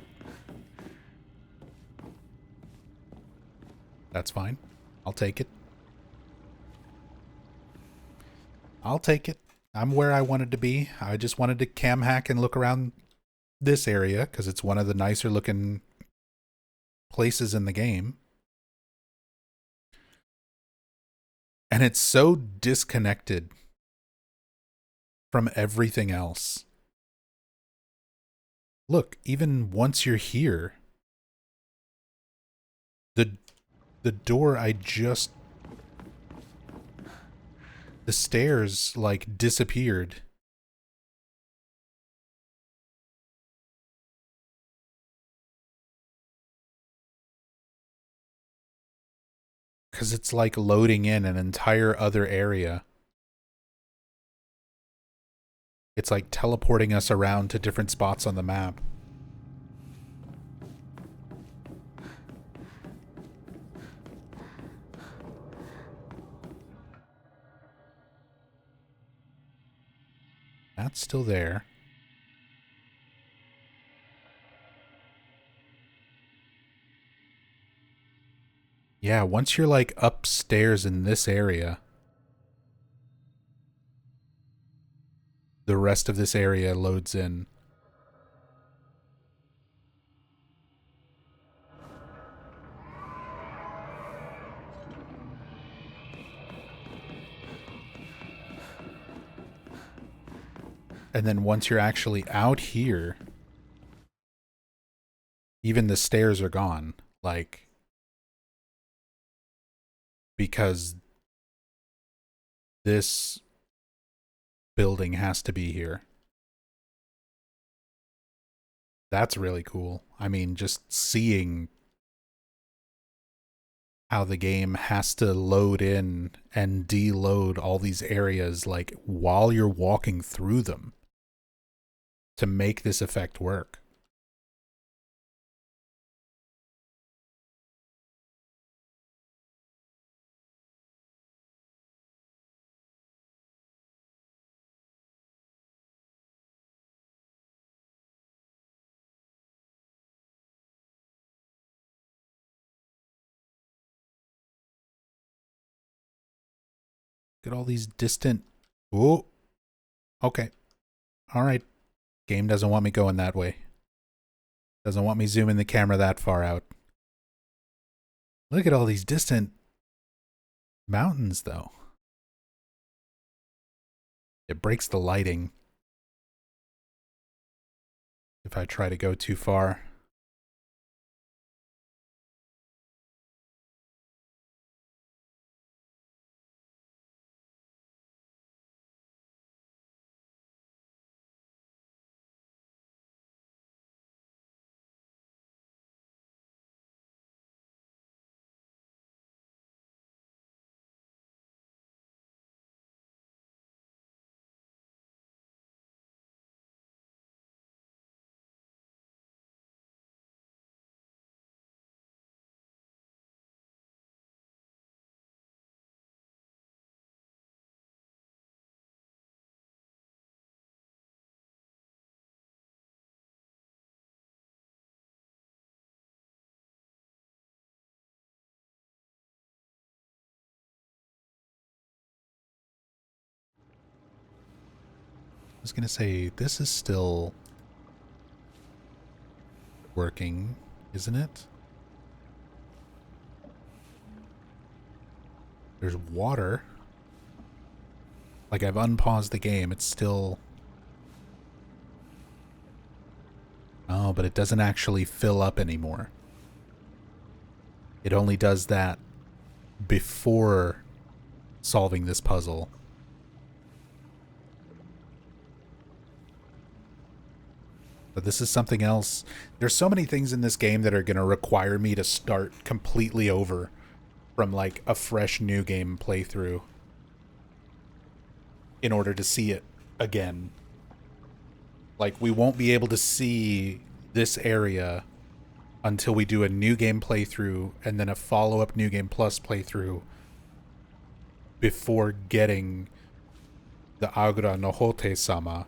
That's fine. I'll take it. I'll take it. I'm where I wanted to be. I just wanted to cam hack and look around this area because it's one of the nicer looking places in the game. And it's so disconnected from everything else. Look, even once you're here, the door the stairs like disappeared. Because it's like loading in an entire other area. It's like teleporting us around to different spots on the map. That's still there. Yeah, once you're like upstairs in this area, the rest of this area loads in. And then once you're actually out here, even the stairs are gone. Like, because this building has to be here. That's really cool. I mean, just seeing how the game has to load in and deload all these areas like while you're walking through them to make this effect work. Look at all these distant... Oh, okay. All right. Game doesn't want me going that way. Doesn't want me zooming the camera that far out. Look at all these distant mountains, though. It breaks the lighting if I try to go too far. was gonna say, this is still working, isn't it? There's water. Like, I've unpaused the game, it's still... Oh, but it doesn't actually fill up anymore. It only does that before solving this puzzle. But this is something else. There's so many things in this game that are going to require me to start completely over from like a fresh new game playthrough in order to see it again. Like, we won't be able to see this area until we do a new game playthrough and then a follow-up New Game Plus playthrough before getting the Agra no Hote-sama.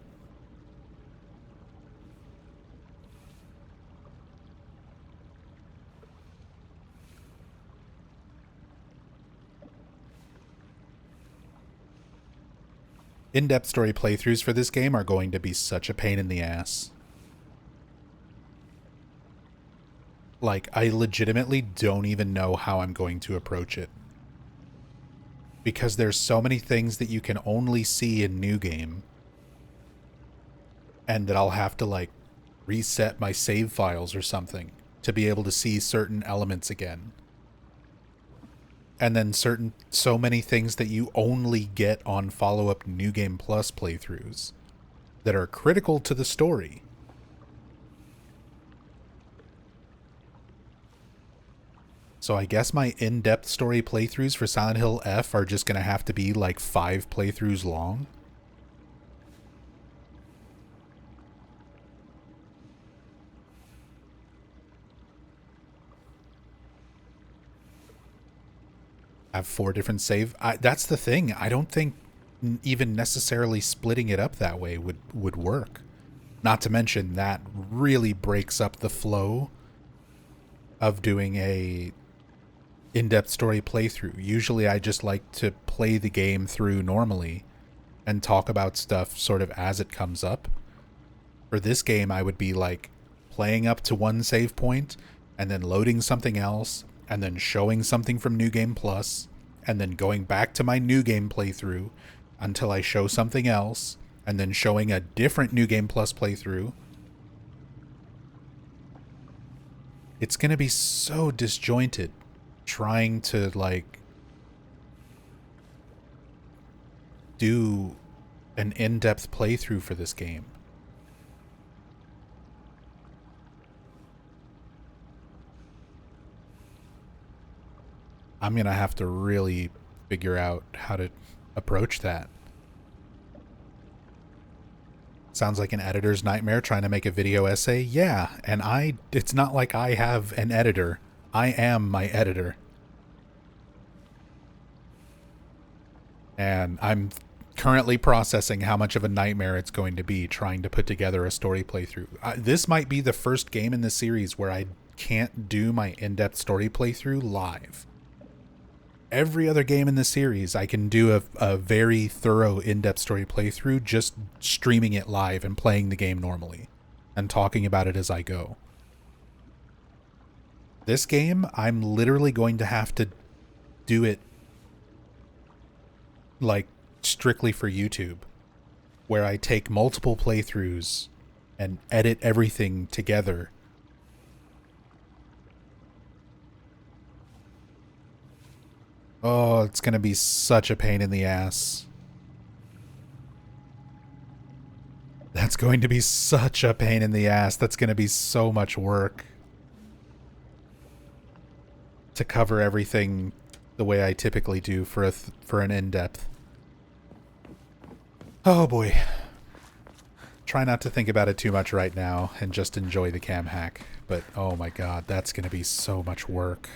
In-depth story playthroughs for this game are going to be such a pain in the ass. Like, I legitimately don't even know how I'm going to approach it. Because there's so many things that you can only see in New Game. And that I'll have to, like, reset my save files or something to be able to see certain elements again. And then so many things that you only get on follow-up New Game Plus playthroughs that are critical to the story. So I guess my in-depth story playthroughs for Silent Hill F are just going to have to be like 5 playthroughs long. Have 4 different save. That's the thing. I don't think even necessarily splitting it up that way would work. Not to mention that really breaks up the flow of doing a in-depth story playthrough. Usually I just like to play the game through normally and talk about stuff sort of as it comes up. For this game, I would be like playing up to one save point and then loading something else and then showing something from New Game Plus, and then going back to my New Game playthrough until I show something else, and then showing a different New Game Plus playthrough. It's going to be so disjointed trying to, like, do an in-depth playthrough for this game. I'm going to have to really figure out how to approach that. Sounds like an editor's nightmare trying to make a video essay. Yeah, and it's not like I have an editor. I am my editor. And I'm currently processing how much of a nightmare it's going to be trying to put together a story playthrough. This might be the first game in the series where I can't do my in-depth story playthrough live. Every other game in the series, I can do a very thorough in-depth story playthrough just streaming it live and playing the game normally and talking about it as I go. This game, I'm literally going to have to do it like strictly for YouTube, where I take multiple playthroughs and edit everything together. Oh, it's going to be such a pain in the ass. That's going to be such a pain in the ass. That's going to be so much work to cover everything the way I typically do for an in-depth. Oh boy. Try not to think about it too much right now and just enjoy the cam hack. But oh my god, that's going to be so much work.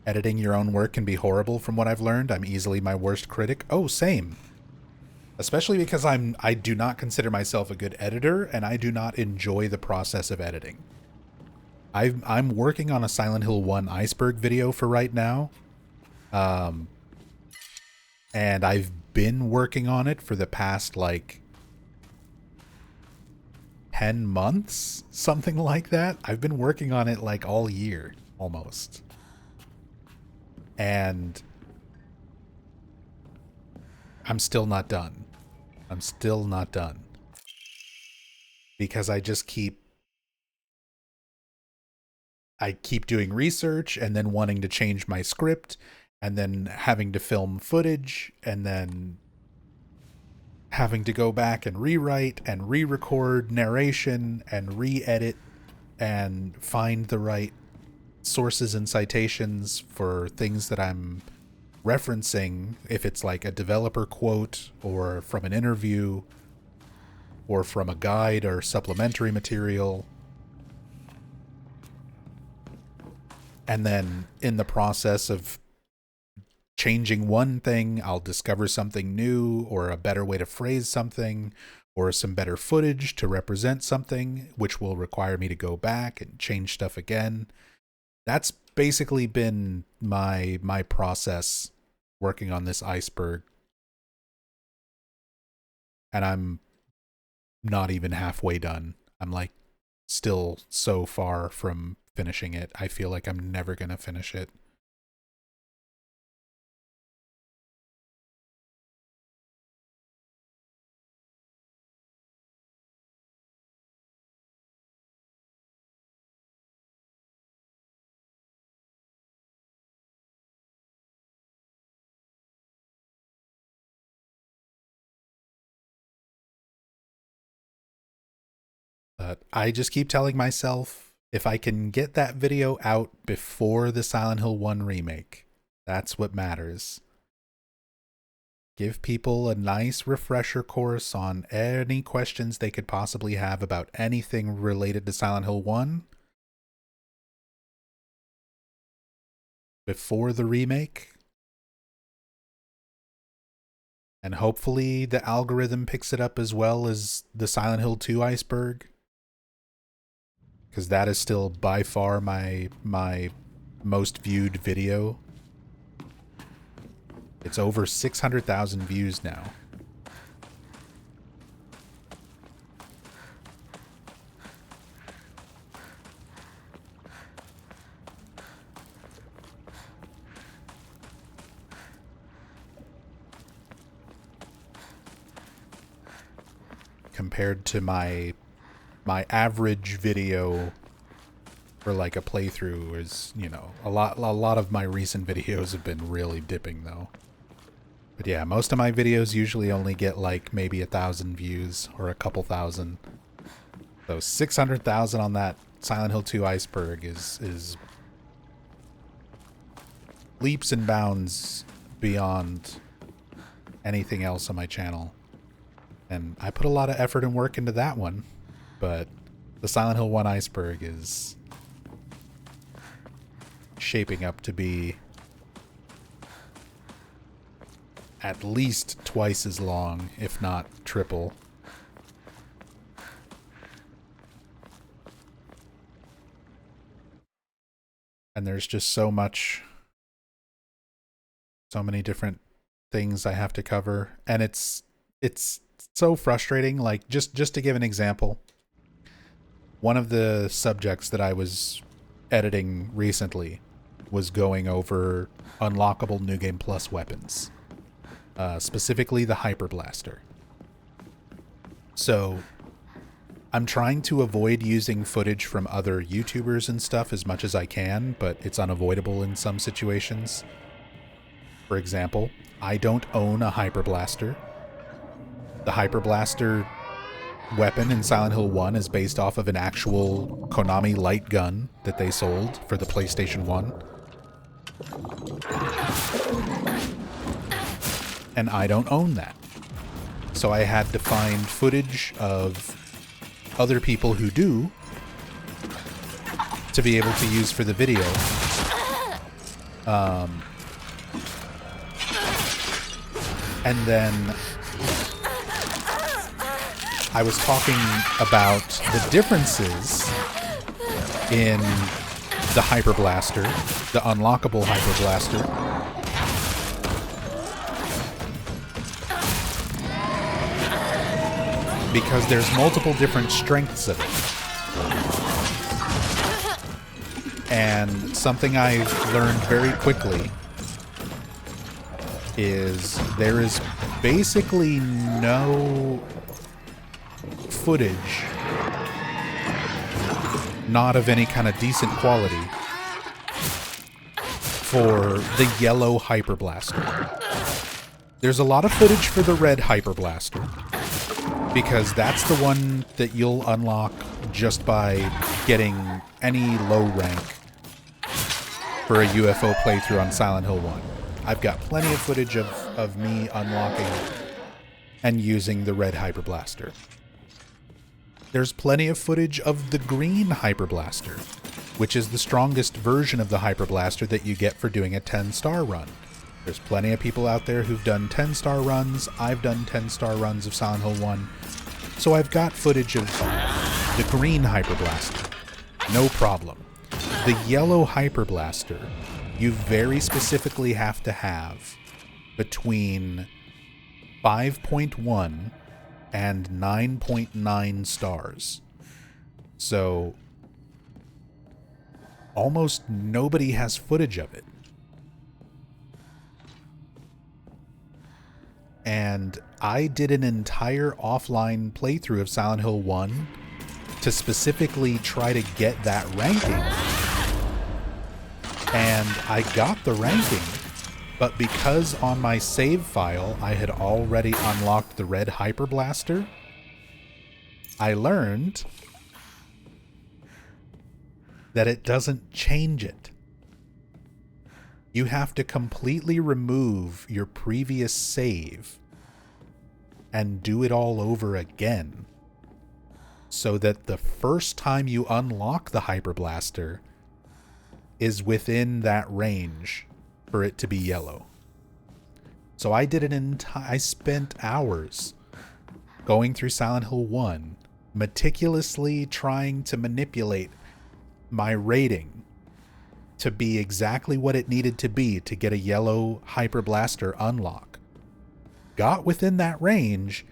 Editing your own work can be horrible from what I've learned. I'm easily my worst critic. Oh, same. Especially because I do not consider myself a good editor, and I do not enjoy the process of editing. I'm working on a Silent Hill 1 iceberg video for right now. And I've been working on it for the past, like, 10 months? Something like that. I've been working on it, like, all year, almost. And I'm still not done. I'm still not done. Because I keep doing research and then wanting to change my script and then having to film footage and then having to go back and rewrite and re-record narration and re-edit and find the right sources and citations for things that I'm referencing, if it's like a developer quote or from an interview or from a guide or supplementary material. And then in the process of changing one thing, I'll discover something new or a better way to phrase something or some better footage to represent something, which will require me to go back and change stuff again. That's basically been my process working on this iceberg. And I'm not even halfway done. I'm like still so far from finishing it. I feel like I'm never going to finish it. But I just keep telling myself, if I can get that video out before the Silent Hill 1 remake, that's what matters. Give people a nice refresher course on any questions they could possibly have about anything related to Silent Hill 1 before the remake. And hopefully the algorithm picks it up as well as the Silent Hill 2 iceberg. Because that is still by far my most viewed video. It's over 600,000 views now. Compared to my average video for like a playthrough is, you know, a lot of my recent videos have been really dipping though. But yeah, most of my videos usually only get like maybe 1,000 views or a couple thousand. So 600,000 on that Silent Hill 2 iceberg is leaps and bounds beyond anything else on my channel. And I put a lot of effort and work into that one, but the Silent Hill 1 iceberg is shaping up to be at least twice as long, if not triple. And there's just so many different things I have to cover, and it's so frustrating. Like, just to give an example, one of the subjects that I was editing recently was going over unlockable New Game Plus weapons, specifically the Hyper Blaster. So I'm trying to avoid using footage from other YouTubers and stuff as much as I can, but it's unavoidable in some situations. For example, I don't own a Hyper Blaster. The Hyper Blaster weapon in Silent Hill 1 is based off of an actual Konami light gun that they sold for the PlayStation 1. And I don't own that. So I had to find footage of other people who do to be able to use for the video. And then I was talking about the differences in the Hyper Blaster, the unlockable Hyper Blaster, because there's multiple different strengths of it. And something I've learned very quickly is there is basically no footage, not of any kind of decent quality, for the yellow Hyper Blaster. There's a lot of footage for the red Hyper Blaster, because that's the one that you'll unlock just by getting any low rank for a UFO playthrough on Silent Hill 1. I've got plenty of footage of me unlocking and using the red Hyper Blaster. There's plenty of footage of the green Hyper Blaster, which is the strongest version of the Hyper Blaster that you get for doing a 10-star run. There's plenty of people out there who've done 10-star runs. I've done 10-star runs of Silent Hill 1. So I've got footage of the green Hyper Blaster. No problem. The yellow Hyper Blaster, you very specifically have to have between 5.1 and 9.9 stars. So almost nobody has footage of it. And I did an entire offline playthrough of Silent Hill 1 to specifically try to get that ranking. And I got the ranking, but because on my save file I had already unlocked the red Hyper Blaster, I learned that it doesn't change it. You have to completely remove your previous save and do it all over again, so that the first time you unlock the Hyper Blaster is within that range for it to be yellow. So I did I spent hours going through Silent Hill 1, meticulously trying to manipulate my rating to be exactly what it needed to be to get a yellow Hyper Blaster unlock. Got within that range,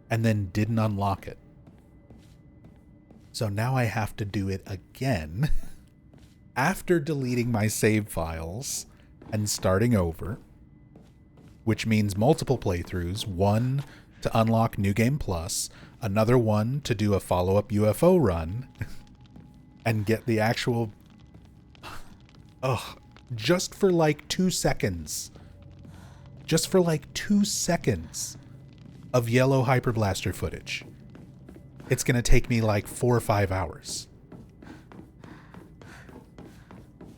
and then didn't unlock it. So now I have to do it again after deleting my save files and starting over, which means multiple playthroughs, one to unlock New Game Plus, another one to do a follow-up UFO run, and get the actual... just for like 2 seconds. Just for like 2 seconds of yellow Hyper Blaster footage. It's going to take me like 4 or 5 hours.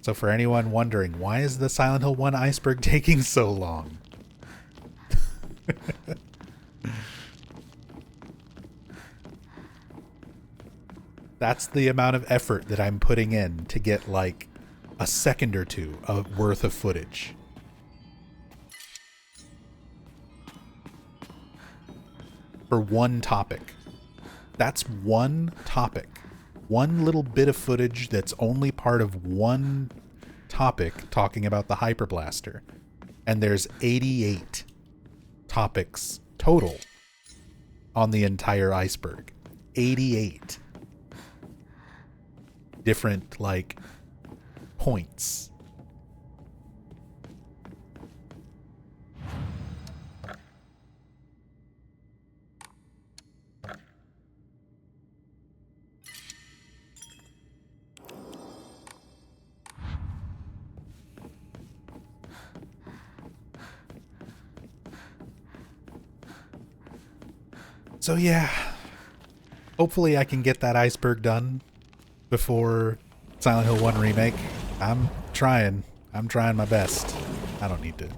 So for anyone wondering, why is the Silent Hill 1 iceberg taking so long? That's the amount of effort that I'm putting in to get like a second or two of worth of footage. For one topic. That's one topic. One little bit of footage that's only part of one topic talking about the Hyper Blaster. And there's 88 topics total on the entire iceberg. 88 different, like, points. So yeah, hopefully I can get that iceberg done before Silent Hill 1 Remake. I'm trying my best. I don't need to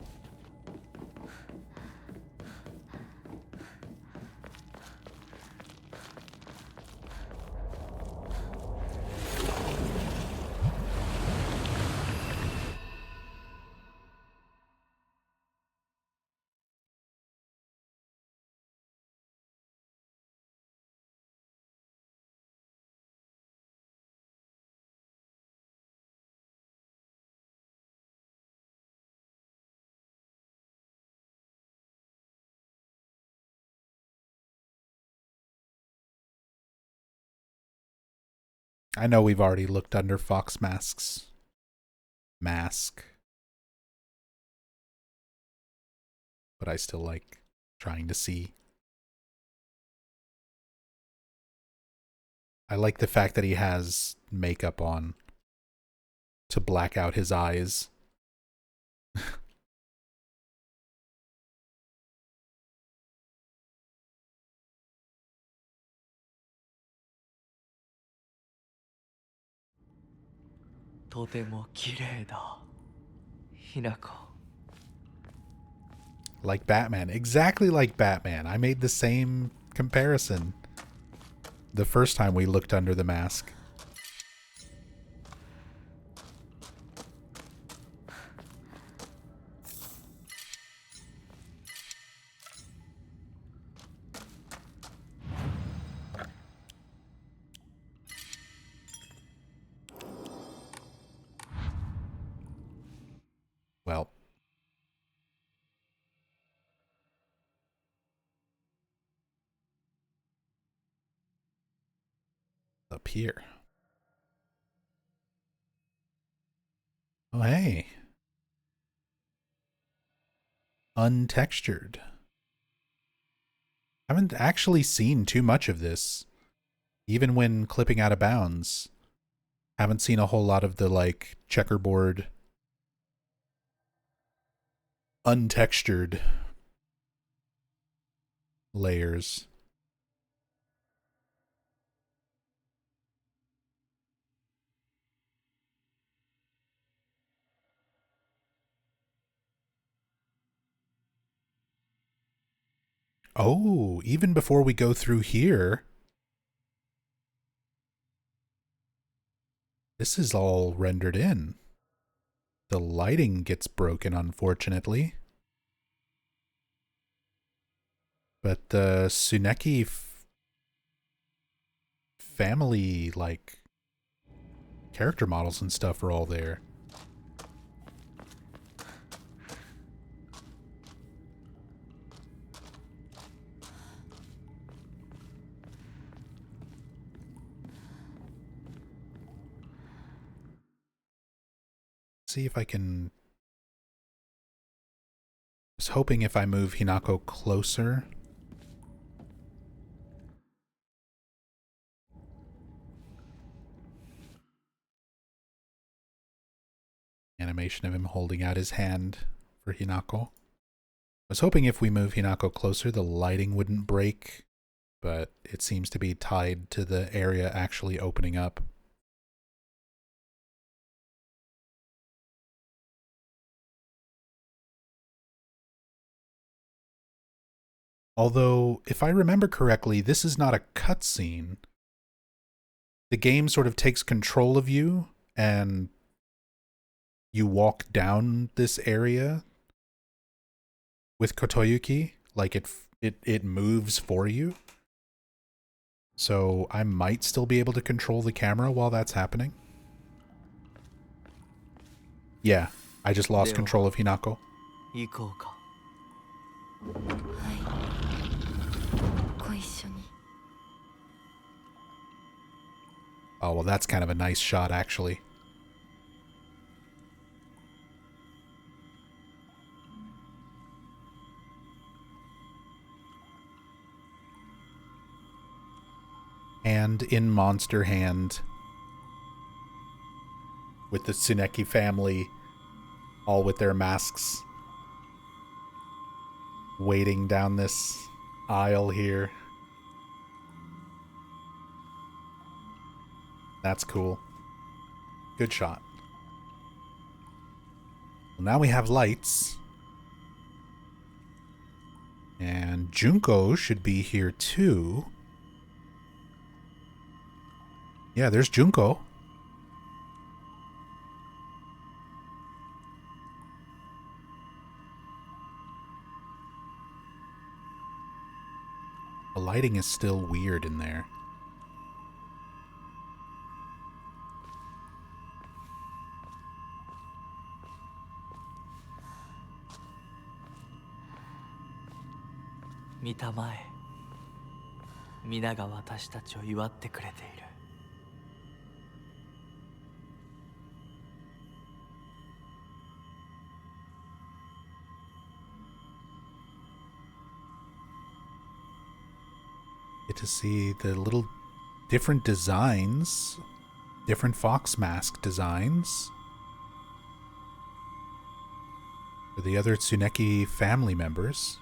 I know we've already looked under Fox Mask's mask, but I still like trying to see. I like the fact that he has makeup on to black out his eyes. Like Batman. Exactly like Batman. I made the same comparison the first time we looked under the mask. Well, up here. Oh, hey. Untextured. Haven't actually seen too much of this. Even when clipping Out of Bounds. Haven't seen a whole lot of the, like, checkerboard untextured layers. Oh, even before we go through here, this is all rendered in. The lighting gets broken, unfortunately. But the Tsuneki family, like, character models and stuff are all there. See if I can... I was hoping if I move Hinako closer... Animation of him holding out his hand for Hinako. I was hoping if we move Hinako closer, the lighting wouldn't break, but it seems to be tied to the area actually opening up. Although, if I remember correctly, this is not a cutscene. The game sort of takes control of you, and you walk down this area with Kotoyuki. Like, it moves for you. So I might still be able to control the camera while that's happening. Yeah, I just lost control of Hinako.
行こうか。
はい、ご一緒に。
Oh, well, that's kind of a nice shot, actually. And in Monster Hand, with the Tsuneki family, all with their masks, waiting down this aisle here. That's cool. Good shot. Well, now we have lights. And Junko should be here too. Yeah, there's Junko. The lighting is still weird in there.
Mita mae. 皆が私たちを祝ってくれている。
Get to see the little different designs, different fox mask designs for the other Tsuneki family members.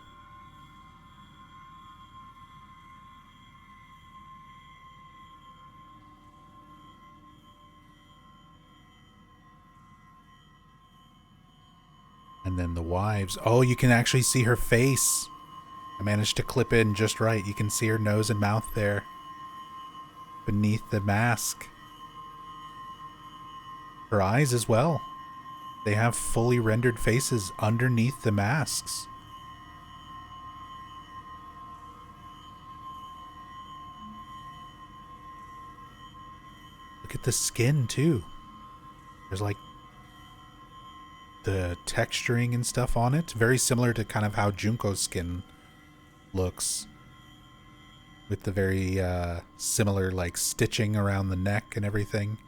And then the wives. Oh, you can actually see her face. I managed to clip in just right. You can see her nose and mouth there beneath the mask. Her eyes as well. They have fully rendered faces underneath the masks. Look at the skin too. There's like the texturing and stuff on it. Very similar to kind of how Junko's skin looks. With the very similar like stitching around the neck and everything.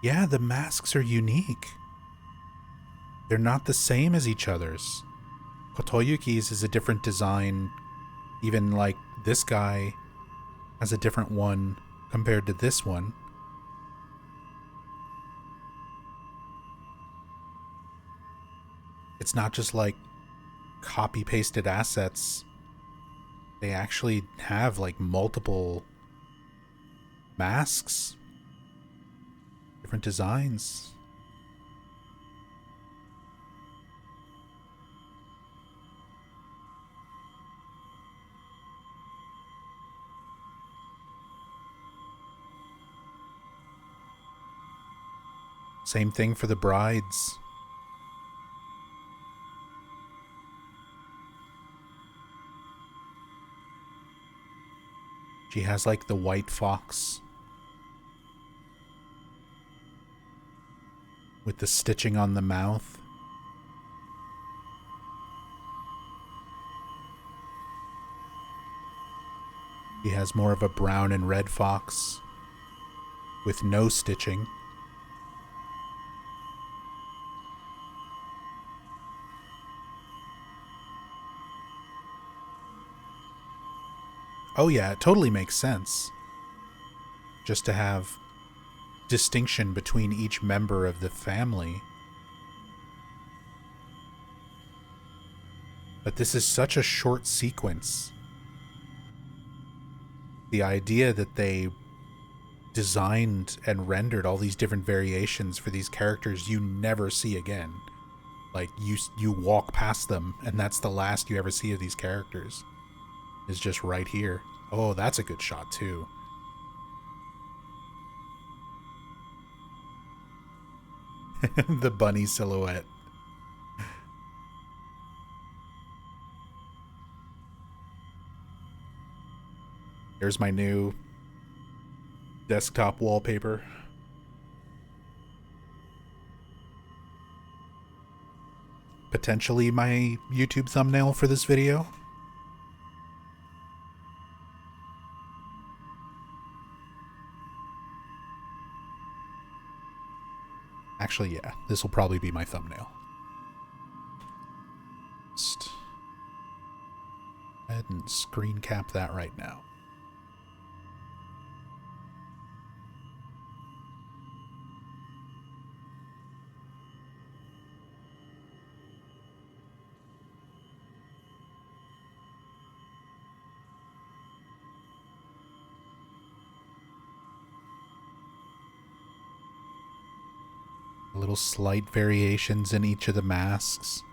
Yeah, the masks are unique. They're not the same as each other's. Kotoyuki's is a different design. Even like this guy has a different one compared to this one. It's not just like copy-pasted assets. They actually have like multiple masks. Different designs. Same thing for the brides. She has like the white fox with the stitching on the mouth. He has more of a brown and red fox with no stitching. Oh yeah, it totally makes sense. Just to have distinction between each member of the family. But this is such a short sequence. The idea that they designed and rendered all these different variations for these characters you never see again. Like, you walk past them, and that's the last you ever see of these characters. Is just right here. Oh, that's a good shot, too. The bunny silhouette. Here's my new desktop wallpaper. Potentially my YouTube thumbnail for this video. Actually, yeah, this will probably be my thumbnail. Just go ahead and screen cap that right now. Little slight variations in each of the masks.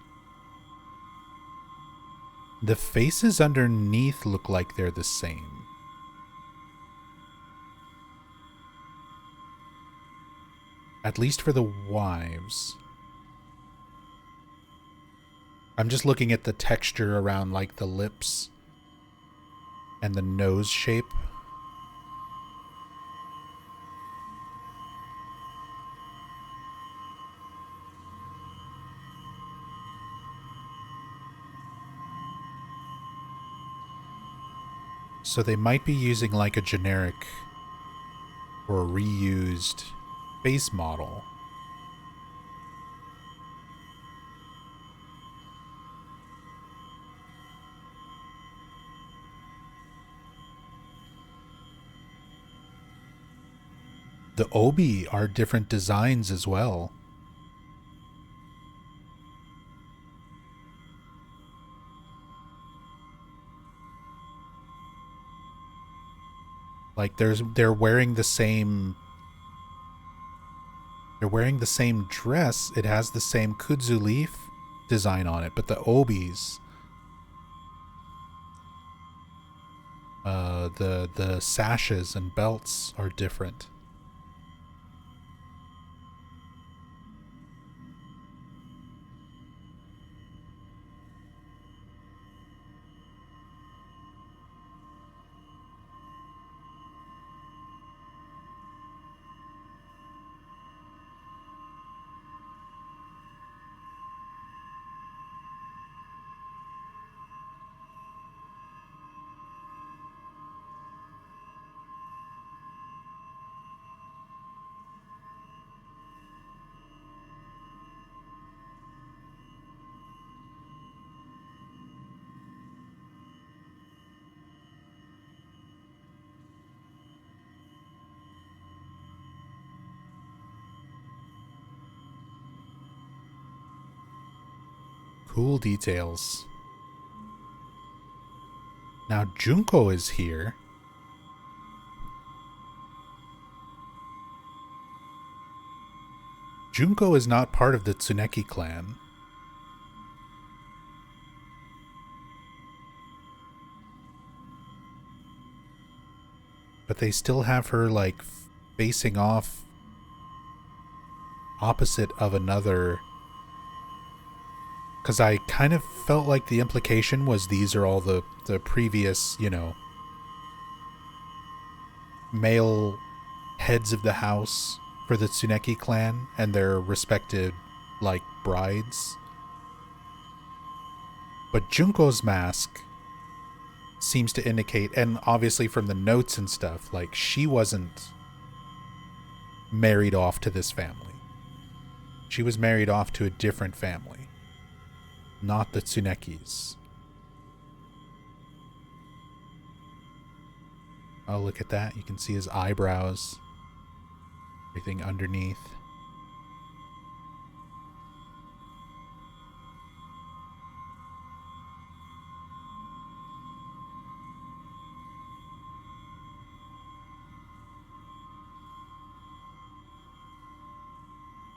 The faces underneath look like they're the same. At least for the wives. I'm just looking at the texture around like the lips and the nose shape. So they might be using like a generic or a reused face model. The obi are different designs as well. Like they're wearing the same dress. It has the same kudzu leaf design on it, but the obis, the sashes and belts are different. Cool details. Now Junko is here. Junko is not part of the Tsuneki clan. But they still have her like facing off opposite of another. Because I kind of felt like the implication was these are all the previous, you know, male heads of the house for the Tsuneki clan and their respected, like, brides. But Junko's mask seems to indicate, and obviously from the notes and stuff, like, she wasn't married off to this family. She was married off to a different family. Not the Tsunekis. Oh, look at that. You can see his eyebrows. Everything underneath.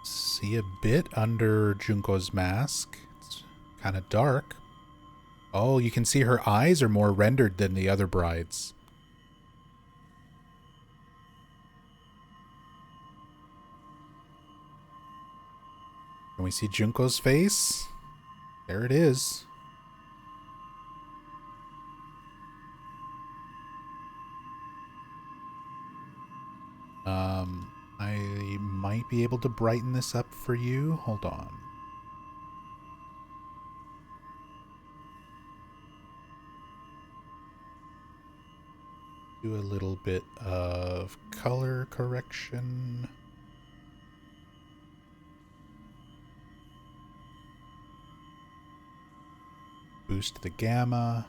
See a bit under Junko's mask. It's kind of dark. Oh, you can see her eyes are more rendered than the other brides. Can we see Junko's face? There it is. I might be able to brighten this up for you. Hold on. Do a little bit of color correction. Boost the gamma.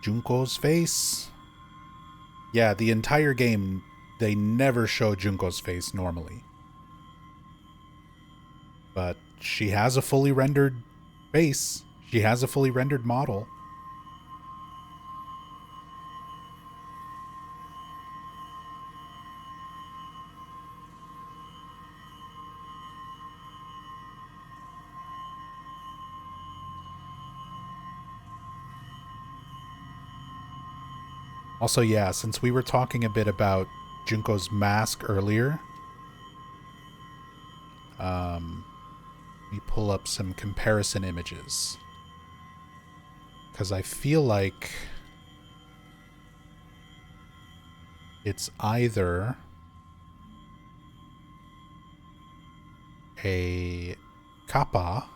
Junko's face. Yeah, the entire game, they never show Junko's face normally. But she has a fully rendered face. She has a fully rendered model. Also, yeah, since we were talking a bit about Junko's mask earlier, let me pull up some comparison images. Because I feel like it's either a kappa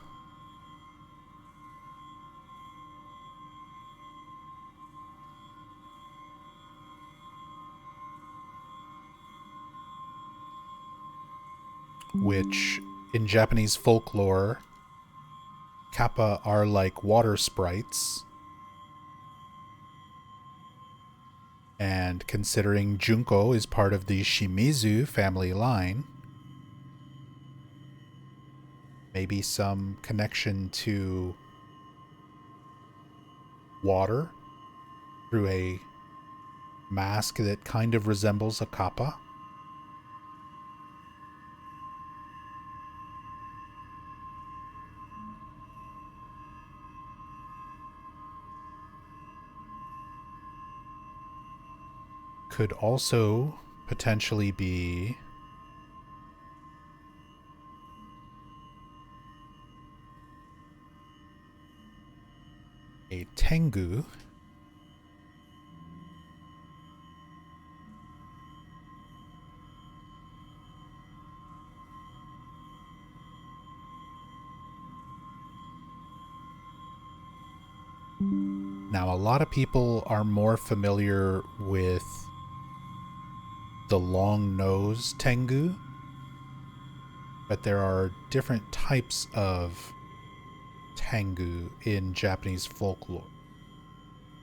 which in Japanese folklore, kappa are like water sprites. And considering Junko is part of the Shimizu family line, maybe some connection to water through a mask that kind of resembles a kappa. Could also potentially be a tengu. Now, a lot of people are more familiar with the long nose tengu, but there are different types of tengu in Japanese folklore.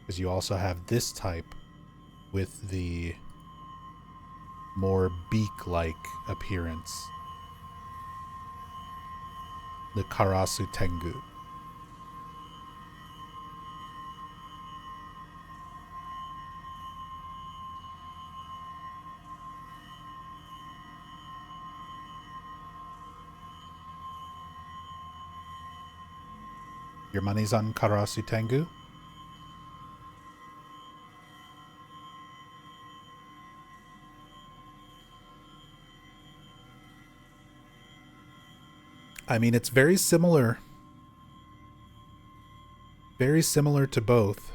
Because you also have this type with the more beak-like appearance. The Karasu tengu. Your money's on Karasu tengu? I mean, it's very similar. Very similar to both.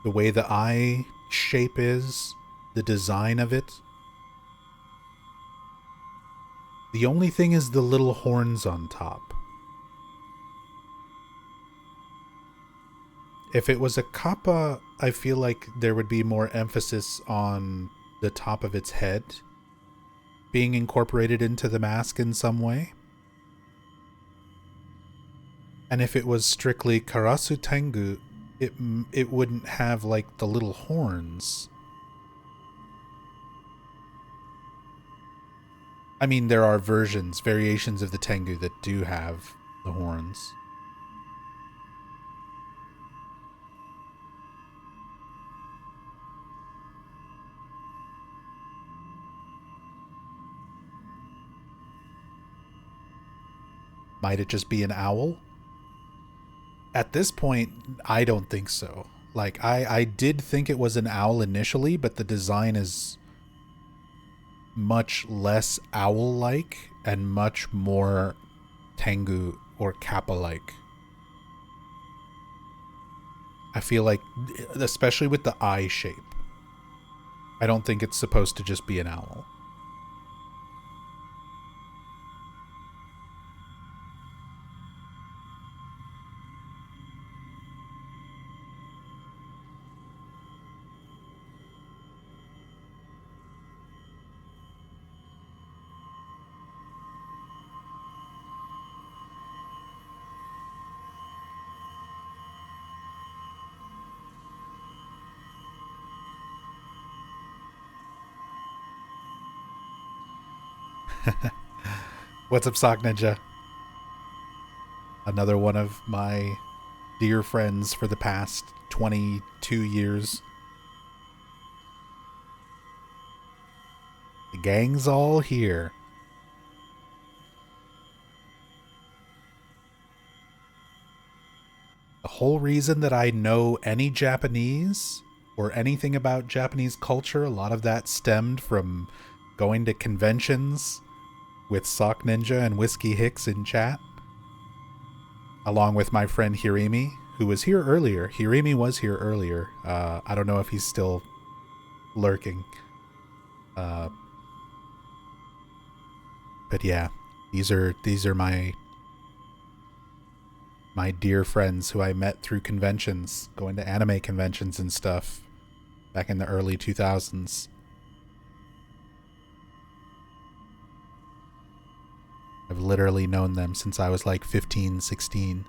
The way the eye shape is, the design of it. The only thing is the little horns on top. If it was a kappa, I feel like there would be more emphasis on the top of its head being incorporated into the mask in some way. And if it was strictly Karasu tengu, it wouldn't have like the little horns. I mean, there are variations of the tengu that do have the horns. Might it just be an owl? At this point, I don't think so. Like, I did think it was an owl initially, but the design is much less owl-like and much more tengu or kappa-like. I feel like, especially with the eye shape, I don't think it's supposed to just be an owl. What's up, Sock Ninja? Another one of my dear friends for the past 22 years. The gang's all here. The whole reason that I know any Japanese or anything about Japanese culture, a lot of that stemmed from going to conventions with Sock Ninja and Whiskey Hicks in chat, along with my friend Hirimi, who was here earlier. Hirimi was here earlier. I don't know if he's still lurking. But yeah, these are my dear friends who I met through conventions, going to anime conventions and stuff back in the early 2000s. I've literally known them since I was like 15, 16.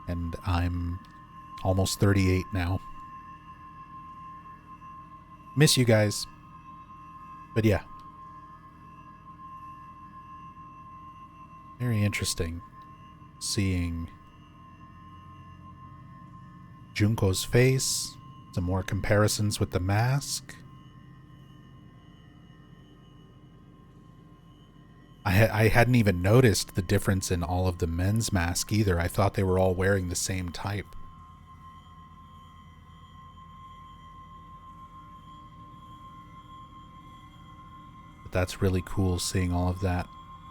And I'm almost 38 now. Miss you guys. But yeah. Very interesting seeing Junko's face, some more comparisons with the mask. I hadn't even noticed the difference in all of the men's masks either. I thought they were all wearing the same type. But that's really cool seeing all of that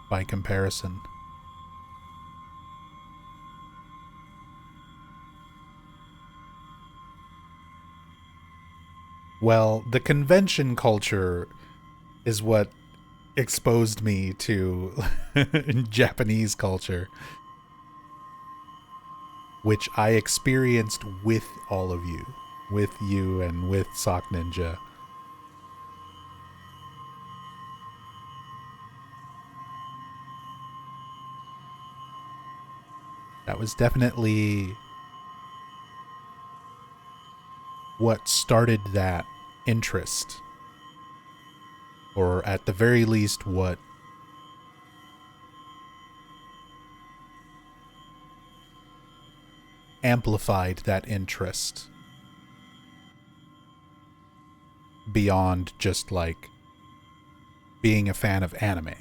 by comparison. Well, the convention culture is what exposed me to Japanese culture, which I experienced with all of you, with you and with Sock Ninja. That was definitely what started that interest. Or at the very least, what amplified that interest beyond just like being a fan of anime.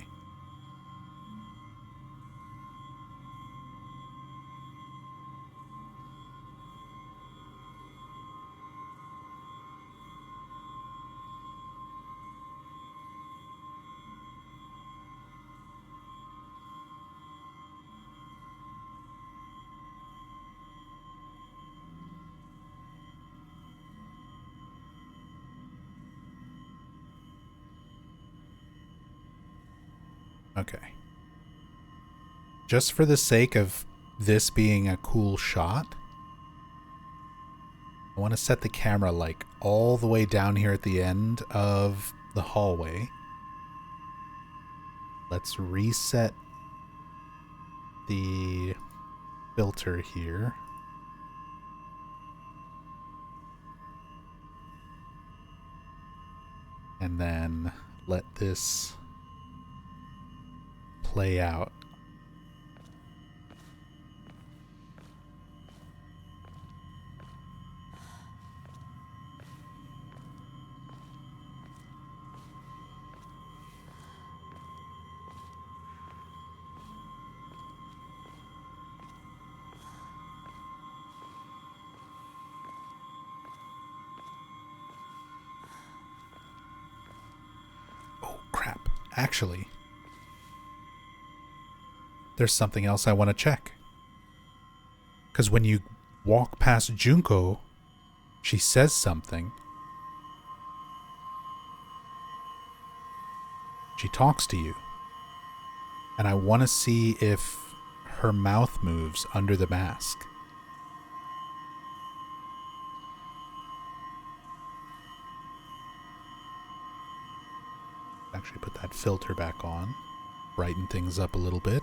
Okay. Just for the sake of this being a cool shot, I want to set the camera like all the way down here at the end of the hallway. Let's reset the filter here. And then let this play out. Oh crap. Actually, there's something else I want to check. Because when you walk past Junko, she says something. She talks to you. And I want to see if her mouth moves under the mask. Actually put that filter back on. Brighten things up a little bit.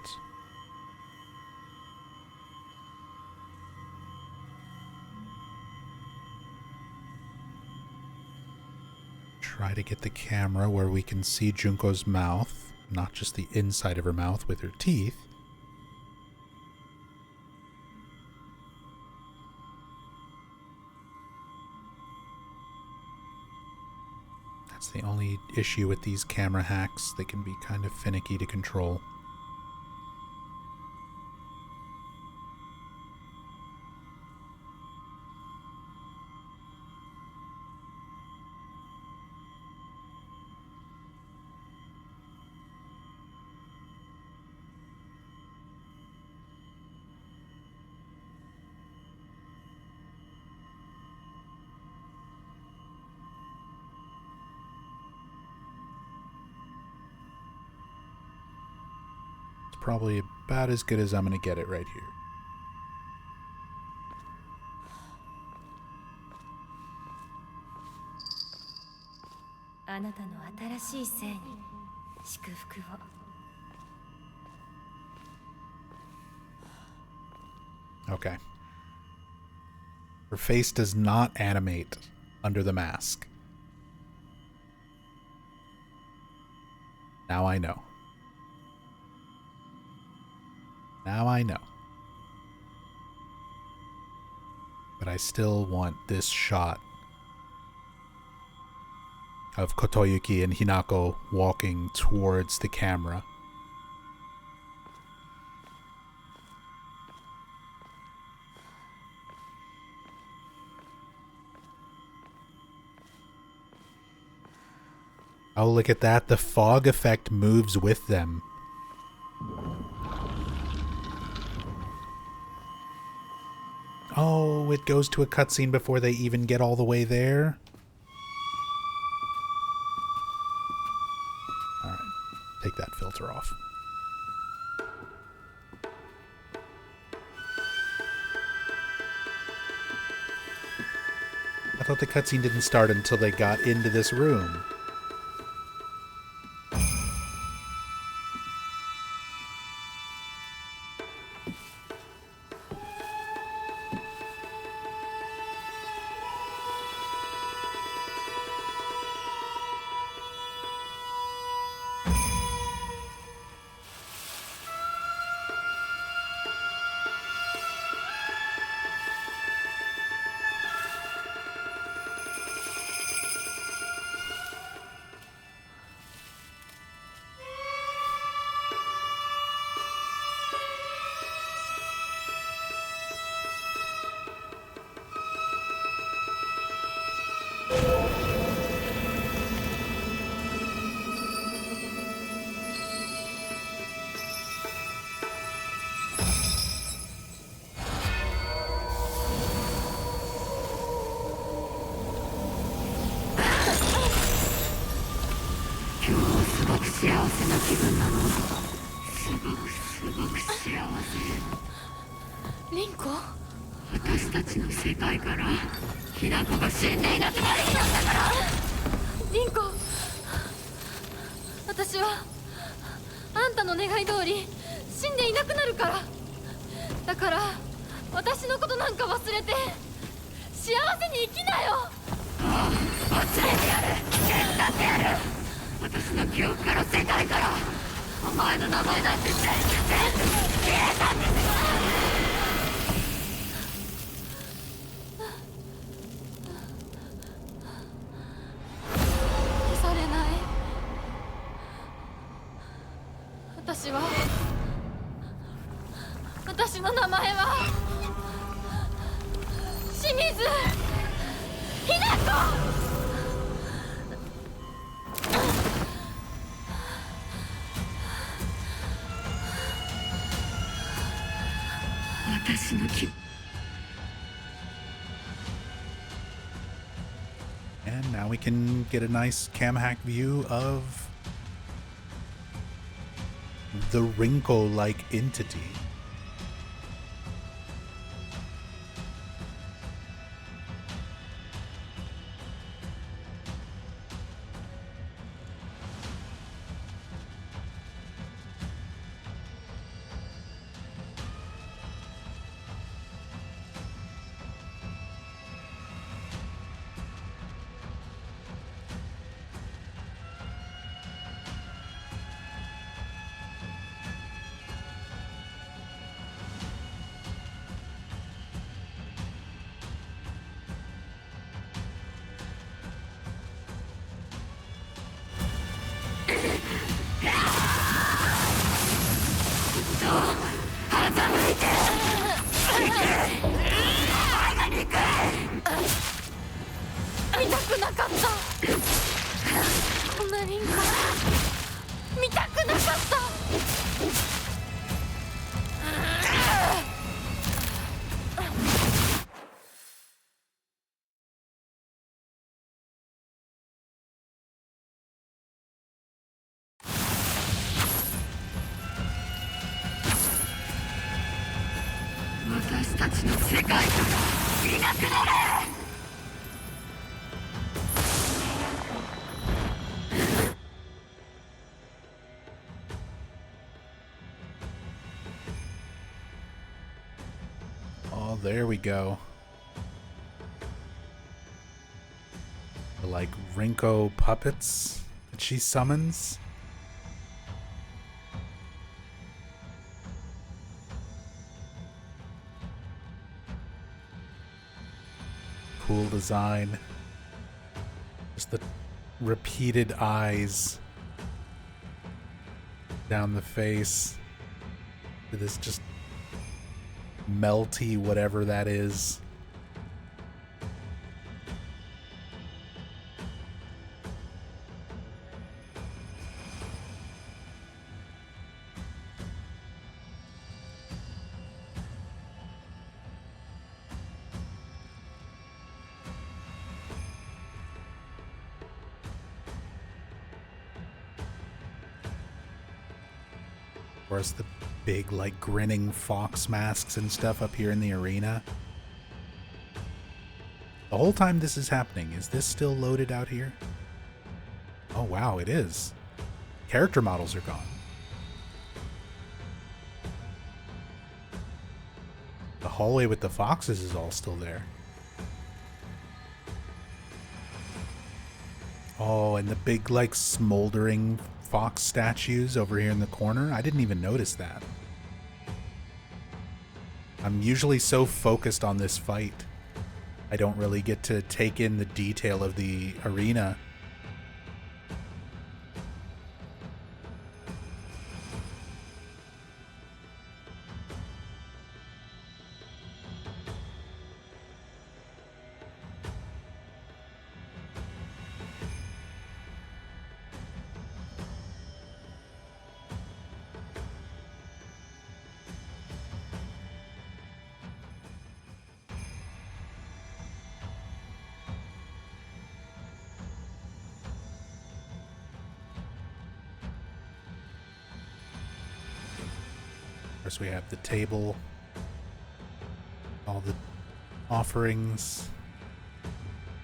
Try to get the camera where we can see Junko's mouth, not just the inside of her mouth with her teeth. That's the only issue with these camera hacks. They can be kind of finicky to control. probably about as good as I'm gonna get it right here. Okay. Her face does not animate under the mask. Now I know. Now I know. But I still want this shot of Kotoyuki and Hinako walking towards the camera. Oh, look at that. The fog effect moves with them. Oh, it goes to a cutscene before they even get all the way there. Alright, take that filter off. I thought the cutscene didn't start until they got into this room. And now we can get a nice cam hack view of the Rinko-like entity. Oh, there we go. The, like, Rinko puppets that she summons. Cool design. Just the repeated eyes down the face. This just melty whatever that is. Of course, the big, like, grinning fox masks and stuff up here in the arena. The whole time this is happening, is this still loaded out here? Oh, wow, it is. Character models are gone. The hallway with the foxes is all still there. Oh, and the big, like, smoldering fox statues over here in the corner. I didn't even notice that. I'm usually so focused on this fight, I don't really get to take in the detail of the arena. Of course, we have the table, all the offerings,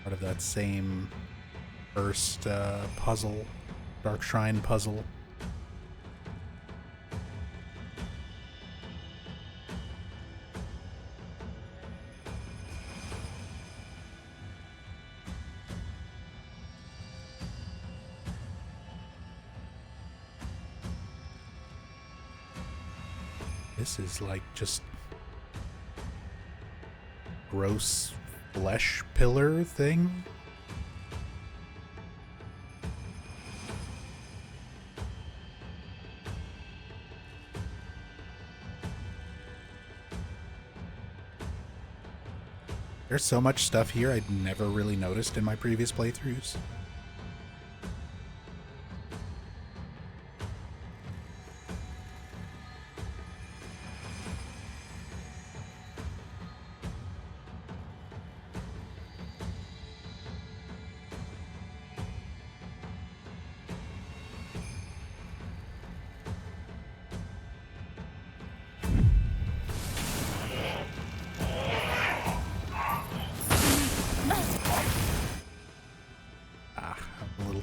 part of that same first puzzle, Dark Shrine puzzle. This is like just gross flesh pillar thing. There's so much stuff here I'd never really noticed in my previous playthroughs.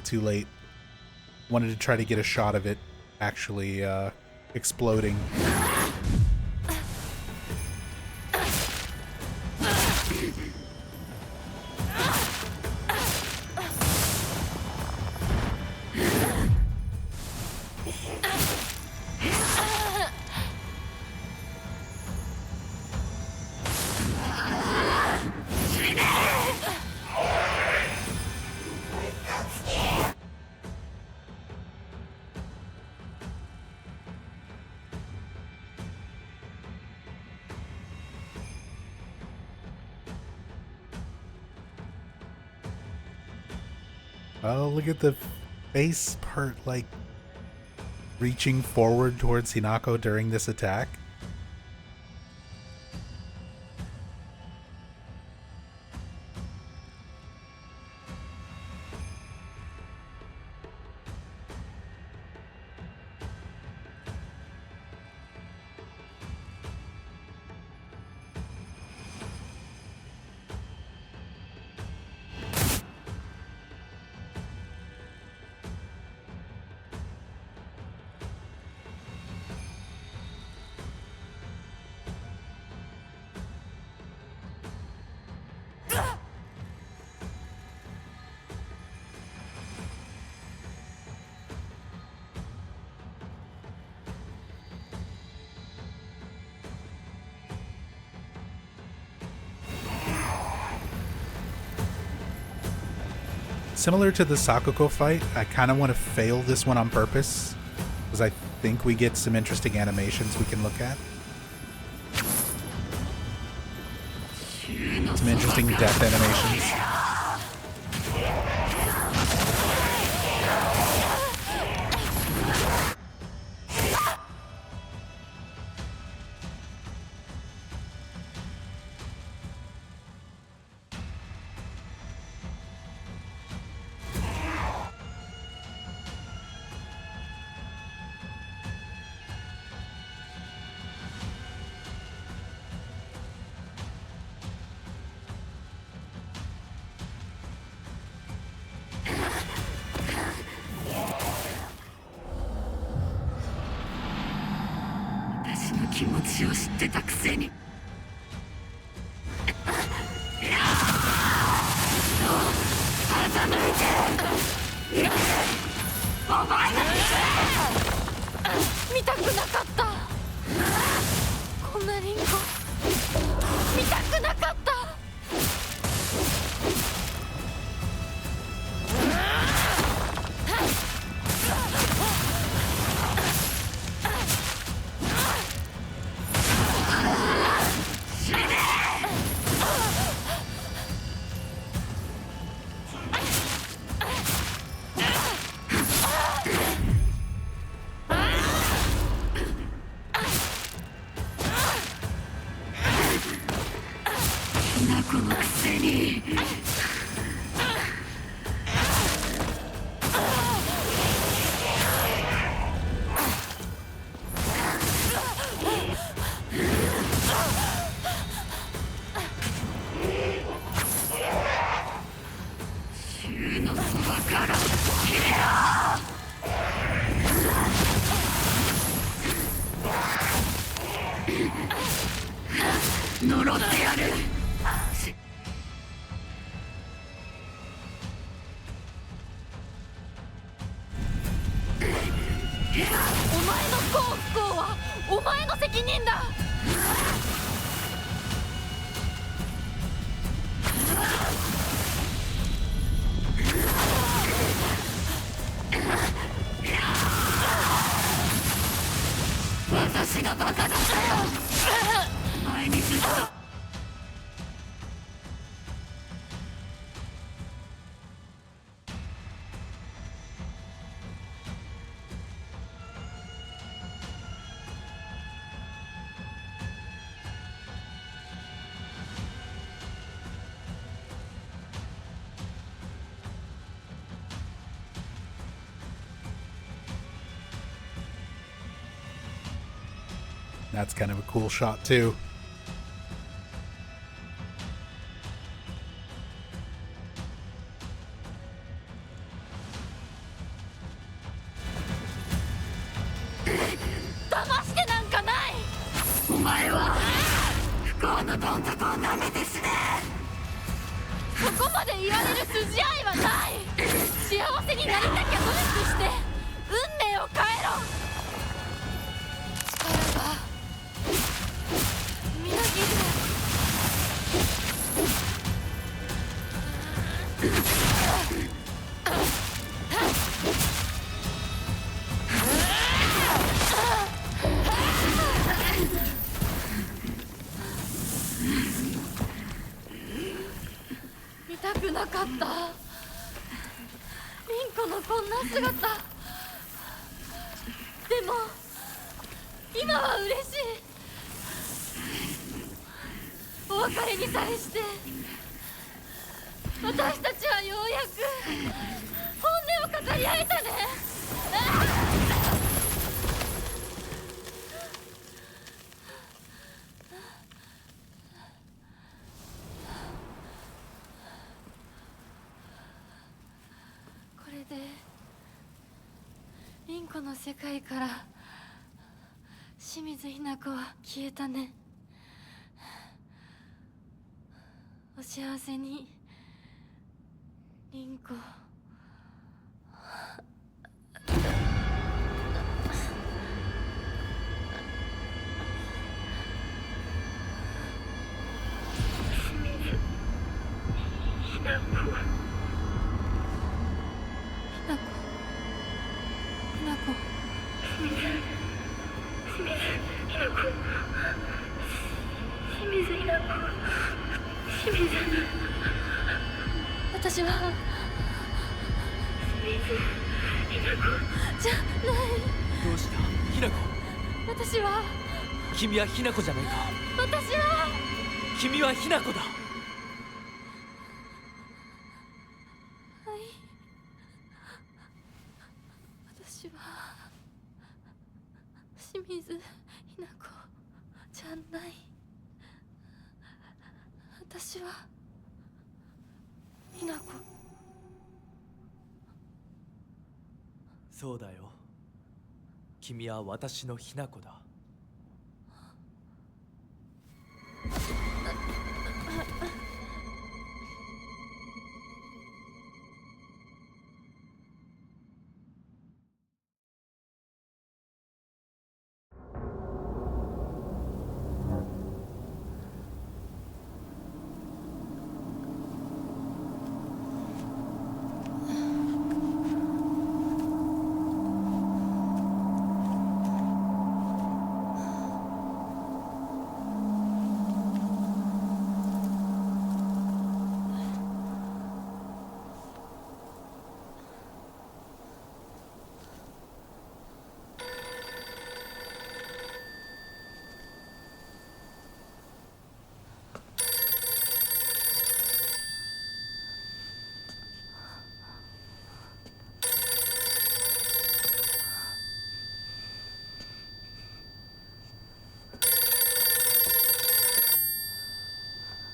Too late. Wanted to try to get a shot of it actually exploding. Oh, look at the face part, like, reaching forward towards Hinako during this attack. Similar to the Sakuko fight, I kind of want to fail this one on purpose, because I think we get some interesting animations we can look at. Some interesting death animations. That's kind of a cool shot too.
この世界から清水ひな子は消えたね。お幸せに、凛子。じゃない。
どうしたひなこ。
私は
君はひなこじゃないか。
私は
君はひなこだ。
私は清水ひな子じゃない。私はひな子。
そうだよ。君は私のひなこだ。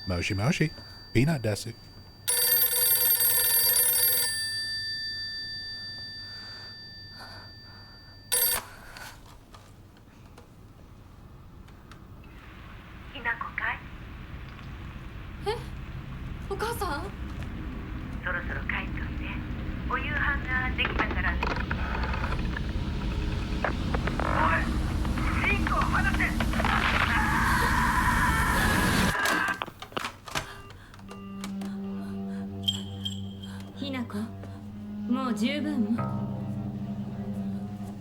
Moshi Moshi. Peanut Desu.
ひなこかい？
お母さん？
そろそろ帰っといて。お夕飯ができたからね。おい、リンコを離せ！
ひなこ、もう十分。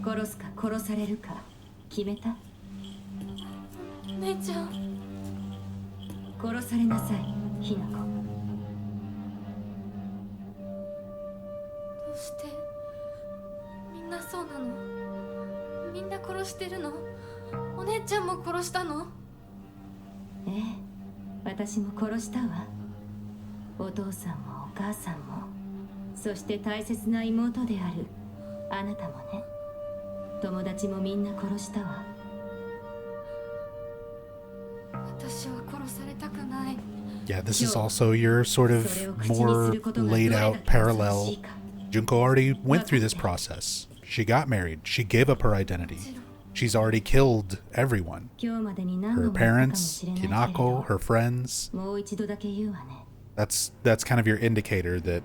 殺すか殺されるか決めた？
お姉ちゃん。
殺されなさい、ひなこ。
どうしてみんなそうなの？みんな殺してるの？お姉ちゃんも殺したの？
ええ、私も殺したわ。お父さんもお母さんも、そして大切な妹であるあなたもね。友達もみんな殺したわ。
私は殺されたくない。
Yeah, this is also your sort of more laid out parallel. Junko already went through this process. She got married. She gave up her identity. She's already killed everyone.
今日までに何
Her
度も言ったかも
parents,
しれないけれど、
Hinako, her friends.
もう一度だけ言うわね。
That's kind of your indicator that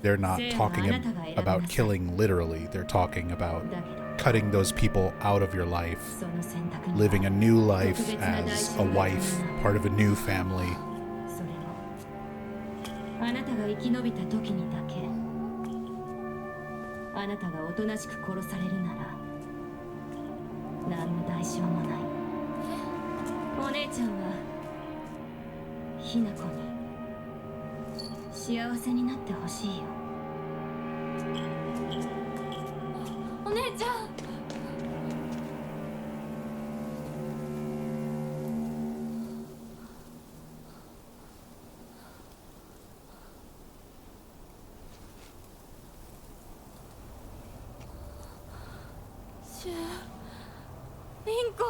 they're not talking about killing literally. They're talking about
だけど
cutting those people out of your life,
その選択には
living a new life as a wife, part of a new family.
それもあなたが生き延びた時にだけ。あなたがおとなしく殺されるなら何の代償もない。お姉ちゃんはひな子に幸せになってほしいよ。
お姉ちゃん。シュリンコ。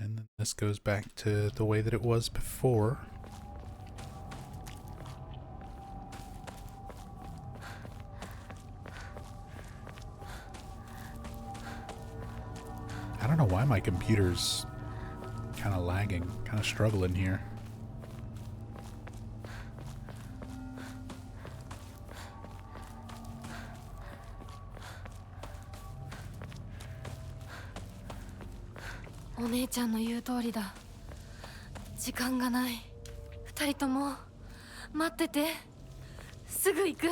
And then this goes back to the way that it was before. I don't know why my computer's kind of lagging, kind of struggling here.
お姉ちゃんの言う通りだ。時間がない。二人とも待ってて。すぐ行く。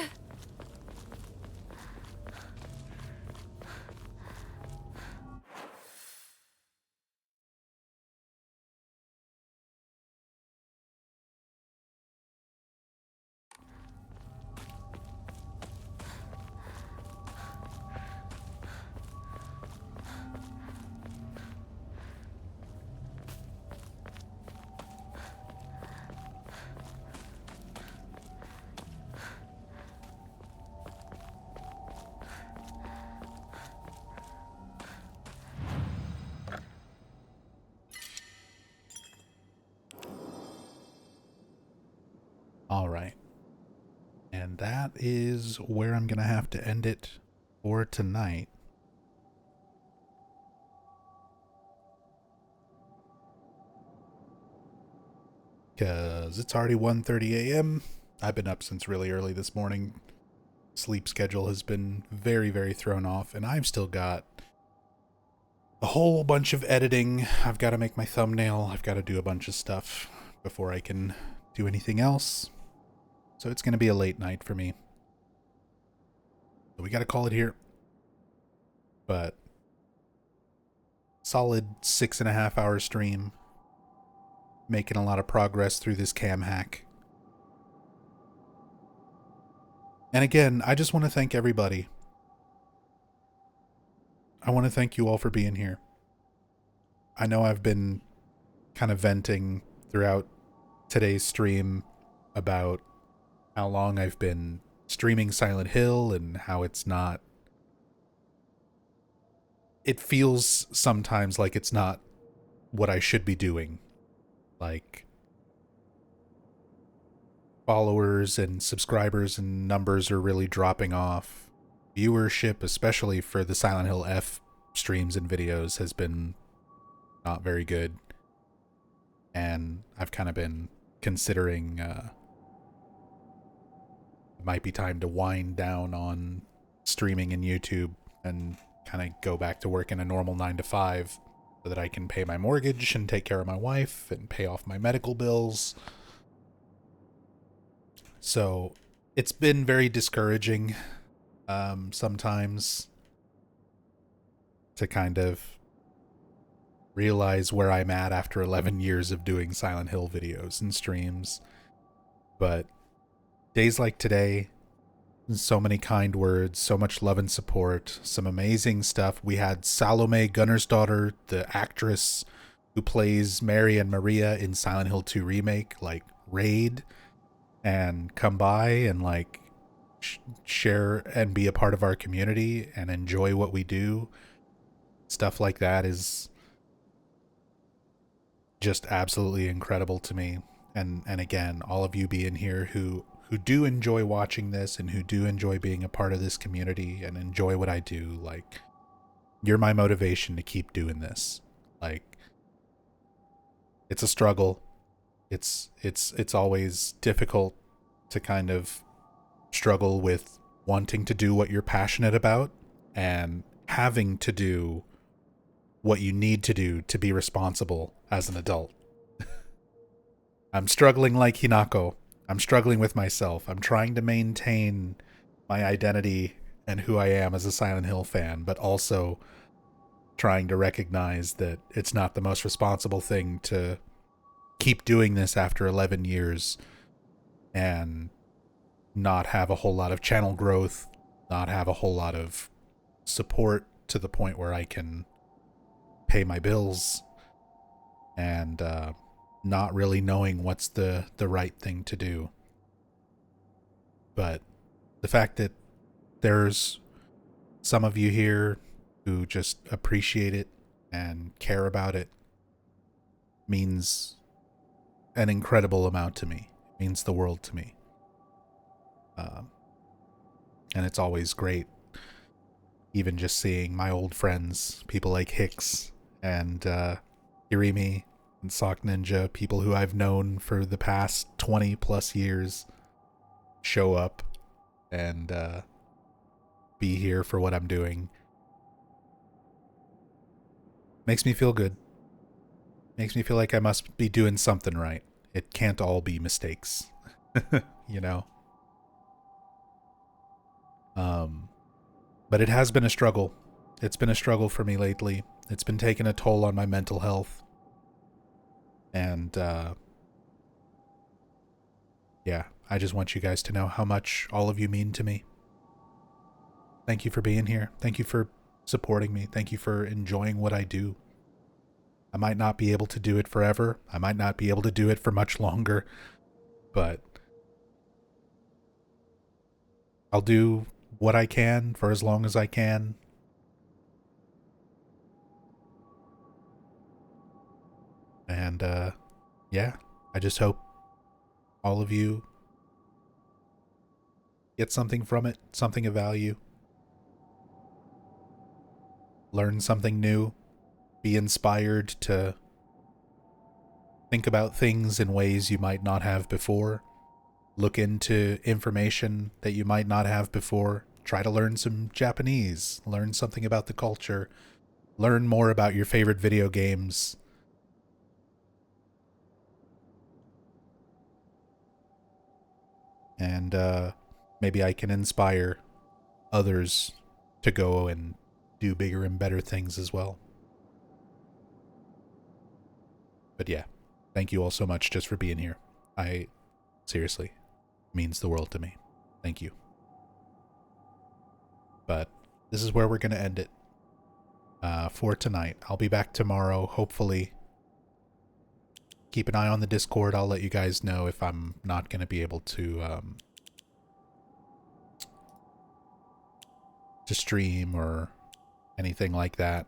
And that is where I'm going to have to end it for tonight. Because it's already 1:30 a.m. I've been up since really early this morning. Sleep schedule has been very, very thrown off, and I've still got a whole bunch of editing. I've got to make my thumbnail. I've got to do a bunch of stuff before I can do anything else. So it's going to be a late night for me. So we got to call it here. But solid 6.5 hour stream. Making a lot of progress through this cam hack. And again, I just want to thank everybody. I want to thank you all for being here. I know I've been kind of venting throughout today's stream about how long I've been streaming Silent Hill and how it's not... It feels sometimes like it's not what I should be doing. Like, followers and subscribers and numbers are really dropping off. Viewership, especially for the Silent Hill F streams and videos, has been not very good. And I've kind of been considering it might be time to wind down on streaming and YouTube and kind of go back to working a normal 9 to 5 so that I can pay my mortgage and take care of my wife and pay off my medical bills. So it's been very discouraging sometimes to kind of realize where I'm at after 11 years of doing Silent Hill videos and streams. But days like today, so many kind words, so much love and support, some amazing stuff. We had Salome Gunnarsdottir, the actress who plays Mary and Maria in Silent Hill 2 Remake, like raid and come by and like share and be a part of our community and enjoy what we do. Stuff like that is just absolutely incredible to me. And again, all of you being here who do enjoy watching this and who do enjoy being a part of this community and enjoy what I do, like, you're my motivation to keep doing this. Like, it's a struggle. It's always difficult to kind of struggle with wanting to do what you're passionate about and having to do what you need to do to be responsible as an adult. I'm struggling like Hinako. I'm struggling with myself. I'm trying to maintain my identity and who I am as a Silent Hill fan, but also trying to recognize that it's not the most responsible thing to keep doing this after 11 years and not have a whole lot of channel growth, not have a whole lot of support to the point where I can pay my bills, and not really knowing what's the right thing to do. But the fact that there's some of you here who just appreciate it and care about it means an incredible amount to me. It means the world to me. And it's always great, even just seeing my old friends, people like Hicks and Hirimi and Sock Ninja, people who I've known for the past 20 plus years, show up and be here for what I'm doing. Makes me feel good. Makes me feel like I must be doing something right. It can't all be mistakes, you know? But it has been a struggle. It's been a struggle for me lately. It's been taking a toll on my mental health. And, yeah, I just want you guys to know how much all of you mean to me. Thank you for being here. Thank you for supporting me. Thank you for enjoying what I do. I might not be able to do it forever. I might not be able to do it for much longer, but I'll do what I can for as long as I can. And, yeah, I just hope all of you get something from it, something of value. Learn something new. Be inspired to think about things in ways you might not have before. Look into information that you might not have before. Try to learn some Japanese. Learn something about the culture. Learn more about your favorite video games. And maybe I can inspire others to go and do bigger and better things as well. But yeah, thank you all so much just for being here. Seriously, means the world to me. Thank you. But this is where we're going to end it for tonight. I'll be back tomorrow, hopefully. Keep an eye on the Discord. I'll let you guys know if I'm not going to be able to stream or anything like that.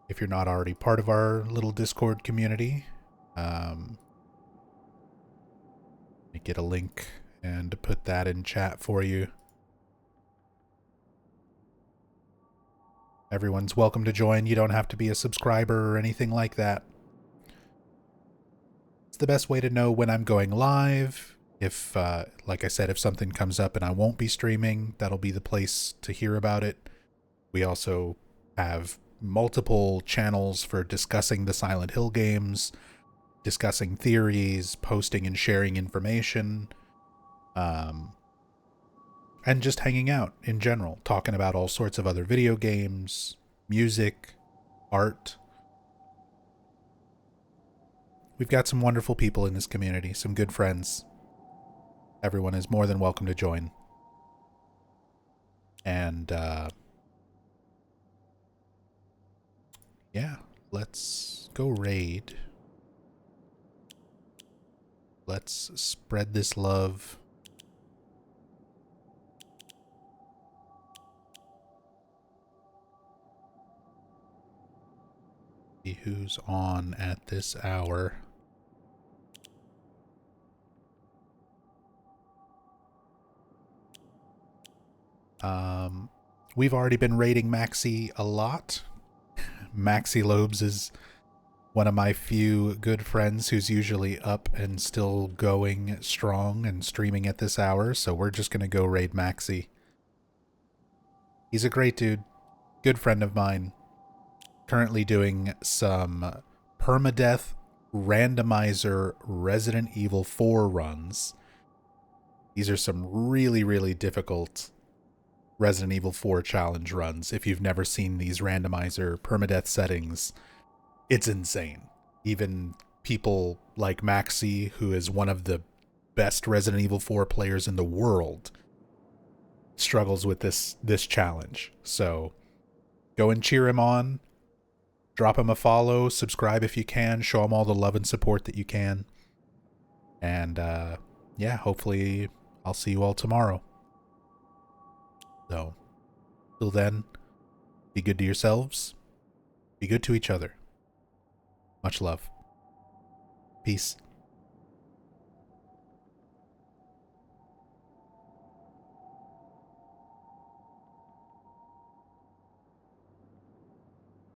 If you're not already part of our little Discord community, get a link and put that in chat for you. Everyone's welcome to join. You don't have to be a subscriber or anything like that. It's the best way to know when I'm going live. If, like I said, if something comes up and I won't be streaming, that'll be the place to hear about it. We also have multiple channels for discussing the Silent Hill games, discussing theories, posting and sharing information, and just hanging out in general, talking about all sorts of other video games, music, art. We've got some wonderful people in this community, some good friends. Everyone is more than welcome to join. And, yeah, let's go raid. Let's spread this love. See who's on at this hour. We've already been raiding Maxi a lot. Maxi Lobes is one of my few good friends who's usually up and still going strong and streaming at this hour, so we're just gonna go raid Maxi. He's a great dude, good friend of mine. Currently doing some permadeath randomizer Resident Evil 4 runs. These are some really, really difficult Resident Evil 4 challenge runs. If you've never seen these randomizer permadeath settings, it's insane. Even people like Maxi, who is one of the best Resident Evil 4 players in the world, struggles with this challenge. So go and cheer him on. Drop him a follow, subscribe if you can, show him all the love and support that you can. And yeah, hopefully I'll see you all tomorrow. So, till then, be good to yourselves, be good to each other. Much love. Peace.